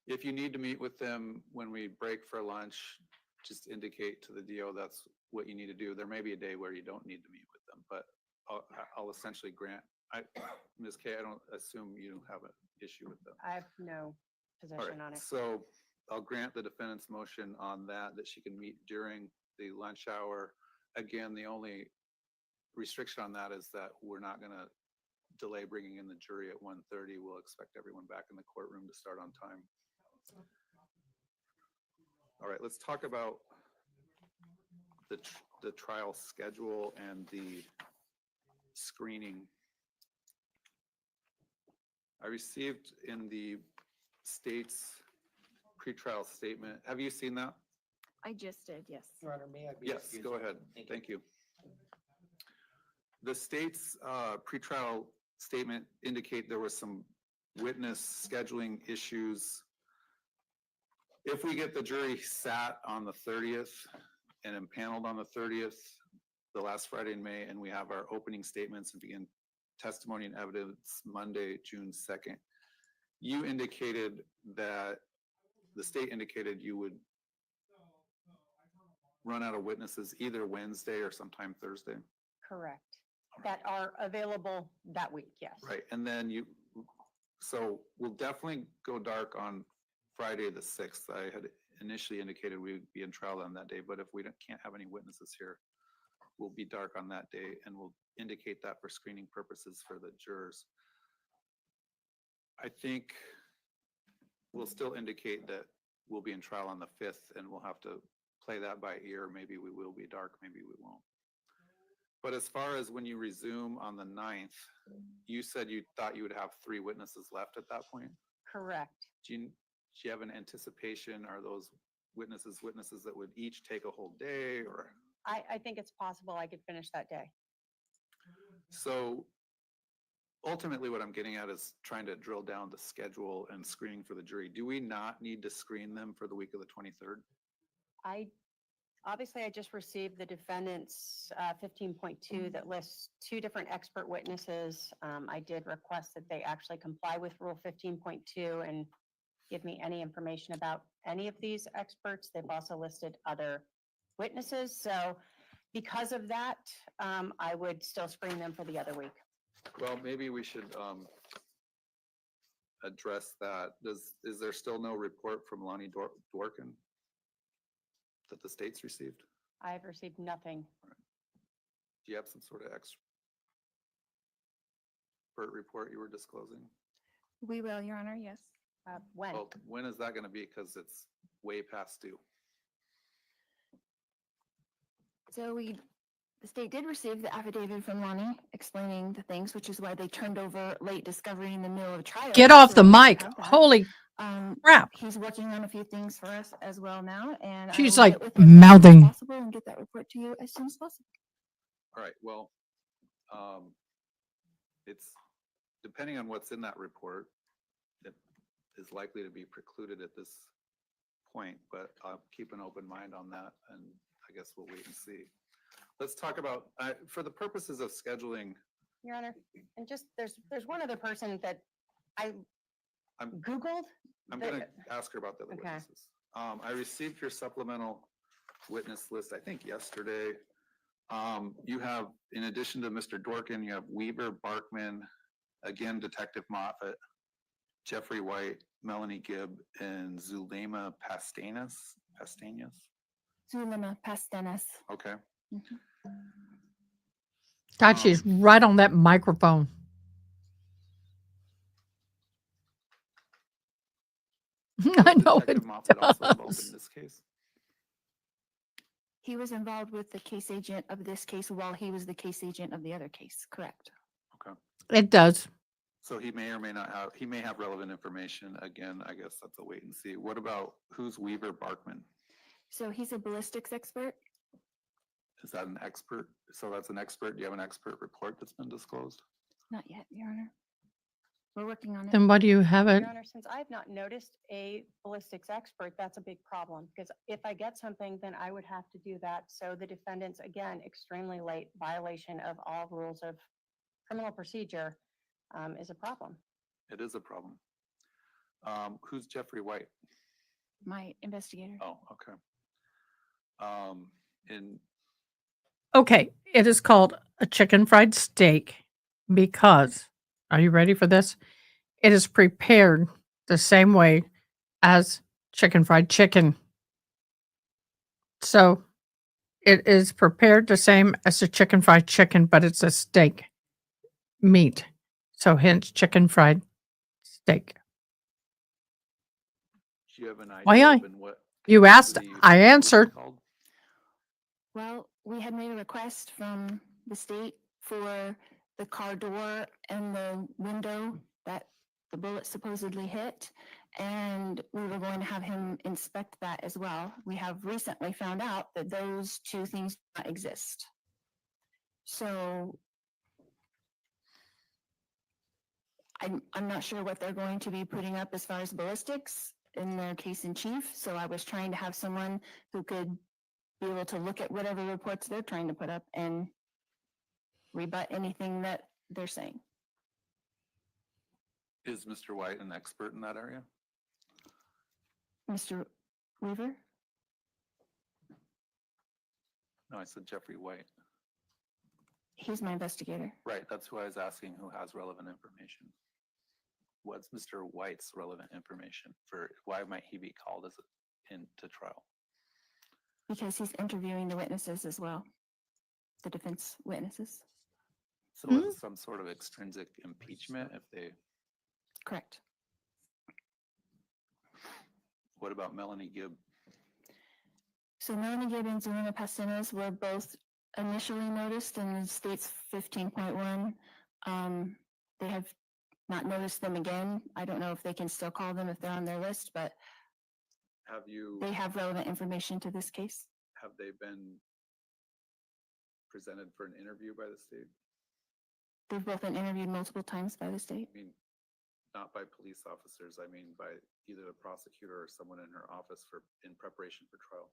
L: if you need to meet with them when we break for lunch, just indicate to the DO that's what you need to do. There may be a day where you don't need to meet with them, but I'll essentially grant. Ms. Kay, I don't assume you have an issue with them.
O: I have no
L: All
O: position
L: right,
O: on it.
L: so I'll grant the defendant's motion on that she can meet during the lunch hour. Again, the only restriction on that is that we're not going to delay bringing in the jury at 1:30. We'll expect everyone back in the courtroom to start on time. All right, let's talk about the trial schedule and the screening. I received in the state's pretrial statement. Have you seen that?
Q: I just did, yes.
I: Your Honor, may I be
L: Yes,
I: excused?
L: go ahead. Thank you. The state's pretrial statement indicate there was some witness scheduling issues. If we get the jury sat on the 30th and impaneled on the 30th, the last Friday in May, and we have our opening statements and begin testimony and evidence Monday, June 2nd, you indicated that the state indicated you would run out of witnesses either Wednesday or sometime Thursday.
O: Correct. That are available that week, yes.
L: Right, and then so we'll definitely go dark on Friday the 6th. I had initially indicated we would be in trial on that day, but if we can't have any witnesses here, we'll be dark on that day, and we'll indicate that for screening purposes for the jurors. I think we'll still indicate that we'll be in trial on the 5th, and we'll have to play that by ear. Maybe we will be dark, maybe we won't. But as far as when you resume on the 9th, you said you thought you would have 3 witnesses left at that point?
O: Correct.
L: Do you have an anticipation? Are those witnesses that would each take a whole day, or?
O: I think it's possible I could finish that day.
L: So ultimately what I'm getting at is trying to drill down the schedule and screening for the jury. Do we not need to screen them for the week of the 23rd?
O: Obviously, I just received the defendant's 15.2 that lists two different expert witnesses. I did request that they actually comply with Rule 15.2 and give me any information about any of these experts. They've also listed other witnesses. So because of that, I would still screen them for the other week.
L: Well, maybe we should address that. Is there still no report from Lonnie Dworkin that the state's received?
O: I have received nothing.
L: Do you have some sort of expert report you were disclosing?
Q: We will, Your Honor, yes.
O: When?
L: Well, when is that going to be? Because it's way past due.
Q: So the state did receive the affidavit from Lonnie explaining the things, which is why they turned over late discovery in the middle of trial.
A: Get off
Q: So
A: the
Q: we do
A: mic.
Q: have that.
A: Holy crap.
Q: He's working on a few things for us as well now, and
A: She's
Q: I will
A: like
Q: get with him as soon as
A: mouthing.
Q: possible and get that report to you as soon as possible.
L: All right, well, it's depending on what's in that report, it is likely to be precluded at this point, but I'll keep an open mind on that, and I guess we'll wait and see. Let's talk about, for the purposes of scheduling.
O: Your Honor, and just there's one other person that I'm Googled.
L: I'm going to ask her about the other
O: Okay.
L: witnesses. I received your supplemental witness list, I think yesterday. You have, in addition to Mr. Dworkin, you have Weaver, Barkman, again, Detective Moffett, Jeffrey White, Melanie Gibb, and Zulema Pastanas.
Q: Zulema Pastanas.
L: Okay.
A: God, she's right on that microphone. I know it
L: Detective Moffett also involved
A: does.
L: in this case?
Q: He was involved with the case agent of this case while he was the case agent of the other case, correct?
L: Okay.
A: It does.
L: So he may or may not have, he may have relevant information. Again, I guess that's a wait and see. What about, who's Weaver Barkman?
Q: So he's a ballistics expert.
L: Is that an expert? So that's an expert. Do you have an expert report that's been disclosed?
Q: Not yet, Your Honor. We're working on it.
A: Then why do you have it?
O: Your Honor, since I have not noticed a ballistics expert, that's a big problem, because if I get something, then I would have to do that. So the defendant's, again, extremely late violation of all rules of criminal procedure is a problem.
L: It is a problem. Who's Jeffrey White?
Q: My investigator.
L: Oh, okay. In
A: Okay, it is called a chicken fried steak because, are you ready for this? It is prepared the same way as chicken fried chicken. So it is prepared the same as a chicken fried chicken, but it's a steak meat. So hence chicken fried steak.
L: do you have an idea
A: Why
L: of in what
A: you asked,
L: capacity you
A: I
L: think it would be
A: answered.
L: called?
Q: Well, we had made a request from the state for the car door and the window that the bullet supposedly hit, and we were going to have him inspect that as well. We have recently found out that those two things do not exist. So I'm not sure what they're going to be putting up as far as ballistics in their case in chief. So I was trying to have someone who could be able to look at whatever reports they're trying to put up and rebut anything that they're saying.
L: Is Mr. White an expert in that area?
Q: Mr. Weaver?
L: No, I said Jeffrey White.
Q: He's my investigator.
L: Right, that's who I was asking, who has relevant information. What's Mr. White's relevant information for, why might he be called as into trial?
Q: Because he's interviewing the witnesses as well, the defense witnesses.
L: So it's some sort of extrinsic impeachment if they,
Q: Correct.
L: what about Melanie Gibb?
Q: So Melanie Gibb and Zulema Pastanas were both initially noticed in the state's 15.1. They have not noticed them again. I don't know if they can still call them if they're on their list, but
L: Have you,
Q: they have relevant information to this case.
L: have they been presented for an interview by the state?
Q: They've both been interviewed multiple times by the state.
L: I mean, not by police officers, I mean by either the prosecutor or someone in her office for, in preparation for trial.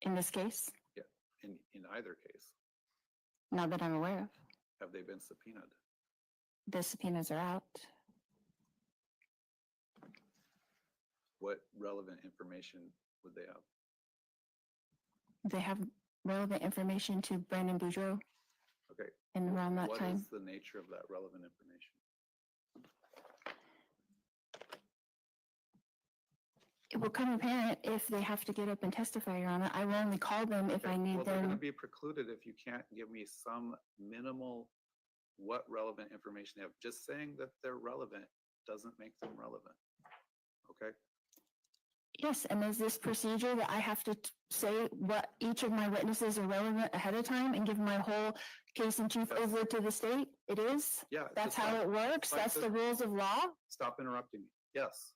Q: In this case,
L: Yeah, in either case,
Q: not that I'm aware of.
L: have they been subpoenaed?
Q: The subpoenas are out.
L: What relevant information would they have?
Q: They have relevant information to Brandon Boudreaux
L: Okay.
Q: and around that
L: What
Q: time.
L: is the nature of that relevant information?
Q: It will come apparent if they have to get up and testify, Your Honor. I will only call them if I need
L: Well, they're going to
Q: them.
L: be precluded if you can't give me some minimal, what relevant information they have. Just saying that they're relevant doesn't make them relevant. Okay?
Q: Yes, and is this procedure that I have to say what each of my witnesses are relevant ahead of time and give my whole case in chief over to the state? It is?
L: Yeah.
Q: That's
L: just
Q: how
L: like-
Q: it works?
L: like
Q: That's
L: this-
Q: the rules of law?
L: Stop interrupting me. Yes,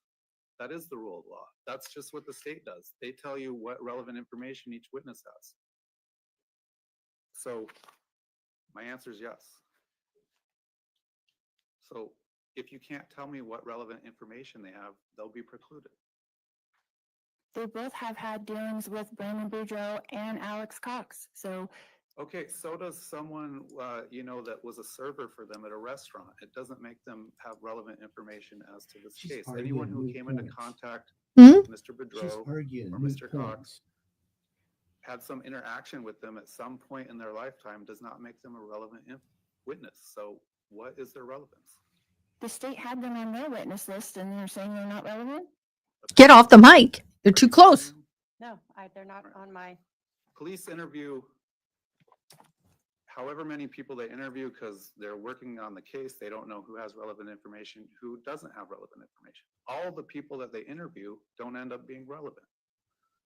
L: that is the rule of law. That's just what the state does. They tell you what relevant information each witness has. So my answer is yes. So if you can't tell me what relevant information they have, they'll be precluded.
Q: They both have had dealings with Brandon Boudreaux and Alex Cox. So
L: Okay, so does someone, that was a server for them at a restaurant. It doesn't make them have relevant information as to this case. Anyone who came into contact
A: Hmm?
L: with Mr. Boudreaux or Mr. Cox had some interaction with them at some point in their lifetime does not make them a relevant witness. So what is their relevance?
Q: the state had them on their witness list and they're saying they're not relevant?
A: Get off the mic. They're too close.
O: No, they're not on my,
L: Police interview however many people they interview because they're working on the case. They don't know who has relevant information, who doesn't have relevant information. All the people that they interview don't end up being relevant.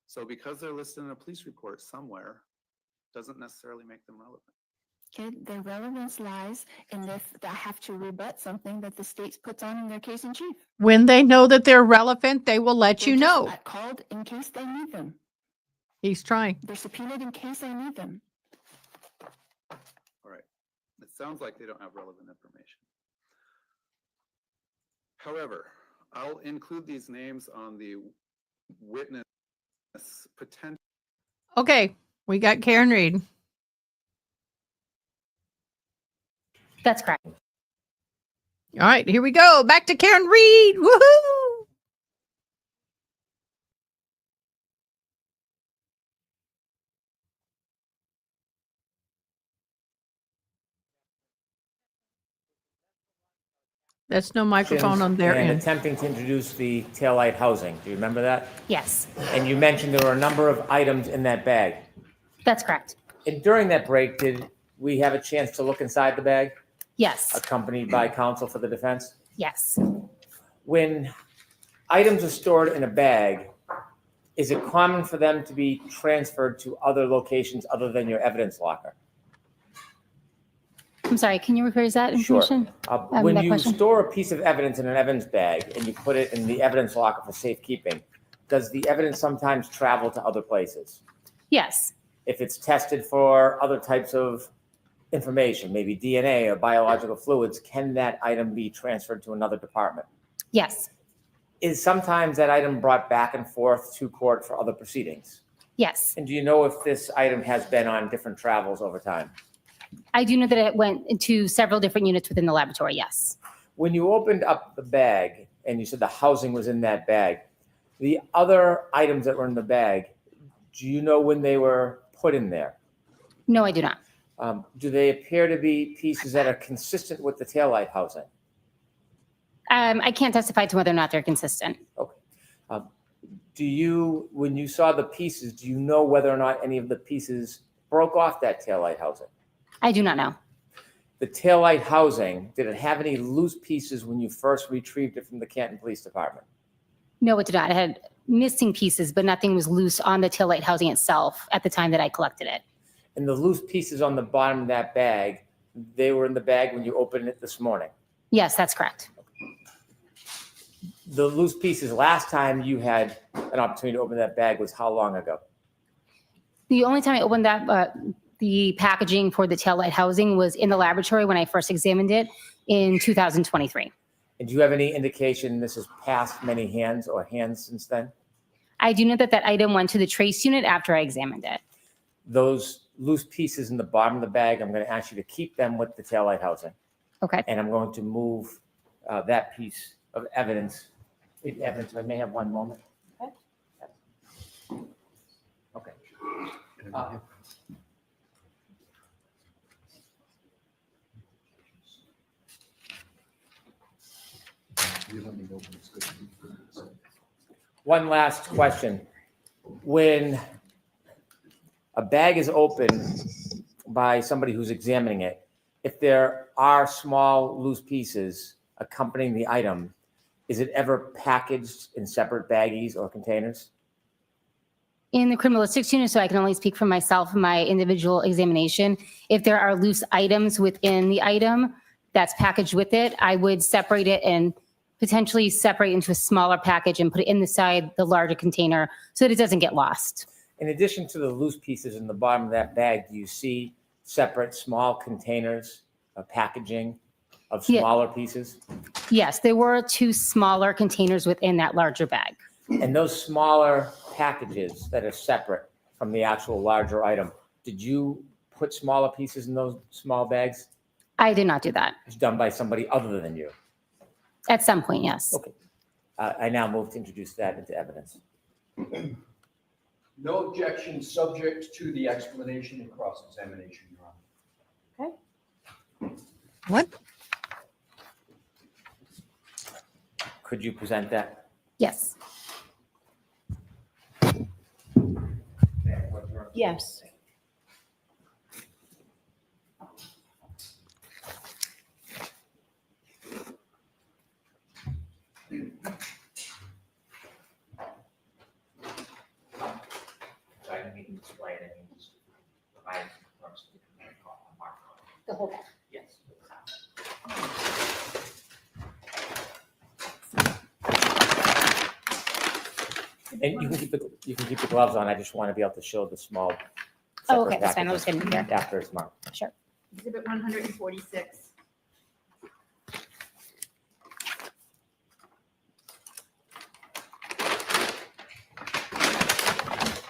L: So because they're listed in a police report somewhere, doesn't necessarily make them relevant.
Q: Okay, their relevance lies in if I have to rebut something that the state puts on in their case in chief.
A: When they know that they're relevant, they will let you
Q: They're just
A: know.
Q: called in case they need them.
A: He's trying.
Q: They're subpoenaed in case I need them.
L: All right. It sounds like they don't have relevant information. However, I'll include these names on the witness potential.
A: Okay, we got Karen Reed.
V: That's correct.
A: All right, here we go. Back to Karen Reed. Woohoo! That's no microphone on their
H: and
A: end.
H: attempting to introduce the taillight housing. Do you remember that?
V: Yes,
H: And you mentioned there were a number of items in that bag.
V: that's correct.
H: And during that break, did we have a chance to look inside the bag,
V: Yes,
H: accompanied by counsel for the defense?
V: yes.
H: When items are stored in a bag, is it common for them to be transferred to other locations other than your evidence locker?
V: I'm sorry, can you rephrase that
H: Sure.
V: information?
H: When
V: that
H: you
V: question?
H: store a piece of evidence in an evidence bag and you put it in the evidence locker for safekeeping, does the evidence sometimes travel to other places?
V: Yes,
H: If it's tested for other types of information, maybe DNA or biological fluids, can that item be transferred to another department?
V: yes,
H: Is sometimes that item brought back and forth to court for other proceedings?
V: yes.
H: And do you know if this item has been on different travels over time?
V: I do know that it went into several different units within the laboratory, yes.
H: When you opened up the bag and you said the housing was in that bag, the other items that were in the bag, do you know when they were put in there?
V: No, I do not.
H: Do they appear to be pieces that are consistent with the taillight housing?
V: I can't testify to whether or not they're consistent.
H: Do you, when you saw the pieces, do you know whether or not any of the pieces broke off that taillight housing?
V: I do not know.
H: The taillight housing, did it have any loose pieces when you first retrieved it from the Canton Police Department?
V: No, it did not. It had missing pieces, but nothing was loose on the taillight housing itself at the time that I collected it.
H: And the loose pieces on the bottom of that bag, they were in the bag when you opened it this morning?
V: Yes, that's correct.
H: The loose pieces, last time you had an opportunity to open that bag was how long ago?
V: The only time I opened that, the packaging for the taillight housing was in the laboratory when I first examined it in 2023.
H: And do you have any indication this has passed many hands or hands since then?
V: I do know that that item went to the trace unit after I examined it.
H: Those loose pieces in the bottom of the bag, I'm going to ask you to keep them with the taillight housing.
V: Okay.
H: And I'm going to move that piece of evidence. Evidence, I may have one moment. Okay. One last question. When a bag is opened by somebody who's examining it, if there are small loose pieces accompanying the item, is it ever packaged in separate baggies or containers?
V: In the criminalistics unit, so I can only speak for myself in my individual examination, if there are loose items within the item that's packaged with it, I would separate it and potentially separate into a smaller package and put it inside the larger container so that it doesn't get lost.
H: In addition to the loose pieces in the bottom of that bag, do you see separate small containers of packaging of
V: Yeah.
H: smaller pieces?
V: Yes, there were 2 smaller containers within that larger bag.
H: And those smaller packages that are separate from the actual larger item, did you put smaller pieces in those small bags?
V: I did not do that.
H: It's done by somebody other than you.
V: At some point, yes.
H: Okay. I now move to introduce that into evidence.
F: No objection, subject to the explanation and cross-examination, Your Honor.
D: Okay.
A: What?
H: Could you present that?
V: Yes.
R: Yes.
H: So I didn't even display it, I mean, just provide marks.
V: The whole bag.
H: Yes. And you can keep the gloves on. I just want to be able to show the small.
V: Oh,
H: separate
V: okay, that's fine. I'll
H: packages
V: just get in here.
H: after it's marked.
V: Sure.
G: Exhibit 146.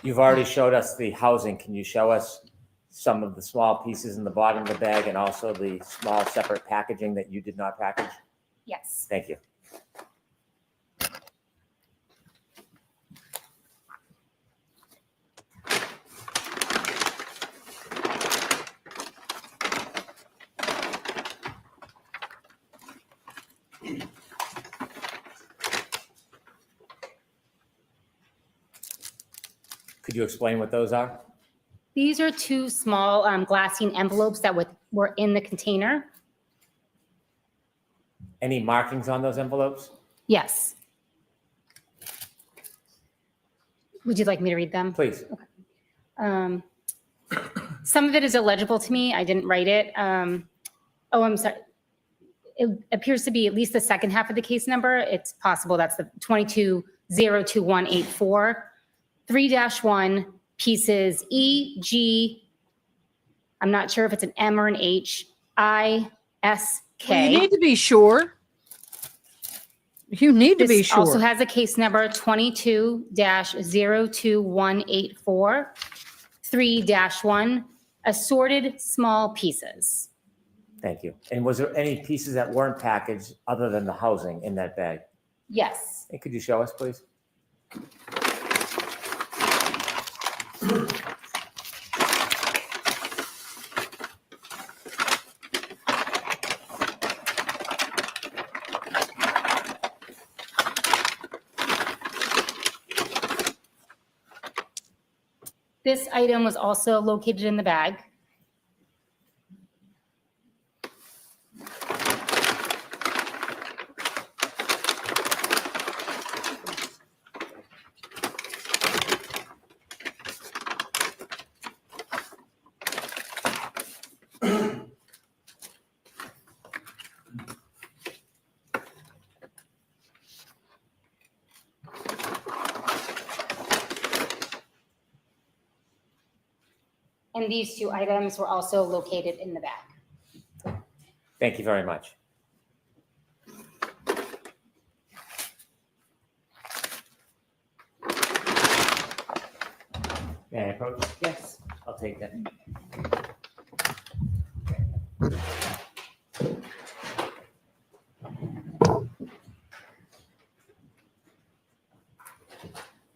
H: You've already showed us the housing. Can you show us some of the small pieces in the bottom of the bag and also the small separate packaging that you did not package?
V: Yes.
H: Thank you. Could you explain what those are?
V: These are 2 small glassine envelopes that were in the container.
H: Any markings on those envelopes?
V: Yes. Would you like me to read them?
H: Please.
V: Some of it is illegible to me. I didn't write it. Oh, I'm sorry. It appears to be at least the second half of the case number. It's possible that's the 2202184. 3-1 pieces E, G, I'm not sure if it's an M or an H, I, S, K.
A: Well, you need to be sure. You need to be
V: This
A: sure.
V: also has a case number 22-02184. 3-1 assorted small pieces.
H: Thank you. And was there any pieces that weren't packaged other than the housing in that bag?
V: Yes.
H: And could you show us, please?
V: This item was also located in the bag. And these 2 items were also located in the bag.
H: Thank you very much. May I approach?
B: Yes.
H: I'll take that.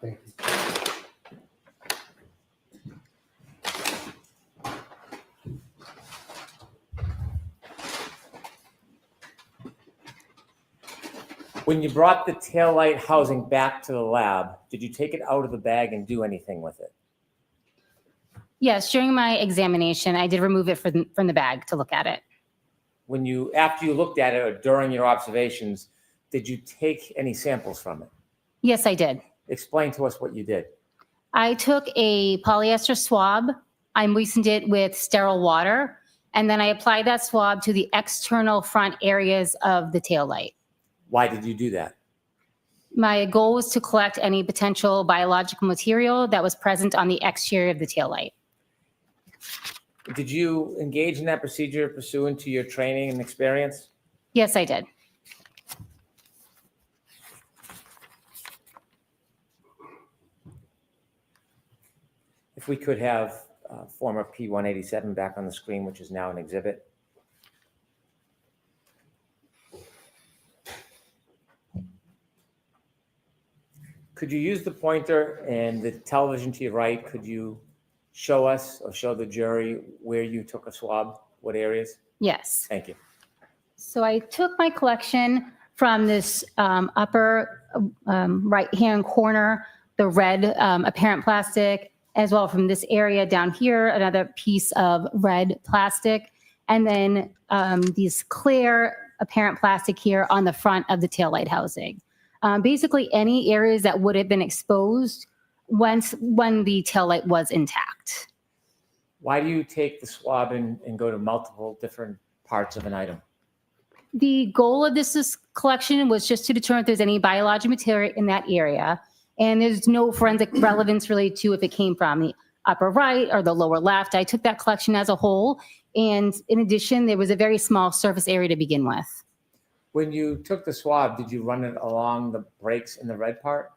N: Thank you.
H: When you brought the taillight housing back to the lab, did you take it out of the bag and do anything with it?
V: Yes, during my examination, I did remove it from the bag to look at it.
H: When you, after you looked at it or during your observations, did you take any samples from it?
V: Yes, I did.
H: Explain to us what you did.
V: I took a polyester swab. I moistened it with sterile water, and then I applied that swab to the external front areas of the taillight.
H: Why did you do that?
V: My goal was to collect any potential biological material that was present on the exterior of the taillight.
H: Did you engage in that procedure pursuant to your training and experience?
V: Yes, I did.
H: If we could have former P-187 back on the screen, which is now an exhibit. Could you use the pointer and the television to your right? Could you show us or show the jury where you took a swab, what areas?
V: Yes.
H: Thank you.
V: So I took my collection from this upper right-hand corner, the red apparent plastic, as well from this area down here, another piece of red plastic, and then these clear apparent plastic here on the front of the taillight housing. Basically, any areas that would have been exposed when the taillight was intact.
H: Why do you take the swab and go to multiple different parts of an item?
V: The goal of this collection was just to determine if there's any biological material in that area. And there's no forensic relevance really to if it came from the upper right or the lower left. I took that collection as a whole. And in addition, there was a very small surface area to begin with.
H: When you took the swab, did you run it along the breaks in the red part?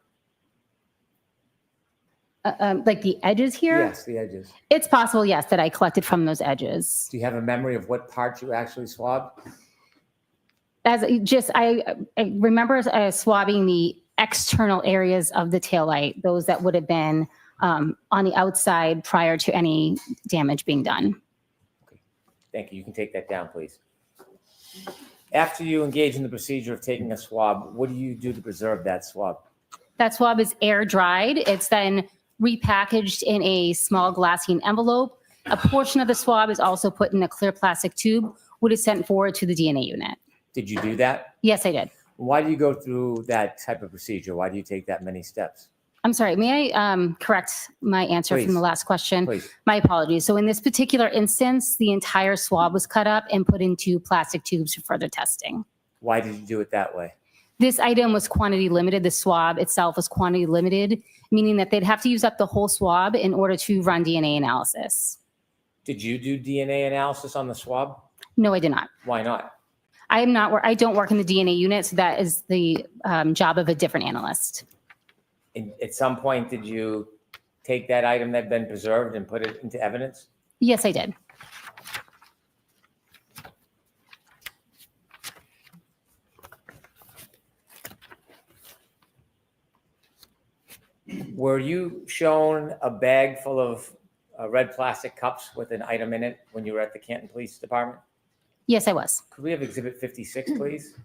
V: Like the edges here?
H: Yes, the edges.
V: It's possible, yes, that I collected from those edges.
H: Do you have a memory of what part you actually swabbed?
V: I remember swabbing the external areas of the taillight, those that would have been on the outside prior to any damage being done.
H: Okay. Thank you. You can take that down, please. After you engage in the procedure of taking a swab, what do you do to preserve that swab?
V: That swab is air dried. It's then repackaged in a small glassine envelope. A portion of the swab is also put in a clear plastic tube, which is sent forward to the DNA unit.
H: Did you do that?
V: Yes, I did.
H: Why do you go through that type of procedure? Why do you take that many steps?
V: I'm sorry, may I correct my answer from
H: Please.
V: the last question?
H: Please.
V: My apologies. So in this particular instance, the entire swab was cut up and put into plastic tubes for further testing.
H: Why did you do it that way?
V: This item was quantity limited. The swab itself was quantity limited, meaning that they'd have to use up the whole swab in order to run DNA analysis.
H: Did you do DNA analysis on the swab?
V: No, I did not.
H: Why not?
V: I don't work in the DNA unit, so that is the job of a different analyst.
H: At some point, did you take that item that had been preserved and put it into evidence?
V: Yes, I did.
H: Were you shown a bag full of red plastic cups with an item in it when you were at the Canton Police Department?
V: Yes, I was.
H: Could we have Exhibit 56, please?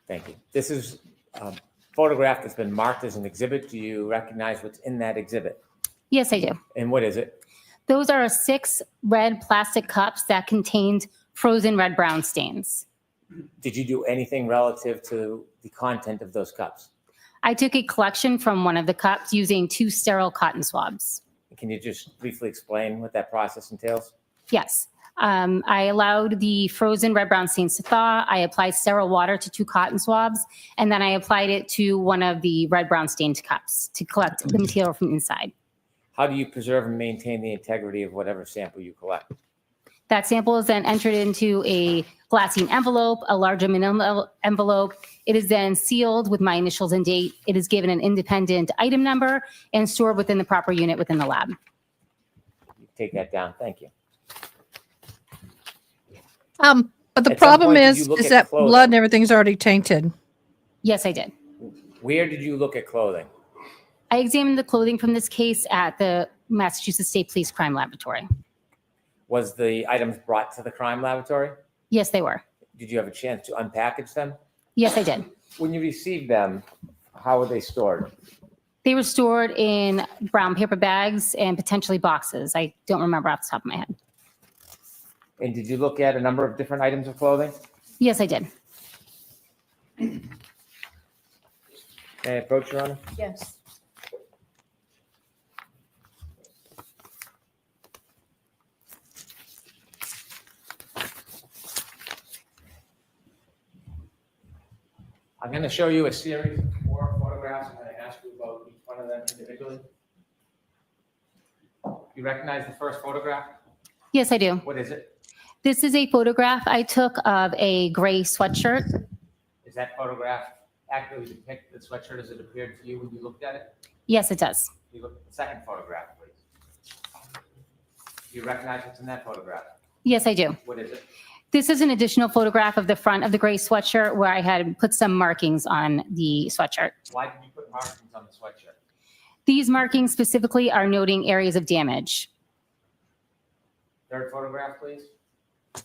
H: Thank you. This is a photograph that's been marked as an exhibit. Do you recognize what's in that exhibit?
V: Yes, I do.
H: And what is it?
V: Those are 6 red plastic cups that contained frozen red-brown stains.
H: Did you do anything relative to the content of those cups?
V: I took a collection from one of the cups using 2 sterile cotton swabs.
H: Can you just briefly explain what that process entails?
V: Yes. I allowed the frozen red-brown stains to thaw. I applied sterile water to 2 cotton swabs, and then I applied it to one of the red-brown stained cups to collect the material from inside.
H: How do you preserve and maintain the integrity of whatever sample you collect?
V: That sample is then entered into a glassine envelope, a large aluminum envelope. It is then sealed with my initials and date. It is given an independent item number and stored within the proper unit within the lab.
H: Take that down. Thank you.
A: But the
H: At some
A: problem
H: point, did you
A: is
H: look at
A: that
H: clothing?
A: blood and everything's already tainted.
V: Yes, I did.
H: Where did you look at clothing?
V: I examined the clothing from this case at the Massachusetts State Police Crime Laboratory.
H: Was the items brought to the crime laboratory?
V: Yes, they were.
H: Did you have a chance to unpackage them?
V: Yes, I did.
H: When you received them, how were they stored?
V: They were stored in brown paper bags and potentially boxes. I don't remember off the top of my head.
H: And did you look at a number of different items of clothing?
V: Yes, I did.
H: May I approach, Your Honor?
R: Yes.
H: I'm going to show you a series of 4 photographs. I'm going to ask you about each one of them individually. You recognize the first photograph?
V: Yes, I do.
H: What is it?
V: This is a photograph I took of a gray sweatshirt.
H: Is that photograph accurately depict the sweatshirt as it appeared to you when you looked at it?
V: Yes, it does.
H: You look at the second photograph, please. Do you recognize what's in that photograph?
V: Yes, I do.
H: What is it?
V: This is an additional photograph of the front of the gray sweatshirt where I had put some markings on the sweatshirt.
H: Why did you put markings on the sweatshirt?
V: These markings specifically are noting areas of damage.
H: Third photograph, please. Do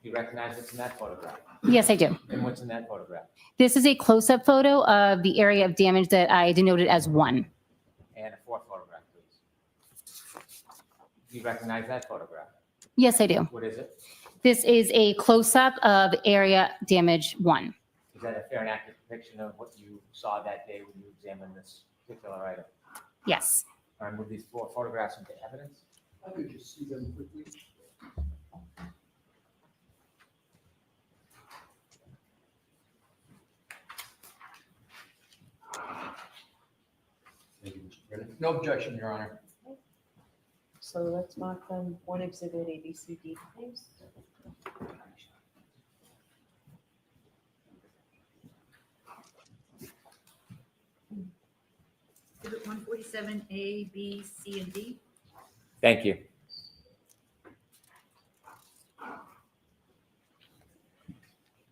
H: you recognize what's in that photograph?
V: Yes, I do.
H: And what's in that photograph?
V: This is a close-up photo of the area of damage that I denoted as 1.
H: And a fourth photograph, please. Do you recognize that photograph?
V: Yes, I do.
H: What is it?
V: This is a close-up of area damage 1.
H: Is that a fair and accurate depiction of what you saw that day when you examined this particular item?
V: Yes.
H: All right, move these 4 photographs into evidence.
N: I could just see them quickly. Thank you, Mr. Brennan. No objection, Your Honor.
R: So let's mark them one exhibit A, B, C, D, please.
G: Exhibit 147, A, B, C, and D.
H: Thank you.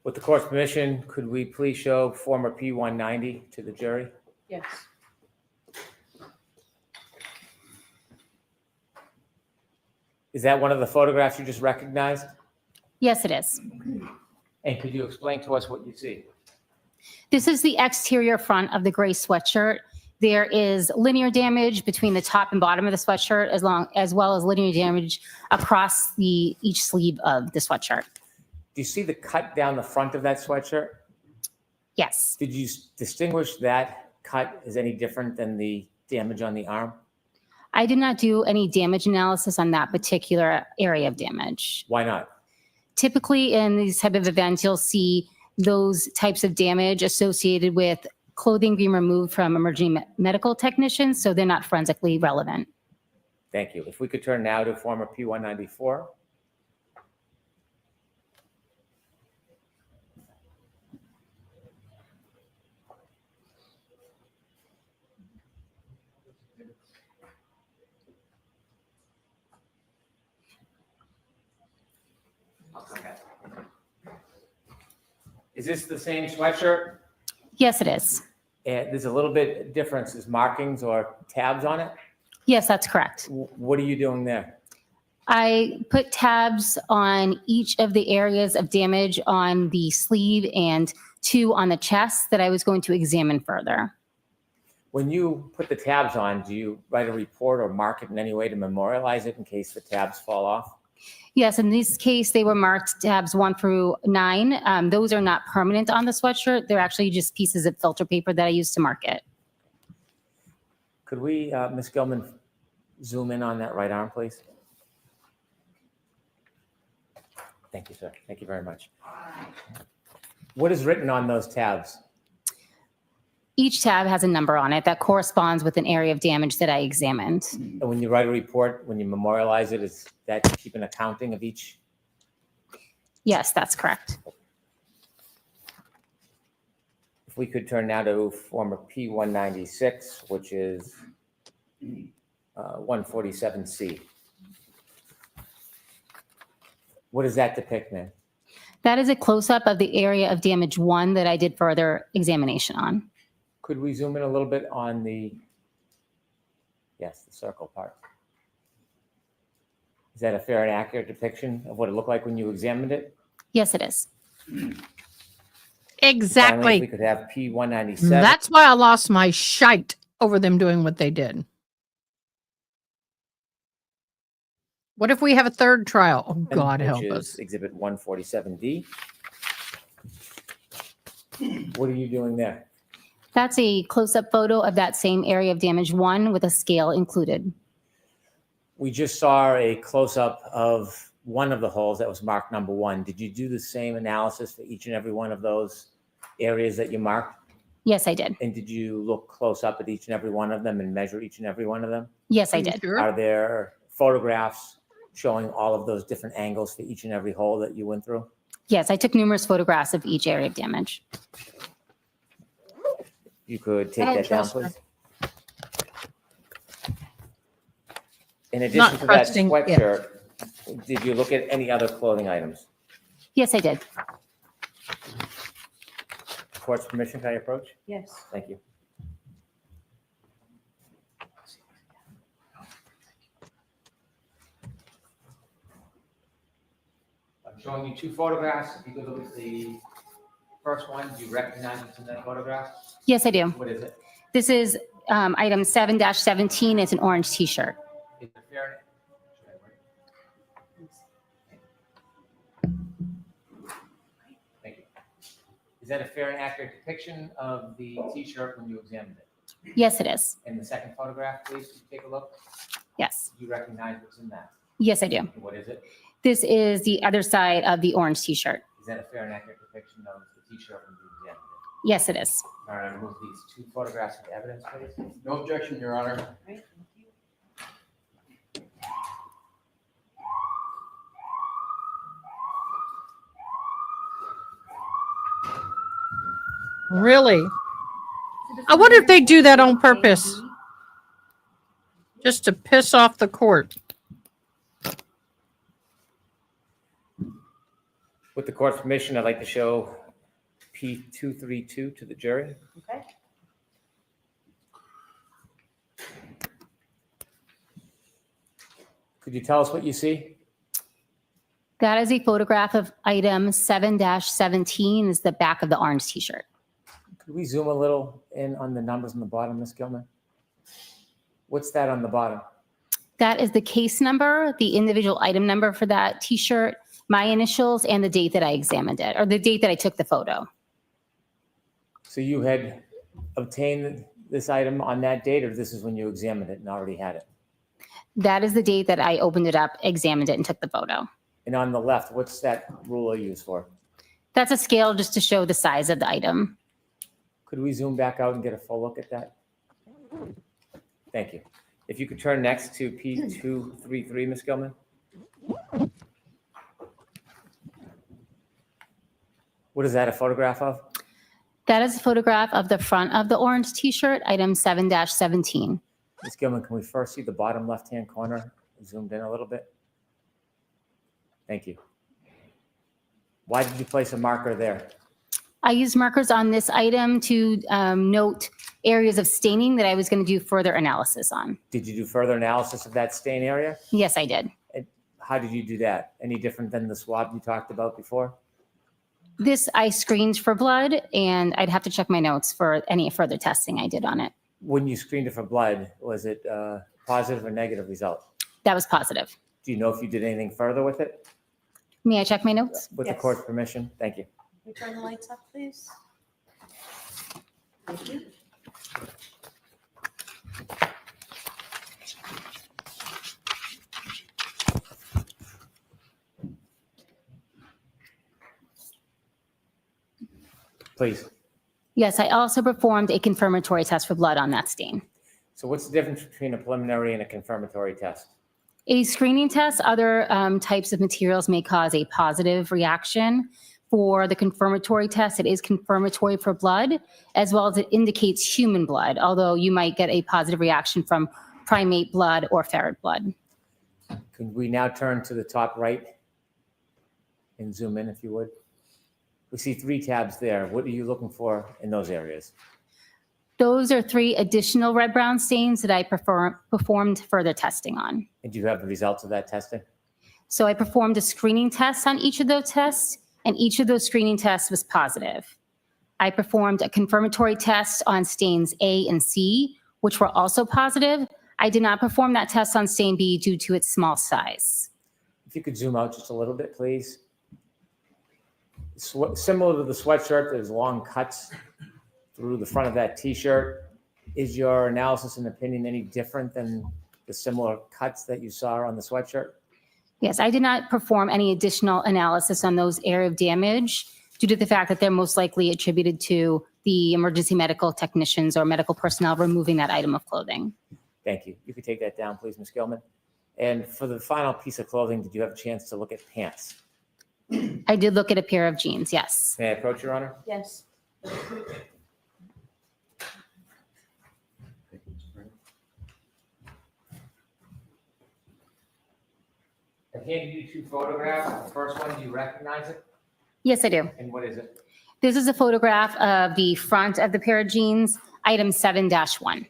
H: With the court's permission, could we please show former P-190 to the jury?
R: Yes.
H: Is that one of the photographs you just recognized?
V: Yes, it is.
H: And could you explain to us what you see?
V: This is the exterior front of the gray sweatshirt. There is linear damage between the top and bottom of the sweatshirt, as well as linear damage across each sleeve of the sweatshirt.
H: Do you see the cut down the front of that sweatshirt?
V: Yes.
H: Did you distinguish that cut as any different than the damage on the arm?
V: I did not do any damage analysis on that particular area of damage.
H: Why not?
V: Typically in these type of events, you'll see those types of damage associated with clothing being removed from emergency medical technicians, so they're not forensically relevant.
H: Thank you. If we could turn now to former P-194. Is this the same sweatshirt?
V: Yes, it is.
H: And there's a little bit difference, is markings or tabs on it?
V: Yes, that's correct.
H: What are you doing there?
V: I put tabs on each of the areas of damage on the sleeve and 2 on the chest that I was going to examine further.
H: When you put the tabs on, do you write a report or mark it in any way to memorialize it in case the tabs fall off?
V: Yes, in this case, they were marked tabs 1 through 9. Those are not permanent on the sweatshirt. They're actually just pieces of filter paper that I use to mark it.
H: Could we, Ms. Gilman, zoom in on that right arm, please? Thank you, sir. Thank you very much. What is written on those tabs?
V: Each tab has a number on it that corresponds with an area of damage that I examined.
H: And when you write a report, when you memorialize it, is that to keep an accounting of each?
V: Yes, that's correct.
H: If we could turn now to form of P196, which is 147C. What does that depict, ma'am?
V: That is a close-up of the area of damage 1 that I did further examination on.
H: Could we zoom in a little bit on the, yes, the circle part? Is that a fair and accurate depiction of what it looked like when you examined it?
V: Yes, it is.
A: Exactly.
H: Finally, if we could have P197.
A: That's why I lost my shite over them doing what they did. What if we have a third trial? Oh, God
H: which
A: help
H: is
A: us.
H: Exhibit 147D. What are you doing there?
V: That's a close-up photo of that same area of damage 1 with a scale included.
H: We just saw a close-up of one of the holes that was marked number 1. Did you do the same analysis for each and every one of those areas that you marked?
V: Yes, I did.
H: And did you look close up at each and every one of them and measure each and every one of them?
V: Yes, I did.
H: Are there photographs showing all of those different angles for each and every hole that you went through?
V: Yes, I took numerous photographs of each area of damage.
H: You could take
A: I don't
H: that down,
A: trust her.
H: please. In addition
A: Not
H: to that
A: trusting it.
H: sweatshirt, did you look at any other clothing items?
V: Yes, I did.
H: Court's permission, can I approach?
D: Yes.
H: Thank you. I'm showing you 2 photographs. If you could look at the first one, do you recognize what's in that photograph?
V: Yes, I do.
H: What is it?
V: This is item 7-17. It's an orange t-shirt.
H: Is it fair? Thank you. Is that a fair and accurate depiction of the t-shirt when you examined it?
V: Yes, it is.
H: And the second photograph, please, could you take a look?
V: Yes.
H: Do you recognize what's in that?
V: Yes, I do.
H: And what is it?
V: This is the other side of the orange t-shirt.
H: Is that a fair and accurate depiction of the t-shirt when you examined it?
V: Yes, it is.
H: All right, remove these 2 photographs of evidence, please.
F: No objection, Your Honor.
A: Really? I wonder if they do that on purpose. Just to piss off the court.
H: With the court's permission, I'd like to show P232 to the jury.
D: Okay.
H: Could you tell us what you see?
V: That is a photograph of item 7-17 is the back of the orange t-shirt.
H: Could we zoom a little in on the numbers on the bottom, Ms. Gilman? What's that on the bottom?
V: That is the case number, the individual item number for that t-shirt, my initials, and the date that I examined it, or the date that I took the photo.
H: So you had obtained this item on that date, or this is when you examined it and already had it?
V: That is the date that I opened it up, examined it, and took the photo.
H: And on the left, what's that ruler used for?
V: That's a scale just to show the size of the item.
H: Could we zoom back out and get a full look at that? Thank you. If you could turn next to P233, Ms. Gilman. What is that a photograph of?
V: That is a photograph of the front of the orange t-shirt, item 7-17.
H: Ms. Gilman, can we first see the bottom left-hand corner zoomed in a little bit? Thank you. Why did you place a marker there?
V: I used markers on this item to note areas of staining that I was going to do further analysis on.
H: Did you do further analysis of that stain area?
V: Yes, I did.
H: And how did you do that? Any different than the swab you talked about before?
V: This I screened for blood, and I'd have to check my notes for any further testing I did on it.
H: When you screened it for blood, was it positive or negative result?
V: That was positive.
H: Do you know if you did anything further with it?
V: May I check my notes?
H: With the court's permission? Thank you.
D: Can you turn the lights up, please? Thank you.
H: Please.
V: Yes, I also performed a confirmatory test for blood on that stain.
H: So what's the difference between a preliminary and a confirmatory test?
V: A screening test, other types of materials may cause a positive reaction. For the confirmatory test, it is confirmatory for blood, as well as it indicates human blood, although you might get a positive reaction from primate blood or ferret blood.
H: Could we now turn to the top right and zoom in if you would? We see 3 tabs there. What are you looking for in those areas?
V: Those are 3 additional red-brown stains that I performed further testing on.
H: And do you have the results of that testing?
V: So I performed a screening test on each of those tests, and each of those screening tests was positive. I performed a confirmatory test on stains A and C, which were also positive. I did not perform that test on stain B due to its small size.
H: If you could zoom out just a little bit, please. Similar to the sweatshirt, there's long cuts through the front of that t-shirt. Is your analysis and opinion any different than the similar cuts that you saw on the sweatshirt?
V: Yes, I did not perform any additional analysis on those area of damage due to the fact that they're most likely attributed to the emergency medical technicians or medical personnel removing that item of clothing.
H: Thank you. You could take that down, please, Ms. Gilman. And for the final piece of clothing, did you have a chance to look at pants?
V: I did look at a pair of jeans, yes.
H: May I approach, Your Honor?
D: Yes.
H: I handed you 2 photographs. The first one, do you recognize it?
V: Yes, I do.
H: And what is it?
V: This is a photograph of the front of the pair of jeans, item 7-1.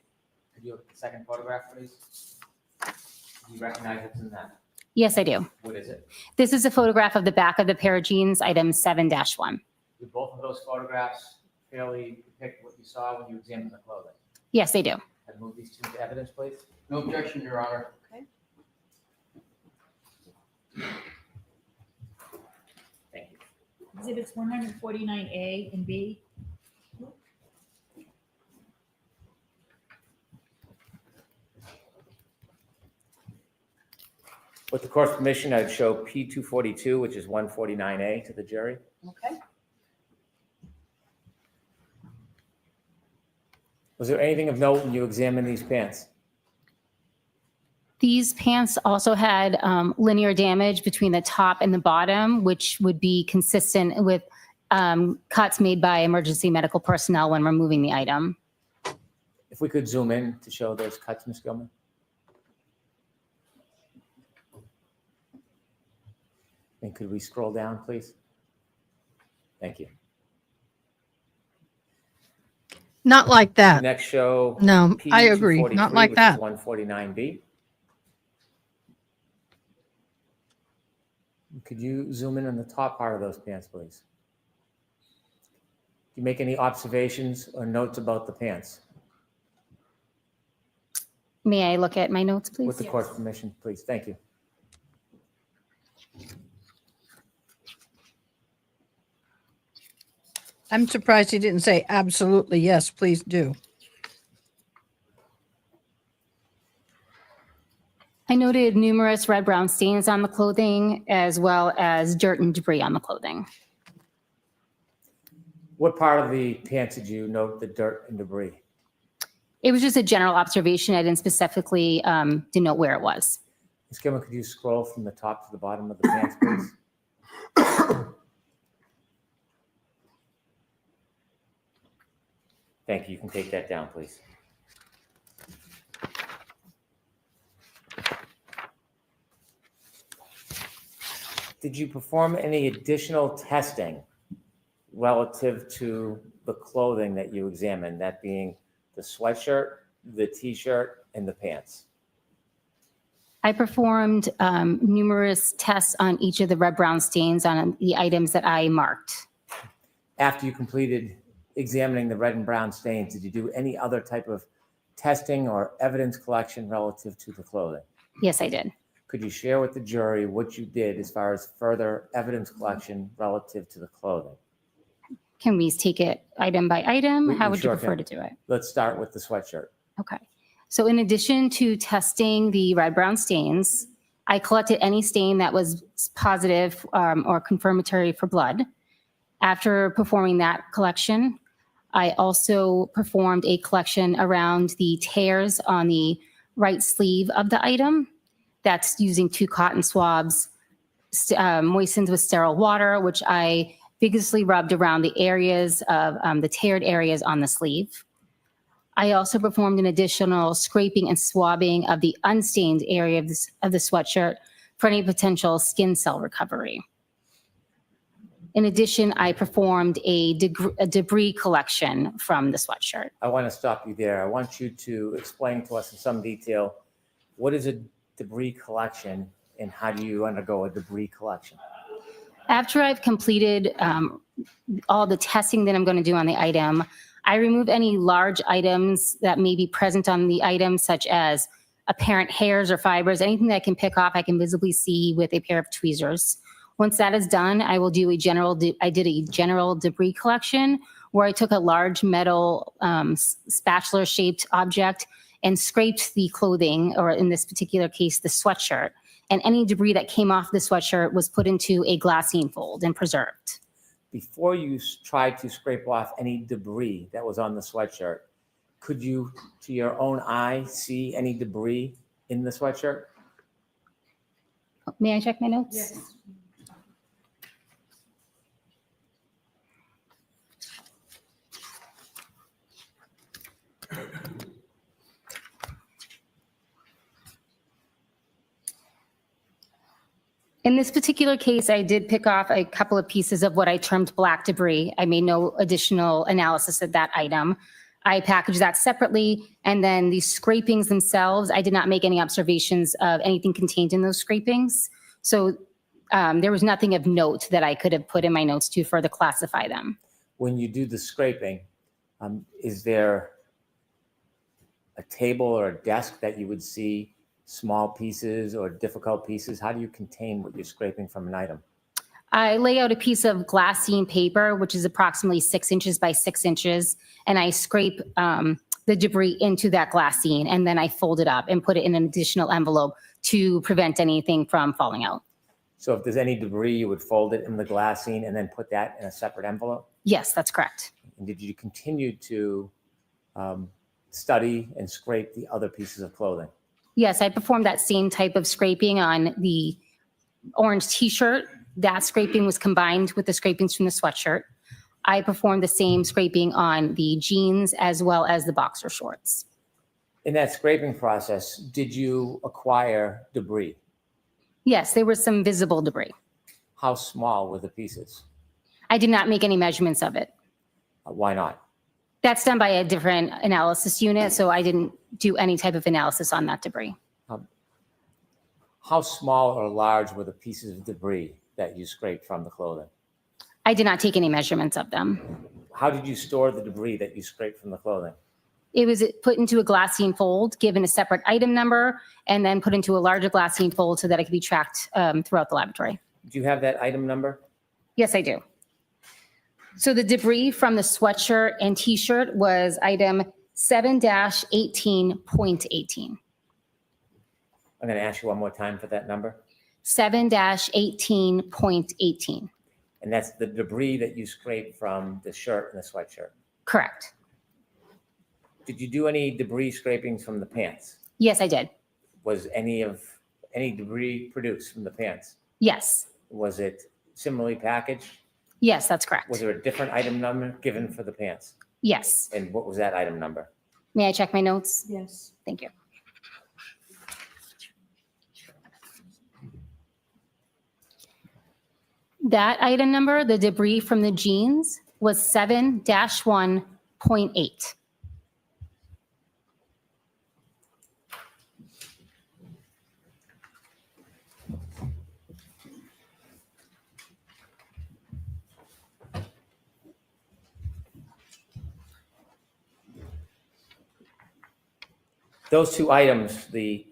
H: Could you look at the second photograph, please? Do you recognize what's in that?
V: Yes, I do.
H: What is it?
V: This is a photograph of the back of the pair of jeans, item 7-1.
H: Do both of those photographs fairly depict what you saw when you examined the clothing?
V: Yes, they do.
H: I'd move these 2 to evidence, please.
F: No objection, Your Honor.
D: Okay.
H: Thank you.
G: Exhibits 149A and B.
H: With the court's permission, I'd show P242, which is 149A, to the jury.
D: Okay.
H: Was there anything of note when you examined these pants?
V: These pants also had linear damage between the top and the bottom, which would be consistent with cuts made by emergency medical personnel when removing the item.
H: If we could zoom in to show those cuts, Ms. Gilman. And could we scroll down, please? Thank you.
A: Not like that.
H: Next show.
A: No, I agree. Not like that.
H: 149B. Could you zoom in on the top part of those pants, please? Do you make any observations or notes about the pants?
V: May I look at my notes, please?
H: With the court's permission, please. Thank you.
A: I'm surprised he didn't say absolutely yes, please do.
V: I noted numerous red-brown stains on the clothing, as well as dirt and debris on the clothing.
H: What part of the pants did you note the dirt and debris?
V: It was just a general observation. I didn't specifically denote where it was.
H: Ms. Gilman, could you scroll from the top to the bottom of the pants, please? Thank you. You can take that down, please. Did you perform any additional testing relative to the clothing that you examined, that being the sweatshirt, the t-shirt, and the pants?
V: I performed numerous tests on each of the red-brown stains on the items that I marked.
H: After you completed examining the red and brown stains, did you do any other type of testing or evidence collection relative to the clothing?
V: Yes, I did.
H: Could you share with the jury what you did as far as further evidence collection relative to the clothing?
V: Can we take it item by item?
H: We
V: How would you
H: sure
V: prefer
H: can.
V: to do it?
H: Let's start with the sweatshirt.
V: Okay. So in addition to testing the red-brown stains, I collected any stain that was positive or confirmatory for blood. After performing that collection, I also performed a collection around the tears on the right sleeve of the item. That's using 2 cotton swabs moistened with sterile water, which I vigorously rubbed around the areas of the teared areas on the sleeve. I also performed an additional scraping and swabbing of the unstained area of the sweatshirt for any potential skin cell recovery. In addition, I performed a debris collection from the sweatshirt.
H: I want to stop you there. I want you to explain to us in some detail, what is a debris collection and how do you undergo a debris collection?
V: After I've completed all the testing that I'm going to do on the item, I remove any large items that may be present on the item, such as apparent hairs or fibers, anything that I can pick off, I can visibly see with a pair of tweezers. Once that is done, I will do I did a general debris collection where I took a large metal spatula shaped object and scraped the clothing, or in this particular case, the sweatshirt. And any debris that came off the sweatshirt was put into a glassine fold and preserved.
H: Before you tried to scrape off any debris that was on the sweatshirt, could you, to your own eye, see any debris in the sweatshirt?
V: May I check my notes?
B: Yes.
V: In this particular case, I did pick off a couple of pieces of what I termed black debris. I made no additional analysis of that item. I packaged that separately, and then the scrapings themselves, I did not make any observations of anything contained in those scrapings. So there was nothing of note that I could have put in my notes to further classify them.
H: When you do the scraping, is there a table or a desk that you would see small pieces or difficult pieces? How do you contain what you're scraping from an item?
V: I lay out a piece of glassine paper, which is approximately 6 inches by 6 inches, and I scrape the debris into that glassine, and then I fold it up and put it in an additional envelope to prevent anything from falling out.
H: So if there's any debris, you would fold it in the glassine and then put that in a separate envelope?
V: Yes, that's correct.
H: And did you continue to study and scrape the other pieces of clothing?
V: Yes, I performed that same type of scraping on the orange t-shirt. That scraping was combined with the scrapings from the sweatshirt. I performed the same scraping on the jeans as well as the boxer shorts.
H: In that scraping process, did you acquire debris?
V: Yes, there was some visible debris.
H: How small were the pieces?
V: I did not make any measurements of it.
H: Why not?
V: That's done by a different analysis unit, so I didn't do any type of analysis on that debris.
H: How small or large were the pieces of debris that you scraped from the clothing?
V: I did not take any measurements of them.
H: How did you store the debris that you scraped from the clothing?
V: It was put into a glassine fold, given a separate item number, and then put into a larger glassine fold so that it could be tracked throughout the laboratory.
H: Do you have that item number?
V: Yes, I do. So the debris from the sweatshirt and t-shirt was item 7-18.18.
H: I'm going to ask you one more time for that number.
V: 7-18.18.
H: And that's the debris that you scraped from the shirt and the sweatshirt.
V: Correct.
H: Did you do any debris scrapings from the pants?
V: Yes, I did.
H: Was any debris produced from the pants?
V: Yes.
H: Was it similarly packaged?
V: Yes, that's correct.
H: Was there a different item number given for the pants?
V: Yes.
H: And what was that item number?
V: May I check my notes?
B: Yes.
V: Thank you. That item number, the debris from the jeans, was 7-1.8.
H: Those two items, the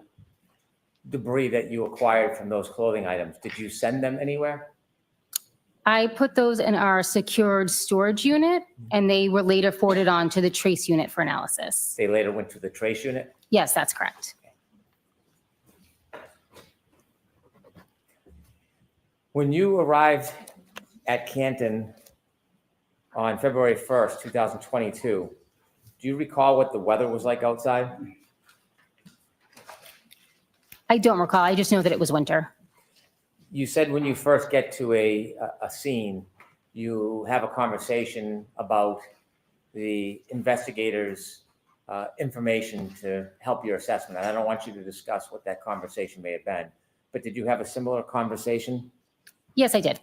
H: debris that you acquired from those clothing items, did you send them anywhere?
V: I put those in our secured storage unit, and they were later forwarded on to the trace unit for analysis.
H: They later went to the trace unit?
V: Yes, that's correct.
H: When you arrived at Canton on February 1st, 2022. Do you recall what the weather was like outside?
V: I don't recall. I just know that it was winter.
H: You said when you first get to a scene, you have a conversation about the investigators' information to help your assessment. And I don't want you to discuss what that conversation may have been, but did you have a similar conversation?
V: Yes, I did.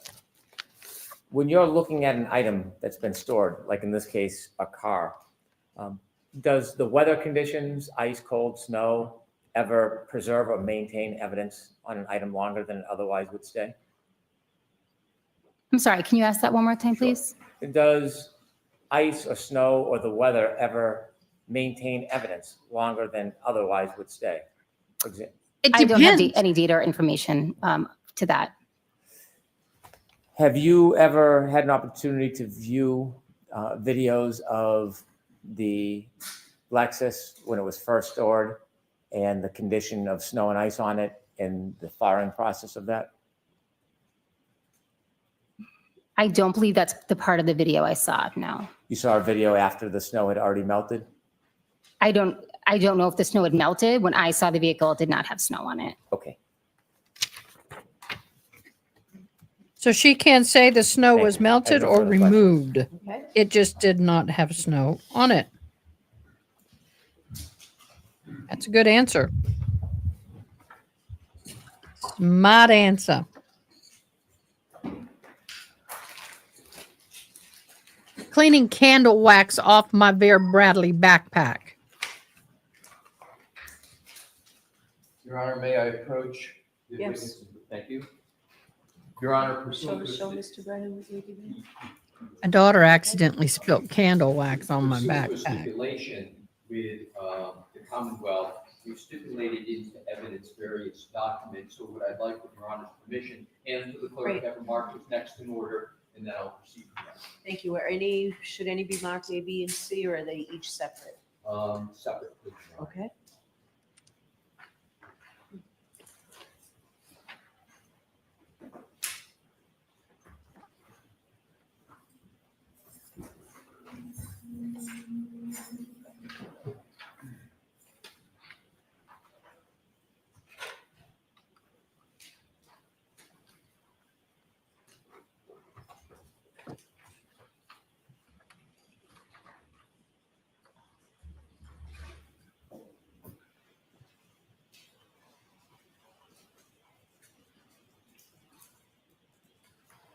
H: When you're looking at an item that's been stored, like in this case, a car, does the weather conditions, ice, cold, snow, ever preserve or maintain evidence on an item longer than it otherwise would stay?
V: I'm sorry, can you ask that one more time, please?
H: Does ice or snow or the weather ever maintain evidence longer than otherwise would stay? For example,
V: I don't have any data or information to that.
H: have you ever had an opportunity to view videos of the Lexus when it was first stored and the condition of snow and ice on it and the thawing process of that?
V: I don't believe that's the part of the video I saw, no.
H: You saw a video after the snow had already melted?
V: I don't know if the snow had melted. When I saw the vehicle, it did not have snow on it.
H: Okay.
A: So she can't say the snow
H: Thank
A: was
H: you. I
A: melted
H: have no
A: or
H: further questions.
A: removed.
D: Okay.
A: It just did not have snow on it. That's a good answer. Smart answer. Cleaning candle wax off my Vera Bradley backpack.
F: Your Honor, may I approach the
D: Yes.
F: witness? Thank you. Your Honor,
D: Show,
F: pursuant
D: show
F: to
D: Mr. Brennan what we did.
A: My daughter accidentally spilled candle wax on my
F: pursuant to a
A: backpack.
F: stipulation with the Commonwealth, we've stipulated into evidence various documents. So what I'd like with Your Honor's permission and for the clerk
D: Great.
F: to have remarked what's next in order, and then I'll proceed from
D: Thank you. Should any be marked A, B, and C, or are they each separate?
F: there. Separate, please, Your Honor.
D: Okay.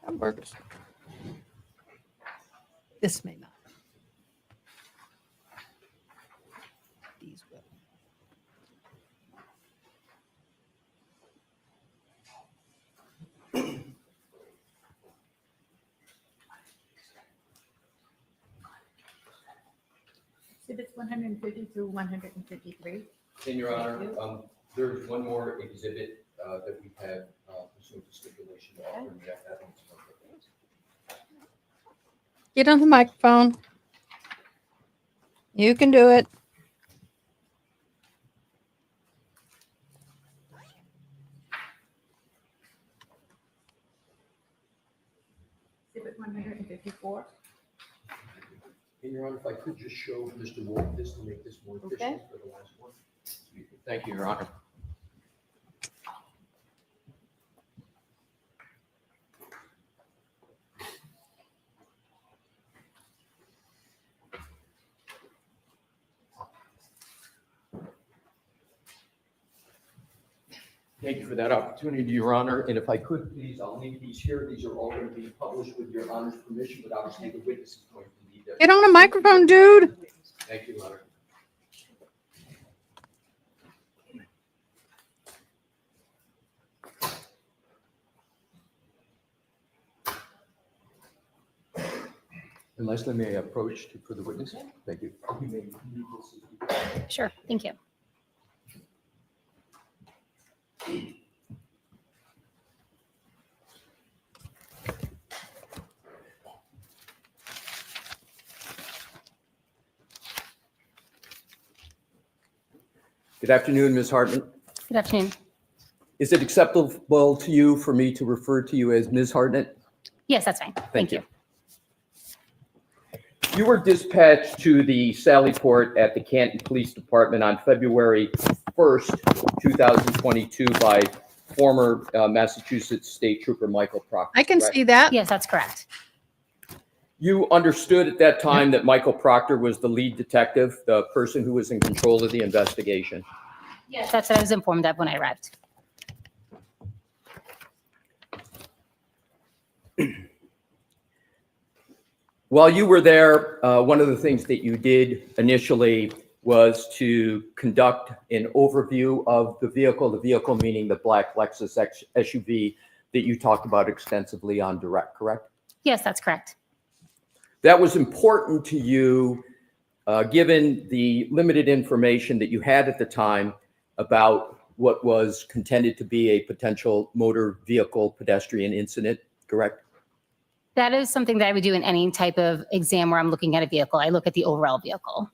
A: That works. This may not. These will.
G: Exhibits 150 through 153.
F: And Your Honor, there's one more exhibit that we have pursuant to stipulation to offer me that evidence.
A: Get on the microphone. You can do it.
G: Exhibit 154.
F: And Your Honor, if I could just show Mr. Wolf this to make this more efficient for the last one. Thank you, Your Honor. Thank you for that opportunity, Your Honor. And if I could, please, I'll leave these here. These are all going to be published with Your Honor's permission, but obviously the witness is going to need them.
A: Get on the microphone, dude.
F: Thank you, Your Honor. And Leslie, may I approach for the witness? Thank you. You may leave this.
V: Sure, thank you.
F: Good afternoon, Ms. Hartman.
V: Good afternoon.
F: Is it acceptable to you for me to refer to you as Ms. Hartnett?
V: Yes, that's fine. Thank you.
F: You were dispatched to the Sally Port at the Canton Police Department on February 1st, 2022 by former Massachusetts State Trooper Michael Proctor.
A: I can
F: correct?
A: see that.
V: Yes, that's correct.
F: You understood at that time that Michael Proctor was the lead detective, the person who was in control of the investigation.
V: Yes, that's what I was informed of when I arrived.
F: While you were there, one of the things that you did initially was to conduct an overview of the vehicle meaning the black Lexus SUV that you talked about extensively on direct, correct?
V: Yes, that's correct.
F: That was important to you, given the limited information that you had at the time about what was contended to be a potential motor vehicle pedestrian incident, correct?
V: That is something that I would do in any type of exam where I'm looking at a vehicle. I look at the overall vehicle.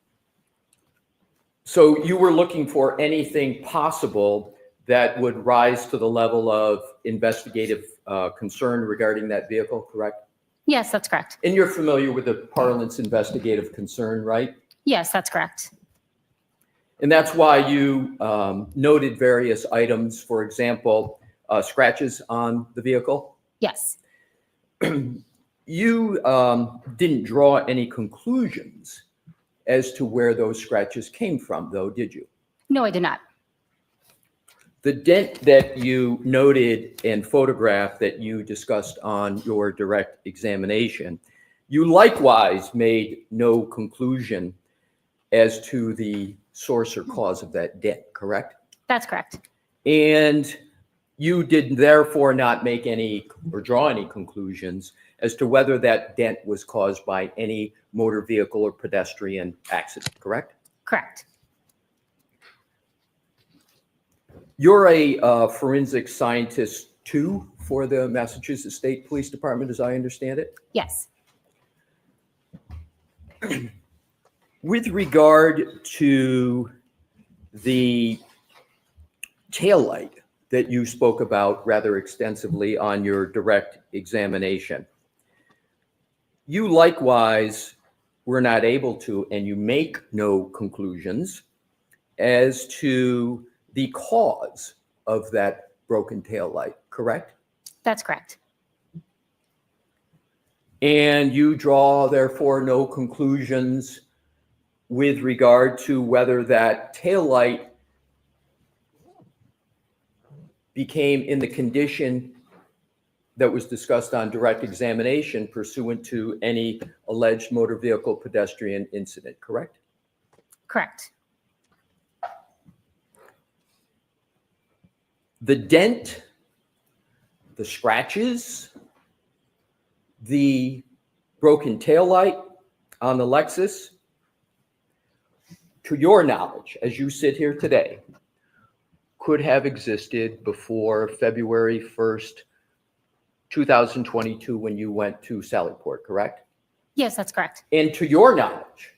F: So you were looking for anything possible that would rise to the level of investigative concern regarding that vehicle, correct?
V: Yes, that's correct.
F: And you're familiar with the parlance investigative concern, right?
V: Yes, that's correct.
F: And that's why you noted various items, for example, scratches on the vehicle.
V: Yes.
F: You didn't draw any conclusions as to where those scratches came from, though, did you?
V: No, I did not.
F: The dent that you noted and photographed that you discussed on your direct examination, you likewise made no conclusion as to the source or cause of that dent, correct?
V: That's correct.
F: And you did therefore not make any or draw any conclusions as to whether that dent was caused by any motor vehicle or pedestrian accident, correct?
V: Correct.
F: You're a forensic scientist too for the Massachusetts State Police Department, as I understand it?
V: Yes.
F: With regard to the taillight that you spoke about rather extensively on your direct examination, you likewise were not able to, and you make no conclusions as to the cause of that broken taillight, correct?
V: That's correct.
F: And you draw, therefore, no conclusions with regard to whether that taillight became in the condition that was discussed on direct examination pursuant to any alleged motor vehicle pedestrian incident, correct?
V: Correct.
F: The dent, the scratches, the broken taillight on the Lexus, to your knowledge, as you sit here today, could have existed before February 1st, 2022, when you went to Sallyport, correct?
V: Yes, that's correct.
F: And to your knowledge,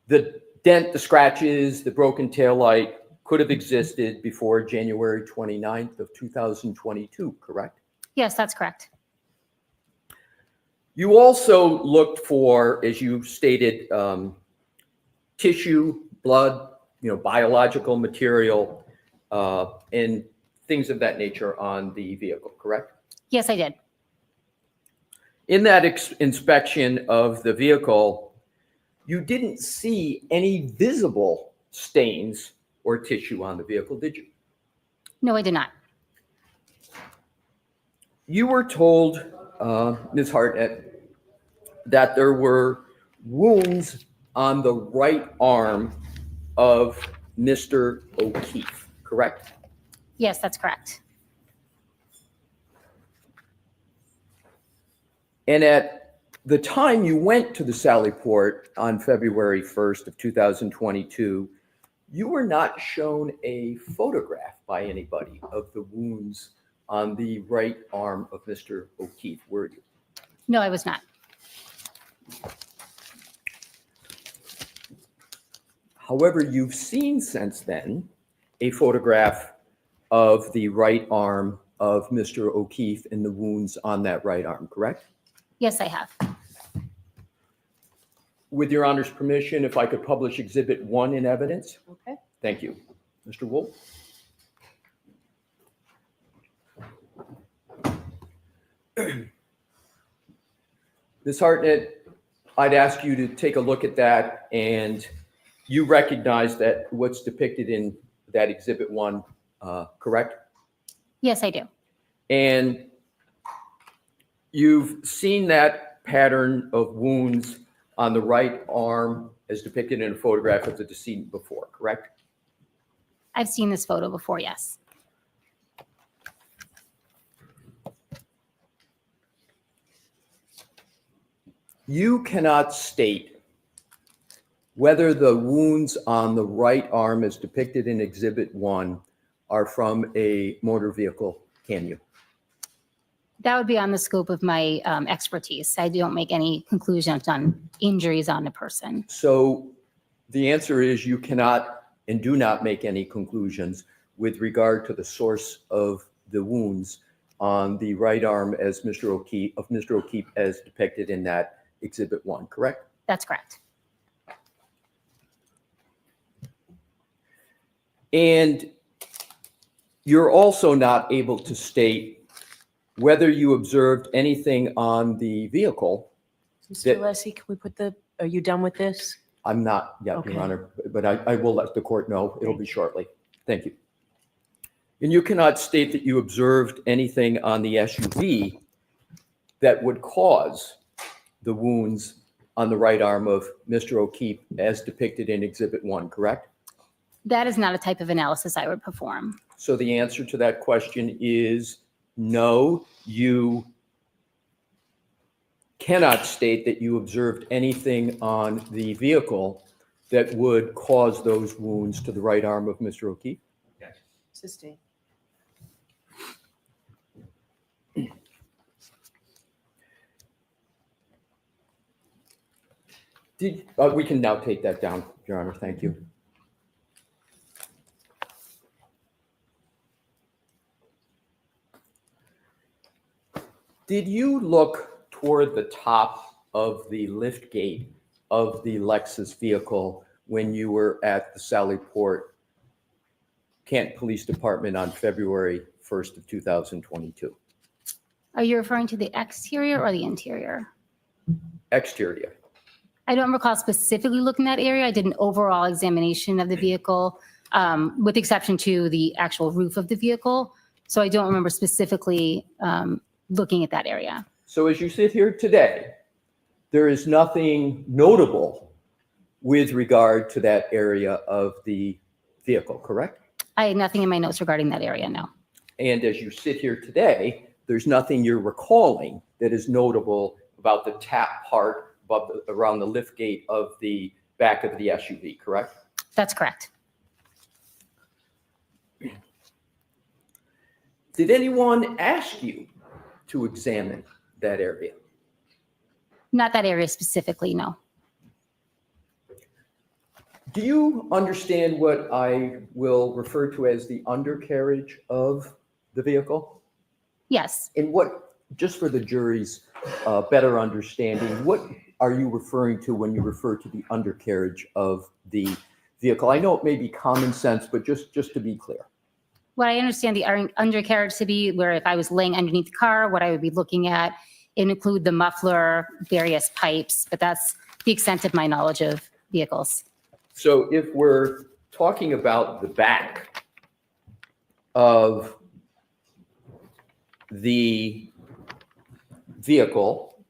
F: the dent, the scratches, the broken taillight could have existed before January 29th of 2022, correct?
V: Yes, that's correct.
F: You also looked for, as you stated, tissue, blood, biological material, and things of that nature on the vehicle, correct?
V: Yes, I did.
F: In that inspection of the vehicle, you didn't see any visible stains or tissue on the vehicle, did you?
V: No, I did not.
F: You were told, Ms. Hartnett, that there were wounds on the right arm of Mr. O'Keefe, correct?
V: Yes, that's correct.
F: And at the time you went to the Sallyport on February 1st of 2022, you were not shown a photograph by anybody of the wounds on the right arm of Mr. O'Keefe, were you?
V: No, I was not.
F: However, you've seen since then a photograph of the right arm of Mr. O'Keefe and the wounds on that right arm, correct?
V: Yes, I have.
F: With Your Honor's permission, if I could publish Exhibit 1 in evidence?
R: Okay.
F: Thank you. Mr. Wolf? Ms. Hartnett, I'd ask you to take a look at that, and you recognize that what's depicted in that Exhibit 1, correct?
V: Yes, I do.
F: And you've seen that pattern of wounds on the right arm as depicted in a photograph of the decedent before, correct?
V: I've seen this photo before, yes.
F: You cannot state whether the wounds on the right arm as depicted in Exhibit 1 are from a motor vehicle, can you?
V: That would be on the scope of my expertise. I don't make any conclusions on injuries on a person.
F: So the answer is you cannot and do not make any conclusions with regard to the source of the wounds on the right arm as Mr. O'Keefe as depicted in that Exhibit 1, correct?
V: That's correct.
F: And you're also not able to state whether you observed anything on the vehicle.
R: Mr. Alessi, can we put are you done with this?
F: I'm not yet,
R: Okay.
F: Your Honor, but I will let the court know. It'll be shortly. Thank you. And you cannot state that you observed anything on the SUV that would cause the wounds on the right arm of Mr. O'Keefe as depicted in Exhibit 1, correct?
V: That is not a type of analysis I would perform.
F: So the answer to that question is no, you cannot state that you observed anything on the vehicle that would cause those wounds to the right arm of Mr. O'Keefe?
R: Sustain.
F: We can now take that down, Your Honor. Thank you. Did you look toward the top of the lift gate of the Lexus vehicle when you were at the Sallyport Kent Police Department on February 1st of 2022?
V: Are you referring to the exterior or the interior?
F: Exterior.
V: I don't recall specifically looking at that area. I did an overall examination of the vehicle, with exception to the actual roof of the vehicle. So I don't remember specifically looking at that area.
F: So as you sit here today, there is nothing notable with regard to that area of the vehicle, correct?
V: I had nothing in my notes regarding that area, no.
F: And as you sit here today, there's nothing you're recalling that is notable about the tap part around the lift gate of the back of the SUV, correct?
V: That's correct.
F: Did anyone ask you to examine that area?
V: Not that area specifically, no.
F: Do you understand what I will refer to as the undercarriage of the vehicle?
V: Yes.
F: And what, just for the jury's better understanding, what are you referring to when you refer to the undercarriage of the vehicle? I know it may be common sense, but just to be clear.
V: What I understand the undercarriage to be, where if I was laying underneath the car, what I would be looking at, it include the muffler, various pipes, but that's the extent of my knowledge of vehicles.
F: So if we're talking about the back of the vehicle,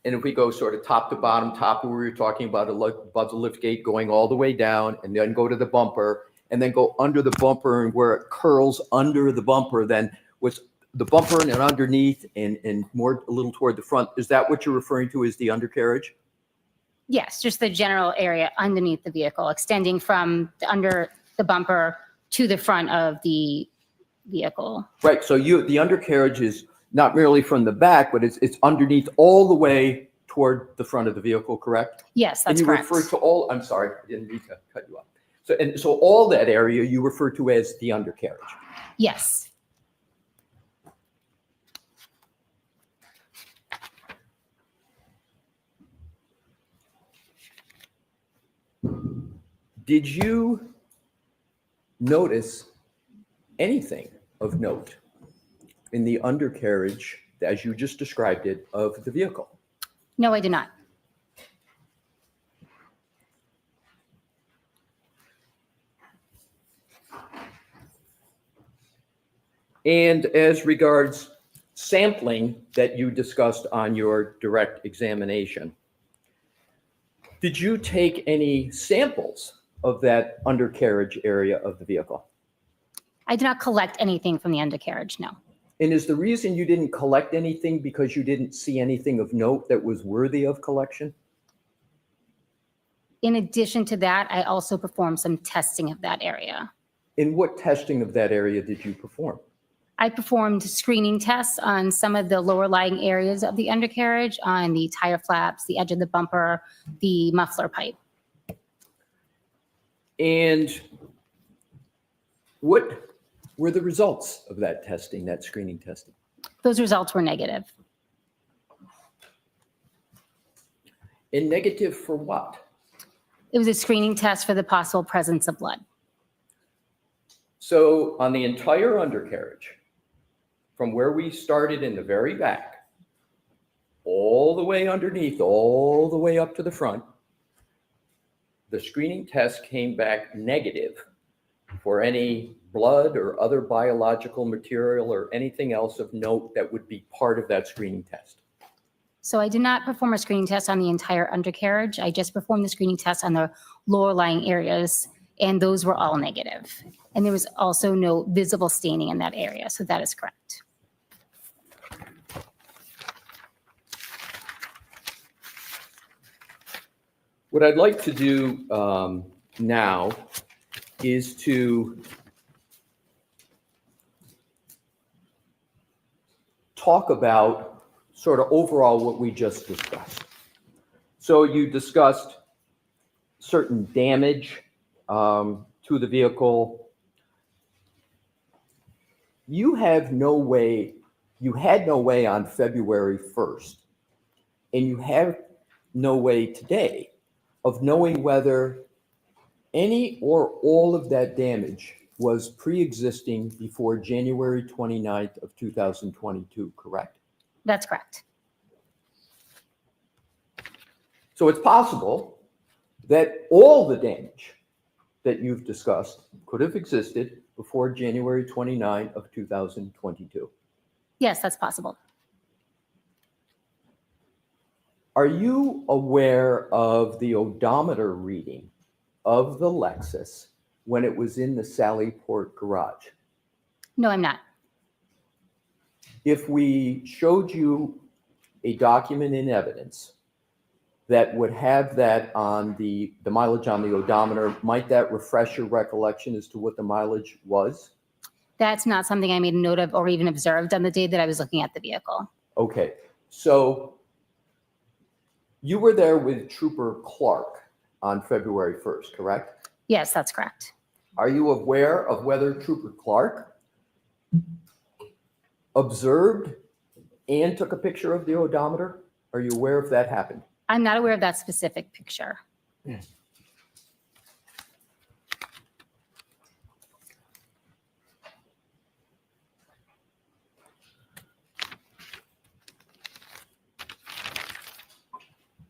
F: and if we go sort of top to bottom, top where we were talking about the lift gate going all the way down and then go to the bumper and then go under the bumper and where it curls under the bumper, then what's the bumper and underneath and more a little toward the front, is that what you're referring to as the undercarriage?
V: Yes, just the general area underneath the vehicle, extending from under the bumper to the front of the vehicle.
F: Right, so the undercarriage is not merely from the back, but it's underneath all the way toward the front of the vehicle, correct?
V: Yes, that's
F: and you
V: correct.
F: refer to all, I'm sorry, I didn't mean to cut you off. So all that area you refer to as the undercarriage.
V: Yes.
F: Did you notice anything of note in the undercarriage, as you just described it, of the vehicle?
V: No, I did not.
F: And as regards sampling that you discussed on your direct examination, did you take any samples of that undercarriage area of the vehicle?
V: I did not collect anything from the undercarriage, no.
F: And is the reason you didn't collect anything because you didn't see anything of note that was worthy of collection?
V: In addition to that, I also performed some testing of that area.
F: And what testing of that area did you perform?
V: I performed screening tests on some of the lower lying areas of the undercarriage, on the tire flaps, the edge of the bumper, the muffler pipe.
F: And what were the results of that testing, that screening testing?
V: Those results were negative.
F: And negative for what?
V: It was a screening test for the possible presence of blood.
F: So on the entire undercarriage, from where we started in the very back, all the way underneath, all the way up to the front, the screening test came back negative for any blood or other biological material or anything else of note that would be part of that screening test.
V: So I did not perform a screening test on the entire undercarriage. I just performed the screening test on the lower lying areas, and those were all negative. And there was also no visible staining in that area, so that is correct.
F: What I'd like to do now is to talk about sort of overall what we just discussed. So you discussed certain damage to the vehicle. You had no way on February 1st, and you have no way today of knowing whether any or all of that damage was pre-existing before January 29th of 2022, correct?
V: That's correct.
F: So it's possible that all the damage that you've discussed could have existed before January 29th of 2022.
V: Yes, that's possible.
F: Are you aware of the odometer reading of the Lexus when it was in the Sallyport garage?
V: No, I'm not.
F: If we showed you a document in evidence that would have that on the mileage on the odometer, might that refresh your recollection as to what the mileage was?
V: That's not something I made a note of or even observed on the day that I was looking at the vehicle.
F: Okay, so you were there with Trooper Clark on February 1st, correct?
V: Yes, that's correct.
F: Are you aware of whether Trooper Clark observed and took a picture of the odometer? Are you aware if that happened?
V: I'm not aware of that specific picture.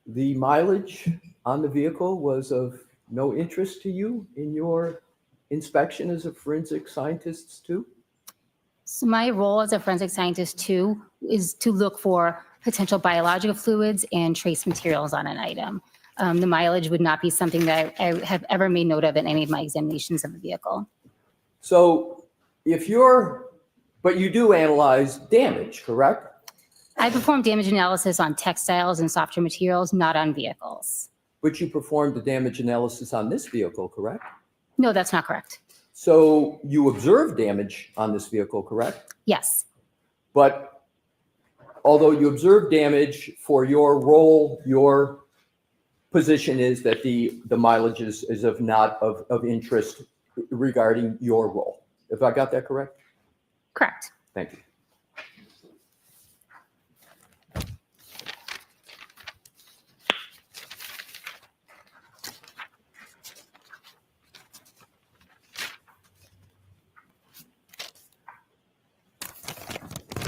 F: The mileage on the vehicle was of no interest to you in your inspection as a forensic scientist too?
V: So my role as a forensic scientist too is to look for potential biological fluids and trace materials on an item. The mileage would not be something that I have ever made note of in any of my examinations of the vehicle.
F: So but you do analyze damage, correct?
V: I perform damage analysis on textiles and softer materials, not on vehicles.
F: But you performed the damage analysis on this vehicle, correct?
V: No, that's not correct.
F: So you observed damage on this vehicle, correct?
V: Yes.
F: But although you observed damage for your role, your position is that the mileage is of not of interest regarding your role. If I got that correct?
V: Correct.
F: Thank you.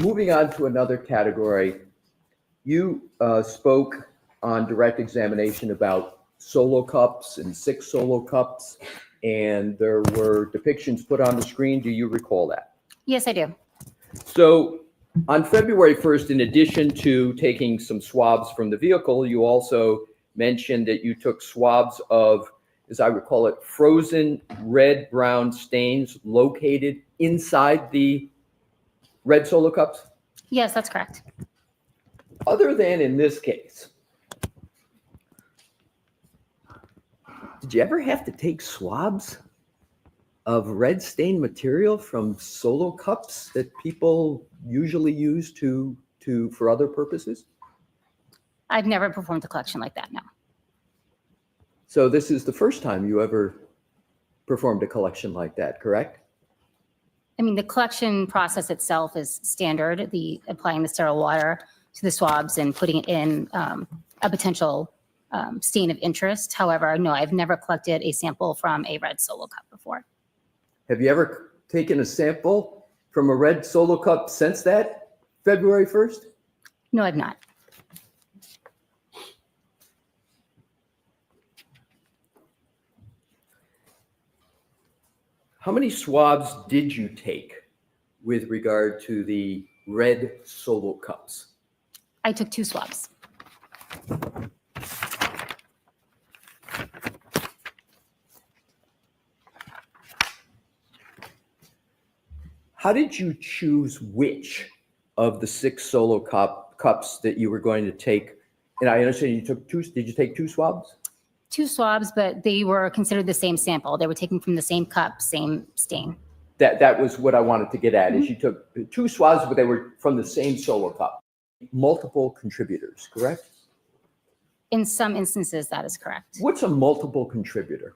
F: moving on to another category, you spoke on direct examination about solo cups and 6 solo cups, and there were depictions put on the screen. Do you recall that?
V: Yes, I do.
F: So on February 1st, in addition to taking some swabs from the vehicle, you also mentioned that you took swabs of, as I recall it, frozen red-brown stains located inside the red solo cups?
V: Yes, that's correct.
F: Other than in this case, did you ever have to take swabs of red stained material from solo cups that people usually use for other purposes?
V: I've never performed a collection like that, no.
F: So this is the first time you ever performed a collection like that, correct?
V: I mean, the collection process itself is standard, applying the sterile water to the swabs and putting it in a potential stain of interest. However, no, I've never collected a sample from a red solo cup before.
F: Have you ever taken a sample from a red solo cup since that February 1st?
V: No, I've not.
F: How many swabs did you take with regard to the red solo cups?
V: I took 2 swabs.
F: How did you choose which of the 6 solo cups that you were going to take? And I understand you took 2. Did you take 2 swabs?
V: 2 swabs, but they were considered the same sample. They were taken from the same cup, same stain.
F: That was what I wanted to get at, is you took 2 swabs, but they were from the same solo cup. Multiple contributors, correct?
V: In some instances, that is correct.
F: What's a multiple contributor?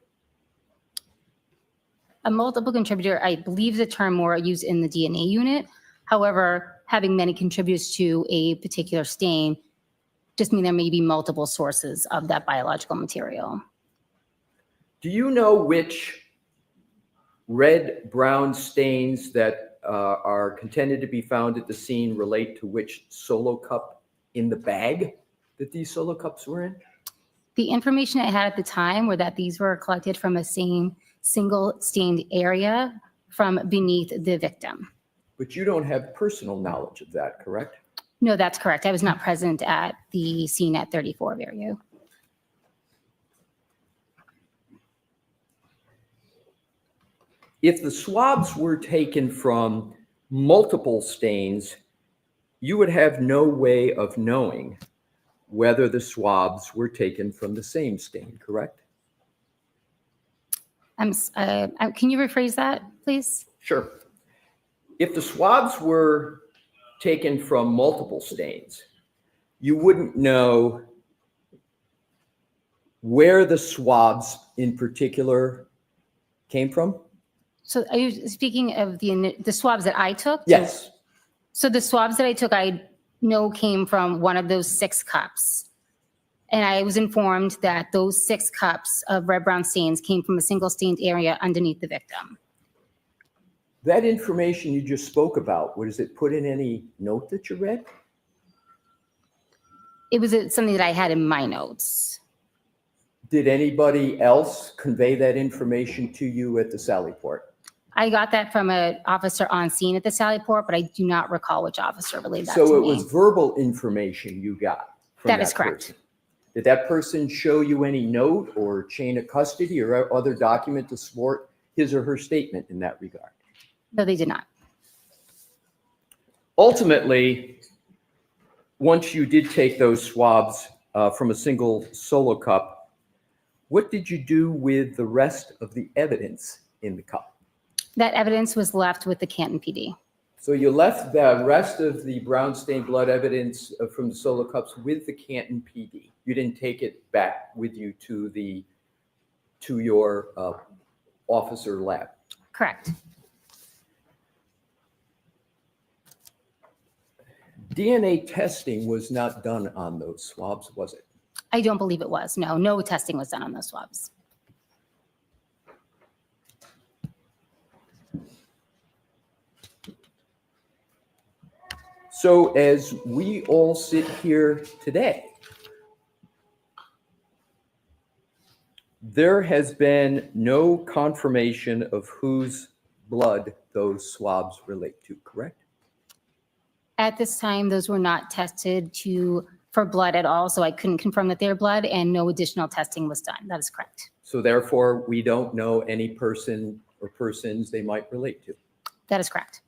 V: A multiple contributor, I believe the term more used in the DNA unit. However, having many contributors to a particular stain just mean there may be multiple sources of that biological material.
F: Do you know which red-brown stains that are contended to be found at the scene relate to which solo cup in the bag that these solo cups were in?
V: The information I had at the time were that these were collected from a single stained area from beneath the victim.
F: But you don't have personal knowledge of that, correct?
V: No, that's correct. I was not present at the scene at 34 Verrier.
F: If the swabs were taken from multiple stains, you would have no way of knowing whether the swabs were taken from the same stain, correct?
V: Can you rephrase that, please?
F: Sure. If the swabs were taken from multiple stains, you wouldn't know where the swabs in particular came from?
V: So are you speaking of the swabs that I took?
F: Yes.
V: So the swabs that I took, I know came from one of those 6 cups. And I was informed that those 6 cups of red-brown stains came from a single stained area underneath the victim.
F: That information you just spoke about, was it put in any note that you read?
V: It was something that I had in my notes.
F: Did anybody else convey that information to you at the Sally Port?
V: I got that from an officer on scene at the Sally Port, but I do not recall which officer relayed that to me.
F: So it was verbal information you got from
V: That is correct.
F: person. Did that person show you any note or chain of custody or other document to support his or her statement in that regard?
V: No, they did not.
F: Ultimately, once you did take those swabs from a single solo cup, what did you do with the rest of the evidence in the cup?
V: That evidence was left with the Canton PD.
F: So you left the rest of the brown stained blood evidence from the solo cups with the Canton PD. You didn't take it back with you to your officer lab.
V: Correct.
F: DNA testing was not done on those swabs, was it?
V: I don't believe it was. No, no testing was done on those swabs.
F: So as we all sit here today, there has been no confirmation of whose blood those swabs relate to, correct?
V: At this time, those were not tested for blood at all, so I couldn't confirm that they're blood, and no additional testing was done. That is correct.
F: So therefore, we don't know any person or persons they might relate to.
V: That is correct.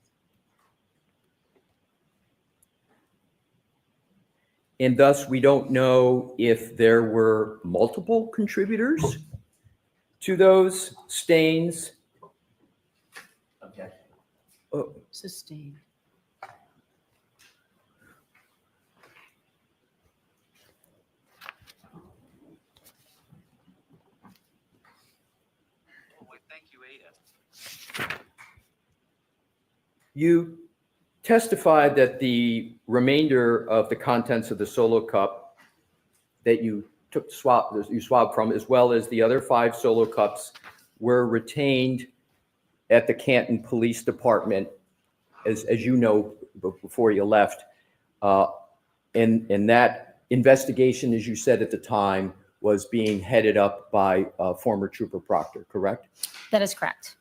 F: And thus, we don't know if there were multiple contributors to those stains.
R: Okay.
F: Oh,
R: Sustained.
F: you testified that the remainder of the contents of the solo cup that you swabbed from, as well as the other 5 solo cups, were retained at the Canton Police Department, as you know, before you left. And that investigation, as you said at the time, was being headed up by former Trooper Proctor, correct?
V: That is correct.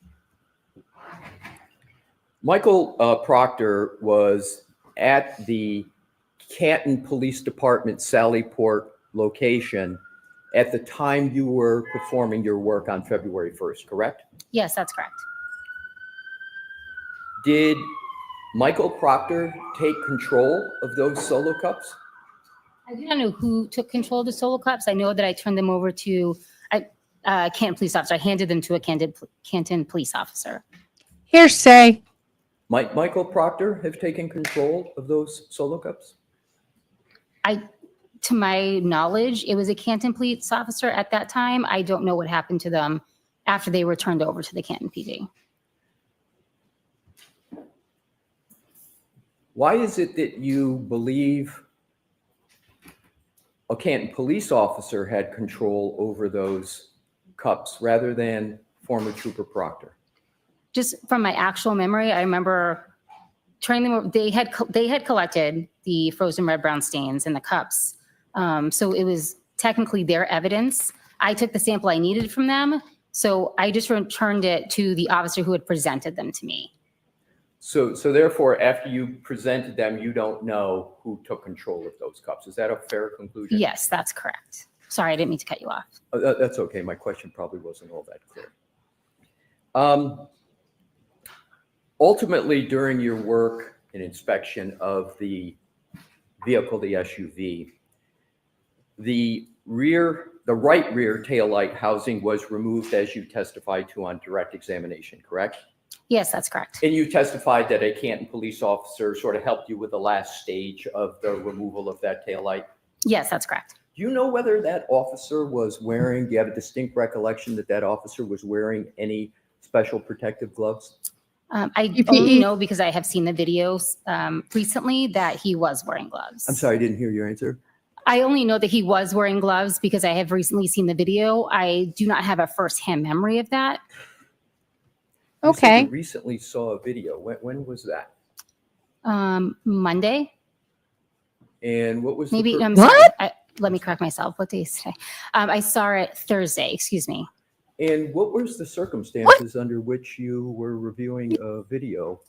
F: Michael Proctor was at the Canton Police Department Sallyport location at the time you were performing your work on February 1st, correct?
V: Yes, that's correct.
F: Did Michael Proctor take control of those solo cups?
V: I do not know who took control of the solo cups. I know that I turned them over to a Canton police officer. I handed them to a Canton police officer.
A: Hearsay.
F: Might Michael Proctor have taken control of those solo cups?
V: To my knowledge, it was a Canton police officer at that time. I don't know what happened to them after they were turned over to the Canton PD.
F: Why is it that you believe a Canton police officer had control over those cups rather than former Trooper Proctor?
V: Just from my actual memory, I remember turning them over. They had collected the frozen red brown stains in the cups. So it was technically their evidence. I took the sample I needed from them. So I just returned it to the officer who had presented them to me.
F: So therefore, after you presented them, you don't know who took control of those cups. Is that a fair conclusion?
V: Yes, that's correct. Sorry, I didn't mean to cut you off.
F: That's okay. My question probably wasn't all that clear. Ultimately, during your work and inspection of the vehicle, the SUV, the right rear taillight housing was removed, as you testified to on direct examination, correct?
V: Yes, that's correct.
F: And you testified that a Canton police officer sort of helped you with the last stage of the removal of that taillight?
V: Yes, that's correct.
F: Do you know whether that officer was wearing, do you have a distinct recollection that that officer was wearing any special protective gloves?
V: I only know because I have seen the videos recently that he was wearing gloves.
F: I'm sorry, I didn't hear your answer.
V: I only know that he was wearing gloves because I have recently seen the video. I do not have a firsthand memory of that.
F: You said
A: Okay.
F: you recently saw a video. When was that?
V: Monday,
F: And what was
V: maybe.
F: the
V: I'm
A: What?
V: sorry. Let me correct myself. What day is today? I saw it Thursday. Excuse me.
F: and what was the circumstances under which you were reviewing a video?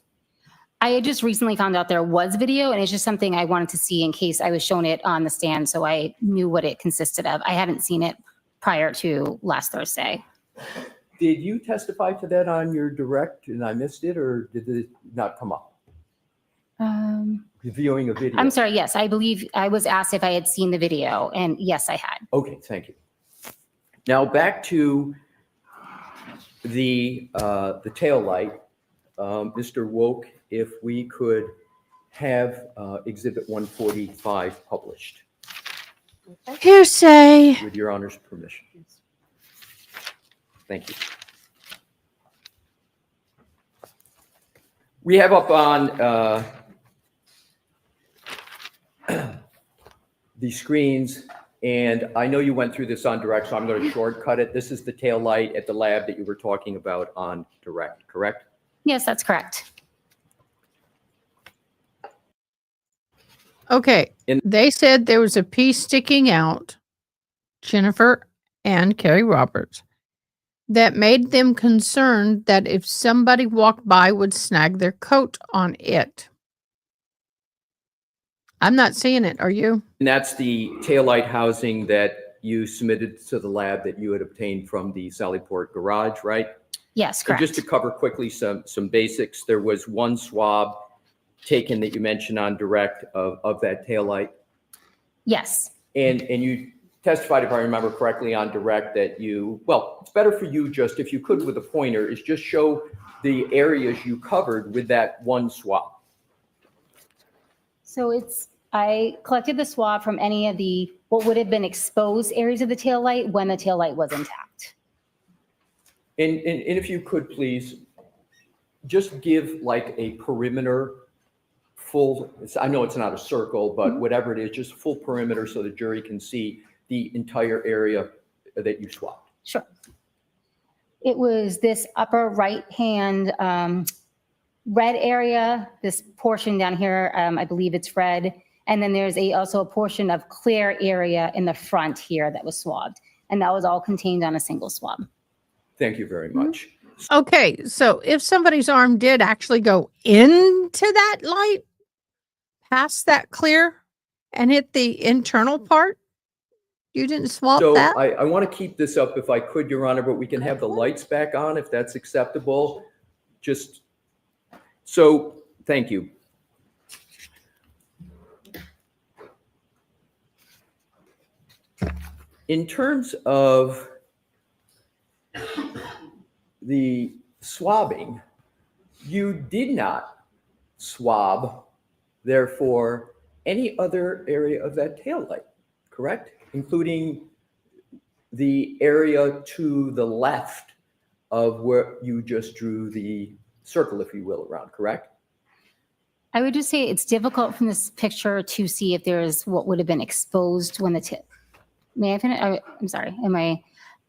V: I had just recently found out there was video, and it's just something I wanted to see in case I was shown it on the stand, so I knew what it consisted of. I hadn't seen it prior to last Thursday.
F: Did you testify to that on your direct and I missed it, or did it not come up? Reviewing a video.
V: I'm sorry. Yes, I believe I was asked if I had seen the video, and yes, I had.
F: Okay, thank you. Now back to the tail light. Mr. Woke, if we could have Exhibit 145 published
A: Hearsay.
F: with your honor's permission. Thank you. We have up on the screens, and I know you went through this on direct, so I'm going to shortcut it. This is the tail light at the lab that you were talking about on direct, correct?
V: Yes, that's correct.
A: Okay. They said there was a piece sticking out, Jennifer and Carrie Roberts, that made them concerned that if somebody walked by would snag their coat on it. I'm not seeing it. Are you?
F: And that's the taillight housing that you submitted to the lab that you had obtained from the Sallyport garage, right?
V: Yes,
F: And
V: correct.
F: just to cover quickly some basics, there was one swab taken that you mentioned on direct of that taillight.
V: Yes.
F: And you testified, if I remember correctly, on direct that you, well, it's better for you just, if you could with a pointer, is just show the areas you covered with that one swab.
V: So I collected the swab from any of the, what would have been exposed areas of the taillight when the taillight was intact.
F: And if you could please, just give like a perimeter full, I know it's not a circle, but whatever it is, just full perimeter so the jury can see the entire area that you swabbed.
V: Sure. It was this upper right-hand red area, this portion down here, I believe it's red. And then there's also a portion of clear area in the front here that was swabbed. And that was all contained on a single swab.
F: Thank you very much.
A: Okay. So if somebody's arm did actually go into that light, past that clear, and hit the internal part, you didn't swab
F: So
A: that?
F: I want to keep this up if I could, Your Honor, but we can have the lights back on if that's acceptable. Just, so, thank you. In terms of the swabbing, you did not swab, therefore, any other area of that taillight, correct? Including the area to the left of where you just drew the circle, if you will, around, correct?
V: I would just say it's difficult from this picture to see if there's what would have been exposed when the may I finish? I'm sorry.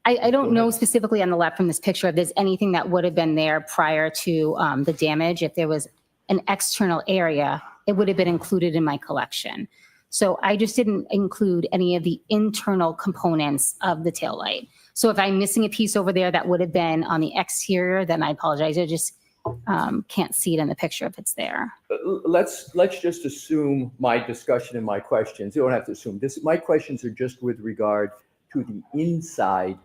V: I don't know specifically on the left from this picture if there's anything that would have been there prior to the damage. If there was an external area, it would have been included in my collection. So I just didn't include any of the internal components of the taillight. So if I'm missing a piece over there that would have been on the exterior, then I apologize. I just can't see it in the picture if it's there.
F: Let's just assume my discussion and my questions. You don't have to assume this. My questions are just with regard to the inside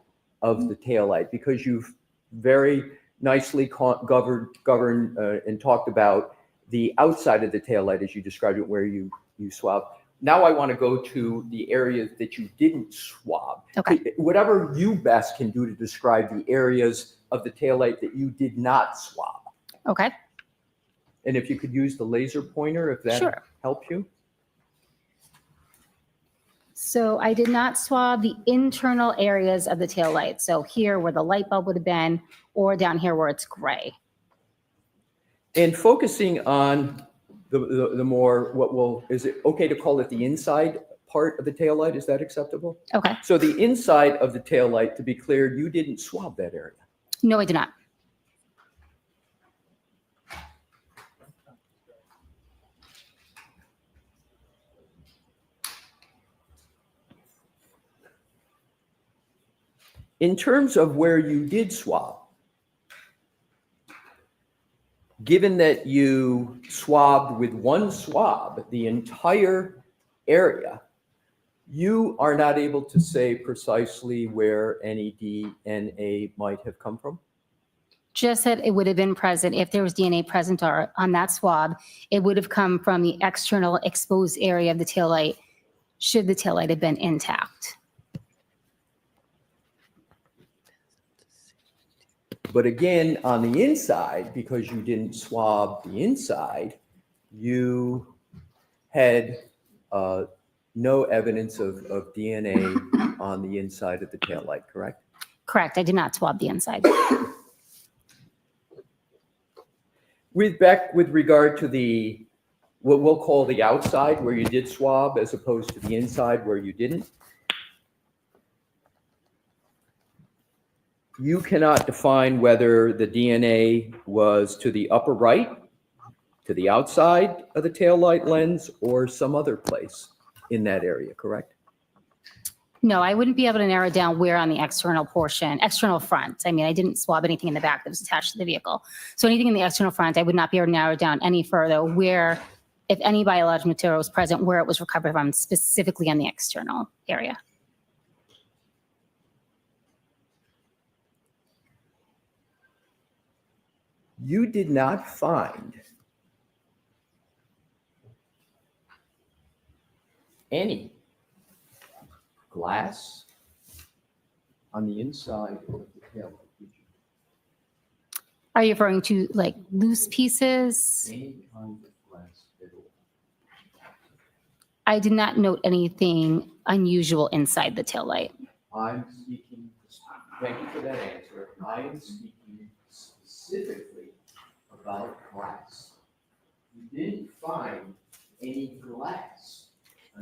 F: of the taillight, because you've very nicely governed and talked about the outside of the taillight as you described it, where you swab. Now I want to go to the areas that you didn't swab.
V: Okay.
F: Whatever you best can do to describe the areas of the taillight that you did not swab.
V: Okay.
F: And if you could use the laser pointer, if that
V: Sure.
F: helped you.
V: So I did not swab the internal areas of the taillight. So here where the light bulb would have been, or down here where it's gray.
F: And focusing on the more, is it okay to call it the inside part of the taillight? Is that acceptable?
V: Okay.
F: So the inside of the taillight, to be clear, you didn't swab that area.
V: No, I did not.
F: In terms of where you did swab, given that you swabbed with one swab the entire area, you are not able to say precisely where any DNA might have come from?
V: Just that it would have been present, if there was DNA present on that swab, it would have come from the external exposed area of the taillight, should the taillight have been intact.
F: But again, on the inside, because you didn't swab the inside, you had no evidence of DNA on the inside of the taillight, correct?
V: Correct. I did not swab the inside.
F: With regard to the, what we'll call the outside where you did swab as opposed to the inside where you didn't, you cannot define whether the DNA was to the upper right, to the outside of the taillight lens or some other place in that area, correct?
V: No, I wouldn't be able to narrow down where on the external portion, external front. I mean, I didn't swab anything in the back that was attached to the vehicle. So anything in the external front, I would not be able to narrow down any further where, if any biological material was present, where it was recovered from, specifically on the external area.
F: You did not find any glass on the inside of the taillight, did you?
V: Are you referring to like loose pieces?
F: Any kind of glass at all?
V: I did not note anything unusual inside the taillight.
F: I'm speaking, thank you for that answer. I am speaking specifically about glass. You didn't find any glass.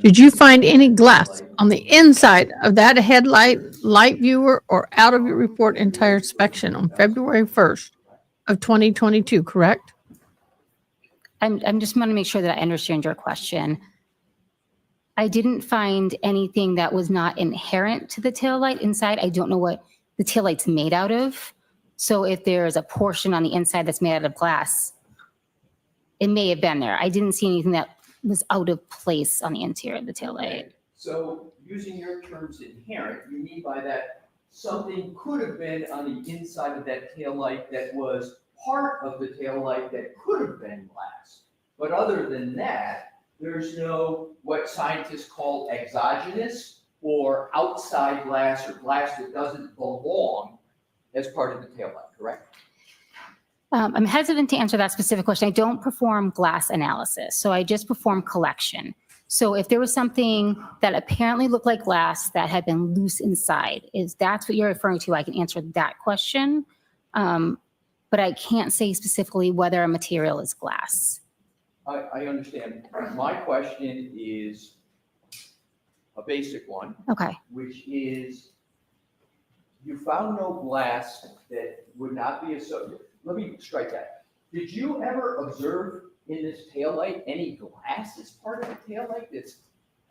A: Did you find any glass on the inside of that headlight, light viewer, or out of your report entire inspection on February 1st of 2022, correct?
V: I'm just want to make sure that I understand your question. I didn't find anything that was not inherent to the taillight inside. I don't know what the taillight's made out of. So if there's a portion on the inside that's made out of glass, it may have been there. I didn't see anything that was out of place on the interior of the taillight.
F: So using your terms inherent, you mean by that something could have been on the inside of that taillight that was part of the taillight that could have been glass. But other than that, there's no what scientists call exogenous or outside glass or glass that doesn't belong as part of the taillight, correct?
V: I'm hesitant to answer that specific question. I don't perform glass analysis, so I just perform collection. So if there was something that apparently looked like glass that had been loose inside, is that's what you're referring to, I can answer that question. But I can't say specifically whether a material is glass.
F: I understand. My question is a basic one.
V: Okay.
F: Which is, you found no glass that would not be associated. Let me strike that. Did you ever observe in this taillight any glass as part of the taillight that's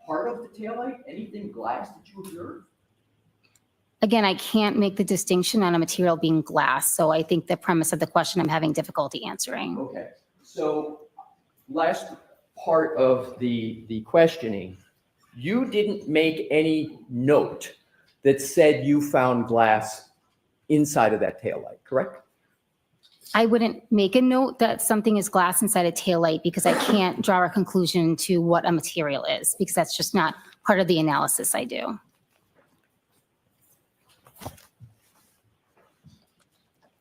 F: part of the taillight? Anything glass that you observed?
V: Again, I can't make the distinction on a material being glass, so I think the premise of the question I'm having difficulty answering.
F: Okay. So last part of the questioning, you didn't make any note that said you found glass inside of that taillight, correct?
V: I wouldn't make a note that something is glass inside a taillight because I can't draw a conclusion to what a material is, because that's just not part of the analysis I do.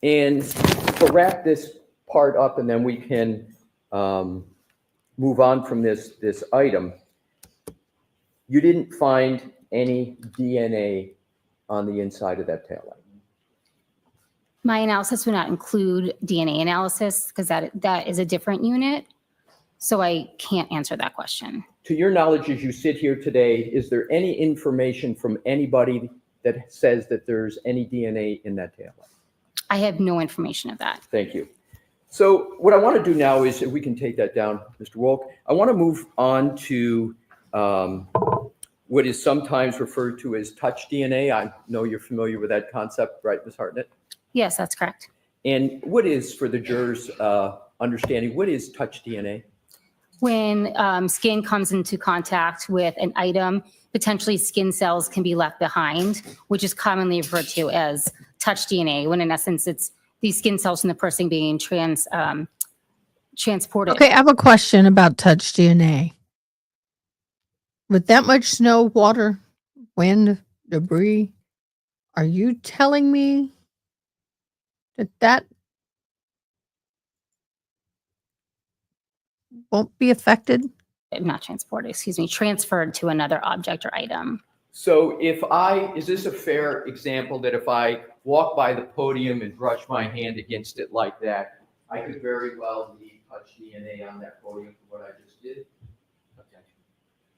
F: And to wrap this part up, and then we can move on from this item, you didn't find any DNA on the inside of that taillight.
V: My analysis would not include DNA analysis because that is a different unit. So I can't answer that question.
F: To your knowledge, as you sit here today, is there any information from anybody that says that there's any DNA in that taillight?
V: I have no information of that.
F: Thank you. So what I want to do now is, if we can take that down, Mr. Wolk, I want to move on to what is sometimes referred to as touch DNA. I know you're familiar with that concept, right, Ms. Hartnett?
V: Yes, that's correct.
F: And what is, for the jurors' understanding, what is touch DNA?
V: When skin comes into contact with an item, potentially skin cells can be left behind, which is commonly referred to as touch DNA, when in essence it's these skin cells from the person being transported.
A: Okay, I have a question about touch DNA. With that much snow, water, wind, debris, are you telling me that won't be affected?
V: Not transported, excuse me, transferred to another object or item.
F: So is this a fair example that if I walk by the podium and brush my hand against it like that, I could very well leave touch DNA on that podium for what I just did? Okay.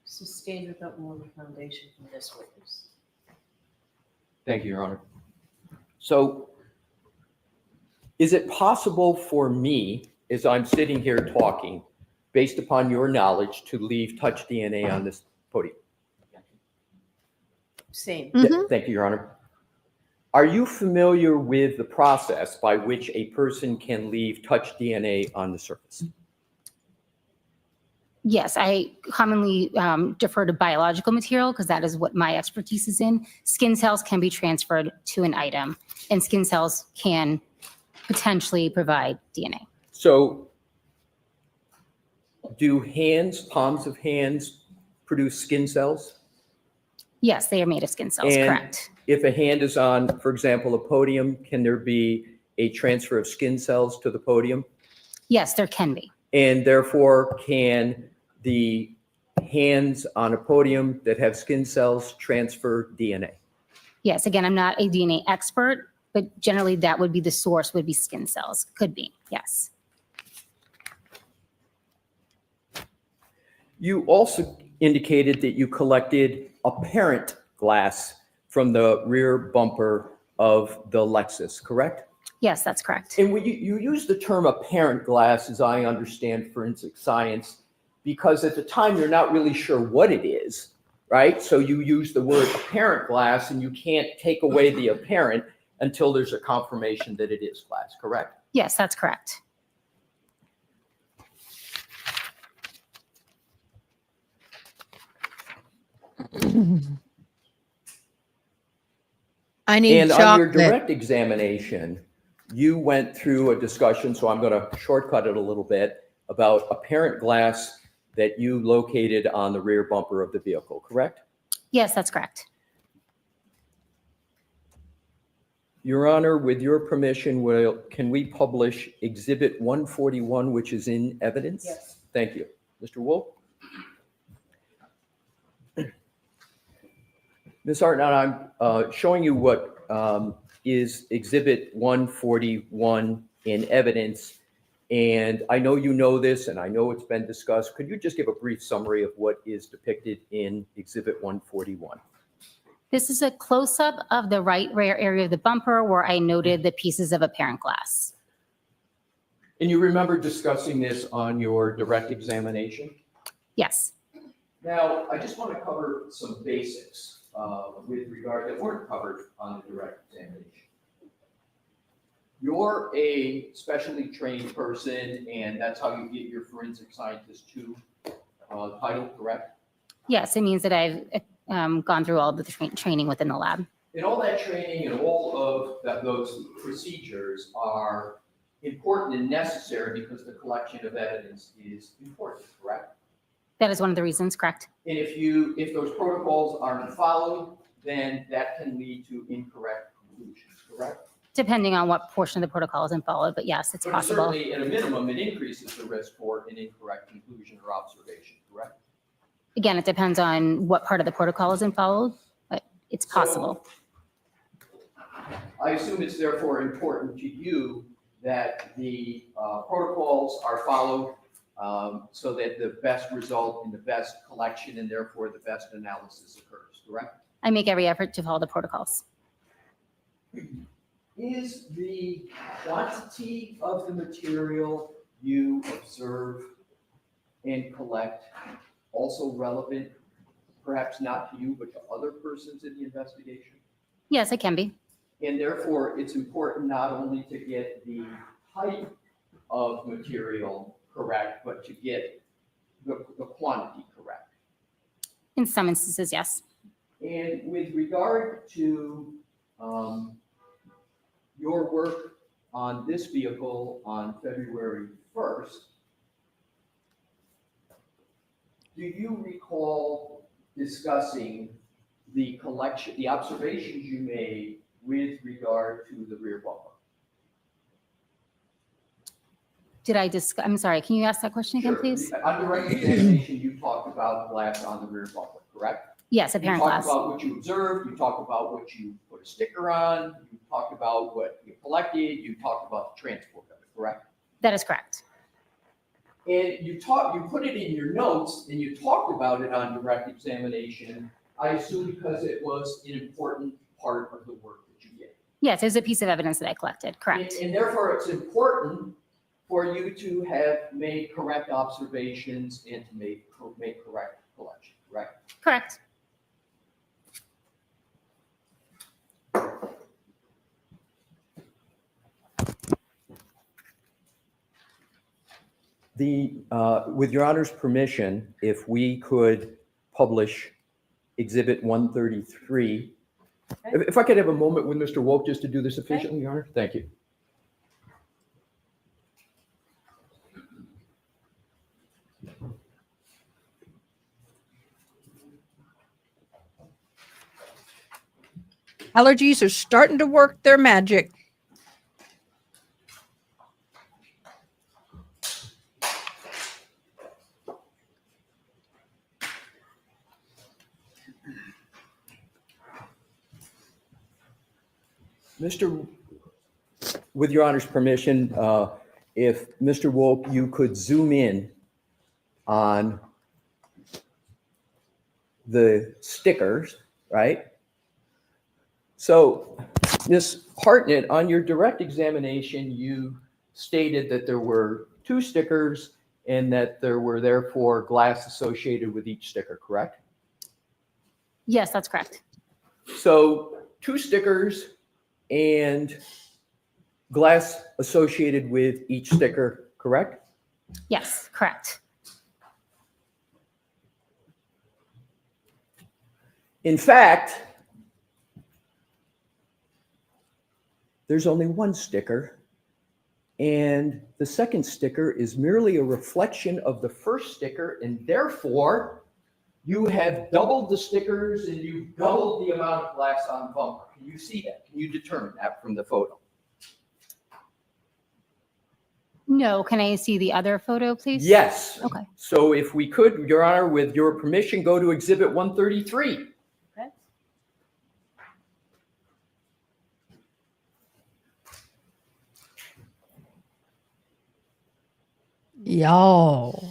R: So stand without more of a foundation from this witness.
F: Thank you, Your Honor. So is it possible for me, as I'm sitting here talking, based upon your knowledge, to leave touch DNA on this podium?
D: Same.
F: Thank you, Your Honor. Are you familiar with the process by which a person can leave touch DNA on the surface?
V: Yes, I commonly defer to biological material because that is what my expertise is in. Skin cells can be transferred to an item, and skin cells can potentially provide DNA.
F: So do hands, palms of hands, produce skin cells?
V: Yes, they are made of skin cells,
F: And
V: correct.
F: if a hand is on, for example, a podium, can there be a transfer of skin cells to the podium?
V: Yes, there can be.
F: And therefore, can the hands on a podium that have skin cells transfer DNA?
V: Yes, again, I'm not a DNA expert, but generally that would be the source, would be skin cells. Could be, yes.
F: You also indicated that you collected apparent glass from the rear bumper of the Lexus, correct?
V: Yes, that's correct.
F: And you use the term apparent glass, as I understand forensic science, because at the time you're not really sure what it is, right? So you use the word apparent glass, and you can't take away the apparent until there's a confirmation that it is glass, correct?
V: Yes, that's correct.
A: I need
F: And on your
A: chocolate.
F: direct examination, you went through a discussion, so I'm going to shortcut it a little bit, about apparent glass that you located on the rear bumper of the vehicle, correct?
V: Yes, that's correct.
F: Your Honor, with your permission, can we publish Exhibit 141, which is in evidence?
D: Yes.
F: Thank you. Mr. Wolf? Ms. Hartnett, I'm showing you what is Exhibit 141 in evidence. And I know you know this, and I know it's been discussed. Could you just give a brief summary of what is depicted in Exhibit 141?
V: This is a close-up of the right rear area of the bumper where I noted the pieces of apparent glass.
F: And you remember discussing this on your direct examination?
V: Yes.
F: Now, I just want to cover some basics with regard that weren't covered on the direct examination. You're a specially trained person, and that's how you get your forensic scientist 2 title, correct?
V: Yes, it means that I've gone through all of the training within the lab.
F: And all that training and all of those procedures are important and necessary because the collection of evidence is important, correct?
V: That is one of the reasons, correct?
F: And if those protocols aren't followed, then that can lead to incorrect conclusions, correct?
V: Depending on what portion of the protocol isn't followed, but yes, it's
F: But
V: possible.
F: certainly, at a minimum, it increases the risk for an incorrect conclusion or observation, correct?
V: Again, it depends on what part of the protocol isn't followed, but it's possible.
F: I assume it's therefore important to you that the protocols are followed so that the best result and the best collection and therefore the best analysis occurs, correct?
V: I make every effort to follow the protocols.
F: Is the quantity of the material you observe and collect also relevant, perhaps not to you, but to other persons in the investigation?
V: Yes, it can be.
F: And therefore, it's important not only to get the type of material correct, but to get the quantity correct.
V: In some instances, yes.
F: And with regard to your work on this vehicle on February 1st, do you recall discussing the collection, the observations you made with regard to the rear bumper?
V: Did I discuss, I'm sorry, can you ask that question again, please?
F: On direct examination, you talked about glass on the rear bumper, correct?
V: Yes, apparent glass.
F: You talked about what you observed, you talked about what you put a sticker on, you talked about what you collected, you talked about the transport of it, correct?
V: That is correct.
F: And you put it in your notes and you talked about it on direct examination, I assume because it was an important part of the work that you did.
V: Yes, it was a piece of evidence that I collected, correct.
F: And therefore, it's important for you to have made correct observations and to make correct collection, right?
V: Correct.
F: With your honor's permission, if we could publish Exhibit 133. If I could have a moment with Mr. Woke just to do this efficiently, Your Honor? Thank you.
A: Allergies are starting to work their magic.
F: With your honor's permission, if Mr. Woke, you could zoom in on the stickers, right? So, Ms. Hartnett, on your direct examination, you stated that there were 2 stickers and that there were therefore glass associated with each sticker, correct?
V: Yes, that's correct.
F: So 2 stickers and glass associated with each sticker, correct?
V: Yes, correct.
F: In fact, there's only 1 sticker, and the second sticker is merely a reflection of the first sticker, and therefore you have doubled the stickers and you've doubled the amount of glass on the bumper. Can you see that? Can you determine that from the photo?
V: No, can I see the other photo, please?
F: Yes.
V: Okay.
F: So if we could, Your Honor, with your permission, go to Exhibit 133.
V: Okay.
A: Y'all.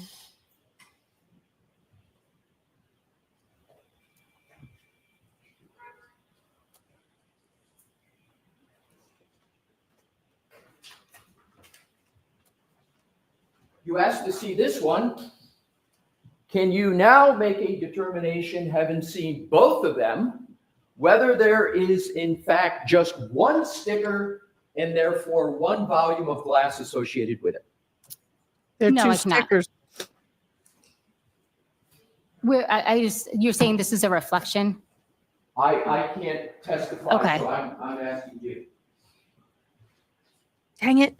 F: You asked to see this one. Can you now make a determination, having seen both of them, whether there is in fact just 1 sticker and therefore 1 volume of glass associated with it?
A: There are
V: No,
A: 2
V: I cannot.
A: stickers.
V: You're saying this is a reflection?
F: I can't testify,
V: Okay.
F: so I'm asking you.
A: Dang it.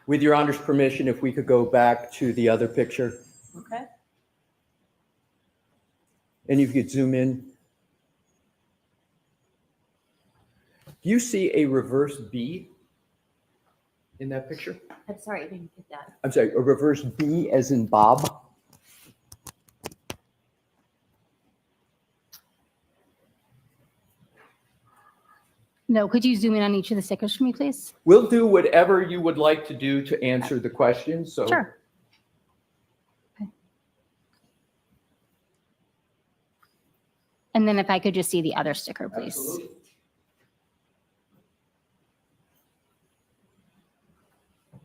F: With your honor's permission, if we could go back to the other picture,
D: Okay.
F: and if you could zoom in. Do you see a reverse B in that picture?
K: I'm sorry, I didn't get that.
F: I'm sorry, a reverse B as in Bob?
V: No, could you zoom in on each of the stickers for me, please?
F: We'll do whatever you would like to do to answer the question, so.
V: Sure. Okay. And then if I could just see the other sticker, please.
F: Absolutely.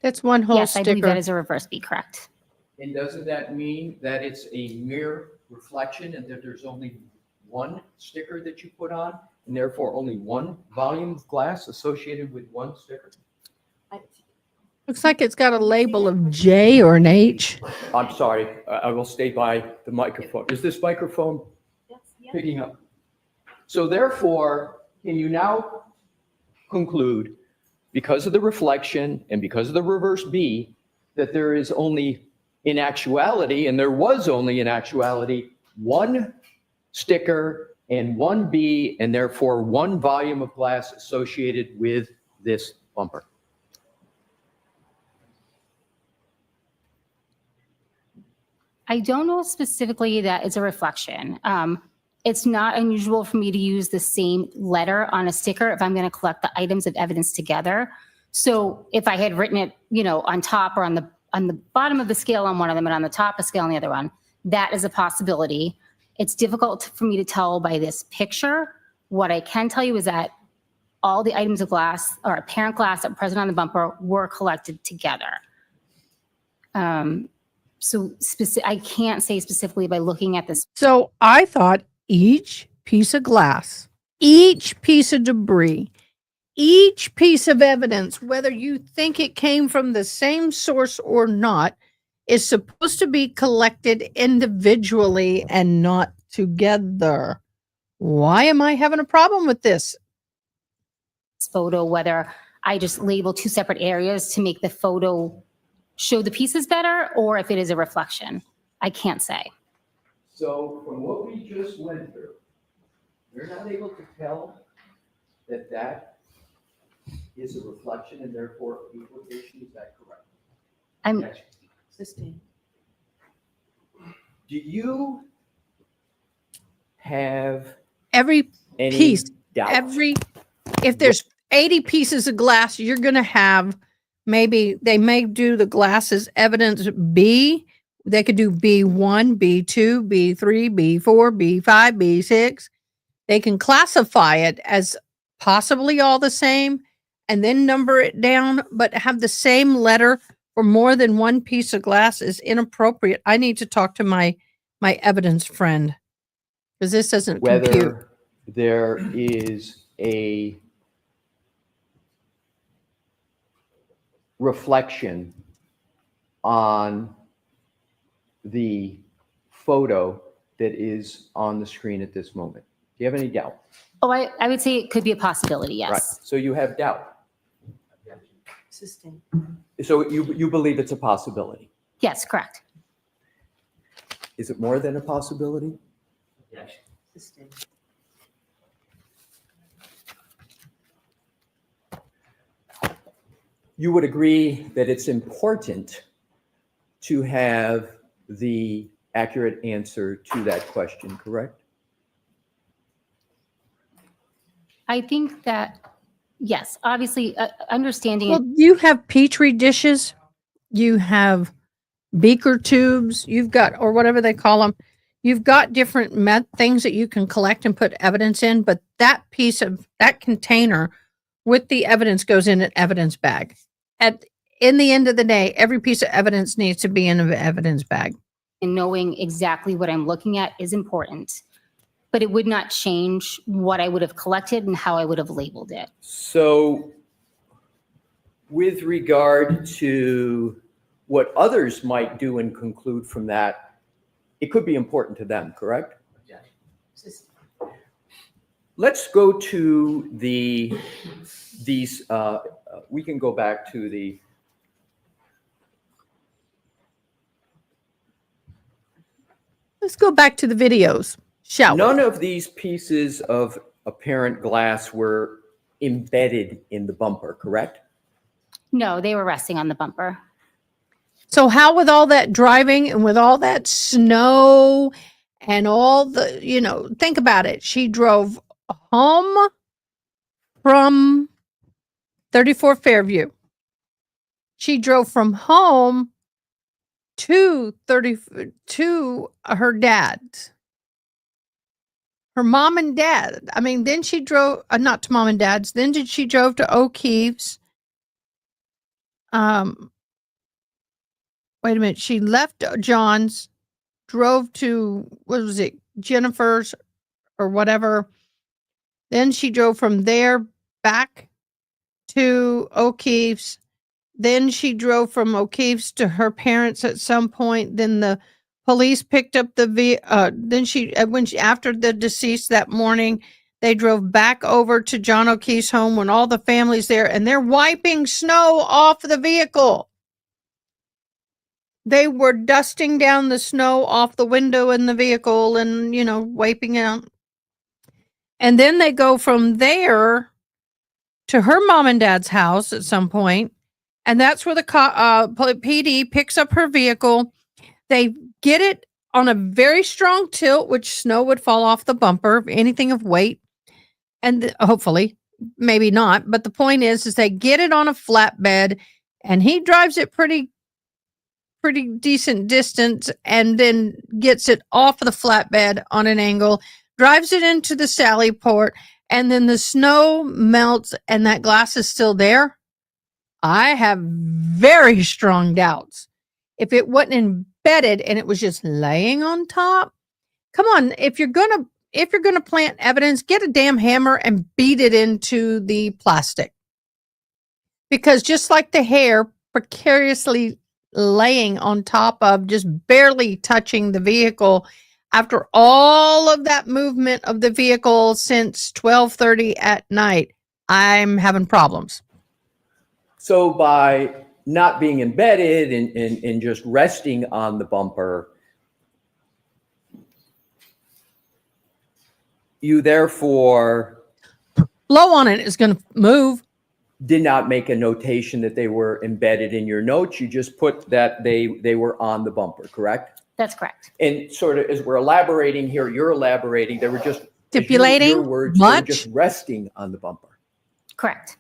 A: That's 1 whole
V: Yes, I believe
A: sticker.
V: that is a reverse B, correct.
F: And doesn't that mean that it's a mere reflection and that there's only 1 sticker that you put on, and therefore only 1 volume of glass associated with 1 sticker?
A: Looks like it's got a label of J or an H.
F: I'm sorry, I will stay by the microphone. Is this microphone picking up? So therefore, can you now conclude, because of the reflection and because of the reverse B, that there is only, in actuality, and there was only in actuality, 1 sticker and 1 B, and therefore 1 volume of glass associated with this bumper?
V: I don't know specifically that it's a reflection. It's not unusual for me to use the same letter on a sticker if I'm going to collect the items of evidence together. So if I had written it, on top or on the bottom of the scale on one of them and on the top of the scale on the other one, that is a possibility. It's difficult for me to tell by this picture. What I can tell you is that all the items of glass or apparent glass that were present on the bumper were collected together. I can't say specifically by looking at this.
A: So I thought each piece of glass, each piece of debris, each piece of evidence, whether you think it came from the same source or not, is supposed to be collected individually and not together. Why am I having a problem with this?
V: Photo, whether I just label two separate areas to make the photo show the pieces better, or if it is a reflection. I can't say.
F: So from what we just went through, you're not able to tell that that is a reflection and therefore a duplication, is that correct? Do you have
A: every
F: any
A: piece,
F: doubt?
A: If there's 80 pieces of glass, you're going to have, maybe they may do the glasses evidence B. They could do B1, B2, B3, B4, B5, B6. They can classify it as possibly all the same and then number it down, but have the same letter for more than one piece of glass is inappropriate. I need to talk to my evidence friend because this doesn't compute.
F: Whether there is a reflection on the photo that is on the screen at this moment. Do you have any doubt?
V: Oh, I would say it could be a possibility, yes.
F: Right. So you have doubt. So you believe it's a possibility.
V: Yes, correct.
F: Is it more than a possibility?
V: Yes.
F: You would agree that it's important to have the accurate answer to that question, correct?
V: I think that, yes, obviously understanding.
A: Well, you have Petri dishes, you have beaker tubes, you've got, or whatever they call them, you've got different things that you can collect and put evidence in, but that piece of that container with the evidence goes in an evidence bag. In the end of the day, every piece of evidence needs to be in an evidence bag.
V: And knowing exactly what I'm looking at is important, but it would not change what I would have collected and how I would have labeled it.
F: So with regard to what others might do and conclude from that, it could be important to them, correct? Let's go to these, we can go back to the,
A: let's go back to the videos, shall we?
F: None of these pieces of apparent glass were embedded in the bumper, correct?
V: No, they were resting on the bumper.
A: So how with all that driving and with all that snow and all the, think about it. She drove home from 34 Fairview. She drove from home to her dad's. Her mom and dad. I mean, then she drove, not to mom and dad's. Then she drove to O'Keefe's. Wait a minute. She left John's, drove to, what was it, Jennifer's or whatever. Then she drove from there back to O'Keefe's. Then she drove from O'Keefe's to her parents at some point. Then the police picked up after the deceased that morning, they drove back over to John O'Keefe's home when all the family's there and they're wiping snow off the vehicle. They were dusting down the snow off the window in the vehicle and, wiping out. And then they go from there to her mom and dad's house at some point. And that's where the PD picks up her vehicle. They get it on a very strong tilt, which snow would fall off the bumper, anything of weight. And hopefully, maybe not. But the point is they get it on a flatbed and he drives it pretty pretty decent distance and then gets it off of the flatbed on an angle, drives it into the Sally port, and then the snow melts and that glass is still there, I have very strong doubts. If it wasn't embedded and it was just laying on top, come on, if you're gonna plant evidence, get a damn hammer and beat it into the plastic. Because just like the hair precariously laying on top of, just barely touching the vehicle, after all of that movement of the vehicle since 12:30 at night, I'm having problems.
F: So by not being embedded and just resting on the bumper, you therefore
A: blow on it is going to move.
F: Did not make a notation that they were embedded in your notes. You just put that they were on the bumper, correct?
V: That's correct.
F: And sort of as we're elaborating here, you're elaborating, they were just
A: Stipulating
F: your words, they were
A: much?
F: just resting on the bumper.
V: Correct.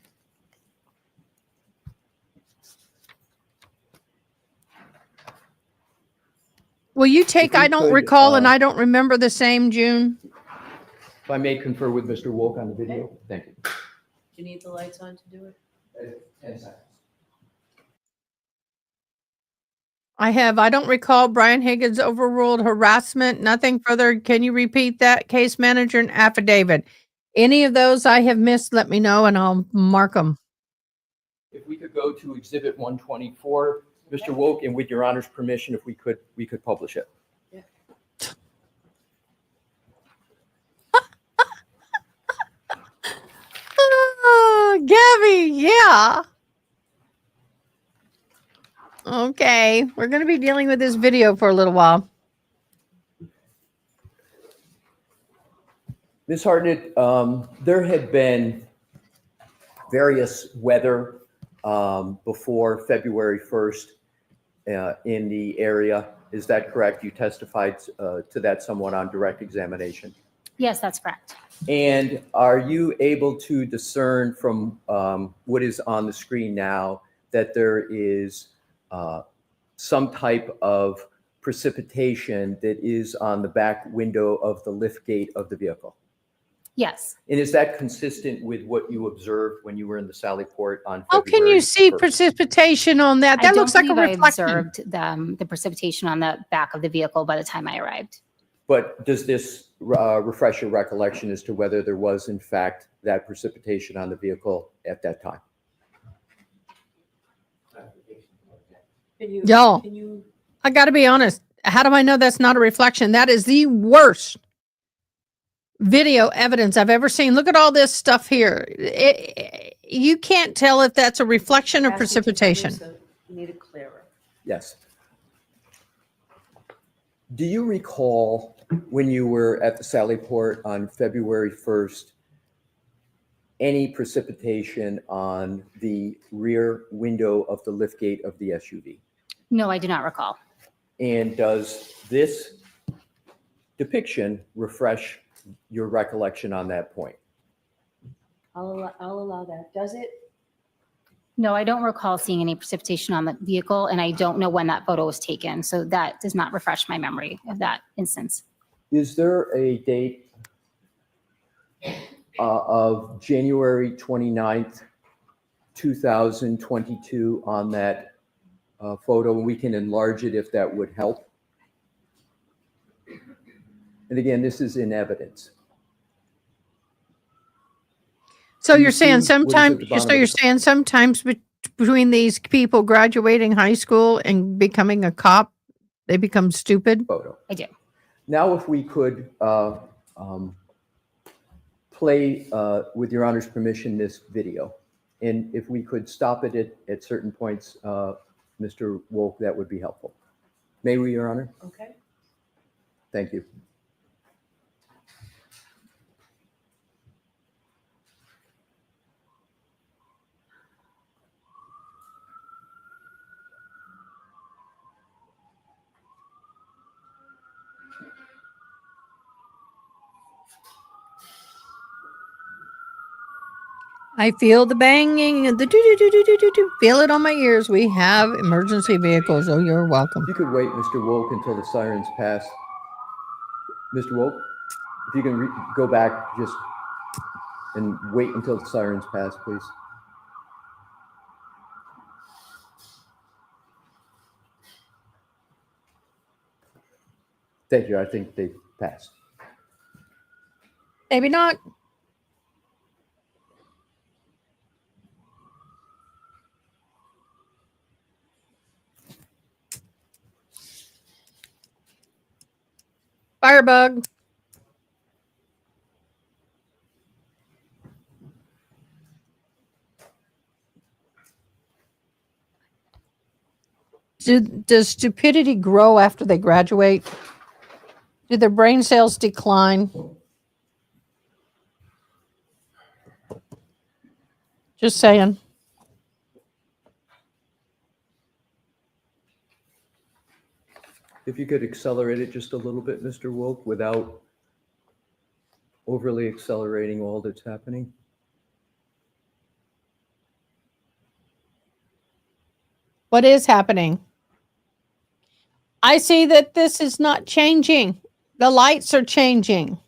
A: Will you take
F: If we
A: I don't
F: could,
A: recall and I don't remember the same, June?
F: If I may confer with Mr. Wolk on the video, thank you.
R: Do you need the lights on to do it?
F: 10 seconds.
A: I don't recall Brian Higgins overruled harassment, nothing further. Can you repeat that? Case manager and affidavit. Any of those I have missed, let me know and I'll mark them.
F: If we could go to Exhibit 124, Mr. Wolk, and with your honor's permission, if we could publish it.
A: Gabby, yeah. Okay, we're going to be dealing with this video for a little while.
F: Ms. Hartnett, there had been various weather before February 1st in the area. Is that correct? You testified to that somewhat on direct examination.
V: Yes, that's correct.
F: And are you able to discern from what is on the screen now that there is some type of precipitation that is on the back window of the lift gate of the vehicle?
V: Yes.
F: And is that consistent with what you observed when you were in the Sally Port on
A: How
F: February
A: can you see
F: 1st?
A: precipitation on that? That looks like a
V: I
A: reflection.
V: observed the precipitation on the back of the vehicle by the time I arrived.
F: But does this refresh your recollection as to whether there was, in fact, that precipitation on the vehicle at that time?
A: Y'all,
R: Can you
A: I got to be honest. How do I know that's not a reflection? That is the worst video evidence I've ever seen. Look at all this stuff here. You can't tell if that's a reflection or precipitation.
R: You need it clearer.
F: Yes. Do you recall when you were at the Sally Port on February 1st, any precipitation on the rear window of the liftgate of the SUV?
V: No, I do not recall.
F: And does this depiction refresh your recollection on that point?
R: I'll allow that. Does it?
V: No, I don't recall seeing any precipitation on the vehicle, and I don't know when that photo was taken. So that does not refresh my memory of that instance.
F: Is there a date of January 29th, 2022 on that photo? And we can enlarge it if that would help. And again, this is in evidence.
A: So
F: You
A: you're saying
F: see what is at
A: sometimes,
F: the bottom
A: so
F: of
A: you're
F: the-
A: saying sometimes between these people graduating high school and becoming a cop, they become stupid?
F: Photo.
V: I do.
F: Now, if we could play, with your honor's permission, this video. And if we could stop it at certain points, Mr. Wolk, that would be helpful. May we, your honor?
R: Okay.
F: Thank you.
A: I feel the banging, the do. Feel it on my ears. We have emergency vehicles. Oh, you're welcome.
F: If you could wait, Mr. Wolk, until the sirens pass. Mr. Wolk, if you can go back just and wait until the sirens pass, please. Thank you. I think they passed.
A: Maybe not. Firebug. Does stupidity grow after they graduate? Do their brain cells decline? Just saying.
F: If you could accelerate it just a little bit, Mr. Wolk, without overly accelerating all that's happening.
A: What is happening? I see that this is not changing. The lights are changing.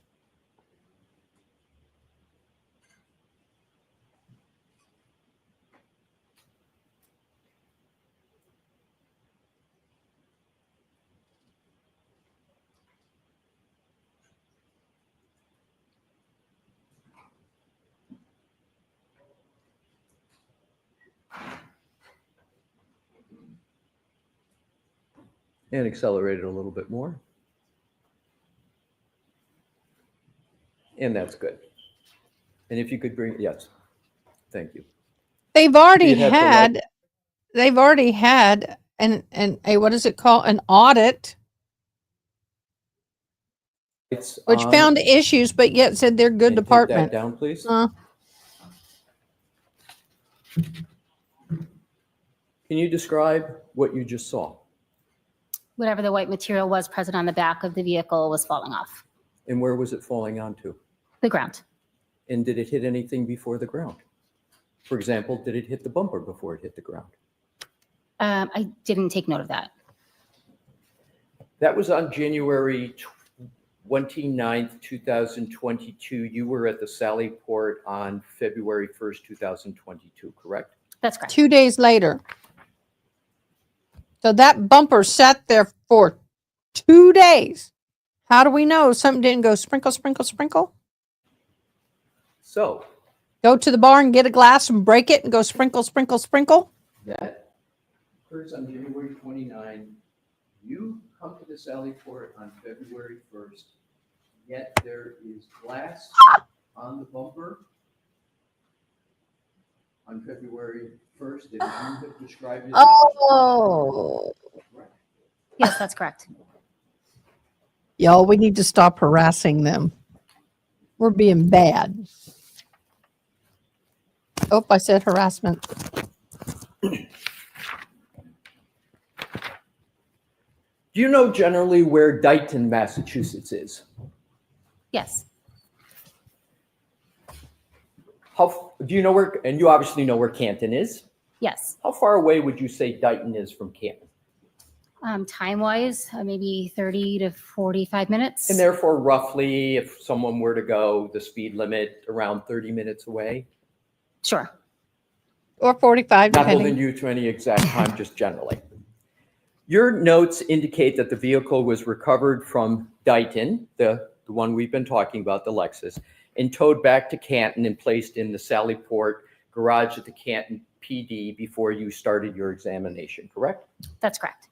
F: And accelerate it a little bit more. And that's good. And if you could bring, yes, thank you.
A: They've already
F: You'd have to
A: had, they've already had an a what is it called? An audit,
F: It's
A: which
F: on.
A: found issues, but yet said they're good
F: And take
A: department.
F: that down, please. Can you describe what you just saw?
V: Whatever the white material was present on the back of the vehicle was falling off
F: And where was it falling onto?
V: the ground.
F: And did it hit anything before the ground? For example, did it hit the bumper before it hit the ground?
V: I didn't take note of that.
F: That was on January 29th, 2022. You were at the Sally Port on February 1st, 2022, correct?
V: That's correct.
A: 2 days later. So that bumper sat there for 2 days. How do we know something didn't go sprinkle, sprinkle, sprinkle?
F: So
A: Go to the bar and get a glass and break it and go sprinkle, sprinkle, sprinkle?
F: that occurs on January 29. You come to the Sally Port on February 1st, yet there is glass on the bumper on February 1st that you have described it.
A: Oh.
V: Yes, that's correct.
A: Y'all, we need to stop harassing them. We're being bad. Oh, I said harassment.
F: Do you know generally where Dighton, Massachusetts is?
V: Yes.
F: How do you know where, and you obviously know where Canton is.
V: Yes.
F: How far away would you say Dighton is from Canton?
V: Time-wise, maybe 30 to 45 minutes.
F: And therefore, roughly, if someone were to go the speed limit around 30 minutes away?
V: Sure.
A: Or 45,
F: Not
A: depending.
F: holding you to any exact time, just generally. Your notes indicate that the vehicle was recovered from Dighton, the one we've been talking about, the Lexus, and towed back to Canton and placed in the Sally Port garage at the Canton PD before you started your examination, correct?
V: That's correct.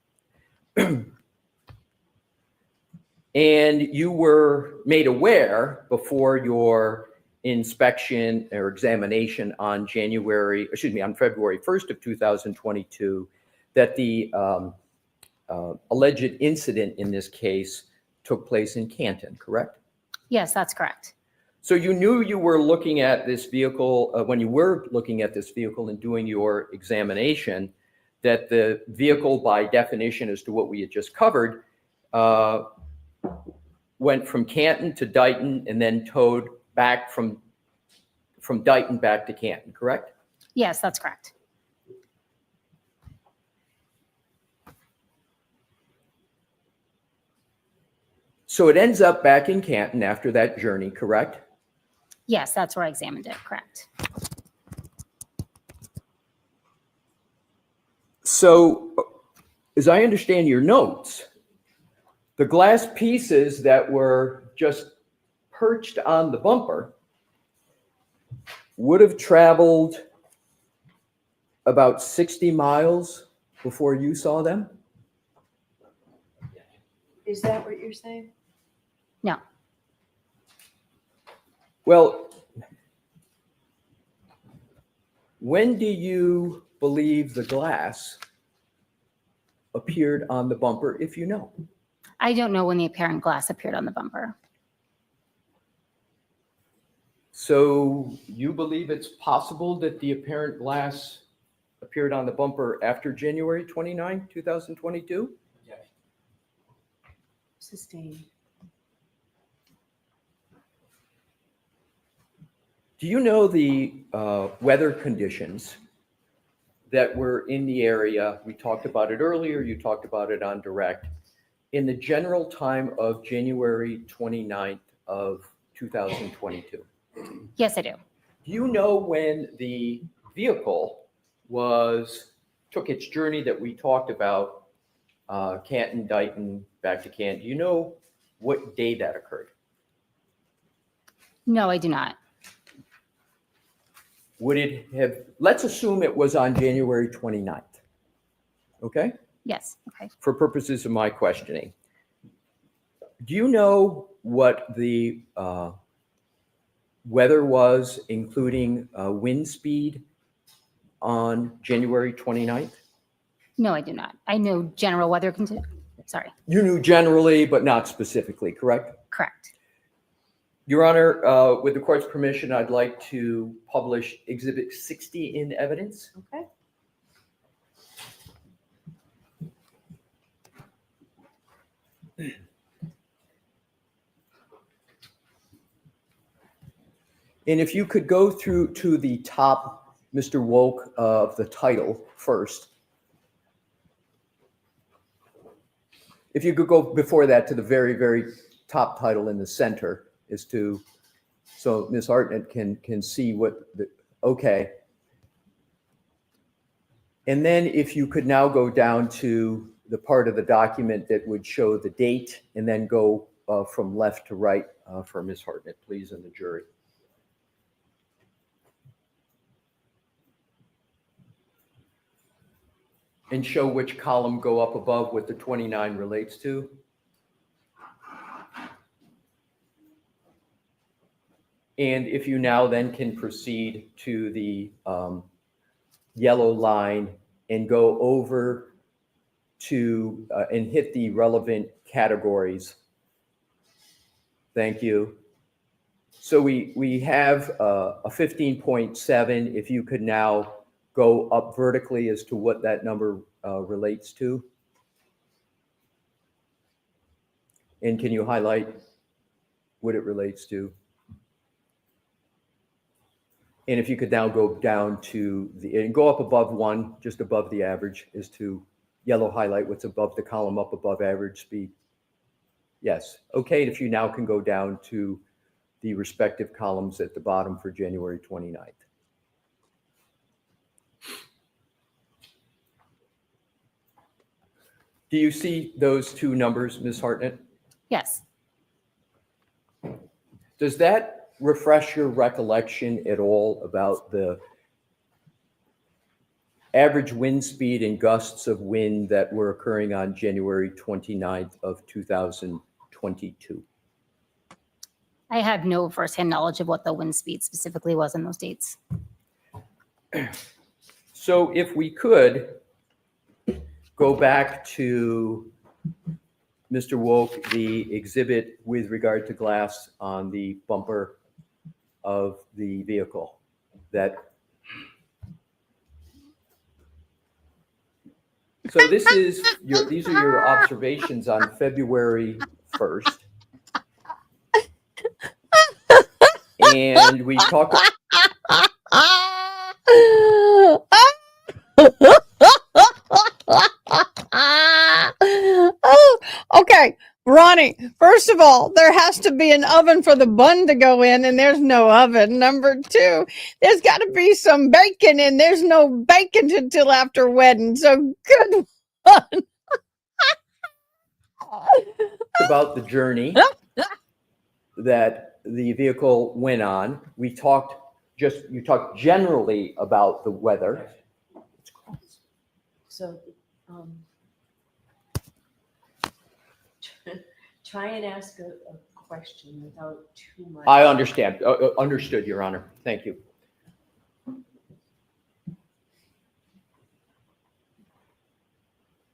F: And you were made aware before your inspection or examination on February 1st of 2022, that the alleged incident in this case took place in Canton, correct?
V: Yes, that's correct.
F: So you knew you were looking at this vehicle, when you were looking at this vehicle and doing your examination, that the vehicle, by definition, as to what we had just covered, went from Canton to Dighton and then towed back from from Dayton back to Canton, correct?
V: Yes, that's correct.
F: So it ends up back in Canton after that journey, correct?
V: Yes, that's where I examined it, correct.
F: So, as I understand your notes, the glass pieces that were just perched on the bumper would have traveled about 60 miles before you saw them?
B: Is that what you're saying?
V: No.
F: Well, when do you believe the glass appeared on the bumper, if you know?
V: I don't know when the apparent glass appeared on the bumper.
F: So you believe it's possible that the apparent glass appeared on the bumper after January 29, 2022?
B: Sustained.
F: Do you know the weather conditions that were in the area? We talked about it earlier. You talked about it on direct. In the general time of January 29th of 2022.
V: Yes, I do.
F: Do you know when the vehicle took its journey that we talked about, Canton, Dayton, back to Canton? Do you know what day that occurred?
V: No, I do not.
F: Would it have, let's assume it was on January 29th, okay?
V: Yes, okay.
F: For purposes of my questioning. Do you know what the weather was, including wind speed on January 29th?
V: No, I do not. I know general weather conditions. Sorry.
F: You knew generally, but not specifically, correct?
V: Correct.
F: Your Honor, with the court's permission, I'd like to publish Exhibit 60 in evidence.
B: Okay.
F: And if you could go through to the top, Mr. Woke, of the title first. If you could go before that to the very, very top title in the center so Ms. Hartnett can see okay. And then if you could now go down to the part of the document that would show the date and then go from left to right for Ms. Hartnett, please, and the jury. And show which column go up above what the 29 relates to. And if you now then can proceed to the yellow line and go over to and hit the relevant categories. Thank you. So we have a 15.7. If you could now go up vertically as to what that number relates to. And can you highlight what it relates to? And if you could now go down to and go up above 1, just above the average, is to yellow highlight what's above the column up above average speed. Yes. Okay. If you now can go down to the respective columns at the bottom for January 29th. Do you see those two numbers, Ms. Hartnett?
V: Yes.
F: Does that refresh your recollection at all about the average wind speed and gusts of wind that were occurring on January 29th of 2022?
V: I have no firsthand knowledge of what the wind speed specifically was in those dates.
F: So if we could go back to Mr. Woke, the exhibit with regard to glass on the bumper of the vehicle so these are your observations on February 1st. And we talked,
A: Ronnie, first of all, there has to be an oven for the bun to go in, and there's no oven. Number two, there's got to be some bacon, and there's no bacon until after wedding. So good one.
F: About the journey that the vehicle went on. You talked generally about the weather.
R: So, try and ask a question without too much.
F: I understand. Understood, Your Honor. Thank you.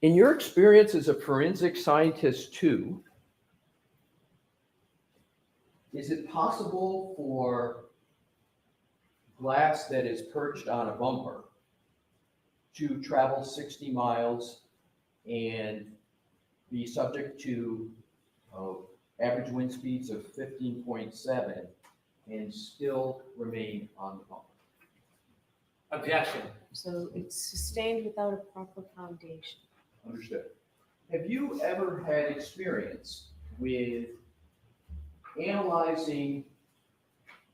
F: In your experience as a forensic scientist too, is it possible for glass that is perched on a bumper to travel 60 miles and be subject to average wind speeds of 15.7 and still remain on the bumper? Objection.
R: So it's sustained without a proper foundation.
F: Understood. Have you ever had experience with analyzing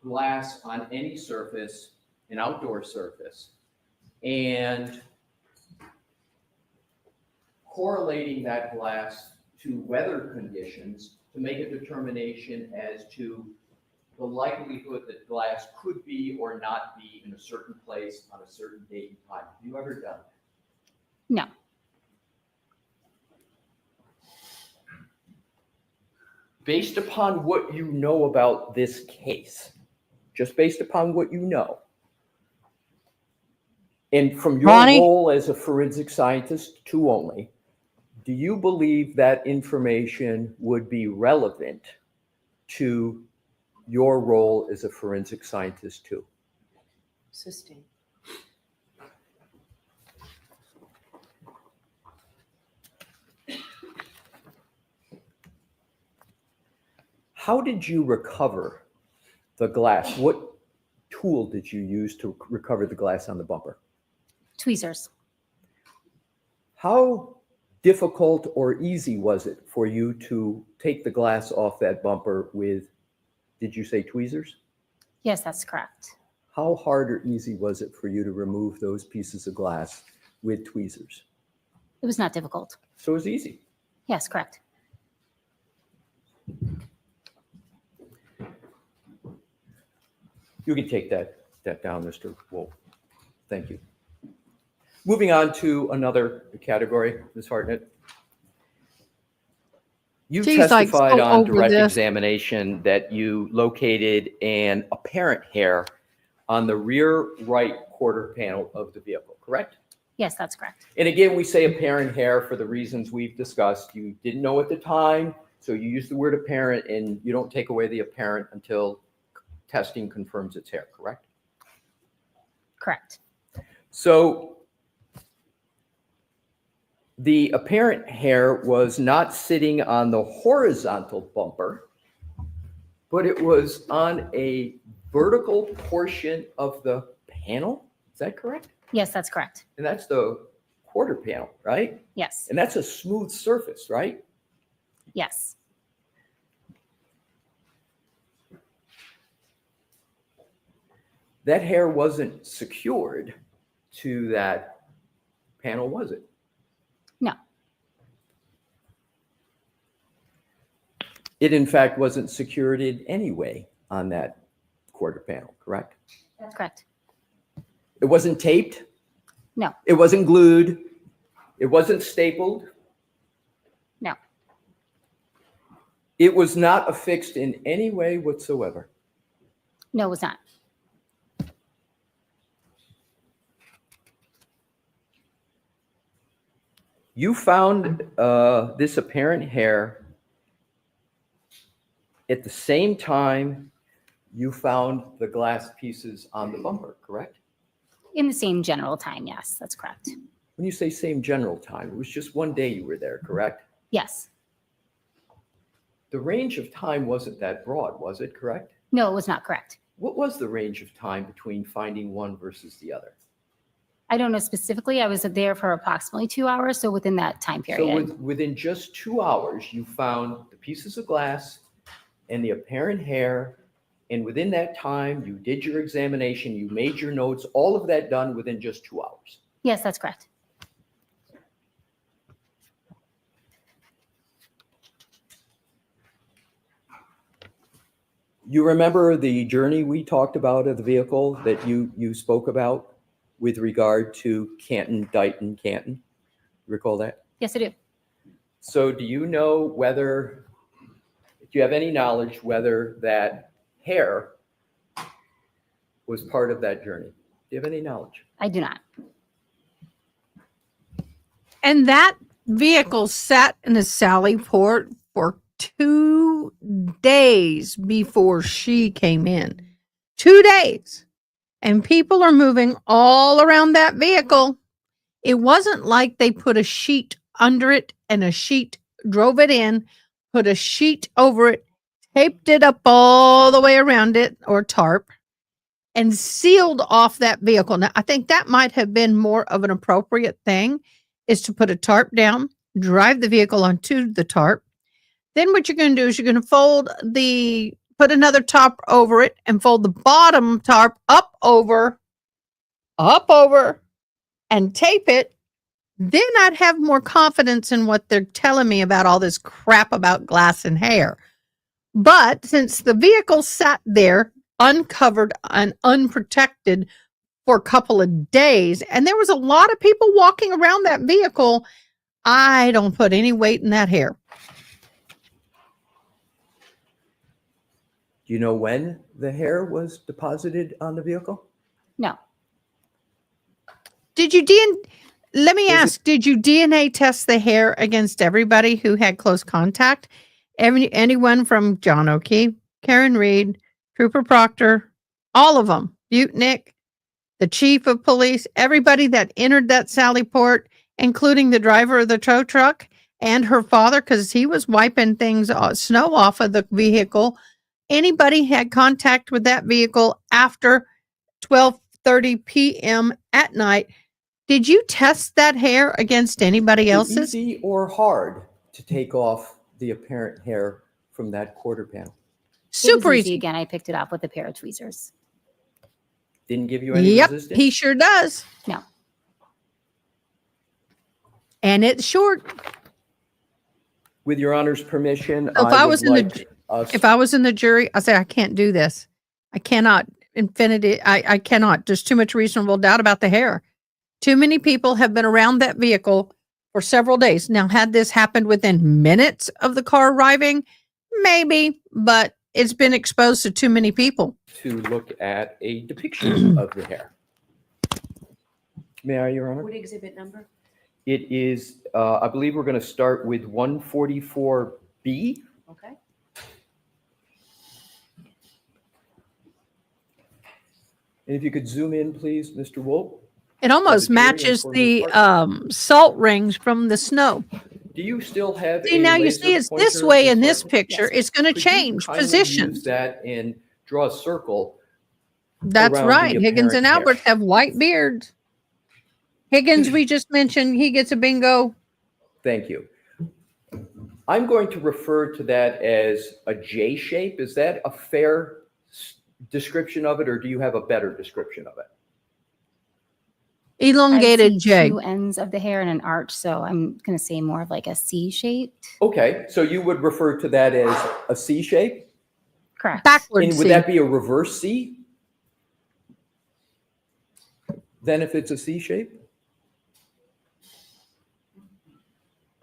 F: glass on any surface, an outdoor surface, and correlating that glass to weather conditions to make a determination as to the likelihood that glass could be or not be in a certain place on a certain date and time? Have you ever done that?
V: No.
F: Based upon what you know about this case, just based upon what you know, and from your
A: Ronnie?
F: role as a forensic scientist too only, do you believe that information would be relevant to your role as a forensic scientist too?
R: Sustained.
F: How did you recover the glass? What tool did you use to recover the glass on the bumper?
V: Tweezers.
F: How difficult or easy was it for you to take the glass off that bumper with, did you say tweezers?
V: Yes, that's correct.
F: How hard or easy was it for you to remove those pieces of glass with tweezers?
V: It was not difficult.
F: So it was easy.
V: Yes, correct.
F: You can take that down, Mr. Wolf. Thank you. Moving on to another category, Ms. Hartnett. You
A: She's like
F: testified
A: so
F: on
A: over
F: direct
A: this.
F: examination that you located an apparent hair on the rear right quarter panel of the vehicle, correct?
V: Yes, that's correct.
F: And again, we say apparent hair for the reasons we've discussed. You didn't know at the time, so you use the word apparent, and you don't take away the apparent until testing confirms it's hair, correct?
V: Correct.
F: So the apparent hair was not sitting on the horizontal bumper, but it was on a vertical portion of the panel. Is that correct?
V: Yes, that's correct.
F: And that's the quarter panel, right?
V: Yes.
F: And that's a smooth surface, right?
V: Yes.
F: That hair wasn't secured to that panel, was it?
V: No.
F: It, in fact, wasn't secured in any way on that quarter panel, correct?
V: That's correct.
F: It wasn't taped?
V: No.
F: It wasn't glued? It wasn't stapled?
V: No.
F: It was not affixed in any way whatsoever?
V: No, it was not.
F: You found this apparent hair at the same time you found the glass pieces on the bumper, correct?
V: In the same general time, yes, that's correct.
F: When you say same general time, it was just one day you were there, correct?
V: Yes.
F: The range of time wasn't that broad, was it, correct?
V: No, it was not correct.
F: What was the range of time between finding one versus the other?
V: I don't know specifically. I was there for approximately 2 hours, so within that time
F: So
V: period.
F: within just 2 hours, you found the pieces of glass and the apparent hair. And within that time, you did your examination, you made your notes, all of that done within just 2 hours.
V: Yes, that's correct.
F: You remember the journey we talked about of the vehicle that you spoke about with regard to Canton, Dighton, Canton? Recall that?
V: Yes, I do.
F: So do you know whether, do you have any knowledge whether that hair was part of that journey? Do you have any knowledge?
V: I do not.
A: And that vehicle sat in a Sally port for 2 days before she came in. 2 days. And people are moving all around that vehicle. It wasn't like they put a sheet under it and a sheet drove it in, put a sheet over it, taped it up all the way around it, or tarp, and sealed off that vehicle. Now, I think that might have been more of an appropriate thing, is to put a tarp down, drive the vehicle onto the tarp. Then what you're going to do is you're going to put another tarp over it and fold the bottom tarp up over, and tape it. Then I'd have more confidence in what they're telling me about all this crap about glass and hair. But since the vehicle sat there uncovered and unprotected for a couple of days, and there was a lot of people walking around that vehicle, I don't put any weight in that hair.
F: Do you know when the hair was deposited on the vehicle?
V: No.
A: Did you did you DNA test the hair against everybody who had close contact? Anyone from John O'Keefe, Karen Reed, Trooper Proctor, all of them, Butnick, the chief of police, everybody that entered that Sally Port, including the driver of the tow truck and her father, because he was wiping snow off of the vehicle. Anybody had contact with that vehicle after 12:30 p.m. at night. Did you test that hair against anybody else's?
F: Easy or hard to take off the apparent hair from that quarter panel?
A: Super easy.
V: Again, I picked it up with a pair of tweezers.
F: Didn't give you any
A: Yep,
F: resistance?
A: he sure does.
V: No.
A: And it's short.
F: With your honor's permission,
A: So if I was
F: us-
A: I was in the jury, I say I can't do this. I cannot. I cannot. There's too much reasonable doubt about the hair. Too many people have been around that vehicle for several days. Now, had this happened within minutes of the car arriving, maybe, but it's been exposed to too many people.
F: to look at a depiction of the hair. May I, Your Honor?
R: What exhibit number?
F: It is, I believe we're going to start with 144B.
R: Okay.
F: And if you could zoom in, please, Mr. Wolf.
A: It almost
F: jury and
A: matches
F: for
A: the
F: Ms.
A: salt rings from the snow.
F: Do you still have
A: See,
F: a
A: now you
F: laser
A: see it's this
F: pointer
A: way
F: and
A: in this
F: circle?
A: picture. It's going to
F: Could you
A: change
F: kindly
A: positions.
F: Use that and draw a circle.
A: That's
F: around
A: right.
F: the
A: Higgins and
F: apparent hair.
A: Albert have white beards. Higgins, we just mentioned, he gets a bingo.
F: Thank you. I'm going to refer to that as a J shape. Is that a fair description of it, or do you have a better description of it?
A: Elongated
V: I see
A: J.
V: two ends of the hair and an arch, so I'm going to say more of like a C shaped.
F: Okay, so you would refer to that as a C shape?
V: Correct.
A: Backwards
F: And would
A: C.
F: that be a reverse C? Then if it's a C shape?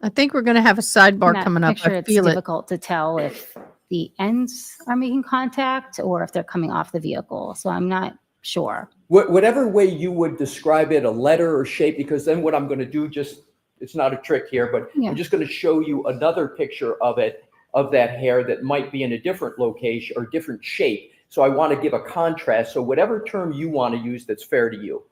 A: I think we're going to have a sidebar
V: In that
A: coming up.
V: picture,
A: I
V: it's
A: feel it.
V: difficult to tell if the ends are making contact or if they're coming off the vehicle. So I'm not sure.
F: Whatever way you would describe it, a letter or shape, because then what I'm going to do, it's not a trick here, but
V: Yeah.
F: I'm just going to show you another picture of it, of that hair that might be in a different location or different shape. So I want to give a contrast. So whatever term you want to use that's fair to you.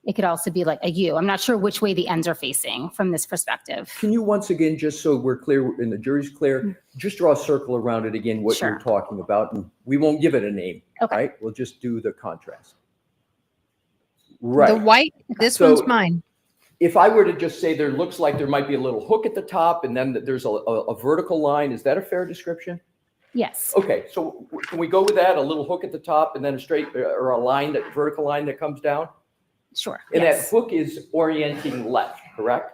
V: It could also be like a U. I'm not sure which way the ends are facing from this perspective.
F: Can you once again, just so we're clear and the jury's clear, just draw a circle around it again, what you're
V: Sure.
F: talking about, and we won't give it a name,
V: Okay.
F: right? We'll just do the contrast.
A: The
F: Right.
A: white, this
F: So-
A: one's mine.
F: If I were to just say there looks like there might be a little hook at the top and then there's a vertical line, is that a fair description?
V: Yes.
F: Okay, so can we go with that? A little hook at the top and then a straight or a line, that vertical line that comes down?
V: Sure.
F: And
V: yes.
F: that hook is orienting left, correct?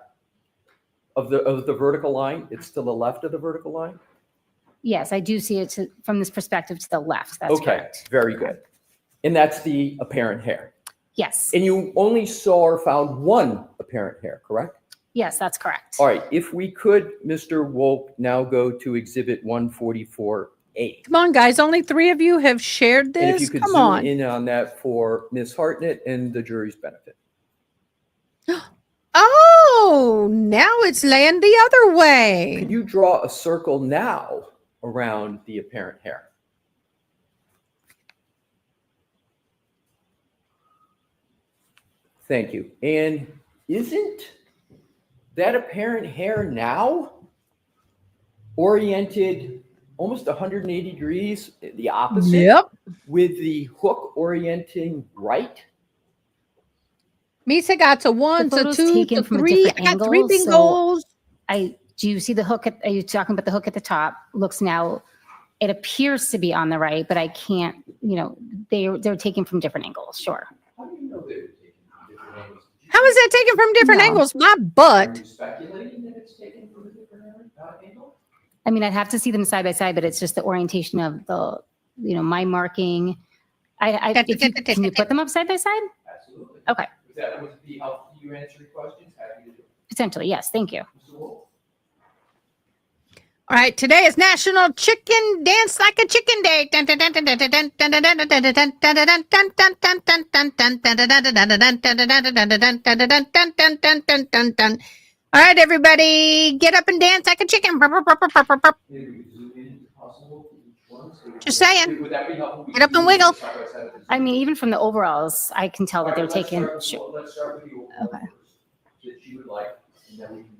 F: Of the vertical line, it's to the left of the vertical line?
V: Yes, I do see it from this perspective to the left. That's
F: Okay,
V: correct.
F: very good. And that's the apparent hair.
V: Yes.
F: And you only saw or found one apparent hair, correct?
V: Yes, that's correct.
F: All right, if we could, Mr. Wolk, now go to Exhibit 144A.
A: Come on, guys. Only 3 of you have shared
F: And if you
A: this.
F: could
A: Come
F: zoom
A: on.
F: in on that for Ms. Hartnett and the jury's benefit.
A: Oh, now it's laying the other way.
F: Could you draw a circle now around the apparent hair? Thank you. And isn't that apparent hair now oriented almost 180 degrees, the opposite?
A: Yep.
F: With the hook orienting right?
A: Misa got to 1
V: The
A: to
V: photo's
A: 2
V: taken
A: to
V: from a
A: 3. I
V: different
A: got 3
V: angle, so
A: bingos.
V: Do you see the hook are you talking about the hook at the top? Looks now, it appears to be on the right, but I can't, they're taken from different angles. Sure.
F: How do you know they're taken from different angles?
A: How is that taken from different
V: No.
A: angles? My
F: Are
A: butt.
F: you speculating that it's taken from a different angle?
V: I mean, I'd have to see them side by side, but it's just the orientation of the, my marking. Can you put them up side by side?
F: Absolutely.
V: Okay.
F: If that would be helpful to you answering questions, happy to do it.
V: Potentially, yes. Thank you.
F: Mr. Wolf?
A: All right, today is National Chicken Dance Like a Chicken Day. All right, everybody, get up and dance like a chicken. Just saying.
F: Would that be helpful?
A: Get up and wiggle.
V: I mean, even from the overalls, I can tell that they're taken.
F: Let's start with you.
V: Okay.
F: That you would like, and then we can.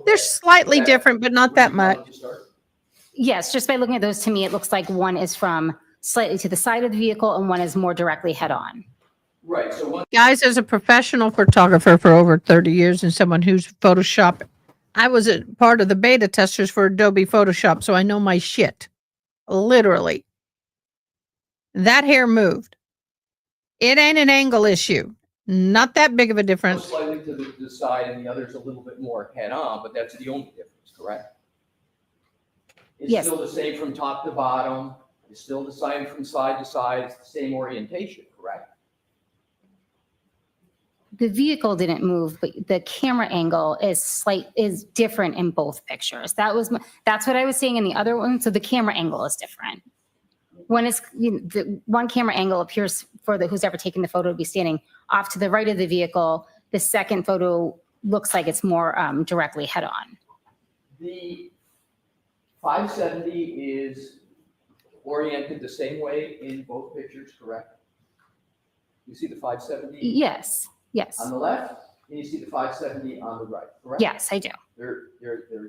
A: They're slightly different, but not that much.
V: Yes, just by looking at those, to me, it looks like one is from slightly to the side of the vehicle and one is more directly head on.
F: Right, so one.
A: Guys, as a professional photographer for over 30 years and someone who's Photoshop, I was a part of the beta testers for Adobe Photoshop, so I know my shit. Literally. That hair moved. It ain't an angle issue. Not that big of a difference.
F: Slightly to the side and the other's a little bit more head on, but that's the only difference, correct? It's
V: Yes.
F: still the same from top to bottom. It's still the same from side to side. It's the same orientation, correct?
V: The vehicle didn't move, but the camera angle is different in both pictures. That's what I was saying in the other one. So the camera angle is different. One is the one camera angle appears for who's ever taken the photo to be standing off to the right of the vehicle. The second photo looks like it's more directly head on.
F: The 570 is oriented the same way in both pictures, correct? You see the 570?
V: Yes. Yes.
F: On the left, and you see the 570 on the right, correct?
V: Yes, I do.
F: They're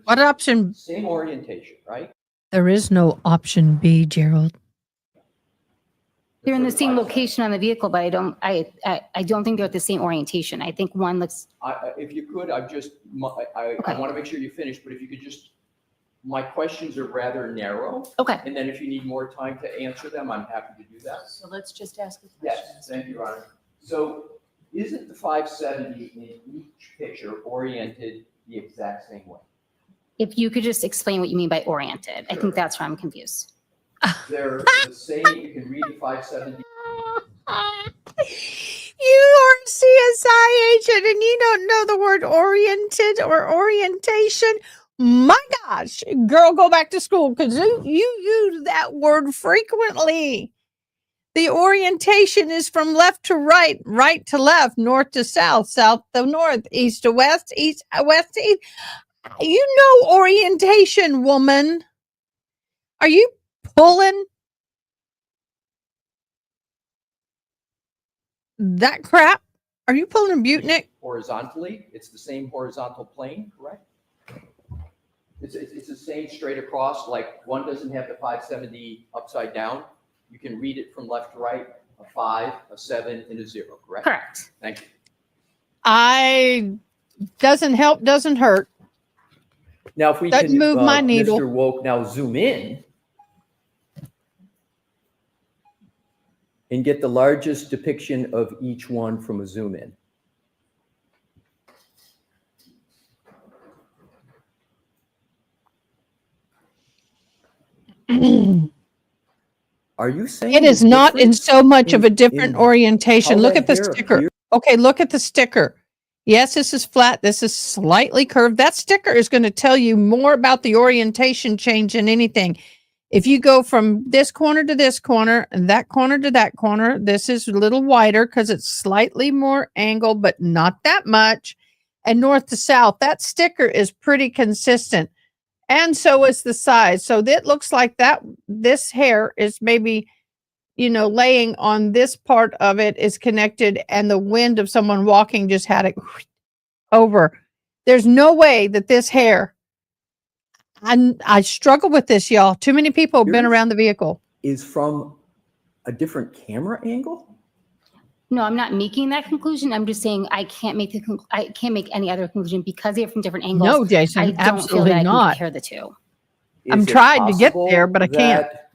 A: What option?
F: same orientation, right?
A: There is no option B, Gerald.
V: They're in the same location on the vehicle, but I don't think they're at the same orientation. I think one looks.
F: If you could, I want to make sure you finish, but if you could just, my questions are rather narrow.
V: Okay.
F: And then if you need more time to answer them, I'm happy to do that.
R: So let's just ask a question.
F: Yes, thank you, Your Honor. So isn't the 570 in each picture oriented the exact same way?
V: If you could just explain what you mean by oriented, I think that's where I'm confused.
F: They're the same, you can read the 570.
A: You are a CSI agent and you don't know the word oriented or orientation. My gosh, girl, go back to school because you use that word frequently. The orientation is from left to right, right to left, north to south, south to north, east to west, west to east. You know orientation, woman. Are you pulling that crap Are you pulling a Butnick?
F: horizontally. It's the same horizontal plane, correct? It's the same straight across, like one doesn't have the 570 upside down. You can read it from left to right, a 5, a 7, and a 0, correct?
V: Correct.
F: Thank you.
A: Doesn't help, doesn't hurt.
F: Now, if we
A: Doesn't
F: can,
A: move my needle.
F: Mr. Woke, now zoom in and get the largest depiction of each one from a zoom in. Are you saying
A: It is
F: the
A: not in
F: difference
A: so much of a
F: in
A: different orientation.
F: how
A: Look
F: that
A: at the
F: hair
A: sticker.
F: appears?
A: Okay, look at the sticker. Yes, this is flat. This is slightly curved. That sticker is going to tell you more about the orientation change than anything. If you go from this corner to this corner and that corner to that corner, this is a little wider because it's slightly more angled, but not that much. And north to south, that sticker is pretty consistent. And so is the size. So it looks like that this hair is maybe, laying on this part of it is connected, and the wind of someone walking just had it over. There's no way that this hair, I struggle with this, y'all. Too many people have been
F: Yours
A: around the vehicle.
F: is from a different camera angle?
V: No, I'm not making that conclusion. I'm just saying I can't make I can't make any other conclusion because they're from different angles.
A: No, Jason,
V: I don't feel
A: absolutely
V: that I can
A: not.
V: compare the two.
A: I'm
F: Is it
A: trying to get
F: possible
A: there, but I can't.
F: that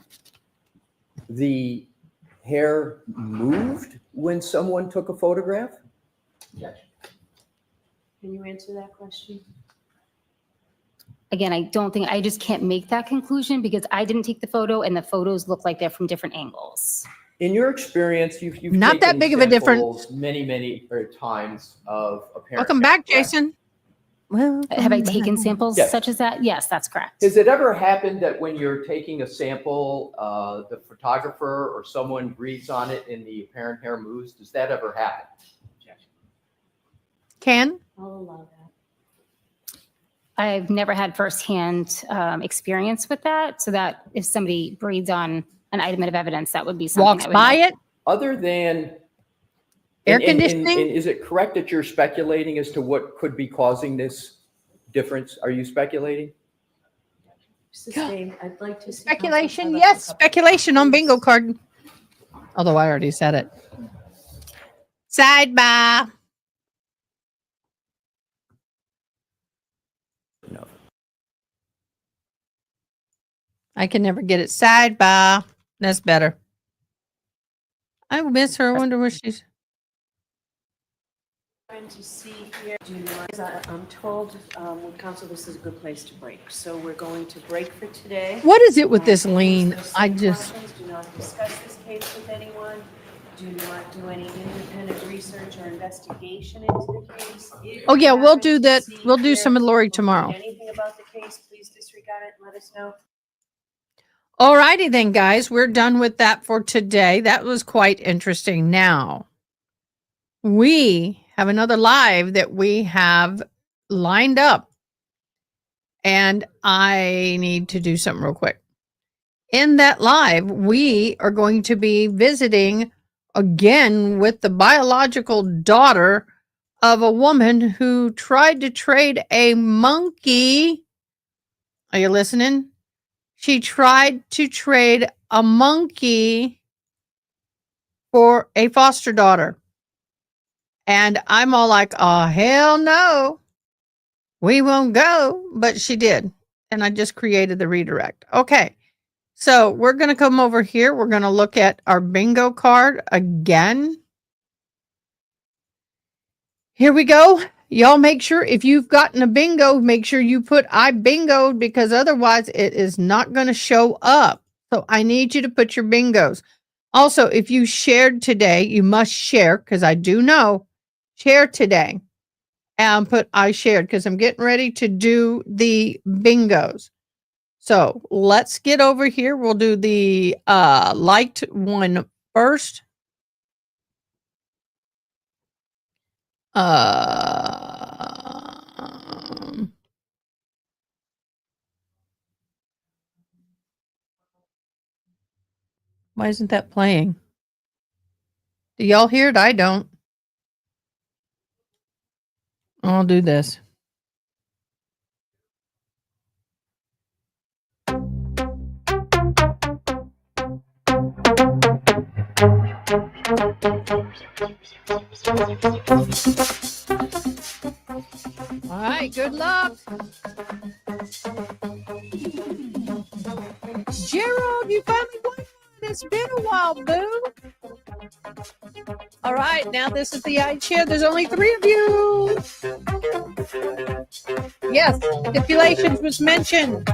F: the hair moved when someone took a photograph?
R: Can you answer that question?
V: Again, I just can't make that conclusion because I didn't take the photo and the photos look like they're from different angles.
F: In your experience, you've
A: Not that
F: taken
A: big of a
F: samples many times of a parent.
A: Welcome back, Jason. Well,
V: Have I taken samples
F: Yes.
V: such as that? Yes, that's correct.
F: Has it ever happened that when you're taking a sample, the photographer or someone breathes on it and the apparent hair moves? Does that ever happen?
A: Ken?
R: I'll allow that.
V: I've never had firsthand experience with that. So that if somebody breathes on an item of evidence, that would be something
A: Walks
V: I would
A: by
V: know.
A: it?
F: Other than
A: Air
F: and
A: conditioning?
F: is it correct that you're speculating as to what could be causing this difference? Are you speculating?
R: Sustained. I'd like to see
A: Speculation?
R: council
A: Yes,
R: set up a couple
A: speculation on bingo
R: please.
A: card. Although I already said it. Sidebar.
F: No.
A: I can never get it. Sidebar. That's better. I miss her. I wonder where she's.
R: Trying to see here, do not, I'm told with council this is a good place to break. So we're going to break for today.
A: What is it with this
R: Please,
A: lean?
R: there's
A: I
R: some
A: just.
R: cautions. Do not discuss this case with anyone. Do not do any independent research or investigation into the case. If
A: Oh,
R: you
A: yeah, we'll
R: happen
A: do
R: to
A: that.
R: see
A: We'll do some
R: here
A: of Lori
R: or read
A: tomorrow.
R: Anything about the case, please disregard it and let us know.
A: All righty then, guys. We're done with that for today. That was quite interesting. Now, we have another live that we have lined up, and I need to do something real quick. In that live, we are going to be visiting again with the biological daughter of a woman who tried to trade a monkey. Are you listening? She tried to trade a monkey for a foster daughter. And I'm all like, oh, hell no. We won't go. But she did. And I just created the redirect. Okay. So we're going to come over here. We're going to look at our bingo card again. Here we go. Y'all make sure if you've gotten a bingo, make sure you put I bingoed because otherwise it is not going to show up. So I need you to put your bingos. Also, if you shared today, you must share because I do know. Share today and put I shared because I'm getting ready to do the bingos. So let's get over here. We'll do the liked one first. Why isn't that playing? Do y'all hear it? I don't. I'll do this. All right, good luck. Gerald, you finally won one. It's been a while, boo. All right, now this is the iChair. There's only 3 of you. Yes, stipulations was mentioned.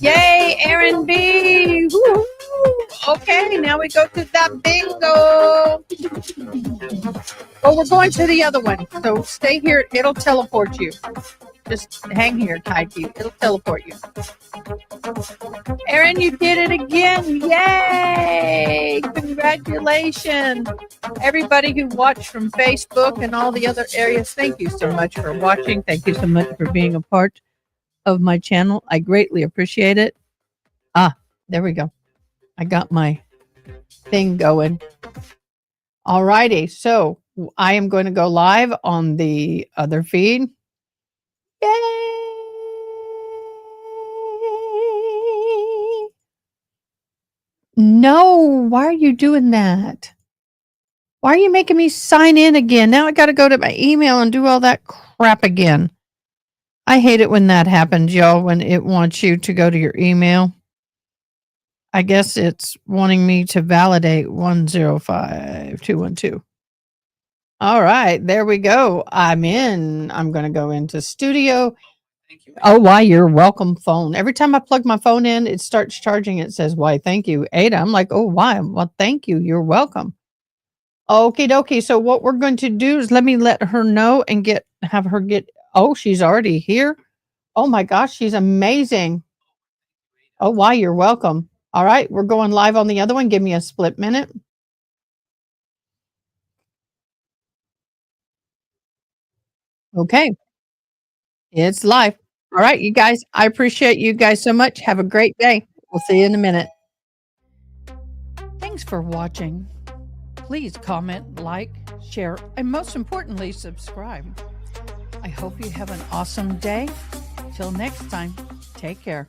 A: Yay, Aaron B. Woo-hoo. Okay, now we go to the bingo. Oh, we're going to the other one. So stay here. It'll teleport you. Just hang here, Taiki. It'll teleport you. Aaron, you did it again. Yay! Congratulations. Everybody who watched from Facebook and all the other areas, thank you so much for watching. Thank you so much for being a part of my channel. I greatly appreciate it. Ah, there we go. I got my thing going. All righty. So I am going to go live on the other feed. Yay! No, why are you doing that? Why are you making me sign in again? Now I got to go to my email and do all that crap again. I hate it when that happens, y'all, when it wants you to go to your email. I guess it's wanting me to validate 105212. All right, there we go. I'm in. I'm going to go into studio. Oh, why, you're welcome phone. Every time I plug my phone in, it starts charging. It says, why, thank you, Ada. I'm like, oh, why? Well, thank you. You're welcome. Okie dokie. So what we're going to do is let her know and have her get, oh, she's already here. Oh my gosh, she's amazing. Oh, why, you're welcome. All right, we're going live on the other one. Give me a split minute. Okay. It's live. All right, you guys, I appreciate you guys so much. Have a great day. We'll see you in a minute. Thanks for watching. Please comment, like, share, and most importantly, subscribe. I hope you have an awesome day. Till next time, take care.